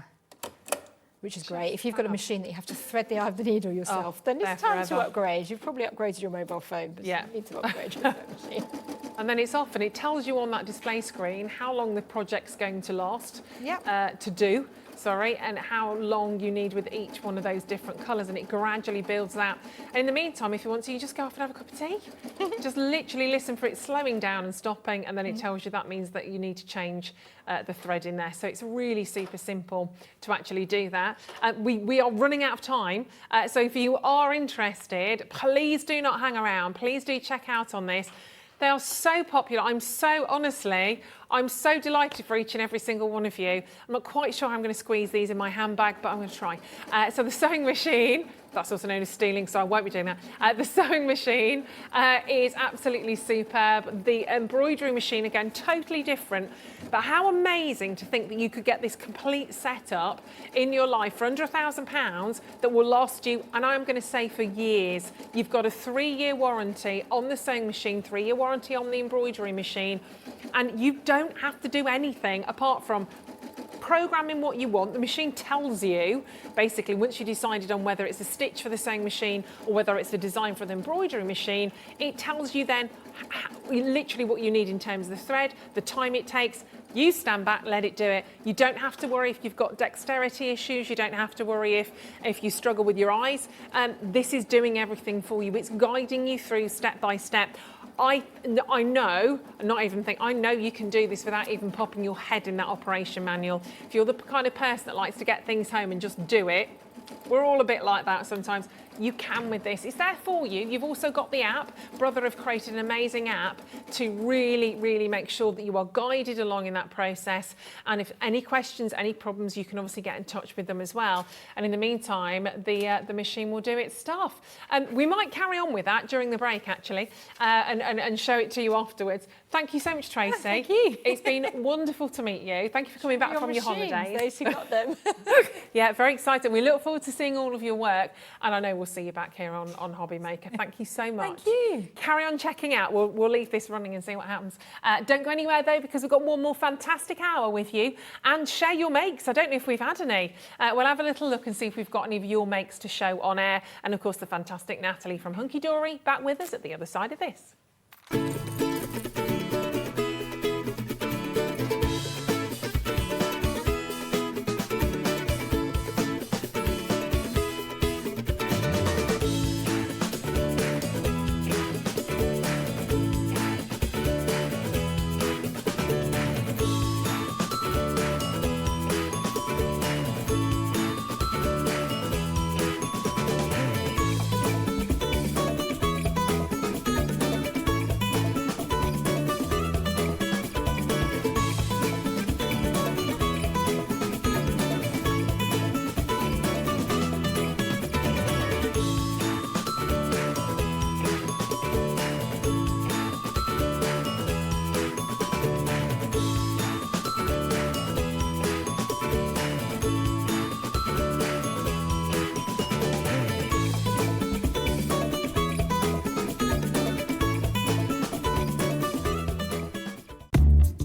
Which is great. If you've got a machine that you have to thread the eye of the needle yourself, then it's time to upgrade. You've probably upgraded your mobile phone, but you need to upgrade your machine. And then it's off, and it tells you on that display screen how long the project's going to last to do. and how long you need with each one of those different colours, and it gradually builds that. And in the meantime, if you want to, you just go off and have a cup of tea. Just literally listen for it slowing down and stopping, and then it tells you that means that you need to change the thread in there. So it's really super simple to actually do that. We are running out of time, so if you are interested, please do not hang around. Please do check out on this. They are so popular. I'm so delighted for each and every single one of you. I'm not quite sure I'm going to squeeze these in my handbag, but I'm going to try. So the sewing machine, that's also known as stealing, so I won't be doing that. The sewing machine is absolutely superb. The embroidery machine, again, totally different. But how amazing to think that you could get this complete setup in your life for under £1,000 that will last you, and I'm going to say for years. You've got a 3-year warranty on the sewing machine, 3-year warranty on the embroidery machine, and you don't have to do anything apart from programming what you want. The machine tells you, basically, once you decided on whether it's a stitch for the sewing machine or whether it's the design for the embroidery machine, it tells you then literally what you need in terms of the thread, the time it takes. You stand back, let it do it. You don't have to worry if you've got dexterity issues. You don't have to worry if you struggle with your eyes. This is doing everything for you. It's guiding you through step by step. I know, not even think, I know you can do this without even popping your head in that operation manual. If you're the kind of person that likes to get things home and just do it, we're all a bit like that sometimes. You can with this. It's there for you. You've also got the app. Brother have created an amazing app to really, really make sure that you are guided along in that process. And if any questions, any problems, you can obviously get in touch with them as well. And in the meantime, the machine will do its stuff. We might carry on with that during the break, actually, and show it to you afterwards. Thank you so much, Tracy. Thank you. It's been wonderful to meet you. Thank you for coming back from your holidays. Those who got them. Yeah, very exciting. We look forward to seeing all of your work, and I know we'll see you back here on Hobby Maker. Thank you so much. Thank you. Carry on checking out. We'll leave this running and see what happens. Don't go anywhere though, because we've got one more fantastic hour with you, and share your makes. I don't know if we've had any. We'll have a little look and see if we've got any of your makes to show on air, and of course the fantastic Natalie from Hunkydory back with us at the other side of this.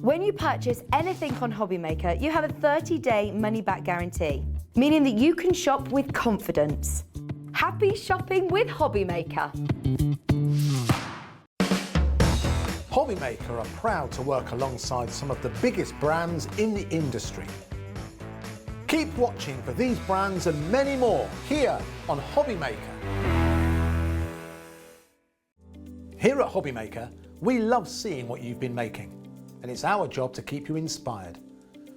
When you purchase anything on Hobby Maker, you have a 30-day money-back guarantee, meaning that you can shop with confidence. Happy shopping with Hobby Maker. Hobby Maker are proud to work alongside some of the biggest brands in the industry. Keep watching for these brands and many more here on Hobby Maker. Here at Hobby Maker, we love seeing what you've been making, and it's our job to keep you inspired.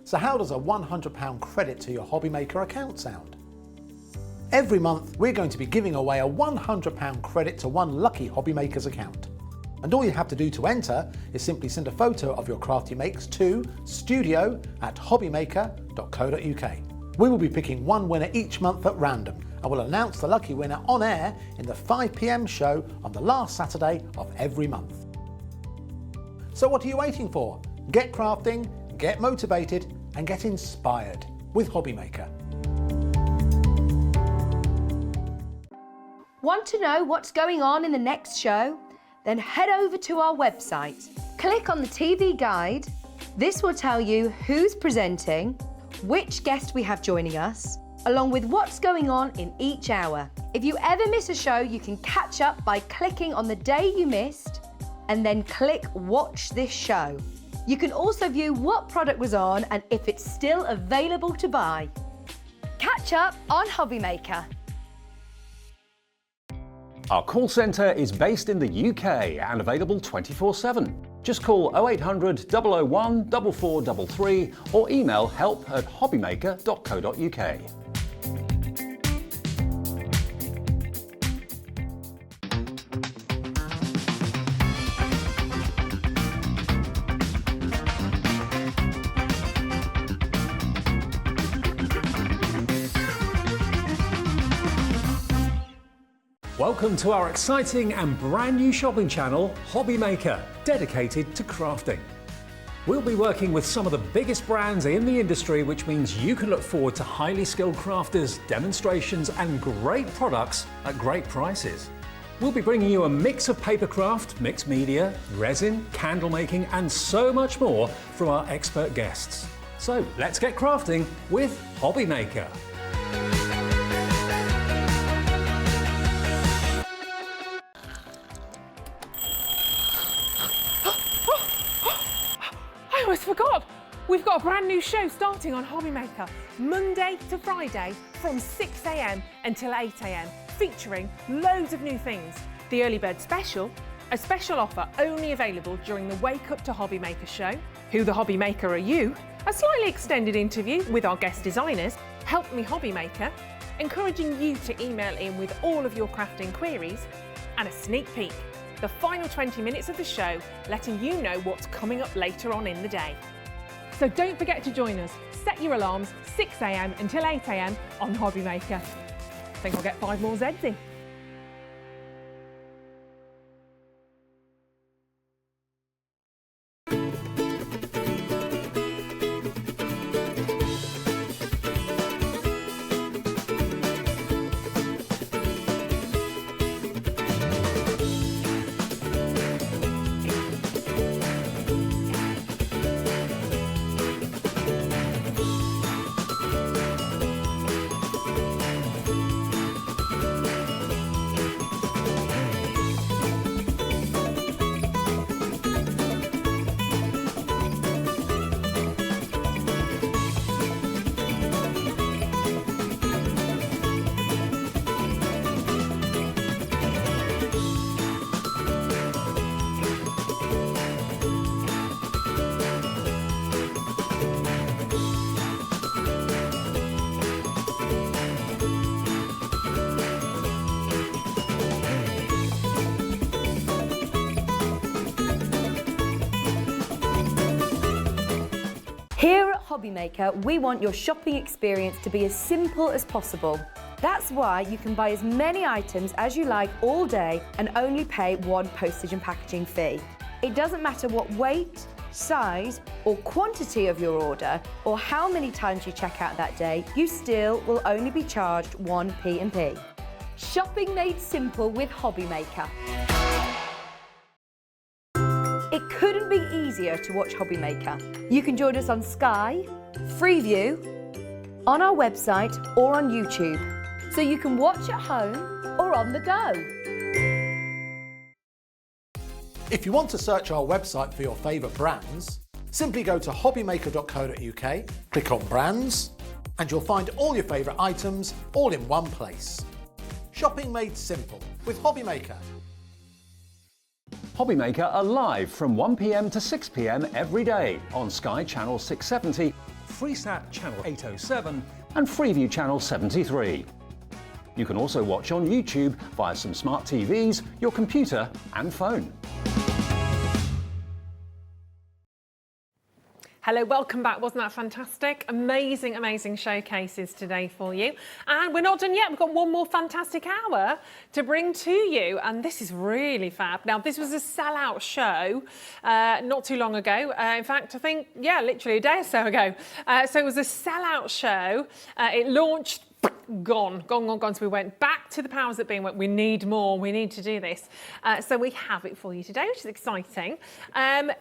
So how does a £100 credit to your Hobby Maker account sound? Every month, we're going to be giving away a £100 credit to one lucky Hobby Maker's account. And all you have to do to enter is simply send a photo of your crafty makes to studio@hobbymaker.co.uk. We will be picking one winner each month at random, and we'll announce the lucky winner on air in the 5 PM show on the last Saturday of every month. So what are you waiting for? Get crafting, get motivated, and get inspired with Hobby Maker. Want to know what's going on in the next show? Then head over to our website. Click on the TV guide. This will tell you who's presenting, which guest we have joining us, along with what's going on in each hour. If you ever miss a show, you can catch up by clicking on the day you missed and then click Watch This Show. You can also view what product was on and if it's still available to buy. Catch up on Hobbymaker. Our call centre is based in the UK and available 24/7. Just call 0800 001 4433 or email help@hobbymaker.co.uk. Welcome to our exciting and brand new shopping channel, Hobbymaker, dedicated to crafting. We'll be working with some of the biggest brands in the industry, which means you can look forward to highly skilled crafters, demonstrations and great products at great prices. We'll be bringing you a mix of papercraft, mixed media, resin, candle making and so much more from our expert guests. So let's get crafting with Hobbymaker. I almost forgot. We've got a brand new show starting on Hobbymaker, Monday to Friday from 6 a.m. until 8 a.m, featuring loads of new things. The Early Bird Special, a special offer only available during the Wake Up to Hobbymaker show. Who the Hobbymaker Are You? A slightly extended interview with our guest designers, Help Me Hobbymaker, encouraging you to email in with all of your crafting queries, and a sneak peek. The final 20 minutes of the show, letting you know what's coming up later on in the day. So don't forget to join us. Set your alarms 6 a.m. until 8 a.m. on Hobbymaker. I think I'll get 5 more Zeds in. Here at Hobbymaker, we want your shopping experience to be as simple as possible. That's why you can buy as many items as you like all day and only pay one postage and packaging fee. It doesn't matter what weight, size or quantity of your order or how many times you check out that day, you still will only be charged one P&P. Shopping made simple with Hobbymaker. It couldn't be easier to watch Hobbymaker. You can join us on Sky, Freeview, on our website or on YouTube, so you can watch at home or on the go. If you want to search our website for your favourite brands, simply go to hobbymaker.co.uk, click on brands, and you'll find all your favourite items all in one place. Shopping made simple with Hobbymaker. Hobbymaker are live from 1 p.m. to 6 p.m. every day on Sky Channel 670, Freesat Channel 807 and Freeview Channel 73. You can also watch on YouTube via some smart TVs, your computer and phone. Hello, welcome back. Wasn't that fantastic? Amazing, amazing showcases today for you. And we're not done yet. We've got one more fantastic hour to bring to you. And this is really fab. Now, this was a sellout show not too long ago. In fact, I think, yeah, literally a day or so ago. So it was a sellout show. It launched, gone. So we went back to the powers that be and went, we need more, we need to do this. So we have it for you today, which is exciting.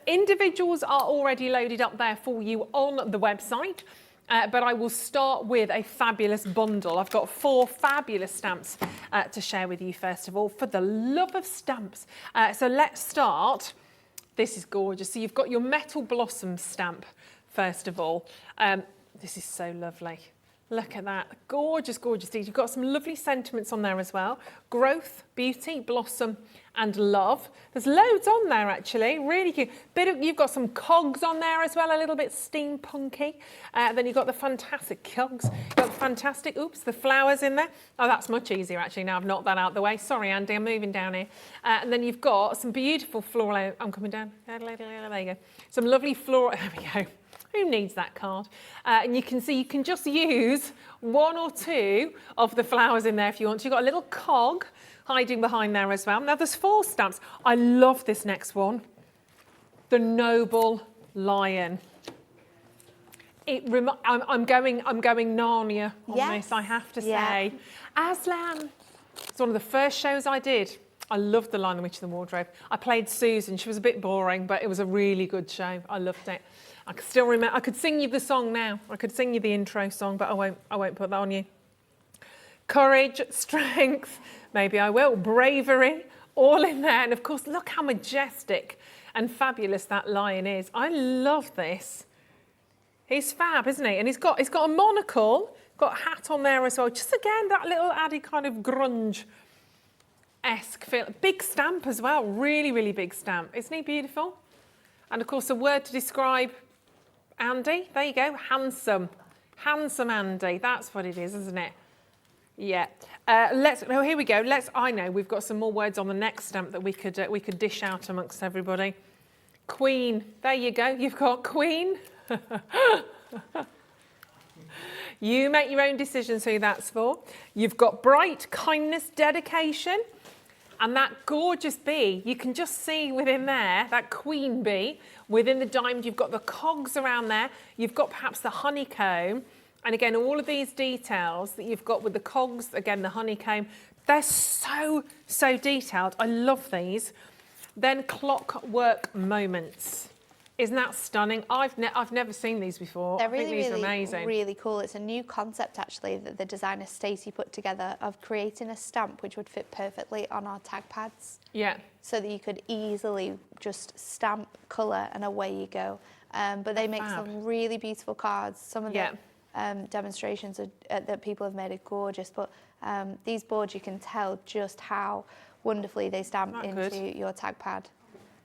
Individuals are already loaded up there for you on the website. But I will start with a fabulous bundle. I've got 4 fabulous stamps to share with you, first of all, for the love of stamps. So let's start. This is gorgeous. So you've got your Metal Blossom stamp, first of all. This is so lovely. Look at that. Gorgeous, gorgeous deeds. You've got some lovely sentiments on there as well. Growth, beauty, blossom and love. There's loads on there actually. Really cute. You've got some cogs on there as well, a little bit steampunky. Then you've got the fantastic cogs. You've got the fantastic, the flowers in there. Oh, that's much easier actually now I've knocked that out of the way. Sorry, Andy, I'm moving down here. And then you've got some beautiful floral. I'm coming down. There you go. Some lovely floral. There we go. Who needs that card? And you can see you can just use one or two of the flowers in there if you want to. You've got a little cog hiding behind there as well. Now there's 4 stamps. I love this next one. The Noble Lion. I'm going Narnia on this, I have to say. Aslan. It's one of the first shows I did. I loved The Lion, the Witch and the Wardrobe. I played Susan. She was a bit boring, but it was a really good show. I loved it. I can still remember. I could sing you the song now. I could sing you the intro song, but I won't put that on you. Courage, strength, maybe I will. Bravery, all in there. And of course, look how majestic and fabulous that lion is. I love this. He's fab, isn't he? And he's got a monocle, got a hat on there as well. Just again, that little added kind of grunge-esque feel. Big stamp as well. Really, really big stamp. Isn't he beautiful? And of course, a word to describe Andy. There you go. Handsome. Handsome Andy. That's what it is, isn't it? Yeah. Here we go. I know we've got some more words on the next stamp that we could dish out amongst everybody. Queen. There you go. You've got Queen. You make your own decisions who that's for. You've got bright, kindness, dedication. And that gorgeous bee, you can just see within there, that queen bee, within the diamond, you've got the cogs around there, you've got perhaps the honeycomb, and again, all of these details that you've got with the cogs, again, the honeycomb, they're so, so detailed. I love these. Then clockwork moments. Isn't that stunning? I've never seen these before. They're I think these are amazing. Really cool. It's a new concept actually that the designer Stacey put together of creating a stamp which would fit perfectly on our tag pads. Yeah. So that you could easily just stamp, colour and away you go. But they make some really beautiful cards. Some of the demonstrations that people have made are gorgeous. But these boards, you can tell just how wonderfully they stamp into your tag pad.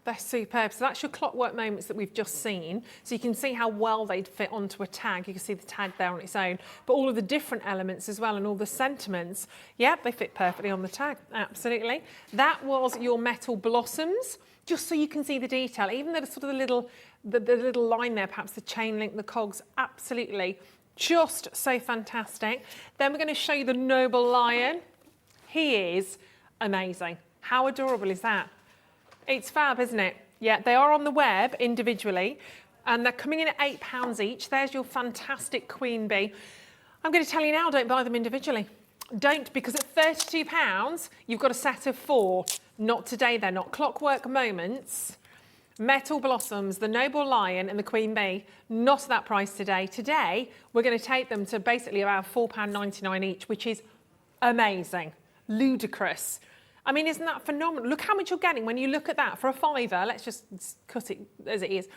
They're superb. So that's your clockwork moments that we've just seen. So you can see how well they'd fit onto a tag. You can see the tag there on its own, but all of the different elements as well and all the sentiments, they fit perfectly on the tag, absolutely. That was your metal blossoms, just so you can see the detail. Even the sort of the little line there, perhaps the chain link, the cogs, absolutely. Just so fantastic. Then we're going to show you the Noble Lion. He is amazing. How adorable is that? It's fab, isn't it? Yeah, they are on the web individually and they're coming in at £8 each. There's your fantastic queen bee. I'm going to tell you now, don't buy them individually. Don't, because at £32, you've got a set of 4. Not today, they're not. Clockwork moments, metal blossoms, the Noble Lion and the queen bee, not at that price today. Today, we're going to take them to basically around £4.99 each, which is amazing, ludicrous. I mean, isn't that phenomenal? Look how much you're getting when you look at that for a £5. Let's just cut it as it is.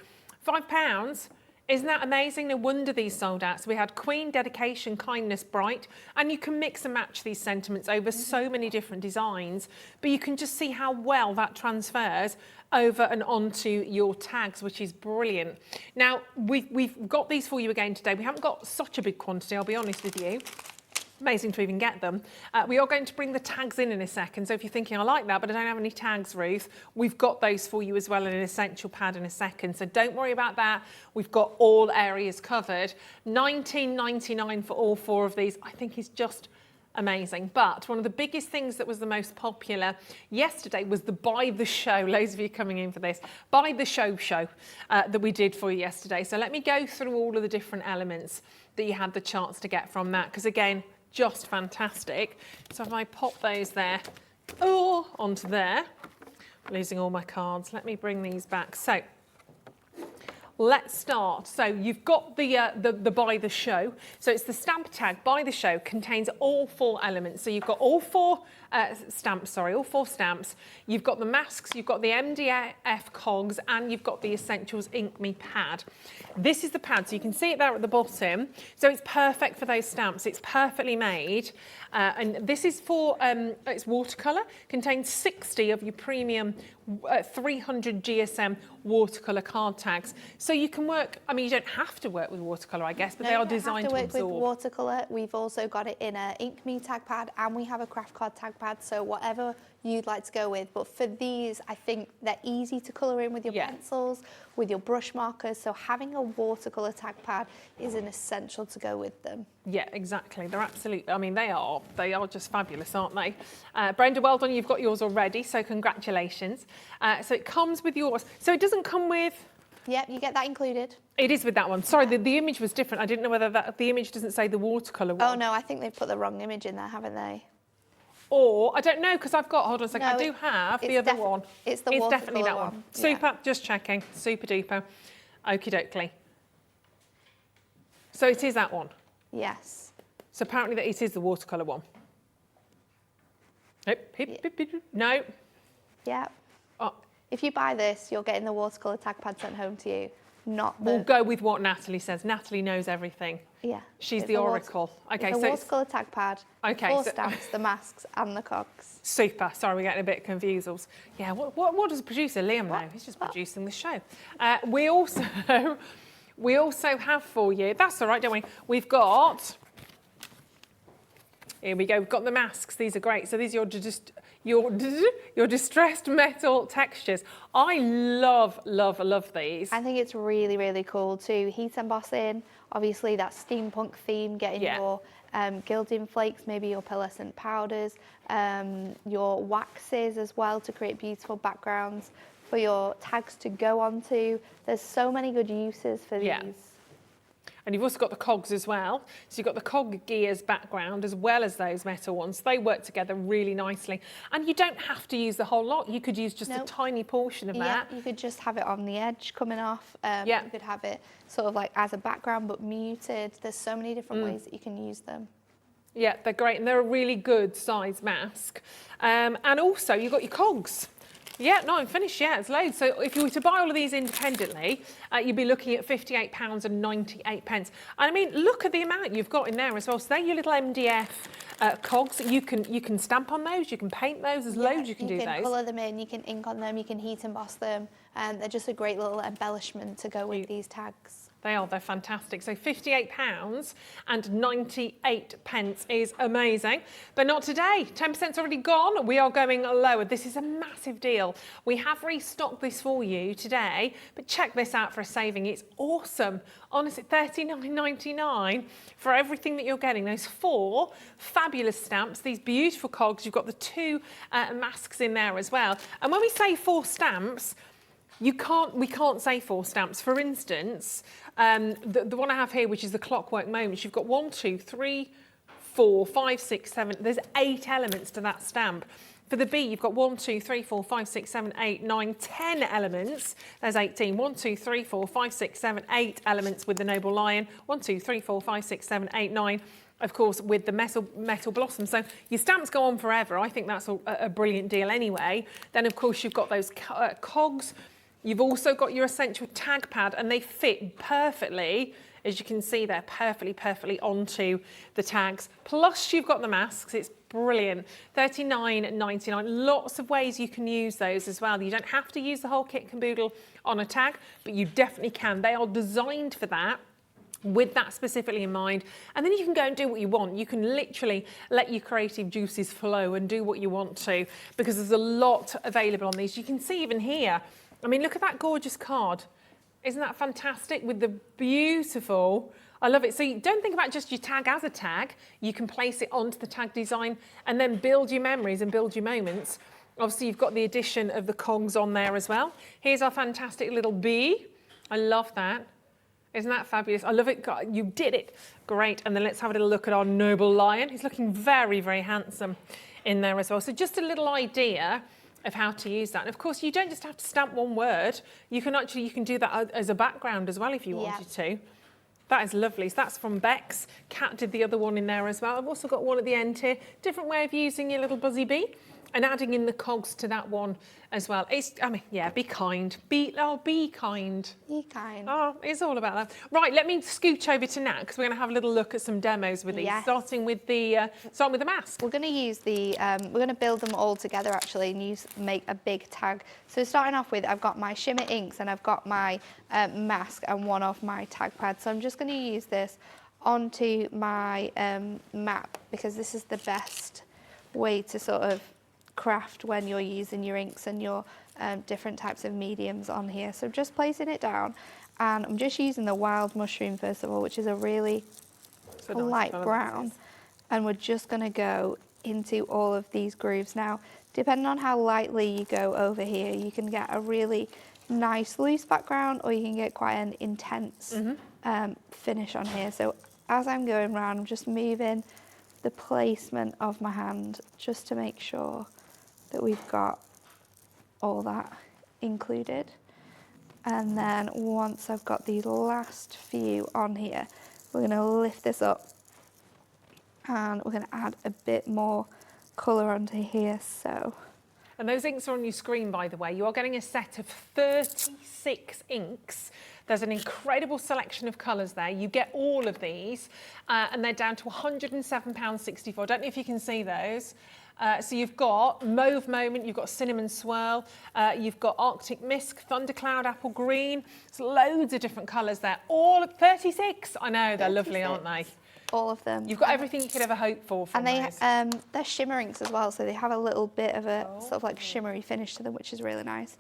£5. Isn't that amazing? No wonder these sold out. So we had Queen, Dedication, Kindness, Bright, and you can mix and match these sentiments over so many different designs, but you can just see how well that transfers over and onto your tags, which is brilliant. Now, we've got these for you again today. We haven't got such a big quantity, I'll be honest with you. Amazing to even get them. We are going to bring the tags in a second. So if you're thinking, I like that, but I don't have any tags, Ruth, we've got those for you as well in an essential pad in a second. So don't worry about that. We've got all areas covered. $19.99 for all 4 of these, I think is just amazing. But one of the biggest things that was the most popular yesterday was the Buy the Show. Loads of you coming in for this. Buy the Show that we did for you yesterday. So let me go through all of the different elements that you had the chance to get from that. Because again, just fantastic. So if I pop those there, onto there, losing all my cards. Let me bring these back. So let's start. So you've got the by the show. So it's the stamp tag by the show, contains all 4 elements. So you've got all 4 stamps. You've got the masks, you've got the MDF cogs, and you've got the Essentials Ink Me pad. This is the pad, so you can see it there at the bottom. So it's perfect for those stamps. It's perfectly made. And this is for, it's watercolour, contains 60 of your premium 300 GSM watercolour card tags. So you can work, I mean, you don't have to work with watercolour, I guess, but they are designed to absorb. You don't have to work with watercolour. We've also got it in a Ink Me tag pad, and we have a craft card tag pad, so whatever you'd like to go with. But for these, I think they're easy to colour in with your pencils, with your brush markers, so having a watercolour tag pad is an essential to go with them. Yeah, exactly. They're absolutely, I mean, they are just fabulous, aren't they? Brenda, well done, you've got yours already, so congratulations. So it comes with yours. So it doesn't come with... Yep, you get that included. It is with that one. Sorry, the image was different. I didn't know whether the image doesn't say the watercolour one. Oh no, I think they've put the wrong image in there, haven't they? Or, I don't know, because I've got, hold on a second, I do have the other one. It's the It's definitely that watercolour one. Super, just checking. Super duper. Okie dokie. So it is that one? Yes. So apparently that it is the watercolour one. No. Yeah. Oh. If you buy this, you're getting the watercolour tag pad sent home to you, not the... We'll go with what Natalie says. Natalie knows everything. Yeah. She's the oracle. Okay, it's so a watercolour tag pad, okay, 4 stamps, the masks and the cogs. Super. Sorry, we're getting a bit confused. Yeah, what does producer Liam know? He's just producing the show. We also have for you, that's all right, don't we? We've got, here we go, we've got the masks. These are great. So these are your distressed metal textures. I love these. I think it's really, really cool too. Heat embossing, obviously that steampunk theme, getting your gilding flakes, maybe your pearlescent powders, your waxes as well to create beautiful backgrounds for your tags to go onto. There's so many good uses for these. And you've also got the cogs as well. So you've got the cog gears background as well as those metal ones. They work together really nicely. And you don't have to use the whole lot. You could use just a tiny portion of that. You could just have it on the edge coming off. You could have it sort of like as a background but muted. There's so many different ways that you can use them. Yeah, they're great. And they're a really good size mask. And also you've got your cogs. Yeah, no, I'm finished. Yeah, it's loads. So if you were to buy all of these independently, you'd be looking at £58.98. And I mean, look at the amount you've got in there as well. So they're your little MDF cogs. You can stamp on those. You can paint those. There's loads you can do those. You can colour them in. You can ink on them. You can heat emboss them. And they're just a great little embellishment to go with these tags. They're fantastic. So £58.98 is amazing. But not today. 10%'s already gone. We are going lower. This is a massive deal. We have restocked this for you today, but check this out for a saving. It's awesome. Honestly, $39.99 for everything that you're getting. Those 4 fabulous stamps, these beautiful cogs. You've got the 2 masks in there as well. And when we say 4 stamps, we can't say 4 stamps. For instance, the one I have here, which is the Clockwork Moments, you've got 1, 2, 3, 4, 5, 6, 7. There's 8 elements to that stamp. For the B, you've got 1, 2, 3, 4, 5, 6, 7, 8, 9, 10 elements. There's 18. 1, 2, 3, 4, 5, 6, 7, 8 elements with the Noble Lion. 1, 2, 3, 4, 5, 6, 7, 8, 9. Of course, with the metal blossom. So your stamps go on forever. I think that's a brilliant deal anyway. Then, of course, you've got those cogs. You've also got your essential tag pad, and they fit perfectly, as you can see there, perfectly onto the tags. Plus you've got the masks. It's brilliant. $39.99. Lots of ways you can use those as well. You don't have to use the whole kit and caboodle on a tag, but you definitely can. They are designed for that, with that specifically in mind. And then you can go and do what you want. You can literally let your creative juices flow and do what you want to, because there's a lot available on these. You can see even here, I mean, look at that gorgeous card. Isn't that fantastic with the beautiful, I love it. So you don't think about just your tag as a tag. You can place it onto the tag design and then build your memories and build your moments. Obviously, you've got the addition of the cogs on there as well. Here's our fantastic little bee. I love that. Isn't that fabulous? I love it. You did it. Great. And then let's have a little look at our Noble Lion. He's looking very, very handsome in there as well. So just a little idea of how to use that. And of course, you don't just have to stamp one word. You can do that as a background as well if you wanted to. That is lovely. So that's from Bex. Kat did the other one in there as well. I've also got one at the end here. Different way of using your little buzzy bee and adding in the cogs to that one as well. Be kind. Be kind. Be kind. Oh, it's all about that. Right, let me scooch over to Nat because we're going to have a little look at some demos with these. Starting with the mask. We're going to use we're going to build them all together actually and make a big tag. So starting off with, I've got my shimmer inks and I've got my mask and one of my tag pads. So I'm just going to use this onto my map because this is the best way to sort of craft when you're using your inks and your different types of mediums on here. So just placing it down, and I'm just using the wild mushroom first of all, which is a really light brown, and we're just going to go into all of these grooves. Now, depending on how lightly you go over here, you can get a really nice loose background, or you can get quite an intense finish on here. So as I'm going around, I'm just moving the placement of my hand just to make sure that we've got all that included. And then once I've got these last few on here, we're going to lift this up and we're going to add a bit more colour onto here. So, and those inks are on your screen, by the way. You are getting a set of 36 inks. There's an incredible selection of colours there. You get all of these and they're down to £107.64. I don't know if you can see those. So you've got Mauve Moment, you've got Cinnamon Swirl, you've got Arctic Mist, Thundercloud, Apple Green. There's loads of different colours there. All 36. I know, they're 36. lovely, aren't they? All of them. You've got everything you could ever hope for from those. And they're shimmer inks as well, so they have a little bit of a sort of like shimmery finish to them, which is really nice.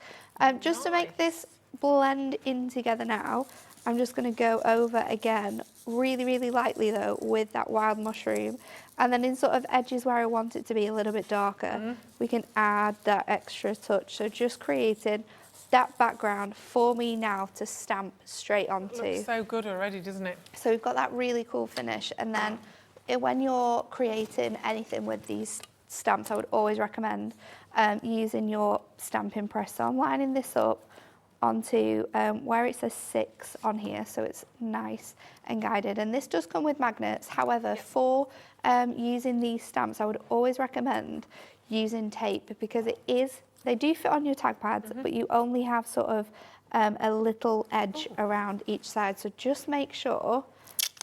Just to make this blend in together now, I'm just going to go over again really, really lightly though with that wild mushroom, and then in sort of edges where I want it to be a little bit darker, we can add that extra touch. So just creating that background for me now to stamp straight onto. It looks so good already, doesn't it? So we've got that really cool finish, and then when you're creating anything with these stamps, I would always recommend using your stamping press. So I'm lining this up onto where it says 6 on here, so it's nice and guided. And this does come with magnets. However, for using these stamps, I would always recommend using tape because they do fit on your tag pads, but you only have sort of a little edge around each side. So just make sure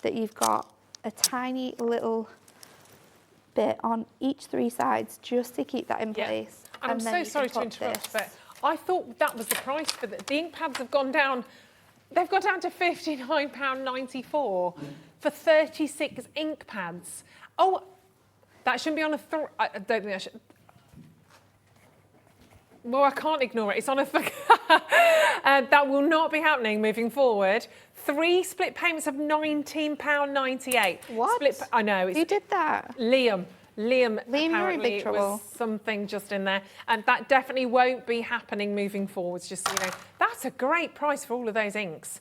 that you've got a tiny little bit on each 3 sides just to keep that in place. And I'm so sorry to interrupt, but I thought that was the price for the ink pads have gone down. They've gone down to £59.94 for 36 ink pads. Oh, that shouldn't be on I don't think I should. Well, I can't ignore it. It's on a... that will not be happening moving forward. 3 split payments of £19.98. What? I know. Who did that? Liam, you're in apparently big it trouble. was something just in there. And that definitely won't be happening moving forwards, just so you know. That's a great price for all of those inks.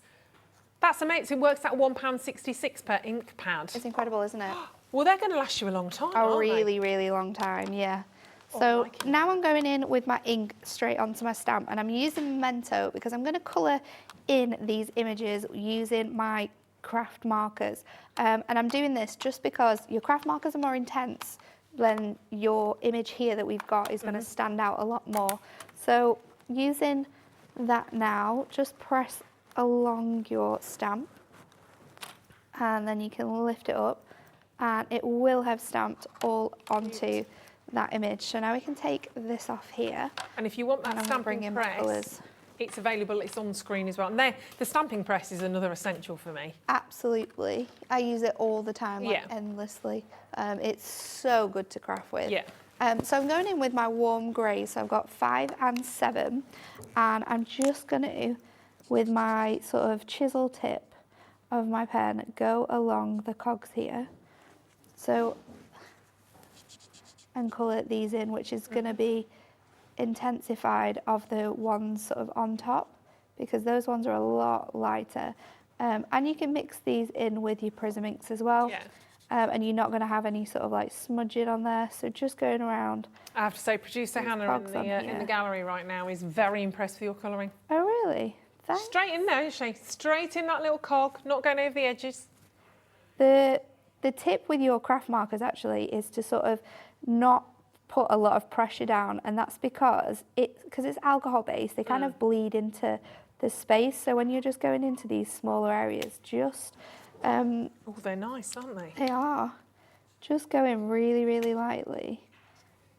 That's amazing. It works out £1.66 per ink pad. It's incredible, isn't it? Well, they're going to last you a long time, aren't really, they? really long time, yeah. So now I'm going in with my ink straight onto my stamp, and I'm using Memento because I'm going to colour in these images using my craft markers. And I'm doing this just because your craft markers are more intense than your image here that we've got is going to stand out a lot more. So using that now, just press along your stamp and then you can lift it up and it will have stamped all onto that image. So now we can take this off here. And if you want that stamping press, it's available, it's on screen as well. And the stamping press is another essential for me. Absolutely. I use it all the time, like endlessly. It's so good to craft with. Yeah. So I'm going in with my warm grey. So I've got 5 and 7. And I'm just going to, with my sort of chisel tip of my pen, go along the cogs here. So, and colour these in, which is going to be intensified of the ones sort of on top, because those ones are a lot lighter. And you can mix these in with your prism inks as well. Yeah. and you're not going to have any sort of like smudging on there. So just going around. I have to say, producer Hannah in the gallery right now is very impressed with your colouring. Oh, really? Thanks. Straight in there, isn't she? Straight in that little cog, not going over the edges. The tip with your craft markers actually is to sort of not put a lot of pressure down, and that's because it's alcohol based, they kind of bleed into the space. So when you're just going into these smaller areas, just oh, they're nice, aren't they? They are. Just going really, really lightly,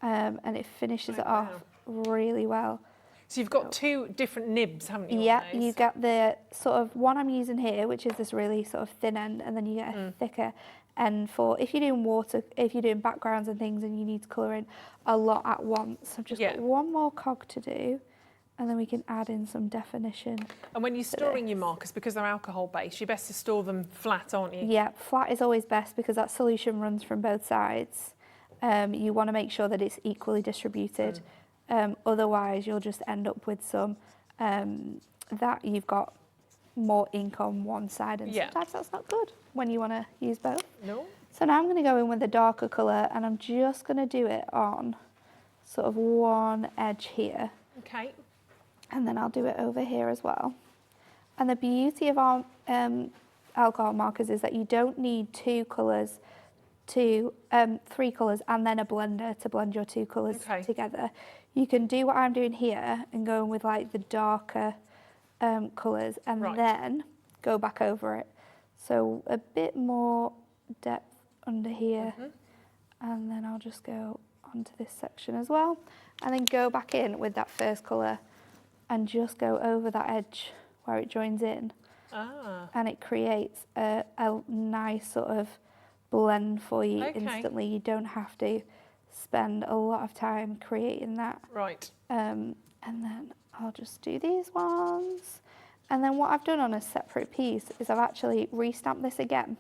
and it finishes it off really well. So you've got two different nibs, haven't you? Yeah, you get the sort of one I'm using here, which is this really sort of thin end, and then you get a thicker end for if you're doing backgrounds and things and you need to colour in a lot at once. I've just got one more cog to do, and then we can add in some definition. And when you're storing your markers, because they're alcohol based, you're best to store them flat, aren't you? Yeah, flat is always best because that solution runs from both sides. You want to make sure that it's equally distributed. Otherwise, you'll just end up with some that you've got more ink on one side, and sometimes that's not good when you want to use both. No. So now I'm going to go in with a darker colour, and I'm just going to do it on sort of one edge here. Okay. And then I'll do it over here as well. And the beauty of our alcohol markers is that you don't need two colours to three colours and then a blender to blend your two colours together. You can do what I'm doing here and go in with like the darker colours and then go back over it. So a bit more depth under here, and then I'll just go onto this section as well, and then go back in with that first colour and just go over that edge where it joins in. And it creates a nice sort of blend for you instantly. You don't have to spend a lot of time creating that. Right. And then I'll just do these ones. And then what I've done on a separate piece is I've actually restamped this again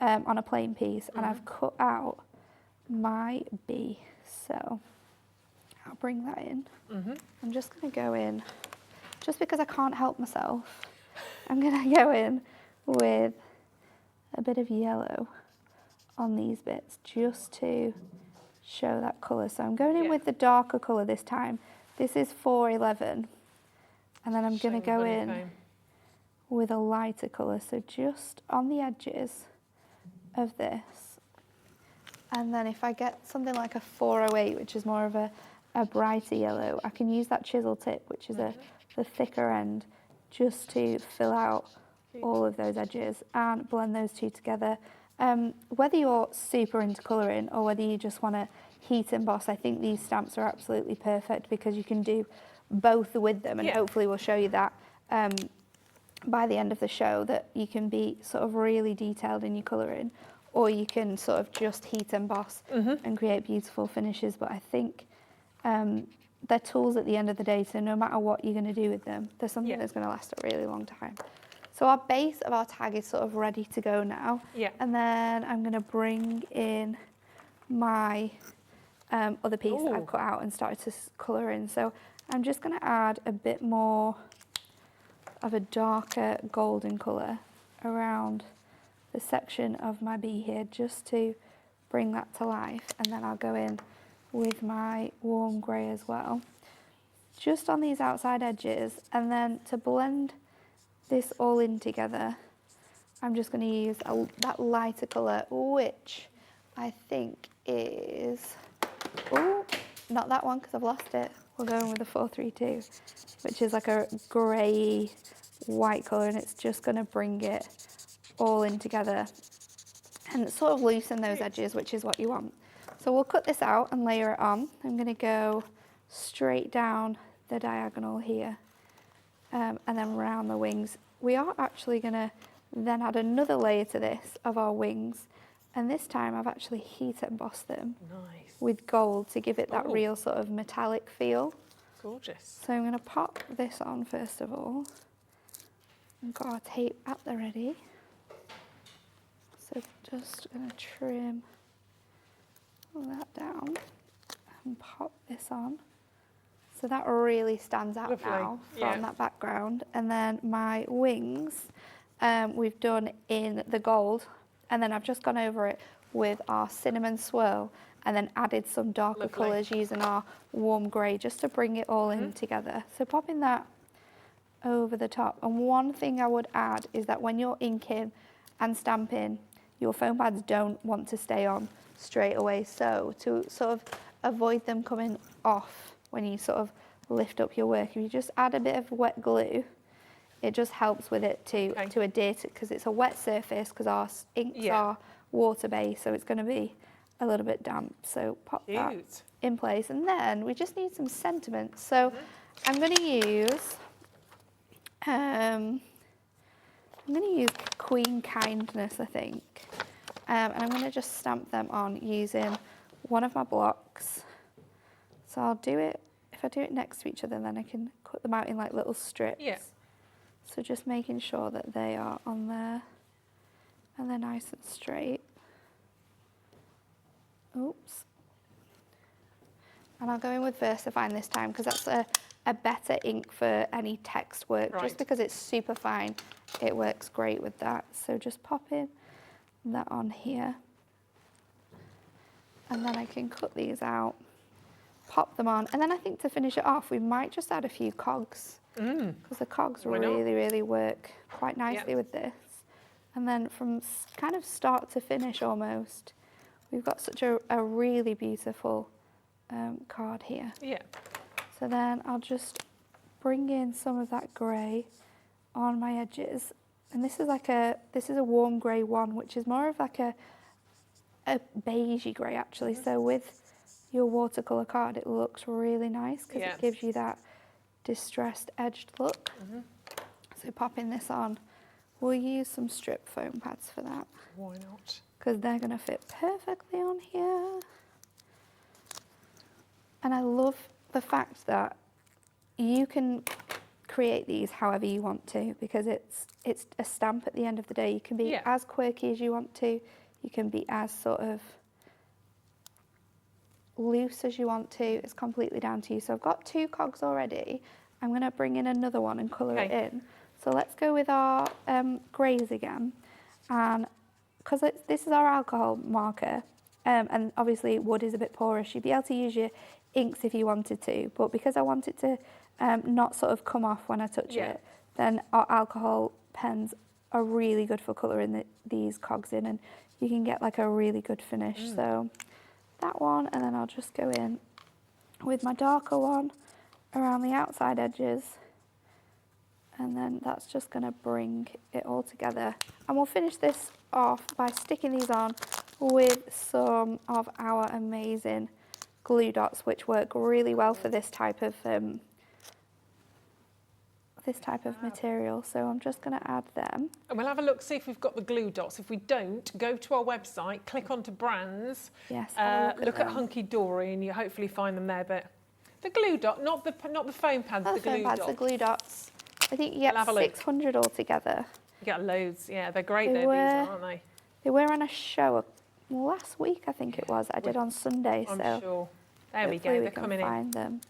on a plain piece, and I've cut out my bee. So I'll bring that in. I'm just going to go in, just because I can't help myself, I'm going to go in with a bit of yellow on these bits just to show that colour. So I'm going in with the darker colour this time. This is 411, and then I'm going to go in with a lighter colour, so just on the edges of this. And then if I get something like a 408, which is more of a brighter yellow, I can use that chisel tip, which is the thicker end, just to fill out all of those edges and blend those two together. Whether you're super into colouring or whether you just want to heat emboss, I think these stamps are absolutely perfect because you can do both with them, and hopefully we'll show you that by the end of the show, that you can be sort of really detailed in your colouring, or you can sort of just heat emboss and create beautiful finishes. But I think they're tools at the end of the day, so no matter what you're going to do with them, there's something that's going to last a really long time. So our base of our tag is sort of ready to go now. And then I'm going to bring in my other piece that I've cut out and started to colour in. So I'm just going to add a bit more of a darker golden colour around the section of my bee here, just to bring that to life. And then I'll go in with my warm grey as well, just on these outside edges. And then to blend this all in together, I'm just going to use that lighter colour, which I think is, not that one because I've lost it. We're going with the 432, which is like a grey white colour, and it's just going to bring it all in together and sort of loosen those edges, which is what you want. So we'll cut this out and layer it on. I'm going to go straight down the diagonal here, and then round the wings. We are actually going to then add another layer to this of our wings, and this time I've actually heat embossed them with gold to give it that real sort of metallic feel. Gorgeous. So I'm going to pop this on first of all. I've got our tape at the ready. So just going to trim that down and pop this on. So that really stands out now from that background. And then my wings, we've done in the gold, and then I've just gone over it with our cinnamon swirl, and then added some darker colours using our warm grey just to bring it all in together. So popping that over the top. And one thing I would add is that when you're inking and stamping, your foam pads don't want to stay on straight away. So to sort of avoid them coming off when you sort of lift up your work, if you just add a bit of wet glue, it just helps with it to adhere to, because it's a wet surface, because our inks are water-based, so it's going to be a little bit damp. So pop that in place, and then we just need some sentiments. So I'm going to use Queen Kindness, I think, and I'm going to just stamp them on using one of my blocks. So I'll do it, if I do it next to each other, then I can cut them out in like little strips. Yeah. So just making sure that they are on there and they're nice and straight. Oops. And I'll go in with VersaFine this time, because that's a better ink for any text work. Just because it's super fine, it works great with that. So just pop in that on here. And then I can cut these out, pop them on. And then I think to finish it off, we might just add a few cogs, because the cogs really work quite nicely with this. And then from kind of start to finish almost, we've got such a really beautiful card here. Yeah. So then I'll just bring in some of that grey on my edges. And this is a warm grey one, which is more of like a beigey grey actually. So with your watercolour card, it looks really nice, because it gives you that distressed edged look. So popping this on, we'll use some strip foam pads for that. Why not? Because they're going to fit perfectly on here. And I love the fact that you can create these however you want to, because it's a stamp at the end of the day. You can be as quirky as you want to. You can be as sort of loose as you want to. It's completely down to you. So I've got 2 cogs already. I'm going to bring in another one and colour it in. So let's go with our greys again. And because this is our alcohol marker, and obviously wood is a bit porous, you'd be able to use your inks if you wanted to, but because I want it to not sort of come off when I touch it, then our alcohol pens are really good for colouring these cogs in, and you can get like a really good finish. So that one, and then I'll just go in with my darker one around the outside edges, and then that's just going to bring it all together. And we'll finish this off by sticking these on with some of our amazing glue dots, which work really well for this type of material. So I'm just going to add them. And we'll have a look, see if we've got the glue dots. If we don't, go to our website, click onto brands, look at Hunkydory, and you hopefully find them there. But the glue dot, not the foam pads, the glue dots. The glue dots. I think you get 600 altogether. You get loads, yeah. They're great, these, aren't they? They were on a show last week, I think it was. I did on Sunday, I'm so sure. There we go, they're coming in. Find them.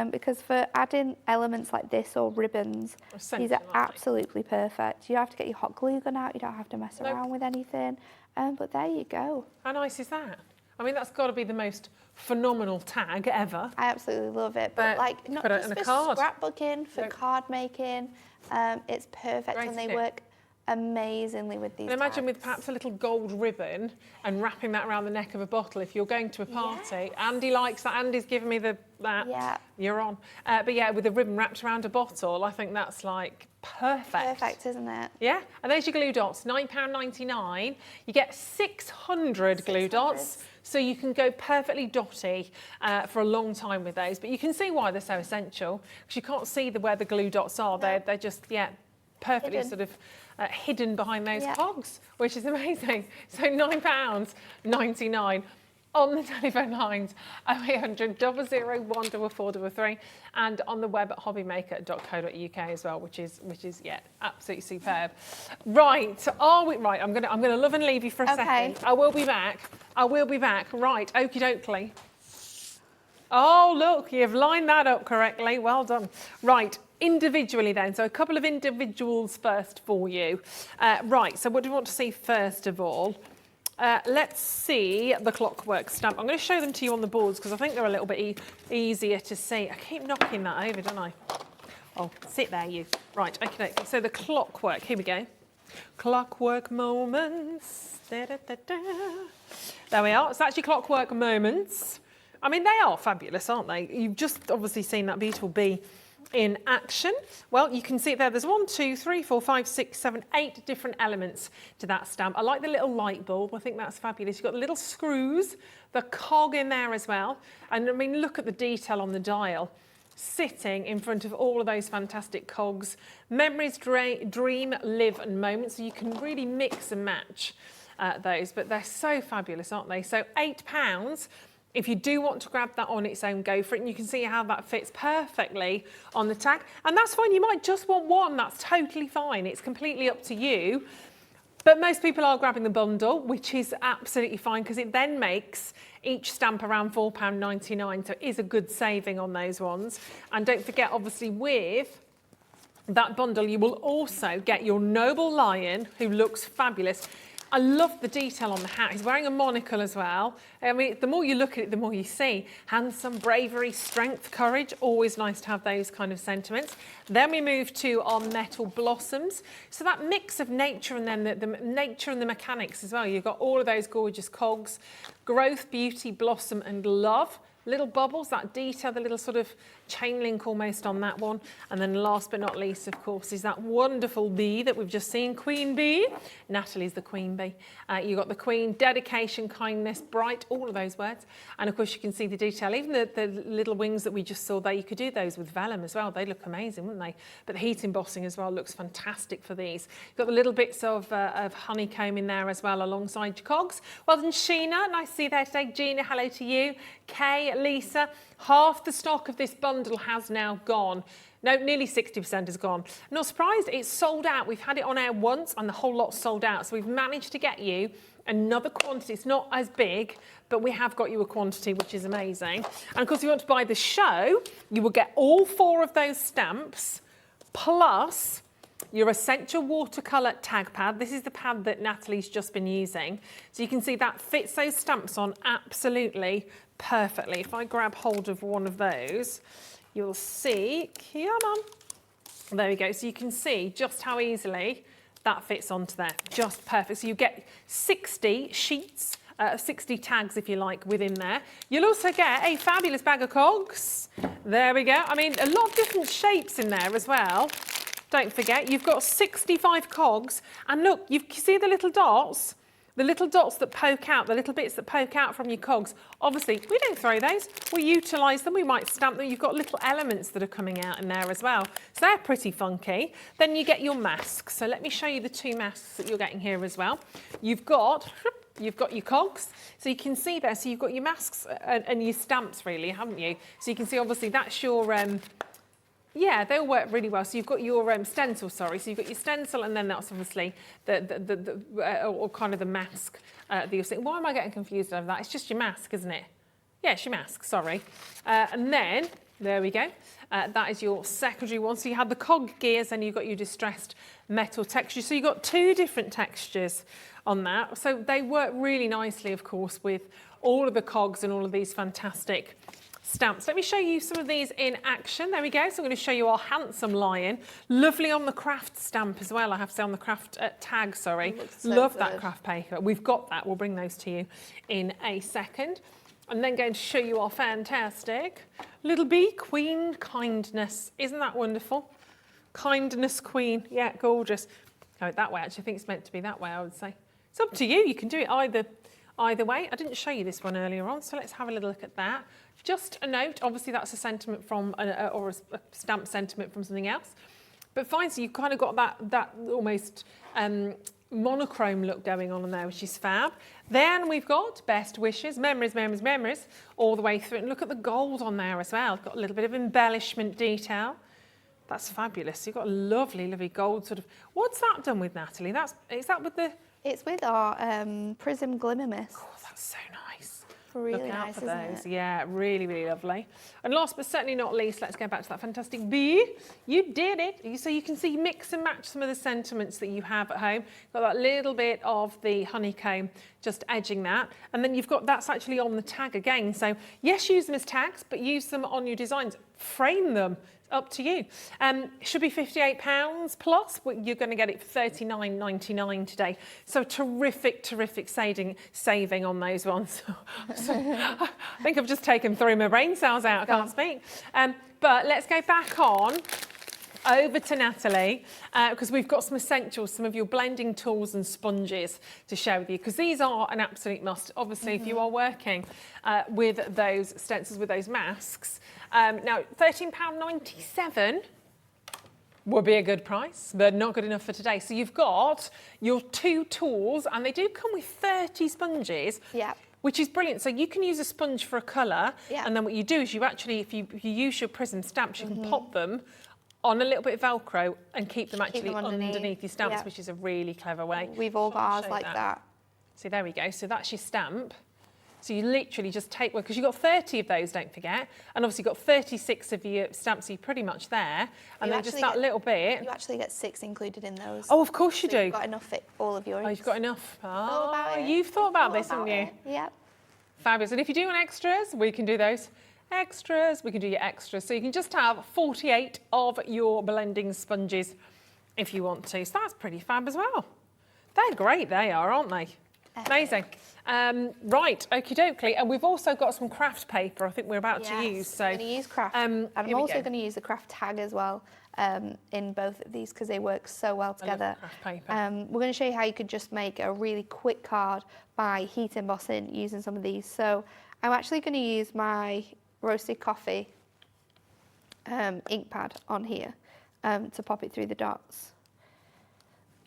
Because for adding elements like this or ribbons, these are absolutely perfect. You don't have to get your hot glue gun out, you don't have to mess around with anything. But there you go. How nice is that? I mean, that's got to be the most phenomenal tag ever. I absolutely love it. But like, not just for scrapbooking, for card making, it's perfect, and they work amazingly with these. And imagine with perhaps a little gold ribbon and wrapping that around the neck of a bottle if you're going to a party. Andy likes that. Andy's given me that. Yeah. You're on. But yeah, with a ribbon wrapped around a bottle, I think that's like perfect. Perfect, isn't it? Yeah. And there's your glue dots, £9.99. You get 600 glue dots, so you can go perfectly dotty for a long time with those. But you can see why they're so essential, because you can't see where the glue dots are. No. They're just, perfectly hidden. Sort of hidden behind those cogs, which is amazing. So £9.99 on the telephone lines 0800 001 4433, and on the web at hobbymaker.co.uk as well, which is absolutely superb. Right, I'm gonna love and leave you for a second. I will be back. Right, okie dokley. Oh, look, you've lined that up correctly. Well done. Right, individually then. So a couple of individuals first for you. Right, so what do you want to see first of all? Let's see the clockwork stamp. I'm going to show them to you on the boards because I think they're a little bit easier to see. I keep knocking that over, don't I? Oh, sit there, you. Right, okay. So the clockwork, here we go. Clockwork moments. Da, da, da, da. There we are. It's actually clockwork moments. I mean, they are fabulous, aren't they? You've just obviously seen that beautiful bee in action. Well, you can see it there. There's 1, 2, 3, 4, 5, 6, 7, 8 different elements to that stamp. I like the little light bulb. I think that's fabulous. You've got the little screws, the cog in there as well. And I mean, look at the detail on the dial, sitting in front of all of those fantastic cogs. Memories, dream, live and moments. So you can really mix and match those, but they're so fabulous, aren't they? So £8. If you do want to grab that on its own, go for it. And you can see how that fits perfectly on the tag. And that's fine. You might just want one. That's totally fine. It's completely up to you. But most people are grabbing the bundle, which is absolutely fine because it then makes each stamp around £4.99. So it is a good saving on those ones. And don't forget, obviously, with that bundle, you will also get your noble lion, who looks fabulous. I love the detail on the hat. He's wearing a monocle as well. I mean, the more you look at it, the more you see. Handsome, bravery, strength, courage. Always nice to have those kind of sentiments. Then we move to our metal blossoms. So that mix of nature and then the nature and the mechanics as well. You've got all of those gorgeous cogs. Growth, beauty, blossom and love. Little bubbles, that detail, the little sort of chain link almost on that one. And then last but not least, of course, is that wonderful bee that we've just seen, Queen Bee. Natalie's the Queen Bee. You've got the Queen, dedication, kindness, bright, all of those words. And of course, you can see the detail. Even the little wings that we just saw there, you could do those with vellum as well. They look amazing, wouldn't they? But the heat embossing as well looks fantastic for these. You've got the little bits of honeycomb in there as well alongside your cogs. Well done, Sheena. Nice to see you there today. Gina, hello to you. Kay, Lisa, half the stock of this bundle has now gone. No, nearly 60% is gone. Not surprised, it's sold out. We've had it on air once and the whole lot's sold out. So we've managed to get you another quantity. It's not as big, but we have got you a quantity, which is amazing. And of course, if you want to buy the show, you will get all 4 of those stamps, plus your essential watercolour tag pad. This is the pad that Natalie's just been using. So you can see that fits those stamps on absolutely perfectly. If I grab hold of one of those, you'll see, come on. There we go. So you can see just how easily that fits onto there. Just perfect. So you get 60 sheets, 60 tags, if you like, within there. You'll also get a fabulous bag of cogs. There we go. I mean, a lot of different shapes in there as well. Don't forget, you've got 65 cogs. And look, you see the little dots? The little dots that poke out, the little bits that poke out from your cogs. Obviously, we don't throw those. We utilise them. We might stamp them. You've got little elements that are coming out in there as well. So they're pretty funky. Then you get your masks. So let me show you the 2 masks that you're getting here as well. You've got your cogs. So you can see there. So you've got your masks and your stamps, really, haven't you? So you can see, obviously, that's your... yeah, they all work really well. So you've got your stencil, sorry. So you've got your stencil, and then that's obviously or kind of the mask that you're seeing. Why am I getting confused over that? It's just your mask, isn't it? Yeah, it's your mask, sorry. And then, there we go. That is your secondary one. So you have the cog gears, and you've got your distressed metal texture. So you've got 2 different textures on that. So they work really nicely, of course, with all of the cogs and all of these fantastic stamps. Let me show you some of these in action. There we go. So I'm going to show you our handsome lion. Lovely on the craft stamp as well. I have to say on the craft tag, sorry. So love good. that craft paper. We've got that. We'll bring those to you in a second. I'm then going to show you our fantastic little bee, Queen Kindness. Isn't that wonderful? Kindness Queen. Yeah, gorgeous. Go that way. Actually, I think it's meant to be that way, I would say. It's up to you. You can do it either way. I didn't show you this one earlier on, so let's have a little look at that. Just a note, obviously that's a sentiment from, or a stamp sentiment from something else. But fine, so you've kind of got that almost monochrome look going on in there, which is fab. Then we've got best wishes, memories, memories, memories, all the way through. And look at the gold on there as well. Got a little bit of embellishment detail. That's fabulous. You've got a lovely, lovely gold sort of. What's that done with, Natalie? Is that with the? It's with our Prism Glimmer Mist. Oh, that's so nice. Really Look out nice, for isn't those. it? Yeah, really, really lovely. And last but certainly not least, let's go back to that fantastic bee. You did it. So you can see, mix and match some of the sentiments that you have at home. Got that little bit of the honeycomb just edging that. And then you've got, that's actually on the tag again. So yes, use them as tags, but use them on your designs. Frame them. Up to you. Should be £58 plus, but you're going to get it for $39.99 today. So terrific, terrific saving on those ones. I think I've just taken 3 of my brain cells out. I can't speak. But let's go back on over to Natalie, because we've got some essentials, some of your blending tools and sponges to share with you, because these are an absolute must. Obviously, if you are working with those stencils, with those masks. Now, £13.97 would be a good price, but not good enough for today. So you've got your 2 tools, and they do come with 30 sponges. Yeah. Which is brilliant. So you can use a sponge for a colour, and then what you do is you actually, if you use your prism stamps, you can pop them on a little bit of Velcro and keep them actually underneath your stamps, which is a really clever way. We've all got ours like that. So there we go. So that's your stamp. So you literally just take one, because you've got 30 of those, don't forget. And obviously you've got 36 of your stamps, so you're pretty much there. And then just that little bit. You actually get 6 included in those. Oh, of course you do. You've got enough for all of yours. Oh, you've got enough. Oh, you've thought about this, haven't you? Yep. Fabulous. And if you do want extras, we can do those. Extras, we can do your extras. So you can just have 48 of your blending sponges if you want to. So that's pretty fab as well. They're great, they are, aren't they? Amazing. Right, okie dokie. And we've also got some craft paper I think we're about to use. So I'm going to use craft. And I'm also going to use the craft tag as well in both of these, because they work so well together. Craft paper. We're going to show you how you could just make a really quick card by heat embossing using some of these. So I'm actually going to use my roasted coffee ink pad on here to pop it through the dots.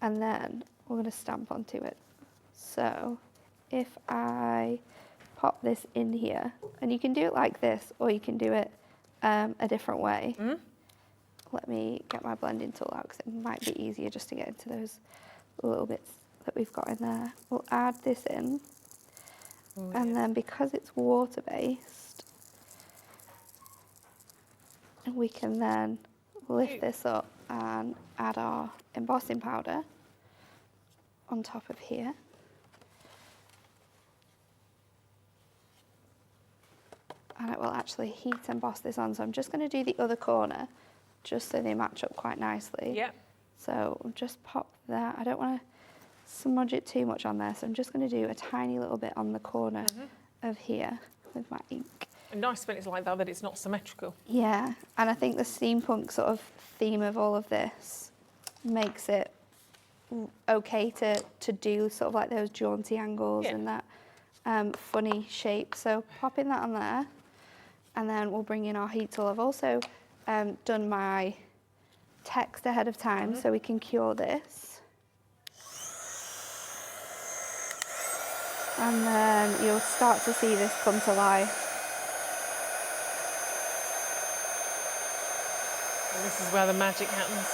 And then we're going to stamp onto it. So if I pop this in here, and you can do it like this, or you can do it a different way. Let me get my blending tool out, because it might be easier just to get into those little bits that we've got in there. We'll add this in, and then because it's water-based, we can then lift this up and add our embossing powder on top of here. And it will actually heat emboss this on. So I'm just going to do the other corner, just so they match up quite nicely. Yeah. So just pop that. I don't want to smudge it too much on there, so I'm just going to do a tiny little bit on the corner of here with my ink. And nice when it's like that it's not symmetrical. Yeah, and I think the steampunk sort of theme of all of this makes it okay to do sort of like those jaunty angles and that funny shape. So popping that on there, and then we'll bring in our heat tool. I've also done my text ahead of time so we can cure this. And then you'll start to see this come to life. And this is where the magic happens.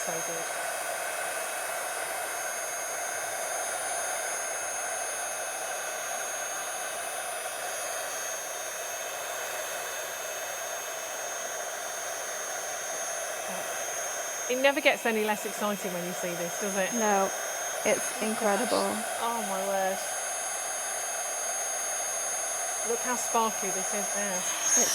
So good. It never gets any less exciting when you see this, does it? No, it's incredible. Oh my word. Look how sparkly this is now. It's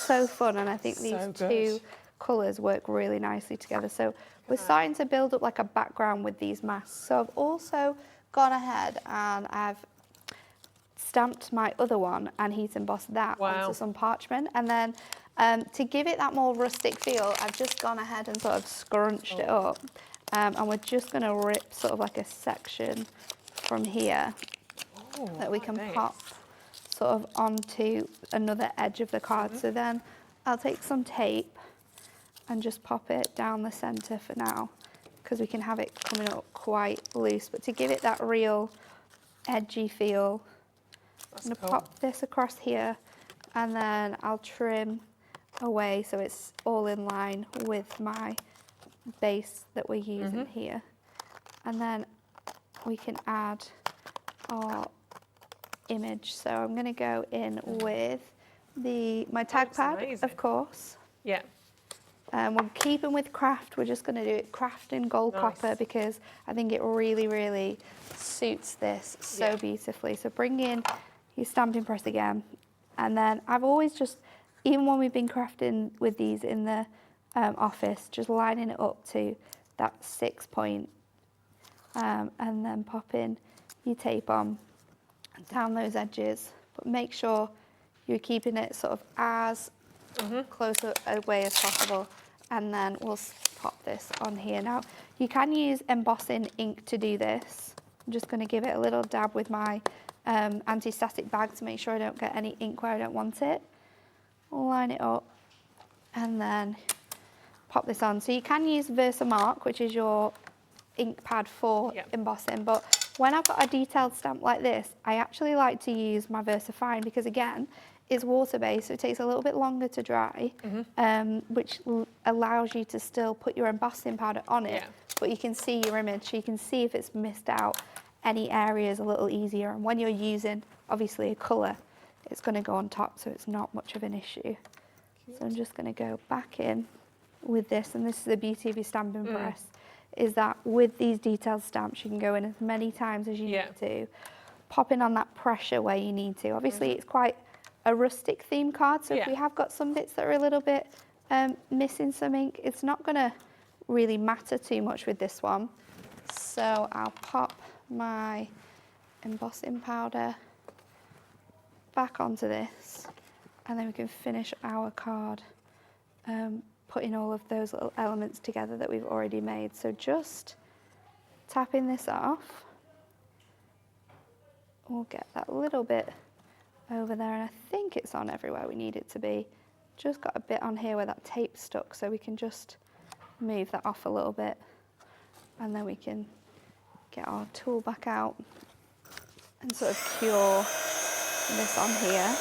so fun, and I think these two colours work really nicely together. So we're starting to build up like a background with these masks. So I've also gone ahead and I've stamped my other one and heat embossed that onto some parchment. And then to give it that more rustic feel, I've just gone ahead and sort of scrunched it up. And we're just going to rip sort of like a section from here that we can pop sort of onto another edge of the card. So then I'll take some tape and just pop it down the centre for now, because we can have it coming up quite loose. But to give it that real edgy feel, I'm going to pop this across here, and then I'll trim away so it's all in line with my base that we're using here. And then we can add our image. So I'm going to go in with my tag pad, of course. Yeah. We're keeping with craft. We're just going to do it craft in gold copper because I think it really, really suits this so beautifully. So bring in your stamping press again. And then I've always just, even when we've been crafting with these in the office, just lining it up to that 6 point. And then pop in your tape on down those edges. But make sure you're keeping it sort of as close away as possible, and then we'll pop this on here. Now you can use embossing ink to do this. I'm just going to give it a little dab with my anti-static bag to make sure I don't get any ink where I don't want it. Line it up and then pop this on. So you can use Versamark, which is your ink pad for embossing, but when I've got a detailed stamp like this, I actually like to use my VersaFine because again, it's water-based, so it takes a little bit longer to dry, which allows you to still put your embossing powder on it, but you can see your image, so you can see if it's missed out any areas a little easier. And when you're using, obviously, a colour, it's going to go on top, so it's not much of an issue. So I'm just going to go back in with this, and this is the beauty of your stamping press, is that with these detailed stamps, you can go in as many times as you need to, pop in on that pressure where you need to. Obviously, it's quite a rustic theme card, so if we have got some bits that are a little bit missing some ink, it's not going to really matter too much with this one. So I'll pop my embossing powder back onto this, and then we can finish our card putting all of those little elements together that we've already made. So just tapping this off, we'll get that little bit over there, and I think it's on everywhere we need it to be. Just got a bit on here where that tape stuck, so we can just move that off a little bit, and then we can get our tool back out and sort of cure this on here.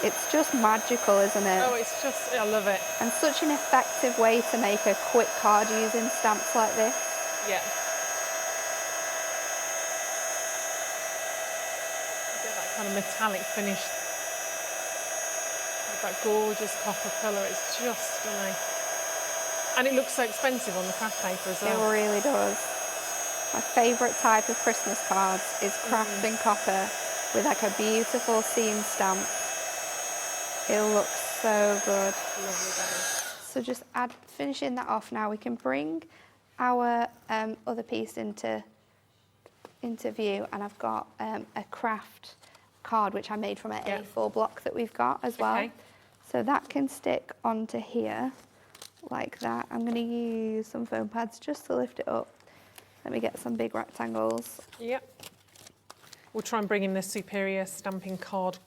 It's just magical, isn't it? Oh, it's just, I love it. And such an effective way to make a quick card using stamps like this. Yeah. Get that kind of metallic finish with that gorgeous copper colour. It's just stunning. And it looks so expensive on the craft paper as well. It really does. My favourite type of Christmas cards is craft in copper with like a beautiful seam stamp. It looks so good. So just finishing that off now, we can bring our other piece into view, and I've got a craft card which I made from an A4 block that we've got as well. Okay. So that can stick onto here like that. I'm going to use some foam pads just to lift it up. Let me get some big rectangles. Yep. We'll try and bring in the superior stamping card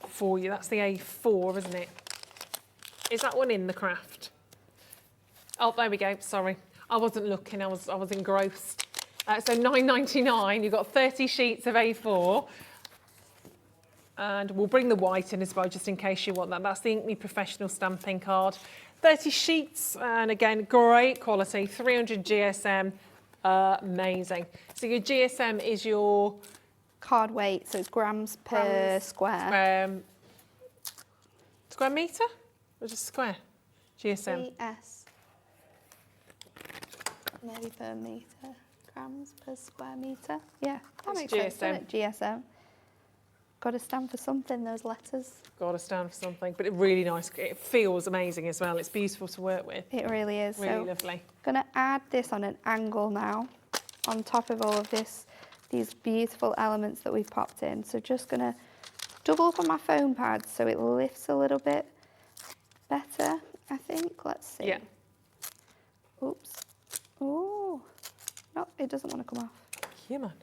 for you. That's the A4, isn't it? Is that one in the craft? Oh, there we go. Sorry, I wasn't looking. I was engrossed. So £9.99. You've got 30 sheets of A4, and we'll bring the white in as well, just in case you want that. That's the Inkme Professional Stamping Card. 30 sheets, and again, great quality. 300 GSM. Amazing. So your GSM is your card weight, so it's grams per square. Square metre? Or just square? GSM. GS. Maybe per metre. Grams per square metre. Yeah, that makes sense, doesn't it? GSM. Got to stand for something, those letters. Got to stand for something, but it's really nice. It feels amazing as well. It's beautiful to work with. It really is. Really lovely. Going to add this on an angle now, on top of all of these beautiful elements that we've popped in. So just going to double up on my foam pad so it lifts a little bit better, I think. Let's see. Yeah. Oops. Oh, no, it doesn't want to come off. Come on.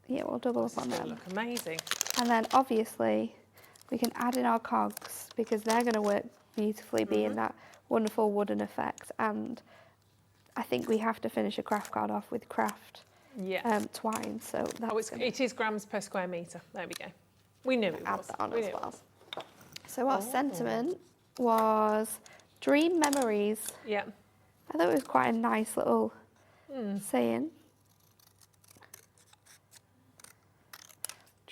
Yeah, we'll double up on them. Look amazing. And then obviously we can add in our cogs because they're going to work beautifully, being that wonderful wooden effect. And I think we have to finish a craft card off with craft twine. So that's it is grams per square metre. There we go. We knew it was. Add that on as well. So our sentiment was dream memories. Yeah. I thought it was quite a nice little saying.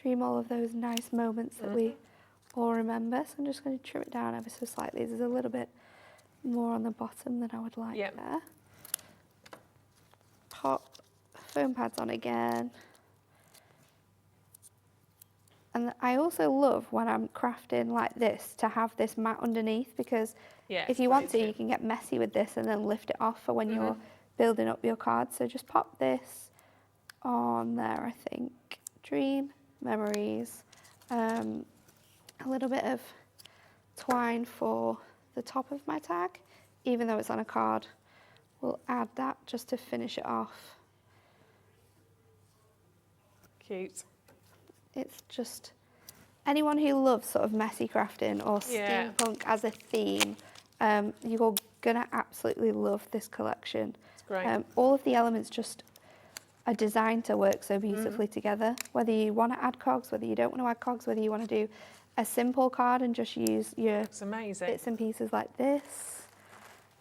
dream all of those nice moments that we all remember. So I'm just going to trim it down ever so slightly. There's a little bit more on the bottom than I would like there. Pop foam pads on again. And I also love when I'm crafting like this to have this mat underneath, because if you want to, you can get messy with this and then lift it off for when you're building up your cards. So just pop this on there, I think. Dream, memories, a little bit of twine for the top of my tag, even though it's on a card. We'll add that just to finish it off. Cute. It's just, anyone who loves sort of messy crafting or steampunk as a theme, you're gonna absolutely love this collection. It's great. All of the elements just are designed to work so beautifully together. Whether you want to add cogs, whether you don't want to add cogs, whether you want to do a simple card and just use your bits and pieces like this.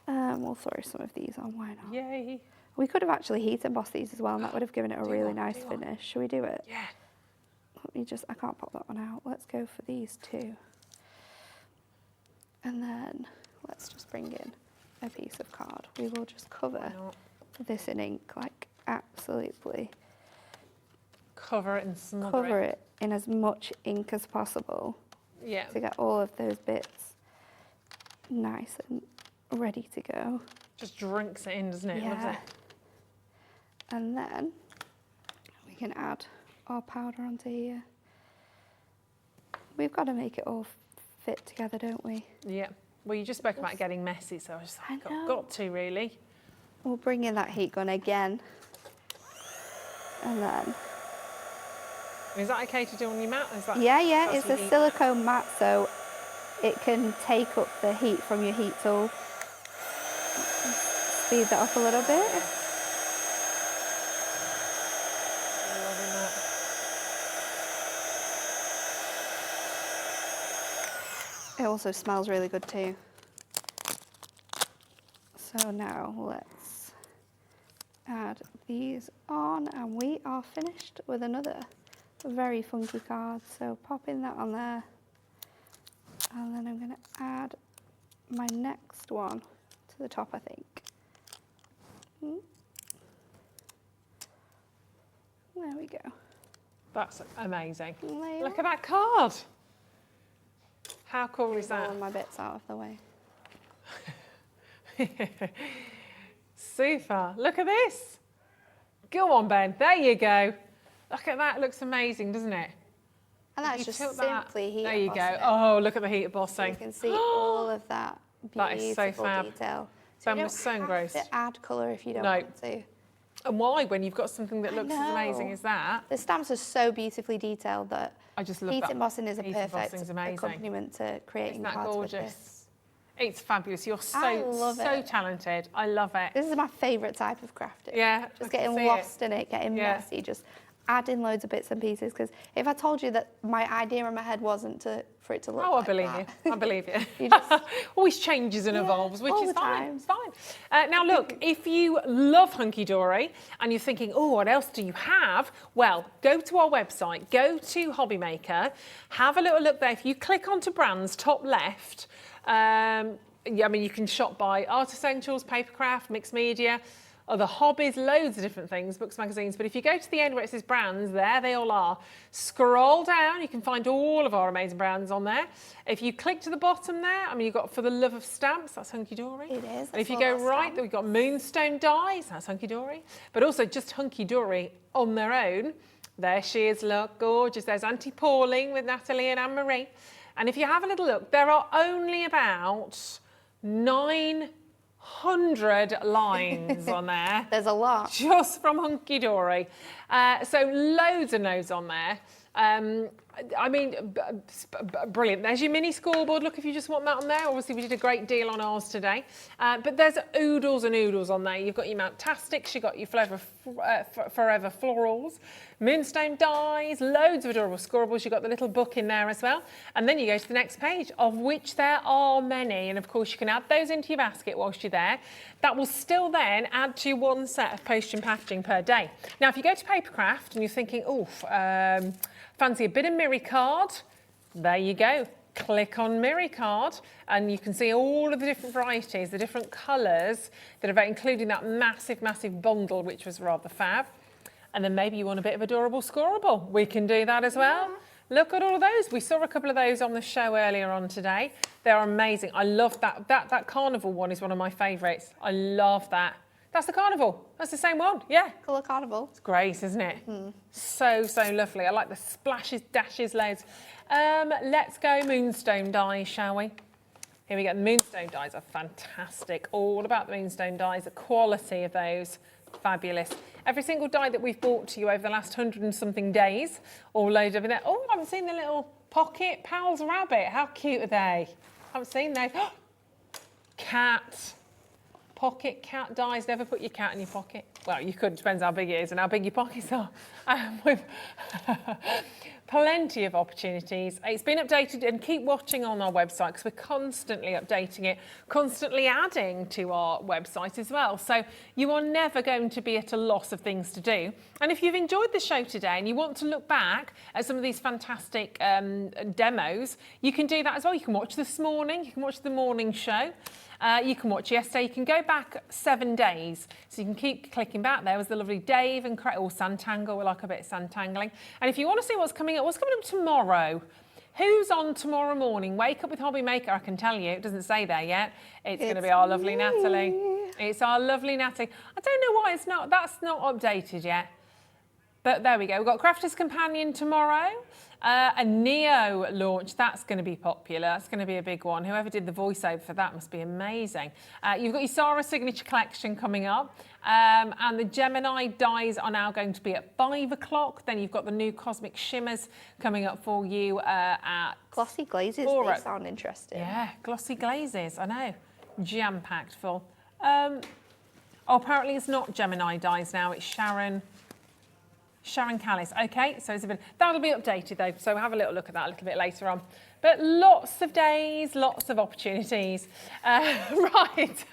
We'll throw some of these on, why not? Yay. We could have actually heat embossed these as well, and that would have given it a really nice finish. Should we do it? Yeah. Let me just, I can't pop that one out. Let's go for these two. And then let's just bring in a piece of card. We will just cover this in ink, like absolutely. Cover it and smother Cover it in as much ink as possible. Yeah. To get all of those bits nice and ready to go. Just drinks it in, doesn't it? Yeah. Loves it. And then we can add our powder onto here. We've got to make it all fit together, don't we? Yeah. Well, you just spoke about getting messy, so I was like, got to really. We'll bring in that heat gun again. And then... Is that okay to do on your mat? Is that, yeah, it's a silicone mat, so it can take up the heat from your heat tool. Speed that up a little bit. Loving that. It also smells really good too. So now let's add these on, and we are finished with another very funky card. So popping that on there, and then I'm going to add my next one to the top, I think. There we go. That's amazing. Layer. Look at that card. How cool is that? All my bits out of the way. Super. Look at this. Go on, Ben. There you go. Look at that. Looks amazing, doesn't it? And that's just simply heat There you go. embossing. Oh, look at the heat embossing. You can see all of that That beautiful is so fab. detail. Ben you was don't so have engrossed. to add colour if you don't No. want to. And why, when you've got something that I looks as amazing know. as that? The stamps are so beautifully detailed that I just love heat that. embossing is a Heat perfect embossing's amazing. accompaniment to creating Isn't that cards with gorgeous? this. It's fabulous. You're I so love it. talented. I love it. This is my favourite type of crafting. Yeah, I Just can getting see lost it. in it, getting Yeah. messy, just adding loads of bits and pieces. Because if I told you that my idea in my head wasn't for it to look Oh, like I believe that, you. I believe you. You just- Always changes and Yeah, evolves, which all is the fine. time. It's fine. Now, look, if you love Hunkydory and you're thinking, oh, what else do you have? Well, go to our website, go to Hobby Maker, have a little look there. If you click onto brands, top left, yeah, I mean, you can shop by art essentials, papercraft, mixed media, other hobbies, loads of different things, books, magazines. But if you go to the end where it says brands, there they all are. Scroll down, you can find all of our amazing brands on there. If you click to the bottom there, I mean, you've got For the Love of Stamps, that's Hunkydory. It is. And if you all go our right, stamps. we've got Moonstone Dies, that's Hunkydory. But also just Hunkydory on their own. There she is, look, gorgeous. There's Auntie Pauline with Natalie and Anne-Marie. And if you have a little look, there are only about 900 lines on there. There's a lot. Just from Hunkydory. So loads and loads on there. I mean, brilliant. There's your mini scoreboard. Look, if you just want that on there. Obviously, we did a great deal on ours today. But there's oodles and oodles on there. You've got your Mountastics, you've got your Forever Florals, Moonstone Dies, loads of adorable scorables. You've got the little book in there as well. And then you go to the next page, of which there are many. And of course, you can add those into your basket whilst you're there. That will still then add to your one set of postage and packaging per day. Now, if you go to Papercraft and you're thinking, oof, Fancy a bit of Miri card? There you go. Click on Miri card and you can see all of the different varieties, the different colours that are including that massive, massive bundle, which was rather fab. And then maybe you want a bit of adorable scoreable. We can do that as well. Look at all of those. We saw a couple of those on the show earlier on today. They're amazing. I love that. That carnival one is one of my favourites. I love that. That's the carnival. That's the same one. Yeah. Colour carnival. It's great, isn't it? So, so lovely. I like the splashes, dashes, loads. Let's go Moonstone dies, shall we? Here we go. The Moonstone dies are fantastic. All about the Moonstone dies, the quality of those. Fabulous. Every single die that we've brought to you over the last 100 and something days, all loaded up in there. Oh, I haven't seen the little pocket Pal's rabbit. How cute are they? I haven't seen those. Cat. Pocket cat dies. Never put your cat in your pocket. Well, you could. Depends how big it is and how big your pockets are. With plenty of opportunities. It's been updated, and keep watching on our website because we're constantly updating it, constantly adding to our website as well. So you are never going to be at a loss of things to do. And if you've enjoyed the show today and you want to look back at some of these fantastic demos, you can do that as well. You can watch this morning. You can watch the morning show. You can watch yesterday. You can go back 7 days. So you can keep clicking back. There was the lovely Dave and Craig, or Santangle. We like a bit of Santangling. And if you want to see what's coming up tomorrow? Who's on tomorrow morning? Wake Up with Hobby Maker, I can tell you. It doesn't say there yet. It's going to be our lovely Natalie. It's our lovely Natalie. I don't know why that's not updated yet. But there we go. We've got Crafter's Companion tomorrow. A Neo launch, that's going to be popular. That's going to be a big one. Whoever did the voiceover for that must be amazing. You've got your Sarah Signature Collection coming up. And the Gemini dies are now going to be at 5 o'clock. Then you've got the new Cosmic Shimmers coming up for you at... Glossy glazes, they sound interesting. Yeah, glossy glazes, I know. Jam-packed full. Oh, apparently it's not Gemini dies now, it's Sharon Callis. Okay, so it's that'll be updated though, so we'll have a little look at that a little bit later on. But lots of days, lots of opportunities. Right.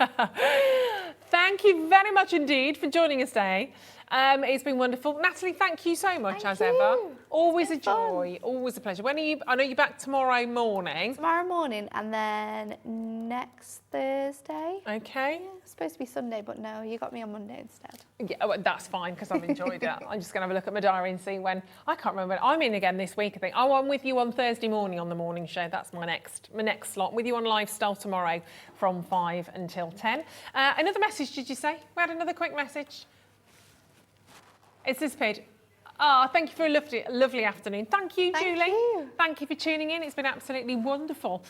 Thank you very much indeed for joining us today. It's been wonderful. Natalie, thank you so much as ever. Always a joy, always a pleasure. When are you? I know you're back tomorrow morning. Tomorrow morning and then next Thursday. Okay. Yeah, it's supposed to be Sunday, but no, you got me on Monday instead. Yeah, well, that's fine because I've enjoyed it. I'm just going to have a look at my diary and see when. I can't remember when I'm in again this week, I think. Oh, I'm with you on Thursday morning on the morning show. That's my next slot. I'm with you on Lifestyle tomorrow from 5 until 10. Another message, did you say? We had another quick message. It's disappeared. Thank you for a lovely afternoon. Thank you, Julie. Thank you for tuning in. It's been absolutely wonderful.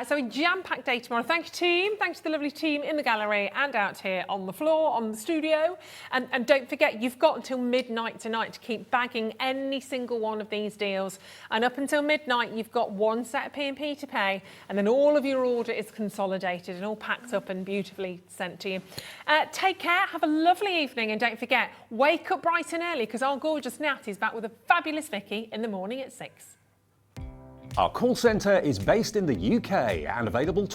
So a jam-packed day tomorrow. Thank you, team. Thanks to the lovely team in the gallery and out here on the floor, on the studio. And don't forget, you've got until midnight tonight to keep bagging any single one of these deals. And up until midnight, you've got one set of P&P to pay, and then all of your order is consolidated and all packed up and beautifully sent to you. Take care. Have a lovely evening. And don't forget, wake up bright and early because our gorgeous Nat is back with a fabulous Vicky in the morning at 6. Our call centre is based in the UK and available